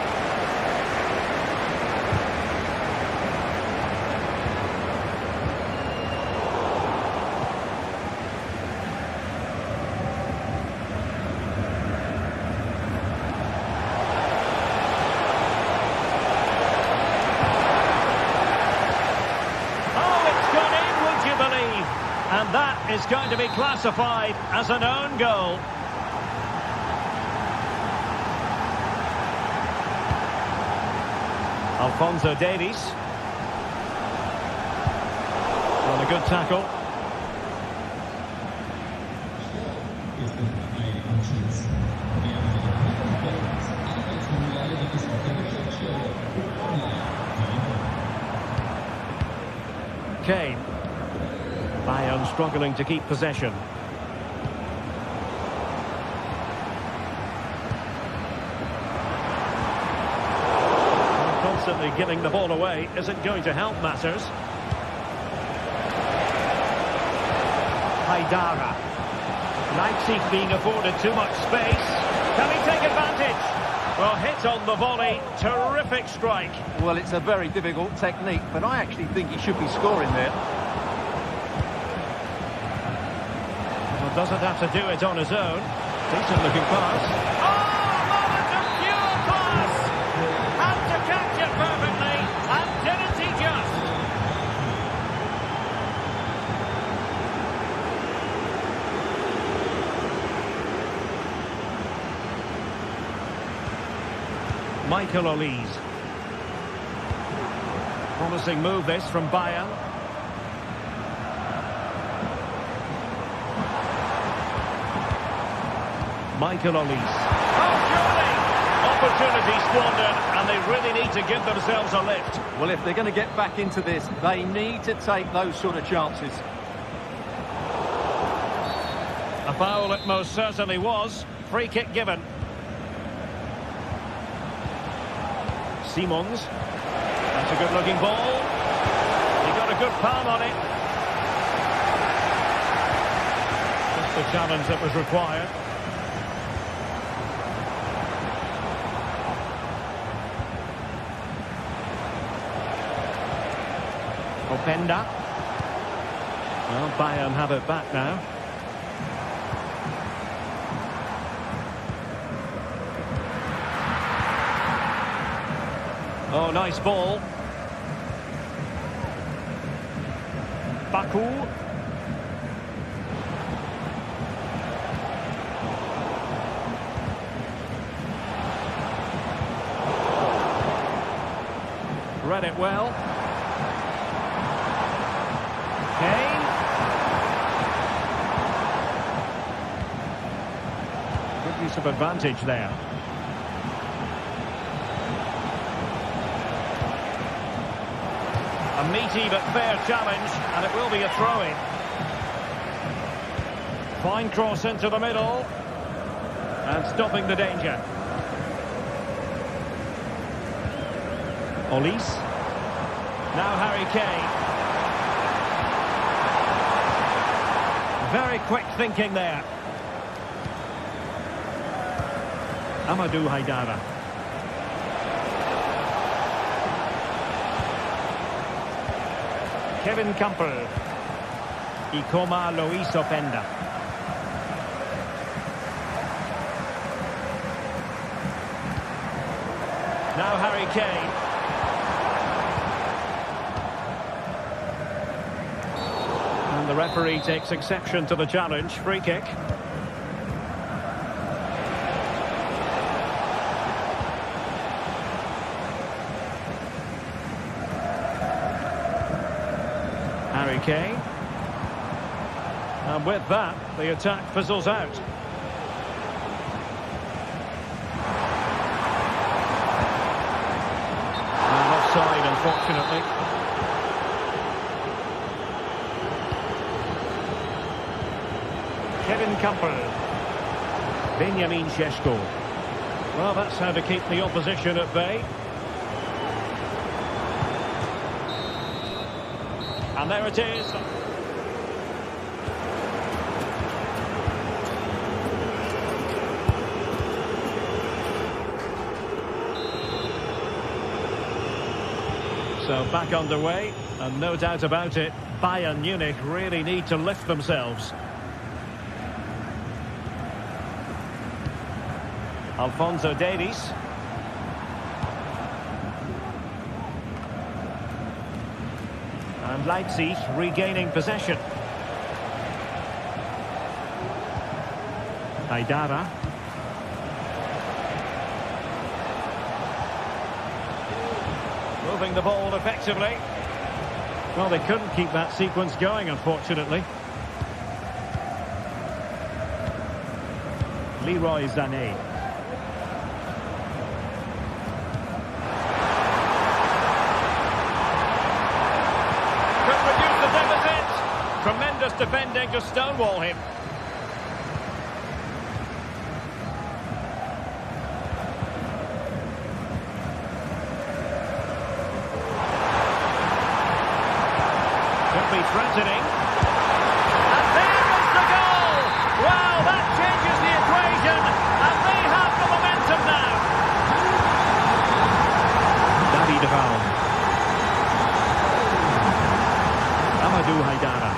And that is going to be classified as an own goal. Alphonso Davies. On a good tackle. Kane. Bayern struggling to keep possession. Constantly giving the ball away isn't going to help matters. Haidara. Leipzig being afforded too much space. Can he take advantage? Well, hit on the volley. Terrific strike. Well, it's a very difficult technique, but I actually think he should be scoring there. Doesn't have to do it on his own. Decent looking pass. Oh, moment of pure class! Had to catch it perfectly, and didn't he just? Michael Olise. Promising move this from Bayern. Michael Olise. Oh, surely! Opportunity squandered, and they really need to give themselves a lift. Well, if they're going to get back into this, they need to take those sort of chances. A foul it most certainly was. Free kick given. Simons. That's a good-looking ball. He got a good palm on it. Just the challenge that was required. Openda. Well, Bayern have it back now. Oh, nice ball. Baku. Read it well. Kane. Good use of advantage there. A meaty but fair challenge, and it will be a throw-in. Fine cross into the middle. And stopping the danger. Olise. Now Harry Kane. Very quick thinking there. Amadou Haidara. Kevin Campbell. Ikoma Luis Openda. Now Harry Kane. And the referee takes exception to the challenge. Free kick. Harry Kane. And with that, the attack fizzles out. And offside, unfortunately. Kevin Campbell. Benjamin Šeško. Well, that's how to keep the opposition at bay. And there it is. So back underway, and no doubt about it, Bayern Munich really need to lift themselves. Alphonso Davies. And Leipzig regaining possession. Haidara. Moving the ball effectively. Well, they couldn't keep that sequence going, unfortunately. Leroy Sané. Could reduce the deficit. Tremendous defending to stonewall him. Threatening. And there is the goal! Wow, that changes the equation, and they have the momentum now. David Raum. Amadou Haidara.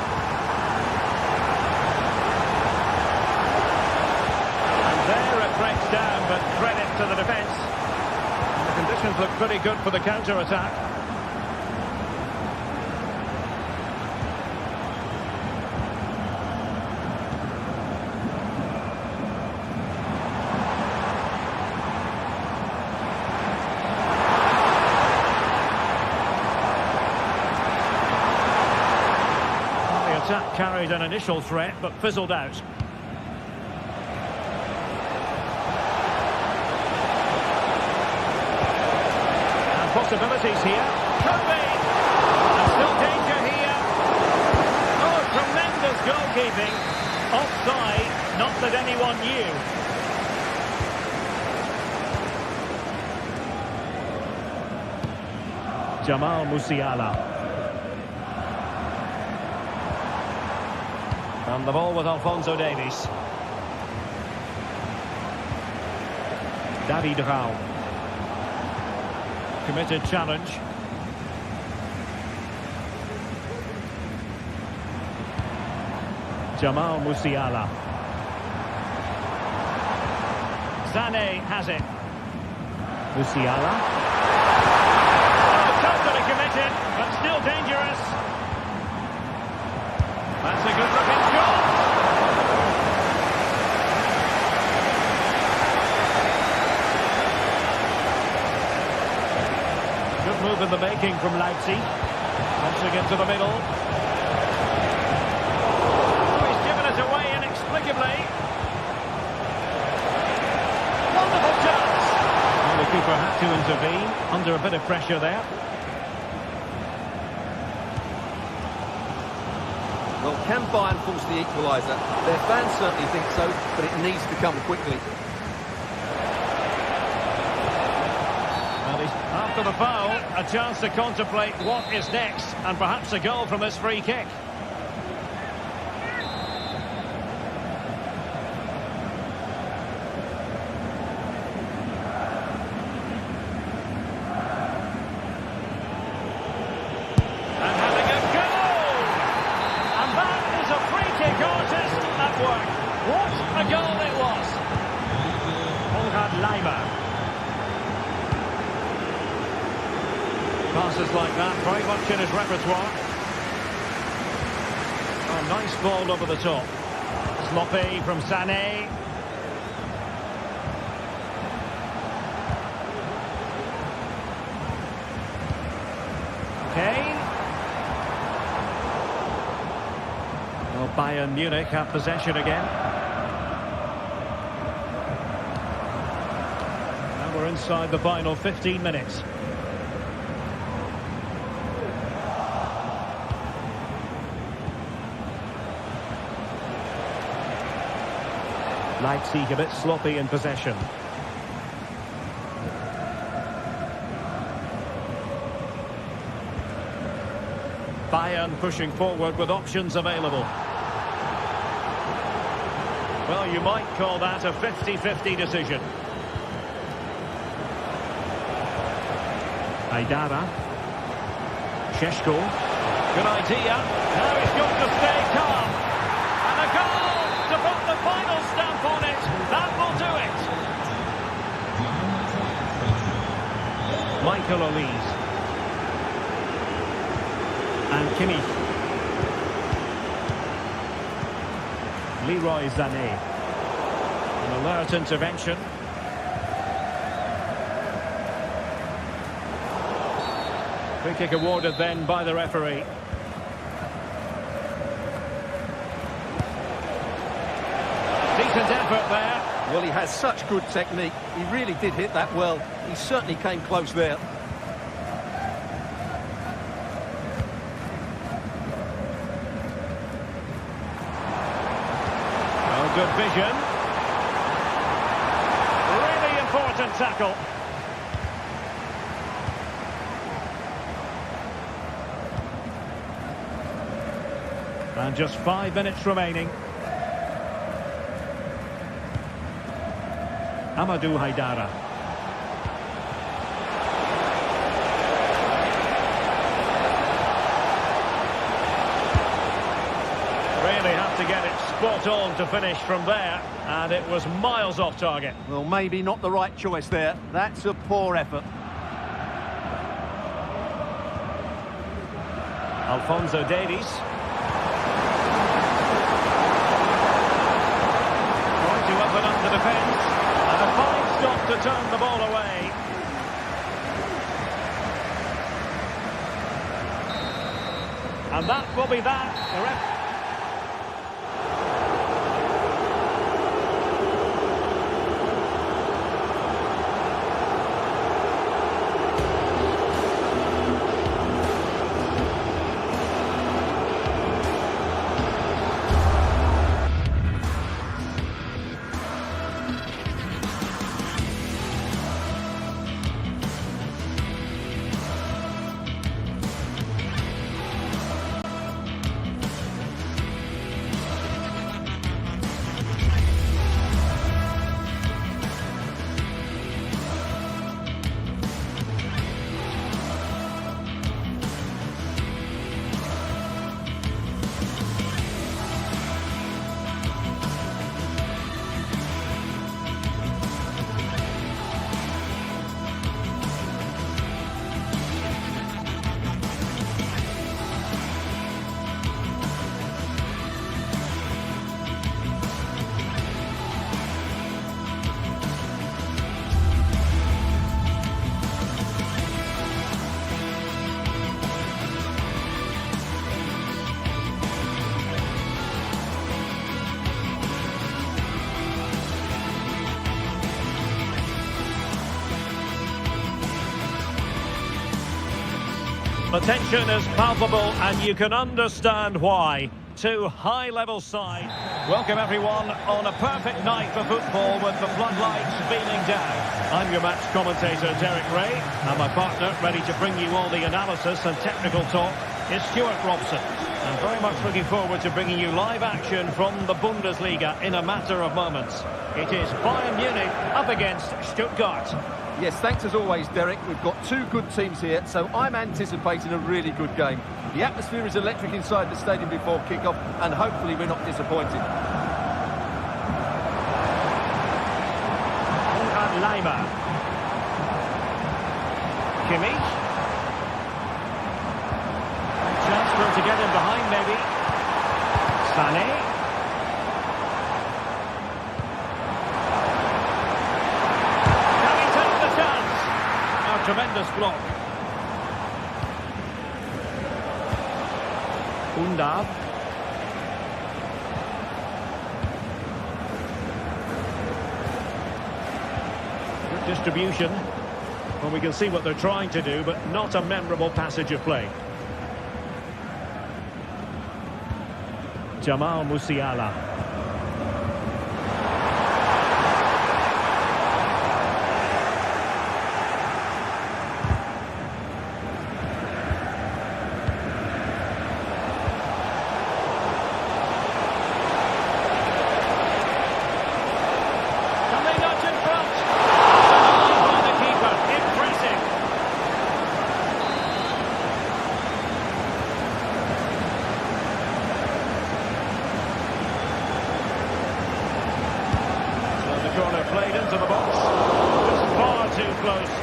And there it breaks down, but credit to the defence. The conditions look pretty good for the counter-attack. Attack carried an initial threat, but fizzled out. And possibilities here. Could be! And still danger here. Oh, tremendous goalkeeping. Offside, not that anyone knew. Jamal Musiala. And the ball with Alphonso Davies. David Raum. Committed challenge. Jamal Musiala. Sané has it. Musiala. Oh, totally committed, but still dangerous. That's a good looking shot. Good move in the making from Leipzig. Crossing into the middle. Oh, he's given it away inexplicably. Wonderful chance. Well, the keeper had to intervene under a bit of pressure there. Well, can Bayern force the equaliser? Their fans certainly think so, but it needs to come quickly. Well, after the foul, a chance to contemplate what is next, and perhaps a goal from this free kick. Passes like that, very much in his repertoire. Oh, nice ball over the top. Sloppy from Sané. Kane. Well, Bayern Munich have possession again. And we're inside the final 15 minutes. Leipzig a bit sloppy in possession. Bayern pushing forward with options available. Well, you might call that a 50-50 decision. Haidara. Šeško. Good idea. Now he's got to stay calm. And a goal to put the final stamp on it. That will do it. Michael Olise. And Kimmich. Leroy Sané. An alert intervention. Free kick awarded then by the referee. Decent effort there. Well, he has such good technique. He really did hit that well. He certainly came close there. Well, good vision. Really important tackle. And just 5 minutes remaining. Amadou Haidara. Really have to get it spot on to finish from there, and it was miles off target. Well, maybe not the right choice there. That's a poor effort. Alphonso Davies. Trying to open up the defence. And a fine stop to turn the ball away. And that will be that. The ref. The tension is palpable, and you can understand why. Two high-level sides. Welcome, everyone, on a perfect night for football with the floodlights beaming down. I'm your match commentator, Derek Ray, and my partner, ready to bring you all the analysis and technical talk, is Stuart Robson. I'm very much looking forward to bringing you live action from the Bundesliga in a matter of moments. It is Bayern Munich up against Stuttgart. Yes, thanks as always, Derek. We've got two good teams here, so I'm anticipating a really good game. The atmosphere is electric inside the stadium before kick-off, and hopefully we're not disappointed. Leimer. Kimmich. Chance for him to get in behind, maybe. Sané. Tremendous block. Undav. Good distribution. Well, we can see what they're trying to do, but not a memorable passage of play. Jamal Musiala.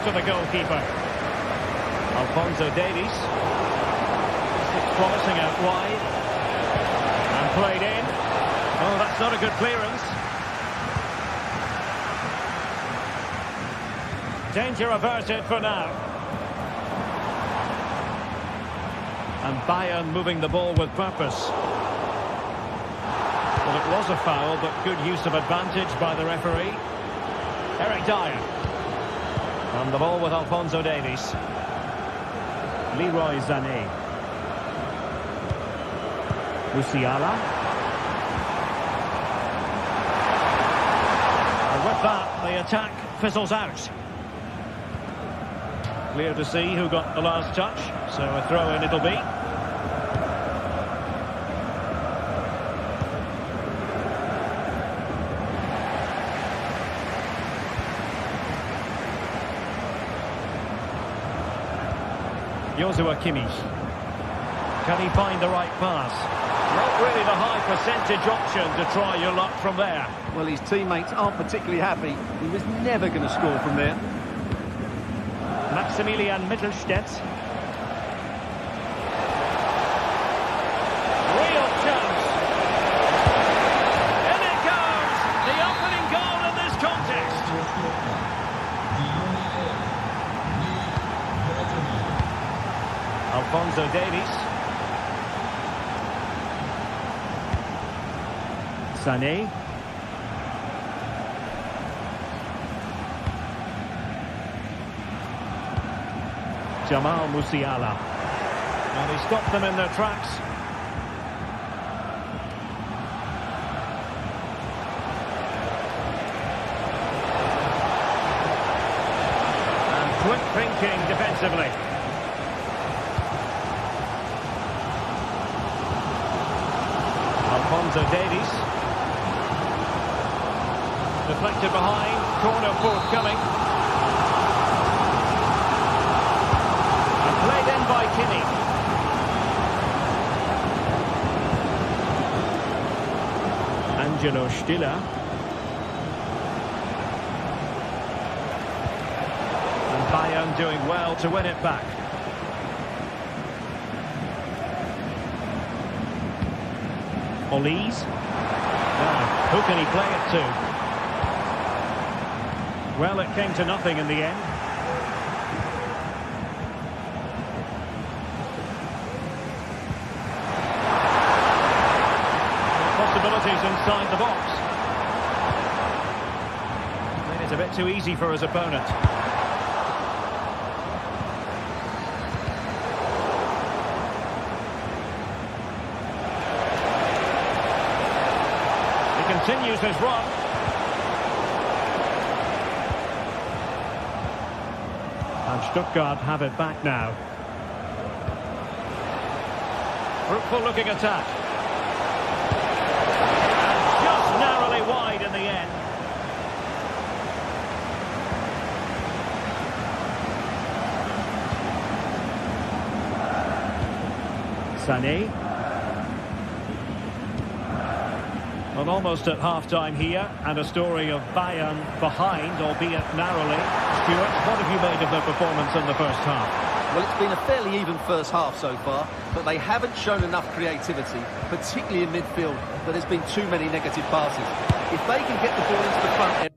to the goalkeeper. Alphonso Davies. It's promising out wide. And played in. Oh, that's not a good clearance. Danger averted for now. And Bayern moving the ball with purpose. Well, it was a foul, but good use of advantage by the referee. Eric Dyer. And the ball with Alphonso Davies. Leroy Sané. Musiala. And with that, the attack fizzles out. Clear to see who got the last touch, so a throw-in it'll be. Joshua Kimmich. Can he find the right pass? Not really the high percentage option to try your luck from there. Well, his teammates aren't particularly happy. He was never going to score from there. Maximilian Mittelstädt. Real chance. In it goes! The opening goal in this contest. Alphonso Davies. Sané. Jamal Musiala. And he stopped them in their tracks. And quick thinking defensively. Alphonso Davies. Deflected behind. Corner forthcoming. Played in by Kimmich. Angelo Stiller. And Bayern doing well to win it back. Olise. Now, who can he play it to? Well, it came to nothing in the end. Inside the box. Made it a bit too easy for his opponent. He continues his run. And Stuttgart have it back now. Fruitful looking attack. Narrowly wide in the end. Sané. Well, almost at half-time here, and a story of Bayern behind, albeit narrowly. Stuart, what have you made of their performance in the first half? Well, it's been a fairly even first half so far, but they haven't shown enough creativity, particularly in midfield, but there's been too many negative passes. If they can get the ball into the front end...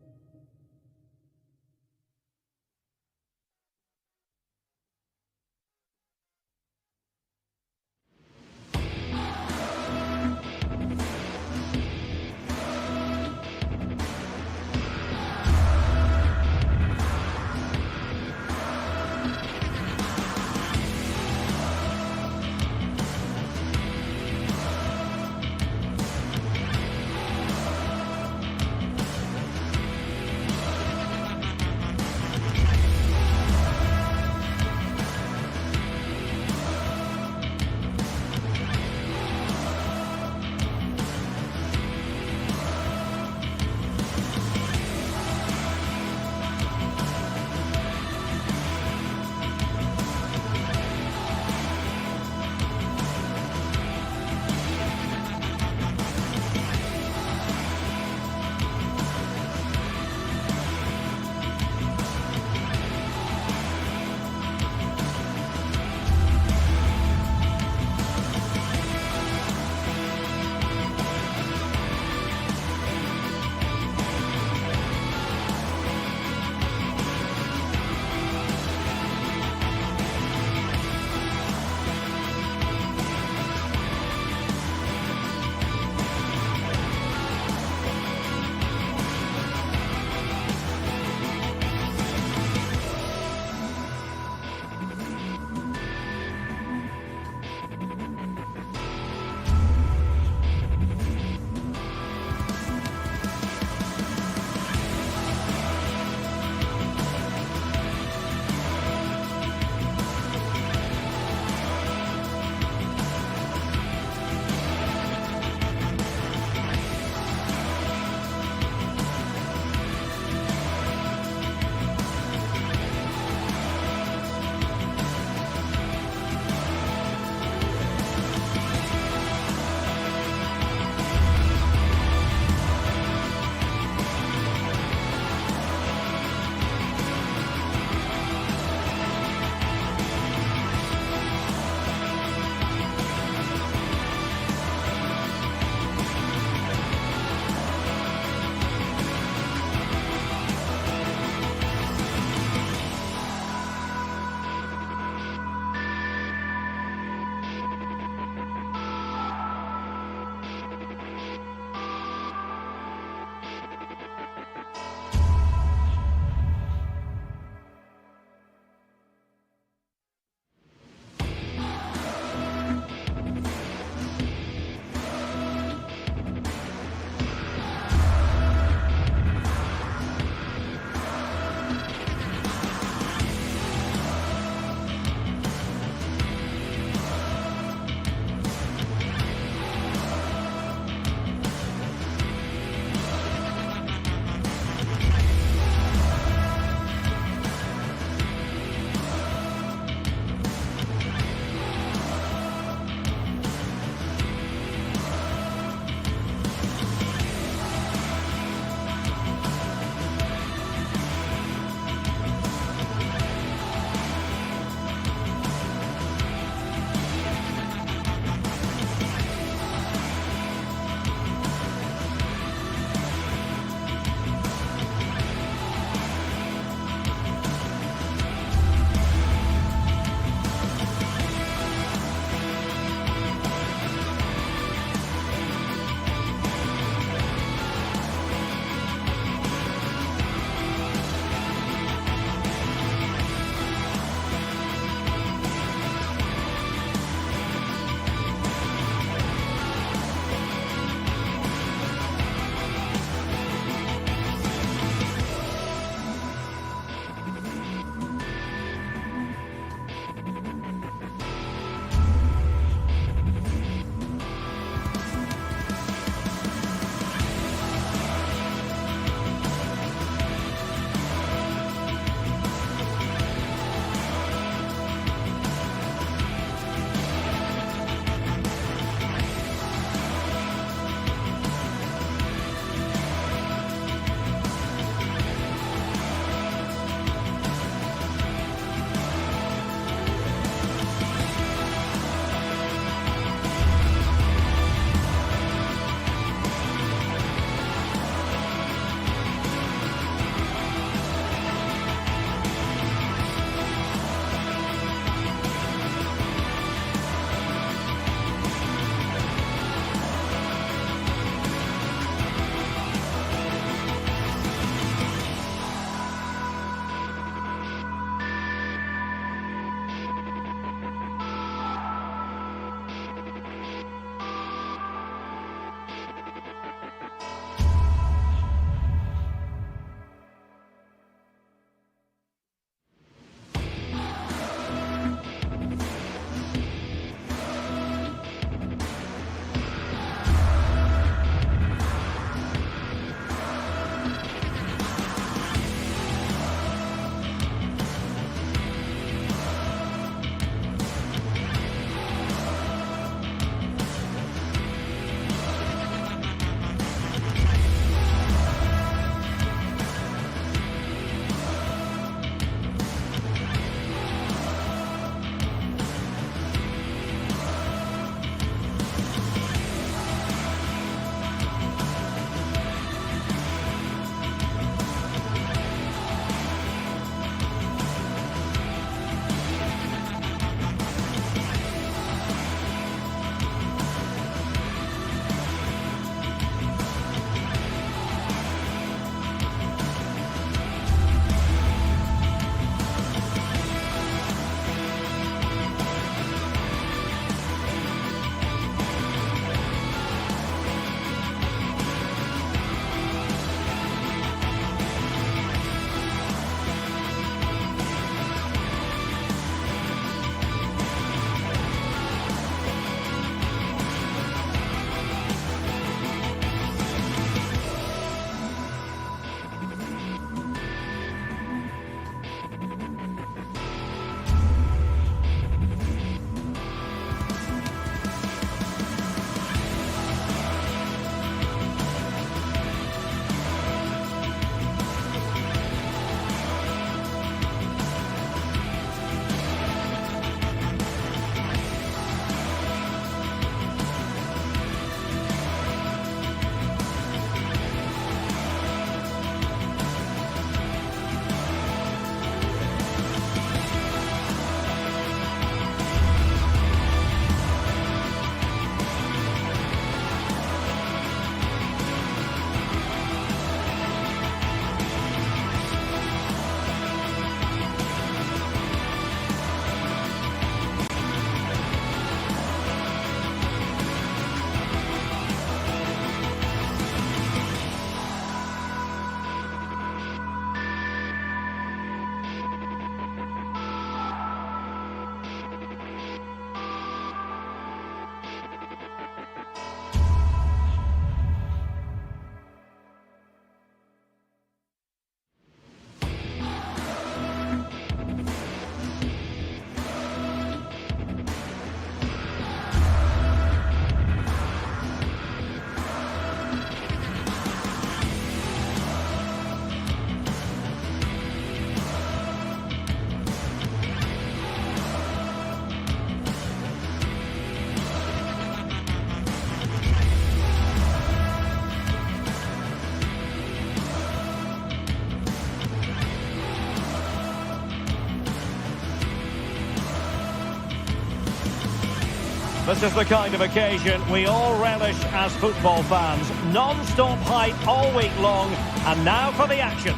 This is the kind of occasion we all relish as football fans. Non-stop hype all week long, and now for the action.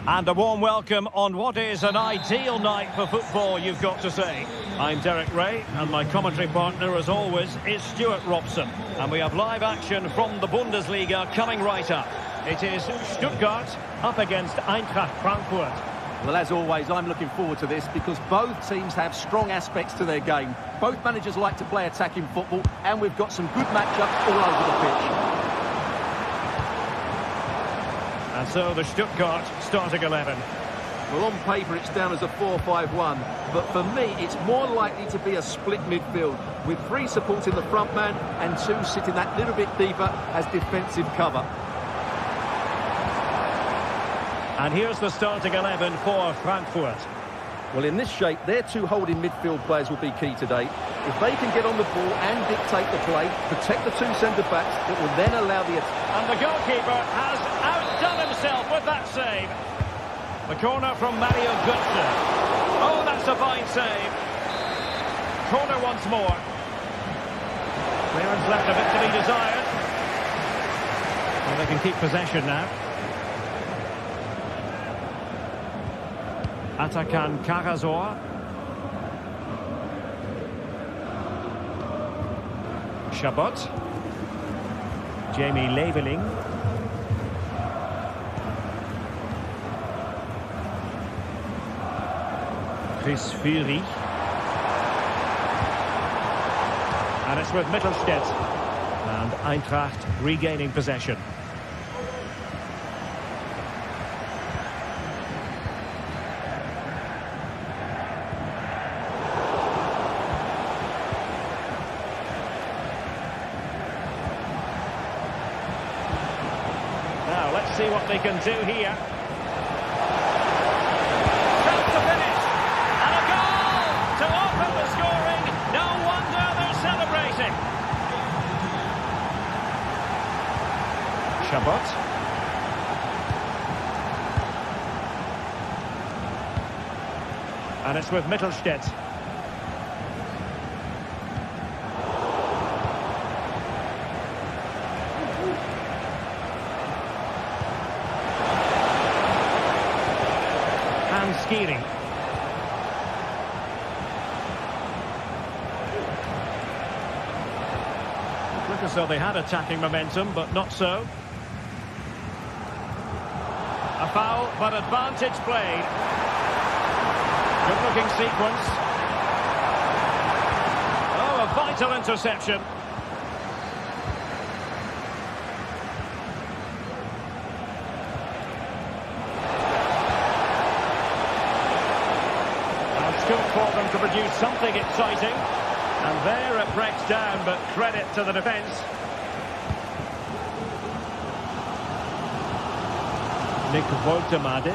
And a warm welcome on what is an ideal night for football, you've got to say. I'm Derek Ray, and my commentary partner, as always, is Stuart Robson. And we have live action from the Bundesliga coming right up. It is Stuttgart up against Eintracht Frankfurt. Well, as always, I'm looking forward to this because both teams have strong aspects to their game. Both managers like to play attacking football, and we've got some good matchups all over the pitch. And so the Stuttgart starting 11. Well, on paper it's down as a 4-5-1, but for me it's more likely to be a split midfield with 3 supporting the front man and 2 sitting that little bit deeper as defensive cover. And here's the starting 11 for Frankfurt. Well, in this shape, their 2 holding midfield players will be key today. If they can get on the ball and dictate the play, protect the 2 centre-backs, it will then allow the... And the goalkeeper has outdone himself with that save. The corner from Mario Götze. Oh, that's a fine save. Corner once more. Clearance left a bit to be desired. Well, they can keep possession now. Atakan Karazor. Chabot. Jamie Leveling. Chris Fury. And it's with Mittelstädt. And Eintracht regaining possession. Now, let's see what they can do here. Chance to finish. And a goal to open the scoring. No wonder they're celebrating. Chabot. And it's with Mittelstädt. Skiri. It looked as though they had attacking momentum, but not so. A foul, but advantage played. Good-looking sequence. Oh, a vital interception. For them to produce something exciting, and there it breaks down, but credit to the defence. Nick Woltemade.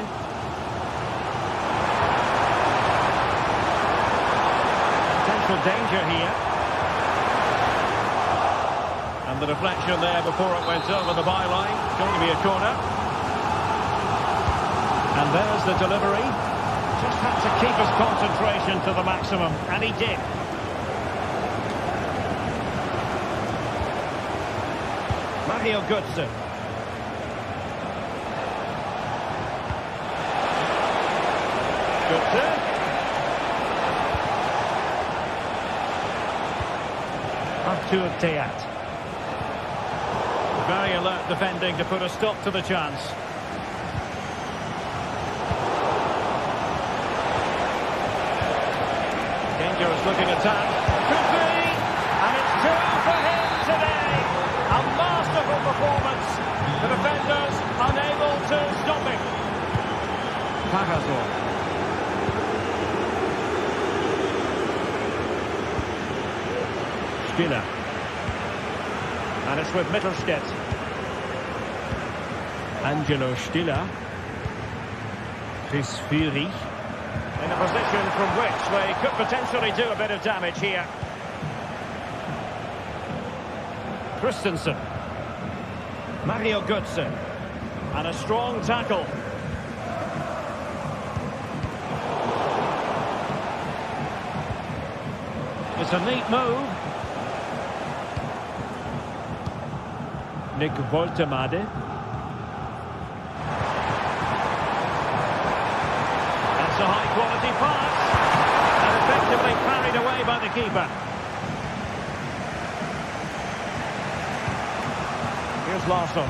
Potential danger here, and the deflection there before it went over the byline. It's going to be a corner, and there's the delivery. Just had to keep his concentration to the maximum, and he did. Mario Götze. Götze. Artur Teat. Very alert defending to put a stop to the chance. Dangerous looking attack. Could be! And it's 2 for him today. A masterful performance. The defenders unable to stop him. Karazor. Stiller. And it's with Mittelstädt. Angelo Stiller. Chris Fury. In a position from which they could potentially do a bit of damage here. Christensen. Mario Götze. And a strong tackle. It's a neat move. Nick Woltemade. That's a high-quality pass. And effectively carried away by the keeper. Here's Larsson.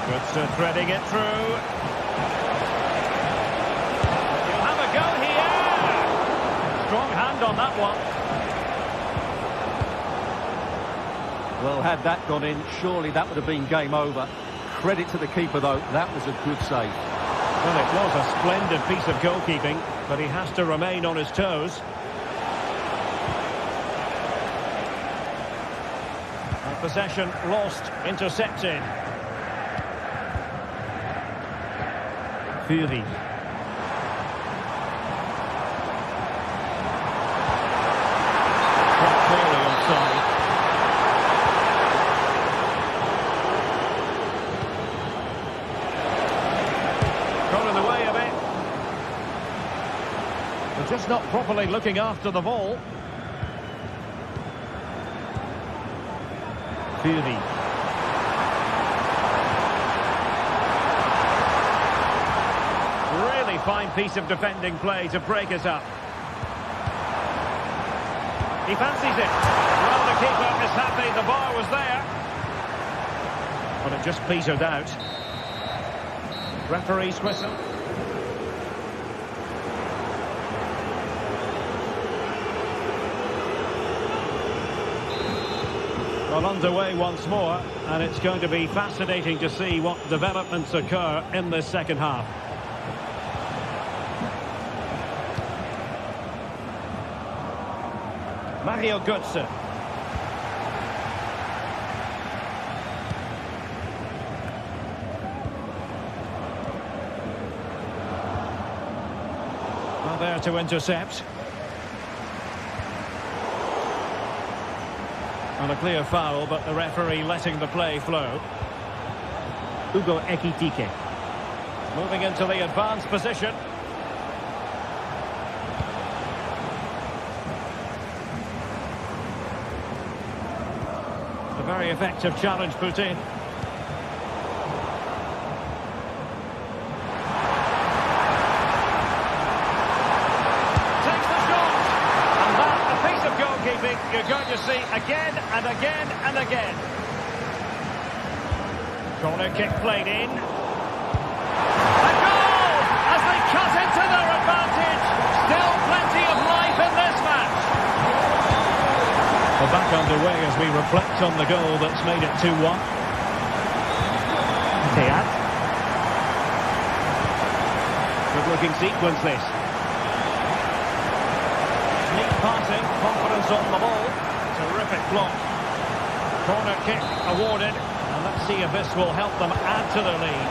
Good threading it through. He'll have a go here. Strong hand on that one. Well, had that gone in, surely that would have been game over. Credit to the keeper, though. That was a good save. Well, it was a splendid piece of goalkeeping, but he has to remain on his toes. And possession lost, intercepted. Fury. Clearly offside. Got in the way of it. They're just not properly looking after the ball. Fury. Really fine piece of defending play to break us up. He fancies it. Well, the keeper is happy the bar was there. But it just petered out. Referee's whistle. Well, underway once more, and it's going to be fascinating to see what developments occur in this second half. Mario Götze. Well, there to intercept. And a clear foul, but the referee letting the play flow. Hugo Ekitike. Moving into the advanced position. A very effective challenge put in. You're going to see again and again and again. Corner kick played in. A goal as they cut into their advantage. Still plenty of life in this match. We're back underway as we reflect on the goal that's made it 2-1. Teat. Good looking sequence this. Neat passing, confidence on the ball. Terrific block. Corner kick awarded. And let's see if this will help them add to the lead.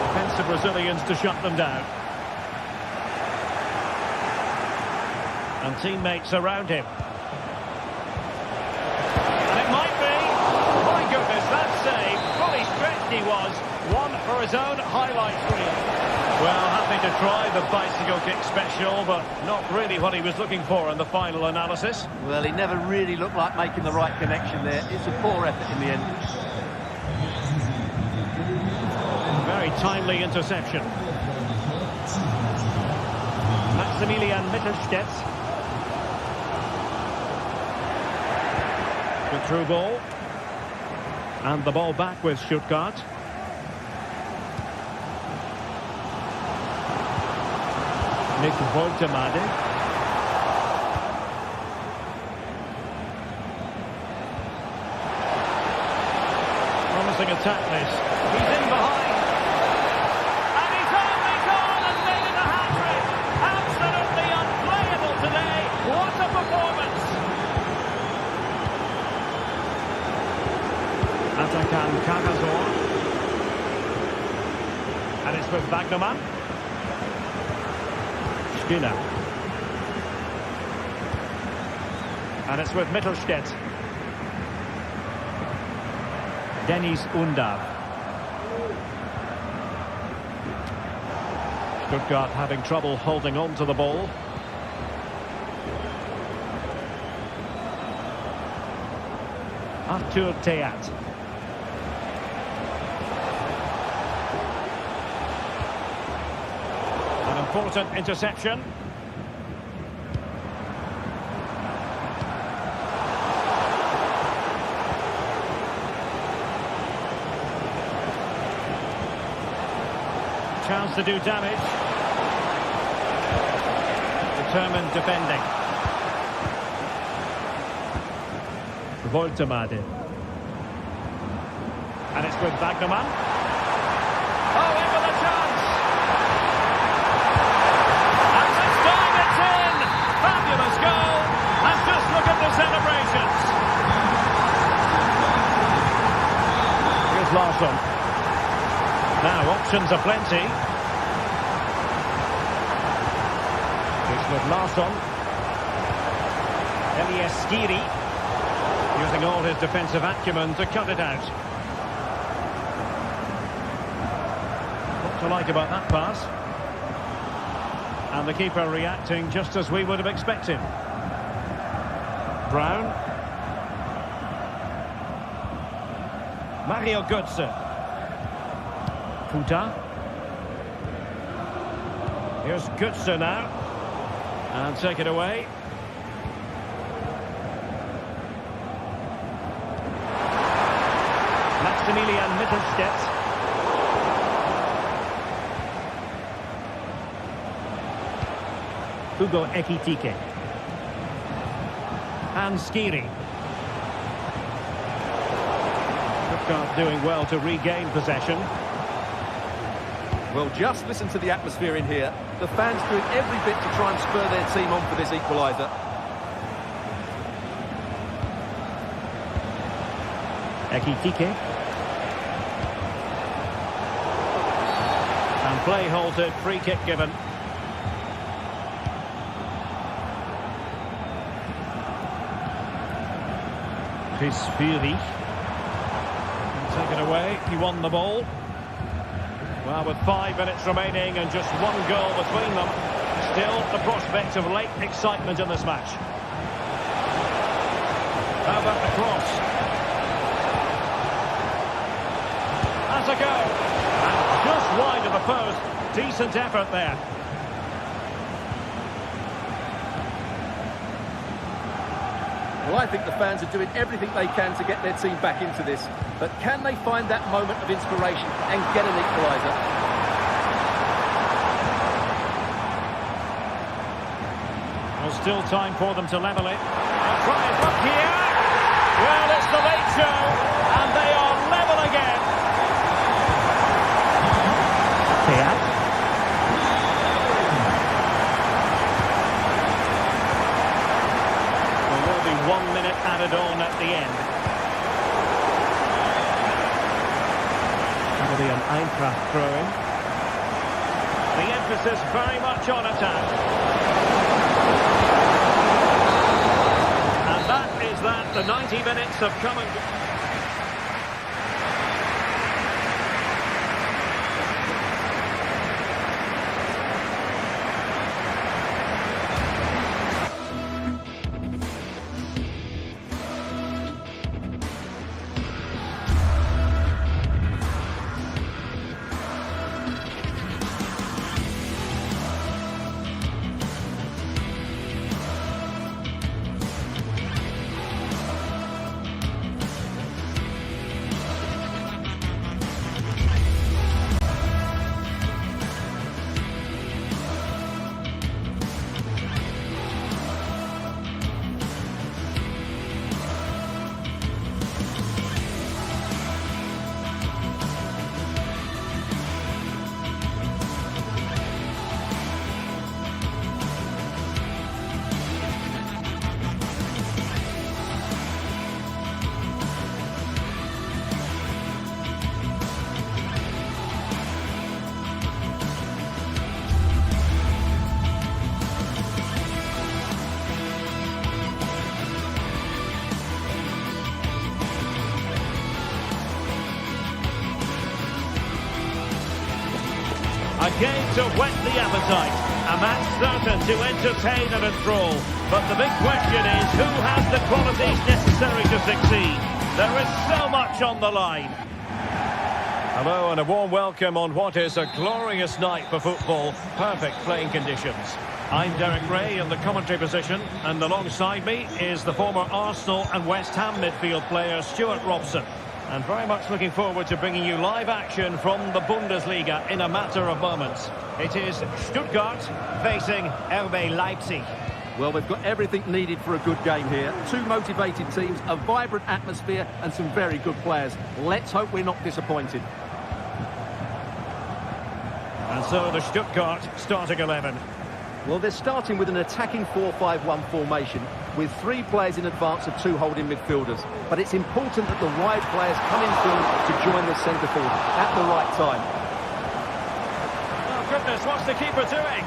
Defensive Brazilians to shut them down. And teammates around him. And it might be. My goodness, that save. Fully stretched he was. One for his own highlights reel. Well, happy to try the bicycle kick special, but not really what he was looking for in the final analysis. Well, he never really looked like making the right connection there. It's a poor effort in the end. Very timely interception. Maximilian Mittelstädt. Good through ball. And the ball back with Stuttgart. Nick Woltemade. Promising attack this. He's in behind. And he's only gone and made it a hat-trick. Absolutely unplayable today. What a performance. Atakan Kagazor. And it's with Wagnerman. Skinner. And it's with Mittelstädt. Dennis Undav. Stuttgart having trouble holding on to the ball. Arthur Theat. An important interception. Chance to do damage. Determined defending. Voltemade. And it's with Wagnerman. Oh, in with a chance! And this time it's in! Fabulous goal! And just look at the celebrations! Here's Larsson. Now, options are plenty. It's with Larsson. Elias Skiri. Using all his defensive acumen to cut it out. What to like about that pass? And the keeper reacting just as we would have expected. Brown. Mario Götze. Puta. Here's Götze now. And take it away. Maximilian Mittelstädt. Hugo Ekitike. And Skiri. Stuttgart doing well to regain possession. Well, just listen to the atmosphere in here. The fans doing every bit to try and spur their team on for this equaliser. Ekitike. And play halted, free kick given. Chris Führig. Take it away, he won the ball. Well, with 5 minutes remaining and just 1 goal between them, still the prospect of late excitement in this match. How about the cross? That's a go. And just wide of the post. Decent effort there. Well, I think the fans are doing everything they can to get their team back into this. But can they find that moment of inspiration and get an equaliser? There's still time for them to level it. They'll try it from here. Well, it's the late show, and they are level again. Theat. There will be 1 minute added on at the end. That'll be an Eintracht throw-in. The emphasis very much on attack. And that is that. The 90 minutes have come and gone. A game to whet the appetite. A match certain to entertain and enthrall. But the big question is, who has the qualities necessary to succeed? There is so much on the line. Hello and a warm welcome on what is a glorious night for football. Perfect playing conditions. I'm Derek Ray in the commentary position, and alongside me is the former Arsenal and West Ham midfield player Stuart Robson. And very much looking forward to bringing you live action from the Bundesliga in a matter of moments. It is Stuttgart facing RB Leipzig. Well, they've got everything needed for a good game here. Two motivated teams, a vibrant atmosphere and some very good players. Let's hope we're not disappointed. And so the Stuttgart starting 11. Well, they're starting with an attacking 4-5-1 formation with 3 players in advance of 2 holding midfielders. But it's important that the wide players come in field to join the centre forward at the right time. Oh, goodness, what's the keeper doing?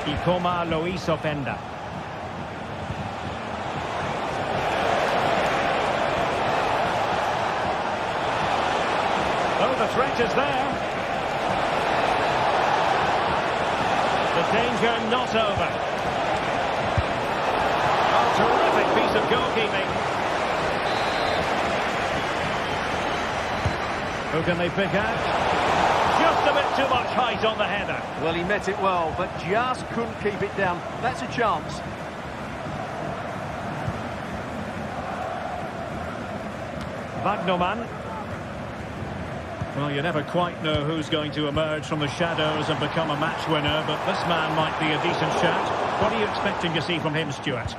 Ikoma Lois Openda. Oh, the threat is there. The danger not over. Oh, terrific piece of goalkeeping. Who can they pick out? Just a bit too much height on the header. Well, he met it well, but just couldn't keep it down. That's a chance. Wagnerman. Well, you never quite know who's going to emerge from the shadows and become a match winner, but this man might be a decent shout. What are you expecting to see from him, Stuart?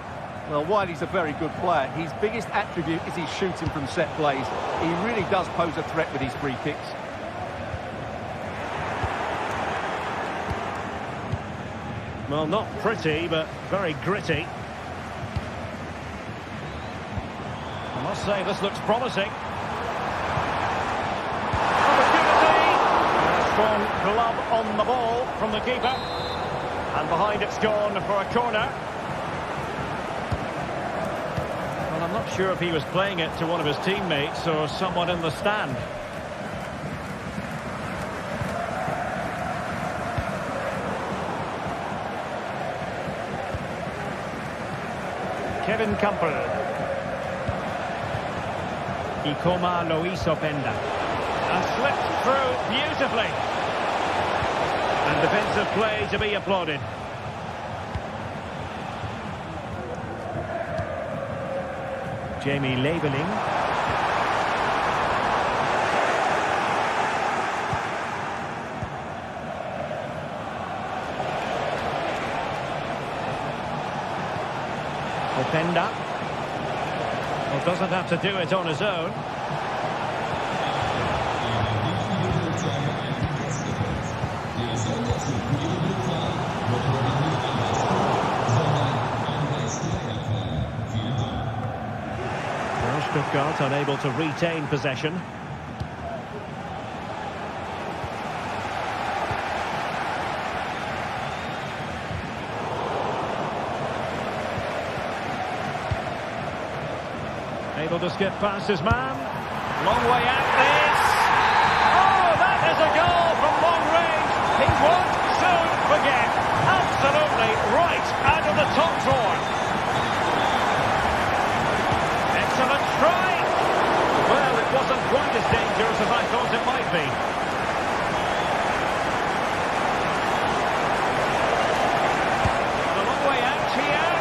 Well, while he's a very good player, his biggest attribute is his shooting from set plays. He really does pose a threat with his free kicks. Well, not pretty, but very gritty. I must say, this looks promising. Strong glove on the ball from the keeper. And behind it's gone for a corner. Well, I'm not sure if he was playing it to one of his teammates or someone in the stand. Kevin Campbell. Ikoma Lois Openda. And slipped through beautifully. And defensive play to be applauded. Jamie Labeling. Openda. Well, doesn't have to do it on his own. Well, Stuttgart unable to retain possession. Able to skip past his man. Long way out this. Oh, that is a goal from long range. He won't soon forget. Absolutely right out of the top drawer. Excellent try. Well, it wasn't quite as dangerous as I thought it might be. A long way out here.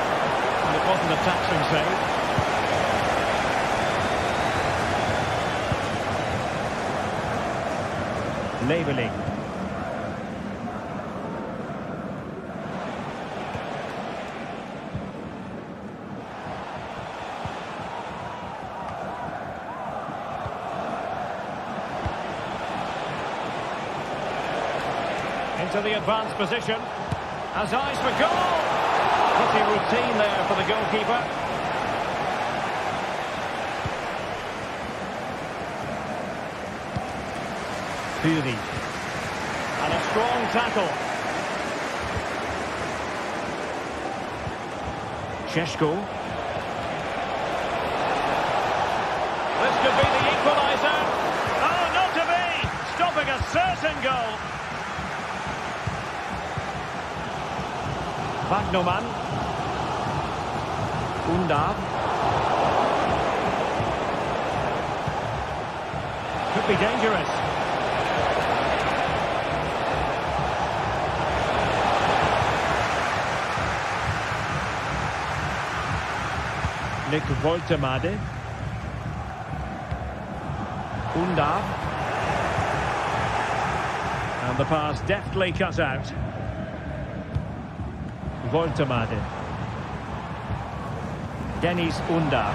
And it wasn't a taxing save. Labeling. Into the advanced position. Has eyes for goal. Pretty routine there for the goalkeeper. Fury. And a strong tackle. Šeško. This could be the equaliser. Oh, not to be! Stopping a certain goal. Wagnerman. Undav. Could be dangerous. Nick Woltemade. Undav. And the pass deftly cut out. Woltemade. Dennis Undav.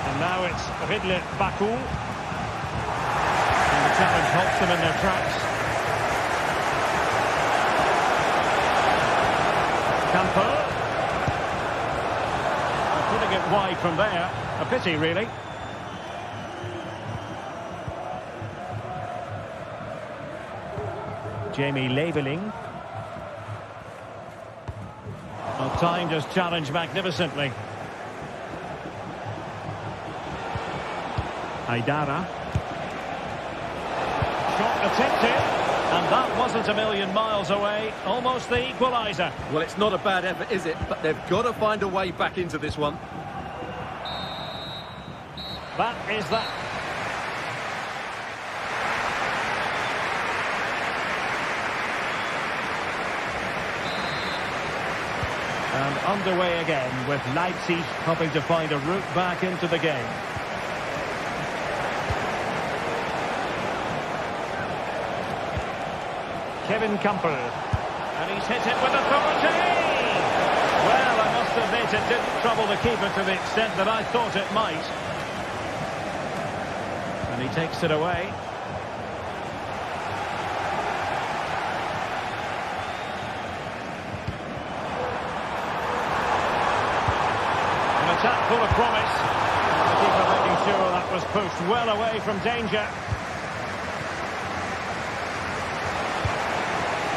And now it's Ridley Baku. And the challenge halts them in their tracks. Campo. Putting it wide from there. A pity, really. Jamie Leveling. Well, timed his challenge magnificently. Haidara. Shot attempted. And that wasn't a million miles away. Almost the equaliser. Well, it's not a bad effort, is it? But they've got to find a way back into this one. That is that. And underway again with Leipzig hoping to find a route back into the game. Kevin Campbell, and he's hit it with authority. Well, I must admit it didn't trouble the keeper to the extent that I thought it might. And he takes it away. An attack full of promise. The keeper making sure that was pushed well away from danger.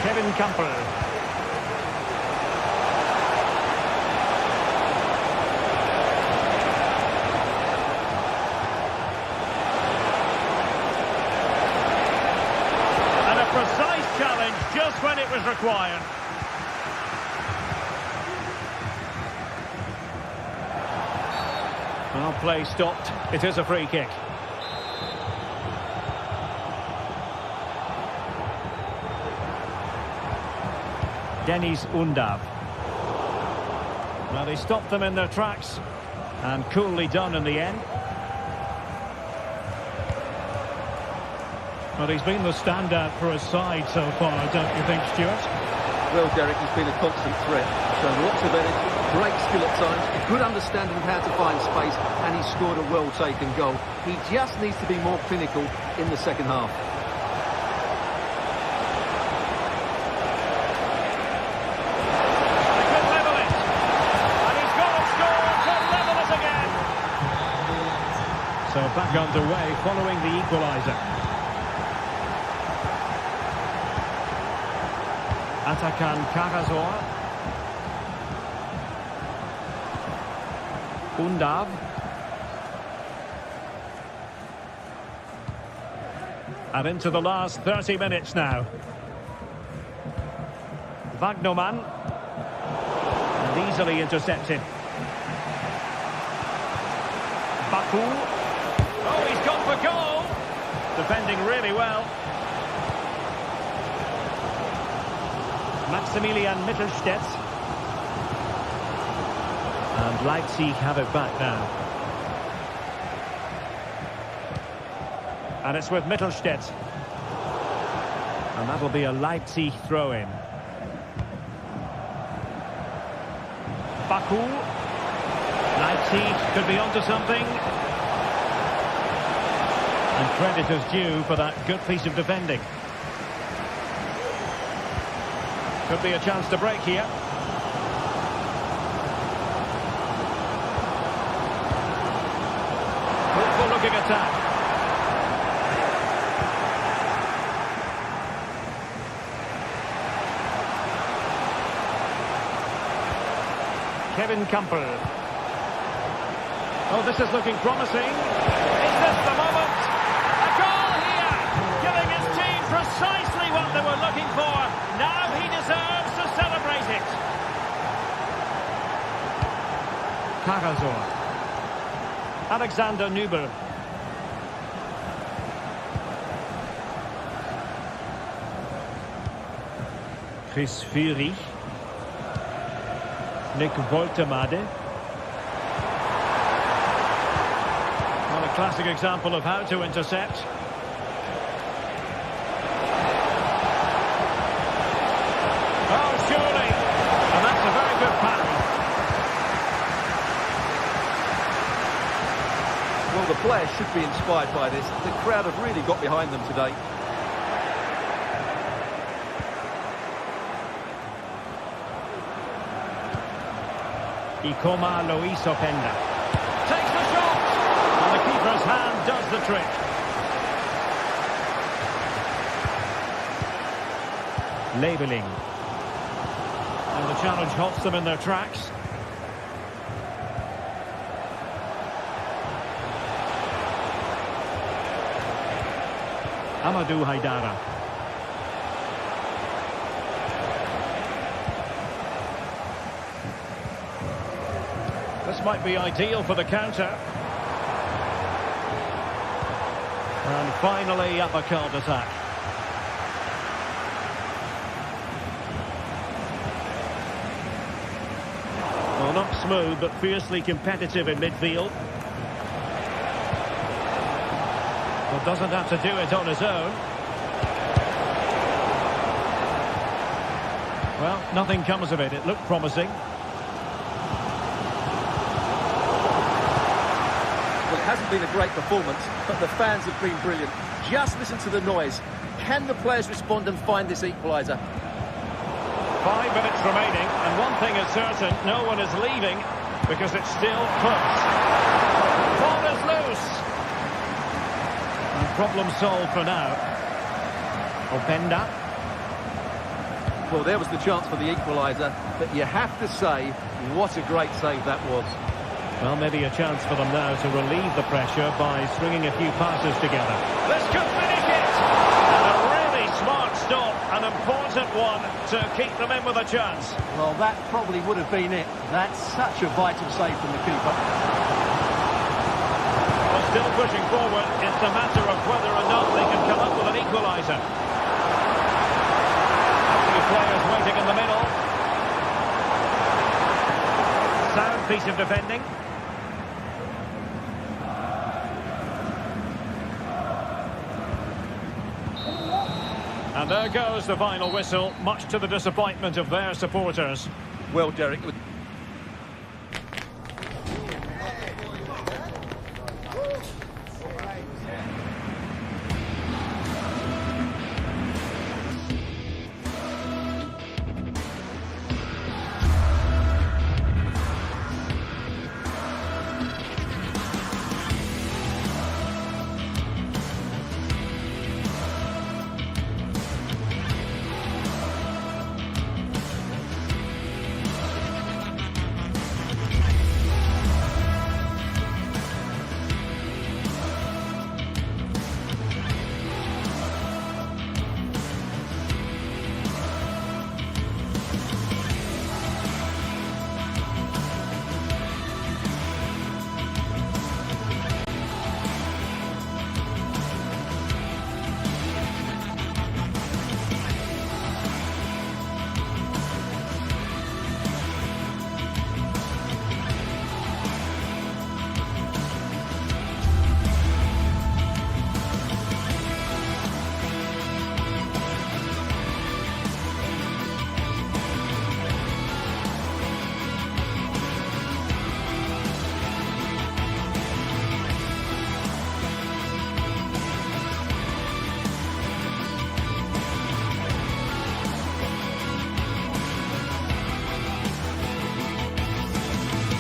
Kevin Campbell. And a precise challenge just when it was required. Well, play stopped. It is a free kick. Dennis Undav. Well, he stopped them in their tracks and coolly done in the end. Well, he's been the standout for his side so far, don't you think, Stuart? Well, Derek, he's been a constant threat. Shown lots of energy, great skill at times, a good understanding of how to find space, and he scored a well-taken goal. He just needs to be more clinical in the second half. So back underway following the equaliser. Atakan Karazor. Undav. And into the last 30 minutes now. Wagnerman. And easily intercepted. Baku. Oh, he's gone for goal. Defending really well. Maximilian Mittelstädt. And Leipzig have it back now. And it's with Mittelstädt. And that'll be a Leipzig throw-in. Baku. Leipzig could be onto something. And credit is due for that good piece of defending. Could be a chance to break here. Hopeful looking attack. Kevin Campbell. Oh, this is looking promising. Is this the moment? precisely what they were looking for. Now he deserves to celebrate it. Karazor. Alexander Nübel. Chris Führig. Nick Woltemade. Well, a classic example of how to intercept. Oh, surely. And that's a very good parry. Well, the players should be inspired by this. The crowd have really got behind them today. Ikoma Luis Openda. Takes the shot! And the keeper's hand does the trick. Labelling. And the challenge halts them in their tracks. Amadou Haidara. This might be ideal for the counter. And finally up a cul-de-sac. Well, not smooth, but fiercely competitive in midfield. Well, doesn't have to do it on his own. Well, nothing comes of it. It looked promising. Well, it hasn't been a great performance, but the fans have been brilliant. Just listen to the noise. Can the players respond and find this equaliser? 5 minutes remaining, and one thing is certain, no one is leaving, because it's still close. Ball is loose. And problem solved for now. Openda. Well, there was the chance for the equaliser, but you have to say, what a great save that was. Well, maybe a chance for them now to relieve the pressure by swinging a few passes together. This could finish it! And a really smart stop, an important one to keep them in with a chance. Well, that probably would have been it. That's such a vital save from the keeper. Well, still pushing forward. It's a matter of whether or not they can come up with an equaliser. Two players waiting in the middle. Sound piece of defending. And there goes the final whistle, much to the disappointment of their supporters. Well, Derek,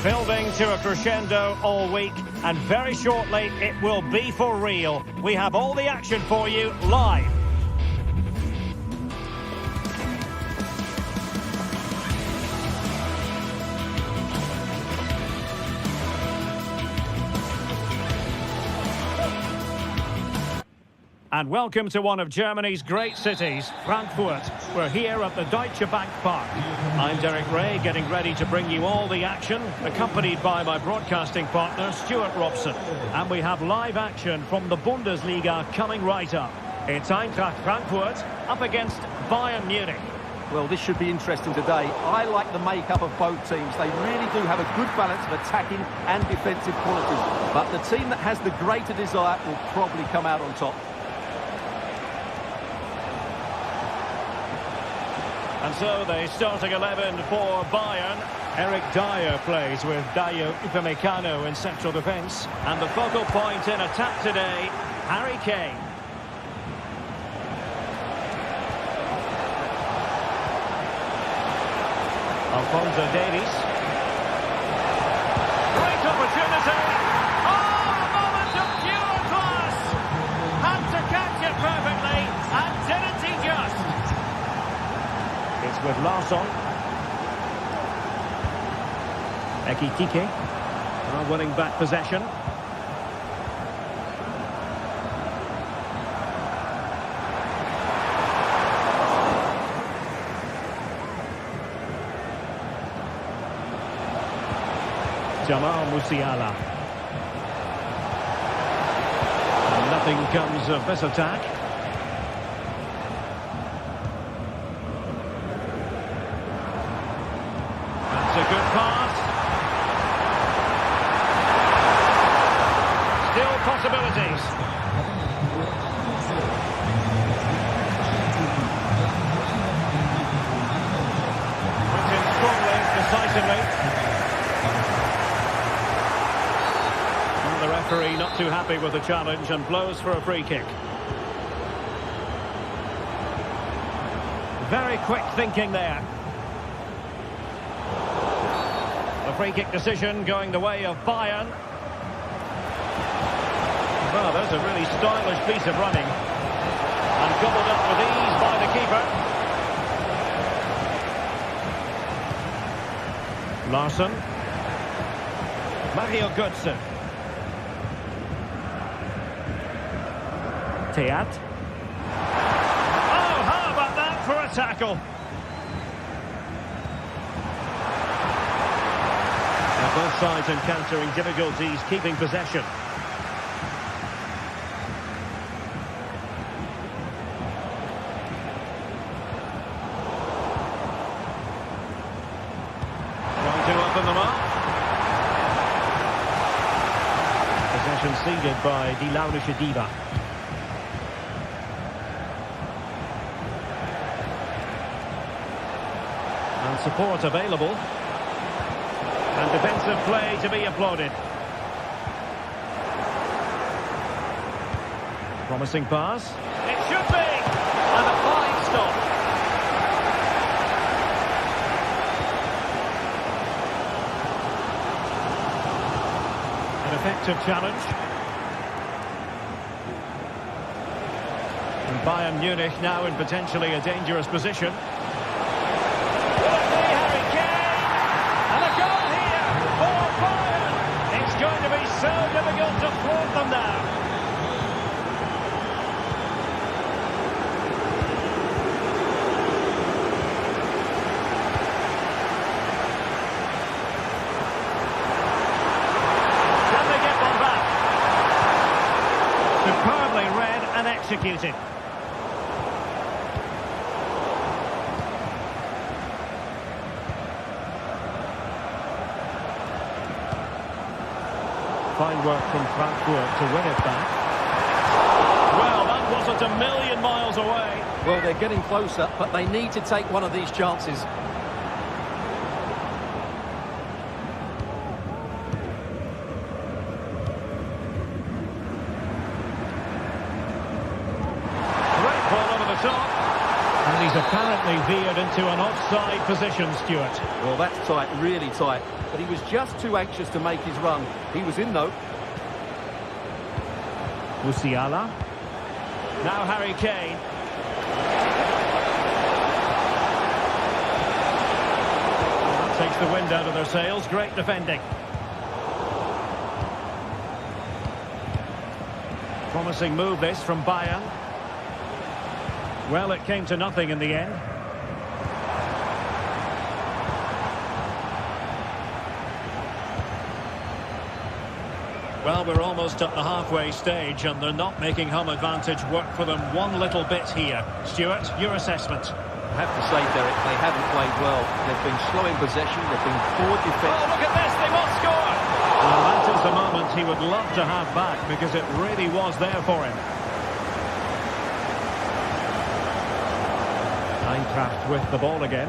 Building to a crescendo all week, and very shortly it will be for real. We have all the action for you live. And welcome to one of Germany's great cities, Frankfurt. We're here at the Deutsche Bank Park. I'm Derek Ray, getting ready to bring you all the action, accompanied by my broadcasting partner, Stuart Robson. And we have live action from the Bundesliga coming right up. It's Eintracht Frankfurt up against Bayern Munich. Well, this should be interesting today. I like the makeup of both teams. They really do have a good balance of attacking and defensive qualities. But the team that has the greater desire will probably come out on top. And so the starting 11 for Bayern. Eric Dyer plays with Dayo Upamecano in central defence. And the focal point in attack today, Harry Kane. Alphonso Davies. Great opportunity. Oh, a moment of pure class. Had to catch it perfectly, and didn't he just? It's with Larsson. Ekitike are winning back possession. Jamal Musiala. And nothing comes of this attack. That's a good pass. Still possibilities. Went in strongly, decisively. The referee not too happy with the challenge and blows for a free kick. Very quick thinking there. The free kick decision going the way of Bayern. Well, there's a really stylish piece of running. And gobbled up with ease by the keeper. Larsson. Mario Götze. Teat. Oh, how about that for a tackle? Now both sides encountering difficulties keeping possession. Trying to open them up. Possession ceded by Die Launische Diva. And support available. And defensive play to be applauded. Promising pass. It should be! And a fine stop. An effective challenge. And Bayern Munich now in potentially a dangerous position. Going to be so difficult to thwart them now. Can they get one back? Superbly read and executed. Fine work from Frankfurt to win it back. Well, that wasn't a million miles away. Well, they're getting closer, but they need to take one of these chances. Great ball over the top. And he's apparently veered into an offside position, Stuart. Well, that's tight, really tight. But he was just too anxious to make his run. He was in, though. Musiala. Now Harry Kane. That takes the wind out of their sails. Great defending. Promising move this from Bayern. Well, it came to nothing in the end. Well, we're almost at the halfway stage and they're not making home advantage work for them one little bit here. Stuart, your assessment? I have to say, Derek, they haven't played well. They've been slow in possession, they've been poor defence. Oh, look at this, they will score! Well, that is the moment he would love to have back because it really was there for him. Eintracht with the ball again.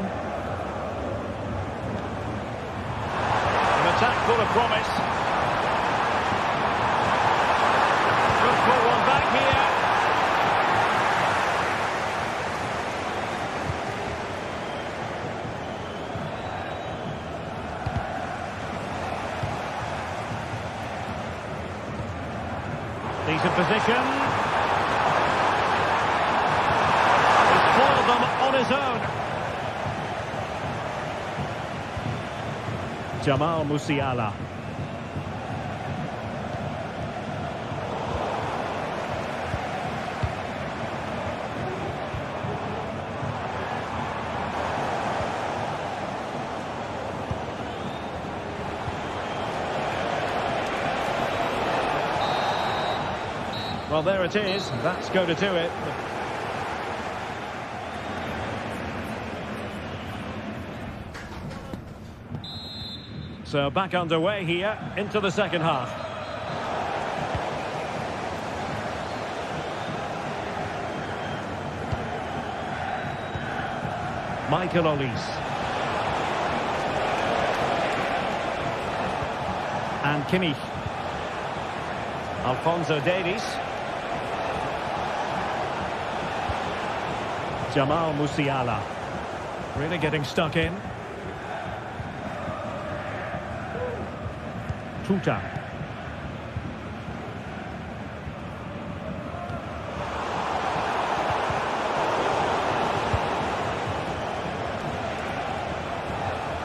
An attack full of promise. Good for one back here. Decent position. He's foiled them on his own. Jamal Musiala. Well, there it is. That's going to do it. So back underway here into the second half. Michael Olise. And Kimmich. Alphonso Davies. Jamal Musiala. Really getting stuck in. Tuta.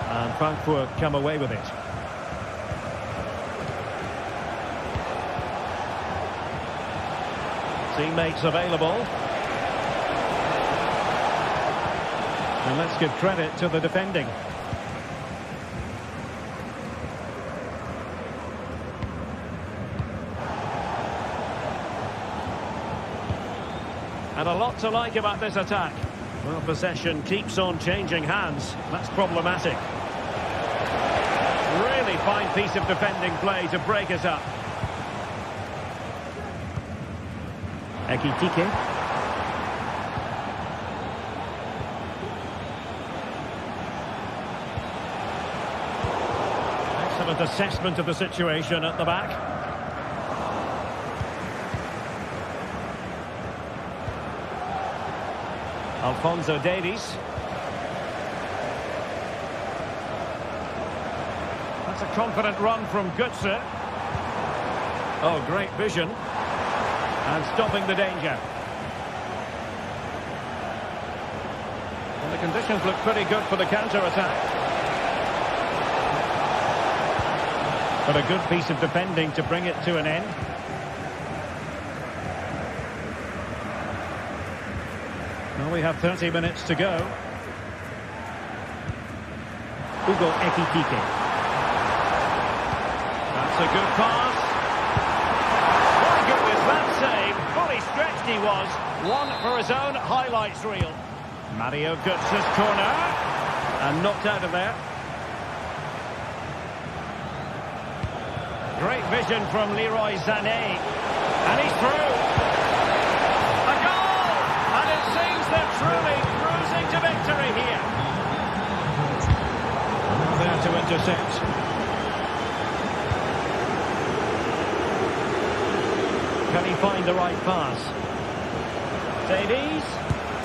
And Frankfurt come away with it. Teammates available. And let's give credit to the defending. And a lot to like about this attack. Well, possession keeps on changing hands. That's problematic. Really fine piece of defending play to break us up. Ekitike. Excellent assessment of the situation at the back. Alphonso Davies. That's a confident run from Götze. Oh, great vision. And stopping the danger. And the conditions look pretty good for the counter-attack. But a good piece of defending to bring it to an end. Well, we have 30 minutes to go. Hugo Ekitike. That's a good pass. My goodness, that save. Fully stretched he was. One for his own highlights reel. Mario Götze's corner. And knocked out of there. Great vision from Leroy Sané. And he's through. A goal! And it seems they're truly cruising to victory here. There to intercept. Can he find the right pass? Davies.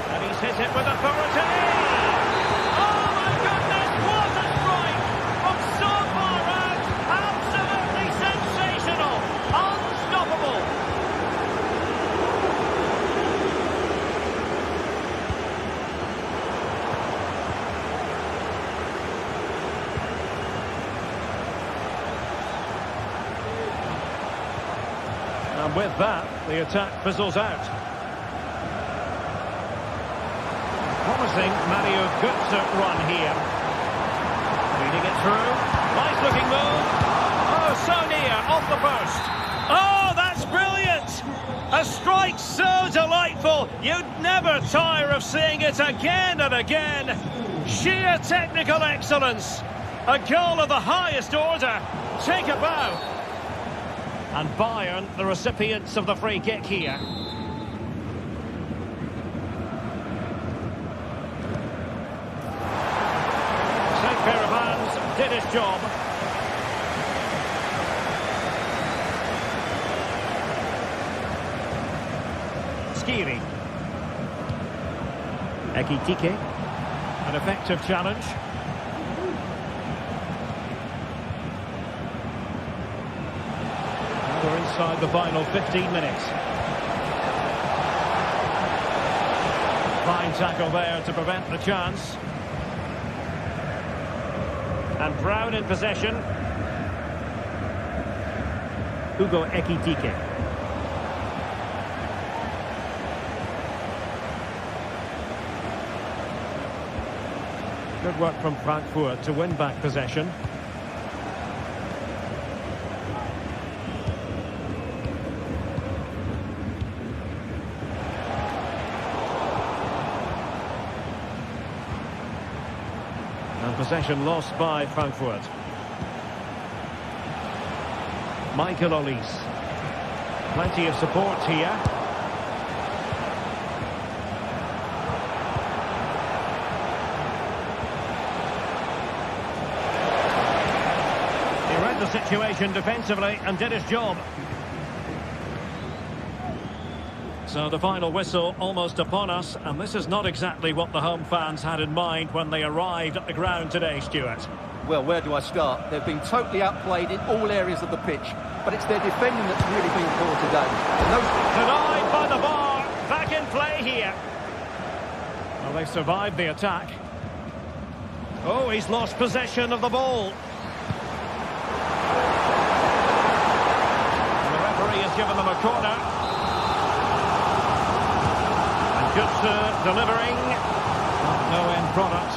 And he's hit it with authority. Oh my goodness, what a strike! From so far out, absolutely sensational. Unstoppable. And with that, the attack fizzles out. promising Mario Götze run here. Feeding it through. Nice looking move. Oh, so near, off the post. Oh, that's brilliant! A strike so delightful, you'd never tire of seeing it again and again. Sheer technical excellence. A goal of the highest order. Take a bow. And Bayern, the recipients of the free kick here. Safe pair of hands, did his job. Skiri. Ekitike. An effective challenge. We're inside the final 15 minutes. Fine tackle there to prevent the chance. And Brown in possession. Hugo Ekitike. Good work from Frankfurt to win back possession. And possession lost by Frankfurt. Michael Olise. Plenty of support here. The situation defensively and did his job. So the final whistle almost upon us, and this is not exactly what the home fans had in mind when they arrived at the ground today, Stuart. Well, where do I start? They've been totally outplayed in all areas of the pitch, but it's their defending that's really been poor today. Denied by the bar. Back in play here. Well, they survived the attack. Oh, he's lost possession of the ball. Has given them a corner. And Götze delivering. No end product.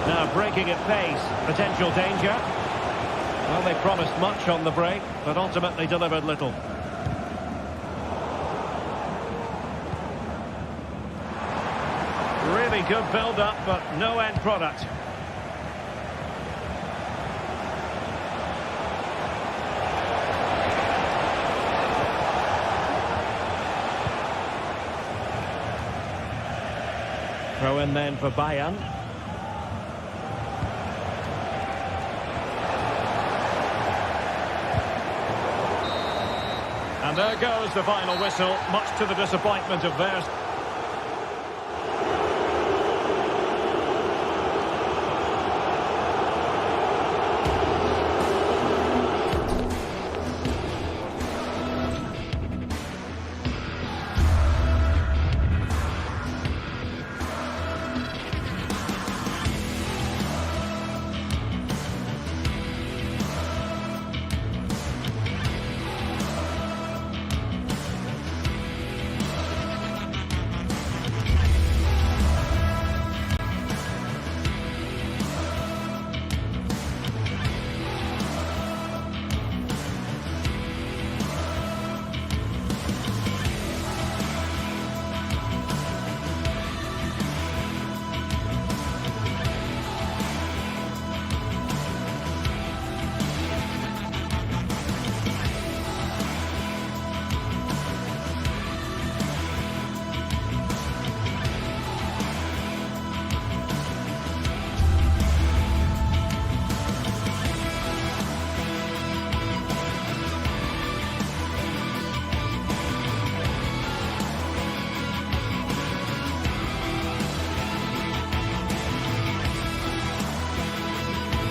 Now breaking at pace. Potential danger. Well, they promised much on the break, but ultimately delivered little. Really good build-up, but no end product. Throw in then for Bayern. And there goes the final whistle, much to the disappointment of theirs.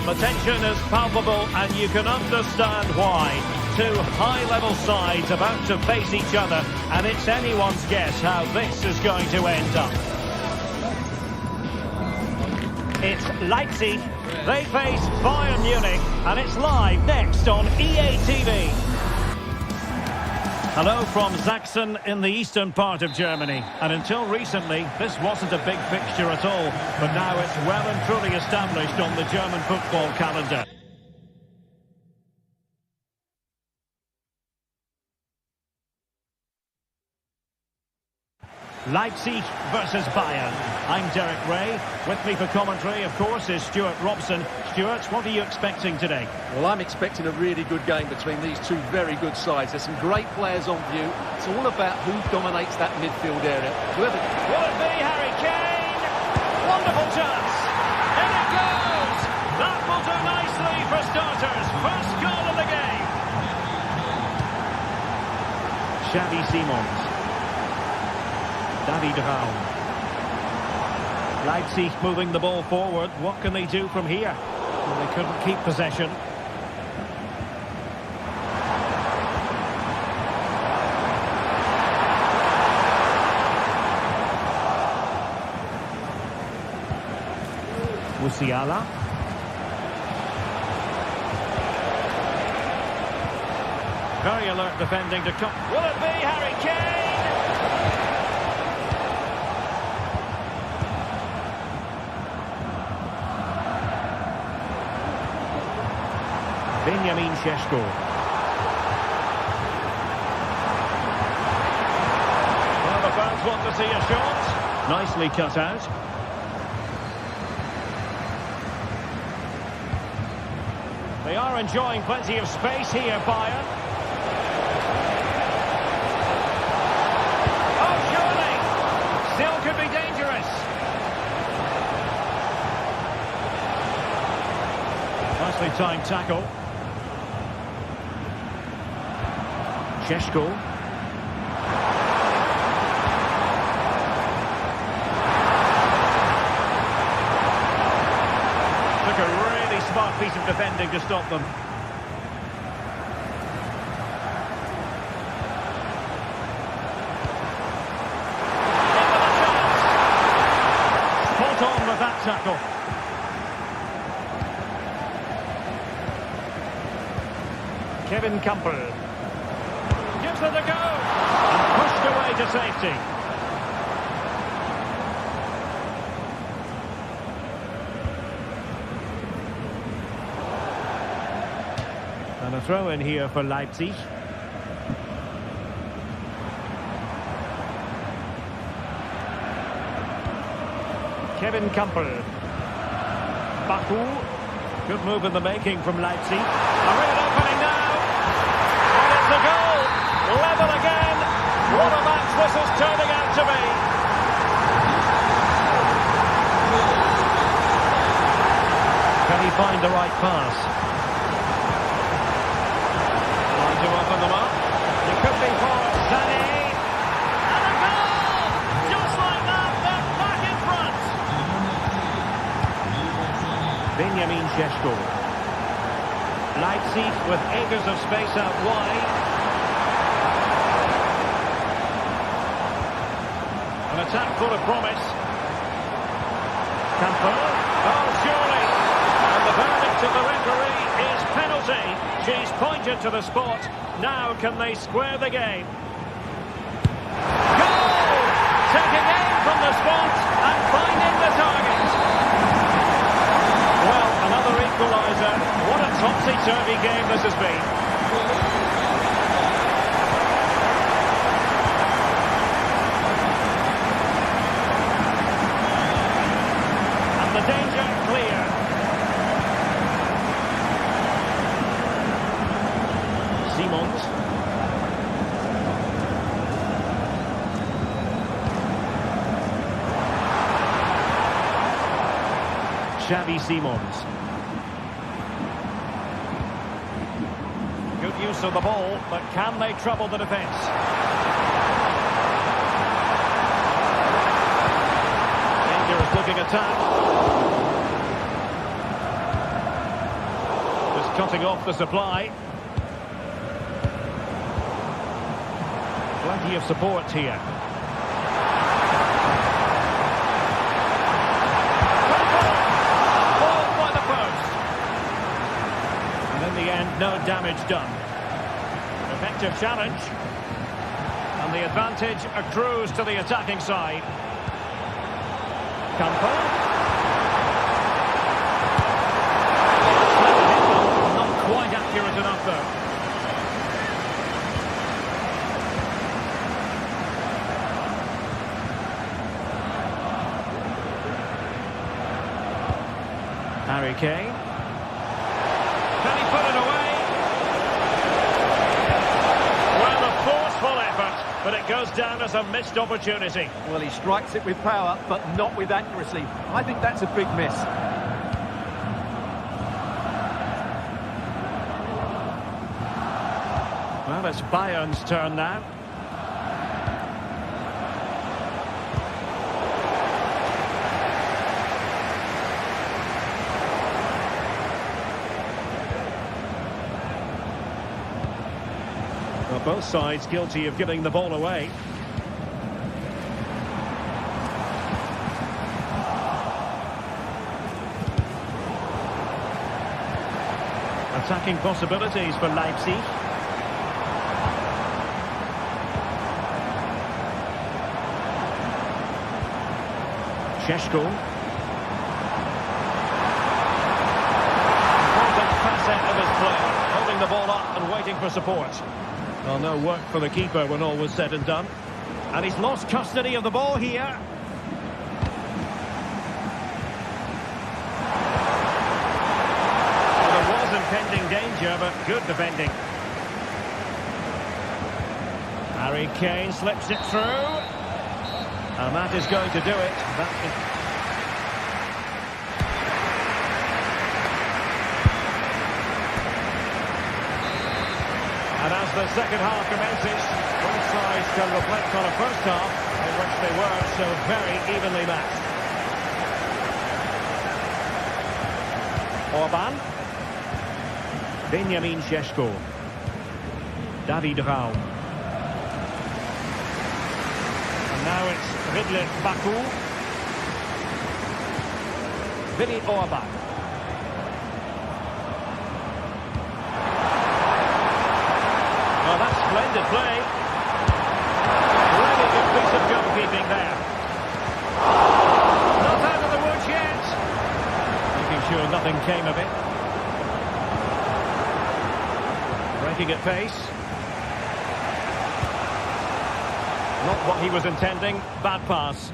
The tension is palpable, and you can understand why. Two high-level sides about to face each other, and it's anyone's guess how this is going to end up. It's Leipzig. They face Bayern Munich, and it's live next on EA TV. Hello from Sachsen in the eastern part of Germany. And until recently, this wasn't a big fixture at all. But now it's well and truly established on the German football calendar. Leipzig versus Bayern. I'm Derek Ray. With me for commentary, of course, is Stuart Robson. Stuart, what are you expecting today? Well, I'm expecting a really good game between these two very good sides. There's some great players on view. It's all about who dominates that midfield area. Will it be Harry Kane? Wonderful chance. In it goes. That will do nicely for starters. First goal of the game. Xavi Simons. David Raum. Leipzig moving the ball forward. What can they do from here? Well, they couldn't keep possession. Musiala. Very alert defending to come. Will it be Harry Kane? Benjamin Šeško. Well, the fans want to see a shot. Nicely cut out. They are enjoying plenty of space here, Bayern. Oh, surely! Still could be dangerous. Nicely timed tackle. Šeško. Took a really smart piece of defending to stop them. Into the chance. Spot on with that tackle. Kevin Campbell. Gives it a go. And pushed away to safety. And a throw in here for Leipzig. Kevin Campbell. Baku. Good move in the making from Leipzig. A real opening now. And it's a goal. Level again. What a match this is turning out to be. Can he find the right pass? Trying to open them up. It could be for Sané. And a goal! Just like that, they're back in front. Benjamin Šeško. Leipzig with acres of space out wide. An attack full of promise. Campbell. Oh, surely. And the verdict of the referee is penalty. She's pointed to the spot. Now can they square the game? Goal! Taking aim from the spot and finding the target. Well, another equaliser. What a topsy-turvy game this has been. The danger clear. Simons. Xavi Simons. Good use of the ball, but can they trouble the defence? Dangerous looking attack. Cutting off the supply. Plenty of support here. Ball by the post. And in the end, no damage done. Effective challenge. And the advantage accrues to the attacking side. Campo. Not quite accurate enough though. Harry Kane. Can he put it away? Well, a forceful effort, but it goes down as a missed opportunity. Well, he strikes it with power, but not with accuracy. I think that's a big miss. Well, it's Bayern's turn now. Well, both sides guilty of giving the ball away. Attacking possibilities for Leipzig. Sheshko. Important facet of his play, holding the ball up and waiting for support. Well, no work for the keeper when all was said and done. And he's lost custody of the ball here. Well, there was impending danger, but good defending. Harry Kane slips it through. And that is going to do it. And as the second half commences, both sides can reflect on a first half in which they were so very evenly matched. Orban. Benjamin Šeško. David Raum. And now it's Ridley Baku. Vinny Orban. Well, that's splendid play. Really good piece of goalkeeping there. Not out of the woods yet. Making sure nothing came of it. Breaking at pace. Not what he was intending. Bad pass.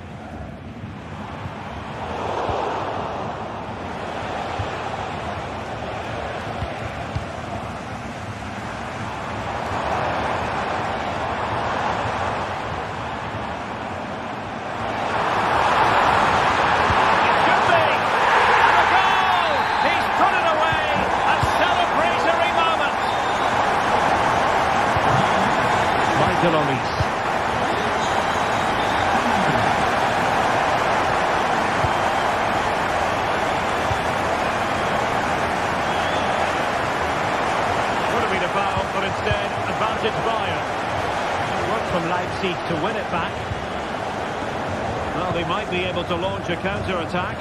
But instead, advantage Bayern. Work from Leipzig to win it back. Well, they might be able to launch a counter-attack.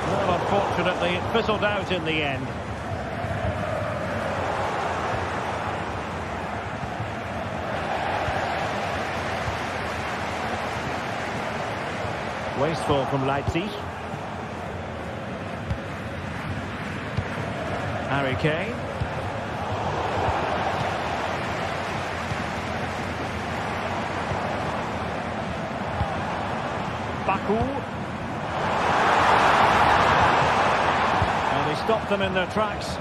Well, unfortunately, it fizzled out in the end. Wasteful from Leipzig. Harry Kane. Baku. And they stopped them in their tracks.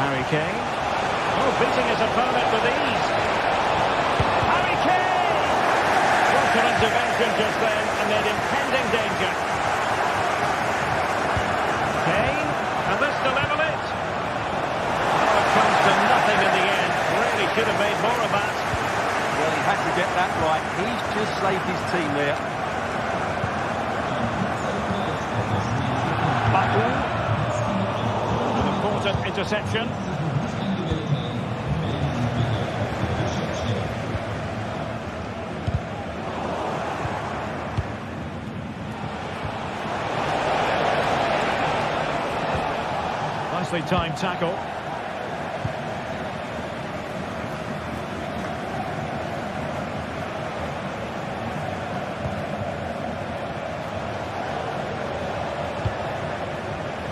Harry Kane. Oh, beating his opponent with ease. Harry Kane! What an intervention just then amid impending danger. Kane, and this to level it. Oh, it comes to nothing in the end. Really should have made more of that. Well, he had to get that right. He's just saved his team there. Baku. Interception. nicely timed tackle.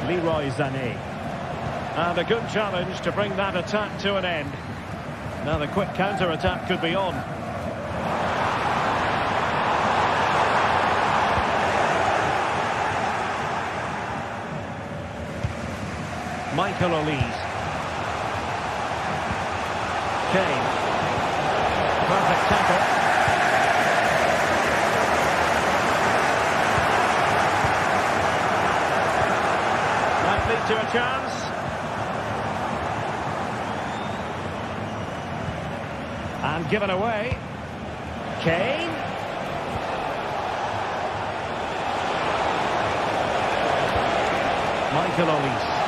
Leroy Sané. And a good challenge to bring that attack to an end. Now the quick counter-attack could be on. Michael Olise. Kane. Perfect tackle. Might lead to a chance. And given away. Kane. Michael Olise.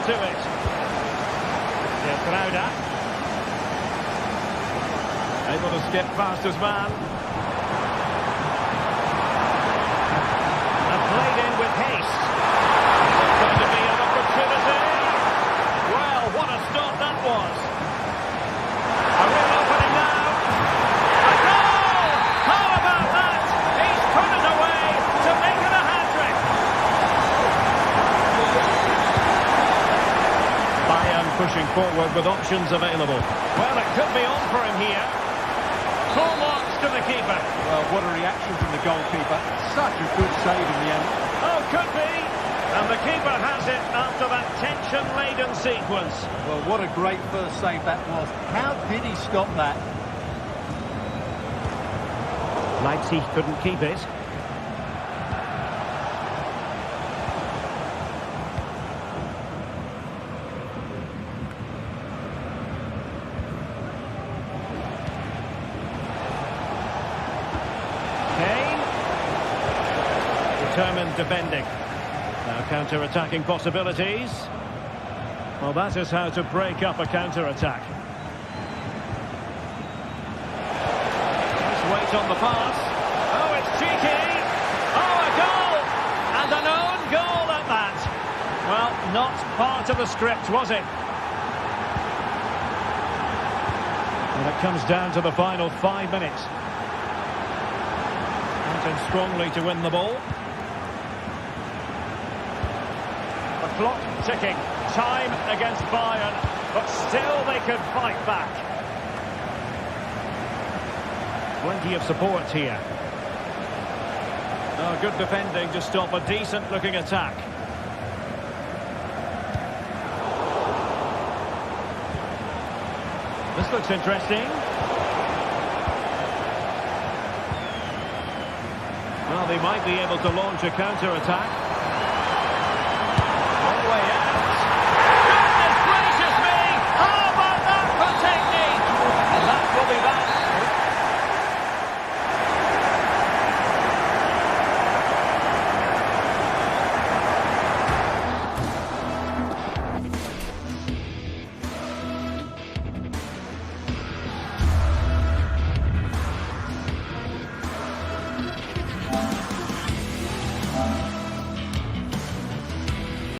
To it. Crowder. Able to skip past his man. And played in with haste. It's going to be an opportunity. Well, what a stop that was. A real opening now. A goal! How about that? He's put it away to make it a hat-trick. Pushing forward with options available. Well, it could be on for him here. Full marks to the keeper. Well, what a reaction from the goalkeeper. Such a good save in the end. Oh, could be. And the keeper has it after that tension-laden sequence. Well, what a great first save that was. How did he stop that? Leipzig couldn't keep it. Determined defending. Now counter-attacking possibilities. Well, that is how to break up a counter-attack. Nice weight on the pass. Oh, it's cheeky. Oh, a goal! And an own goal at that. Well, not part of the script, was it? And it comes down to the final 5 minutes. Counting strongly to win the ball. Clock ticking, time against Bayern, but still they could fight back. Plenty of support here. Oh, good defending to stop a decent-looking attack. This looks interesting. Well, they might be able to launch a counter-attack.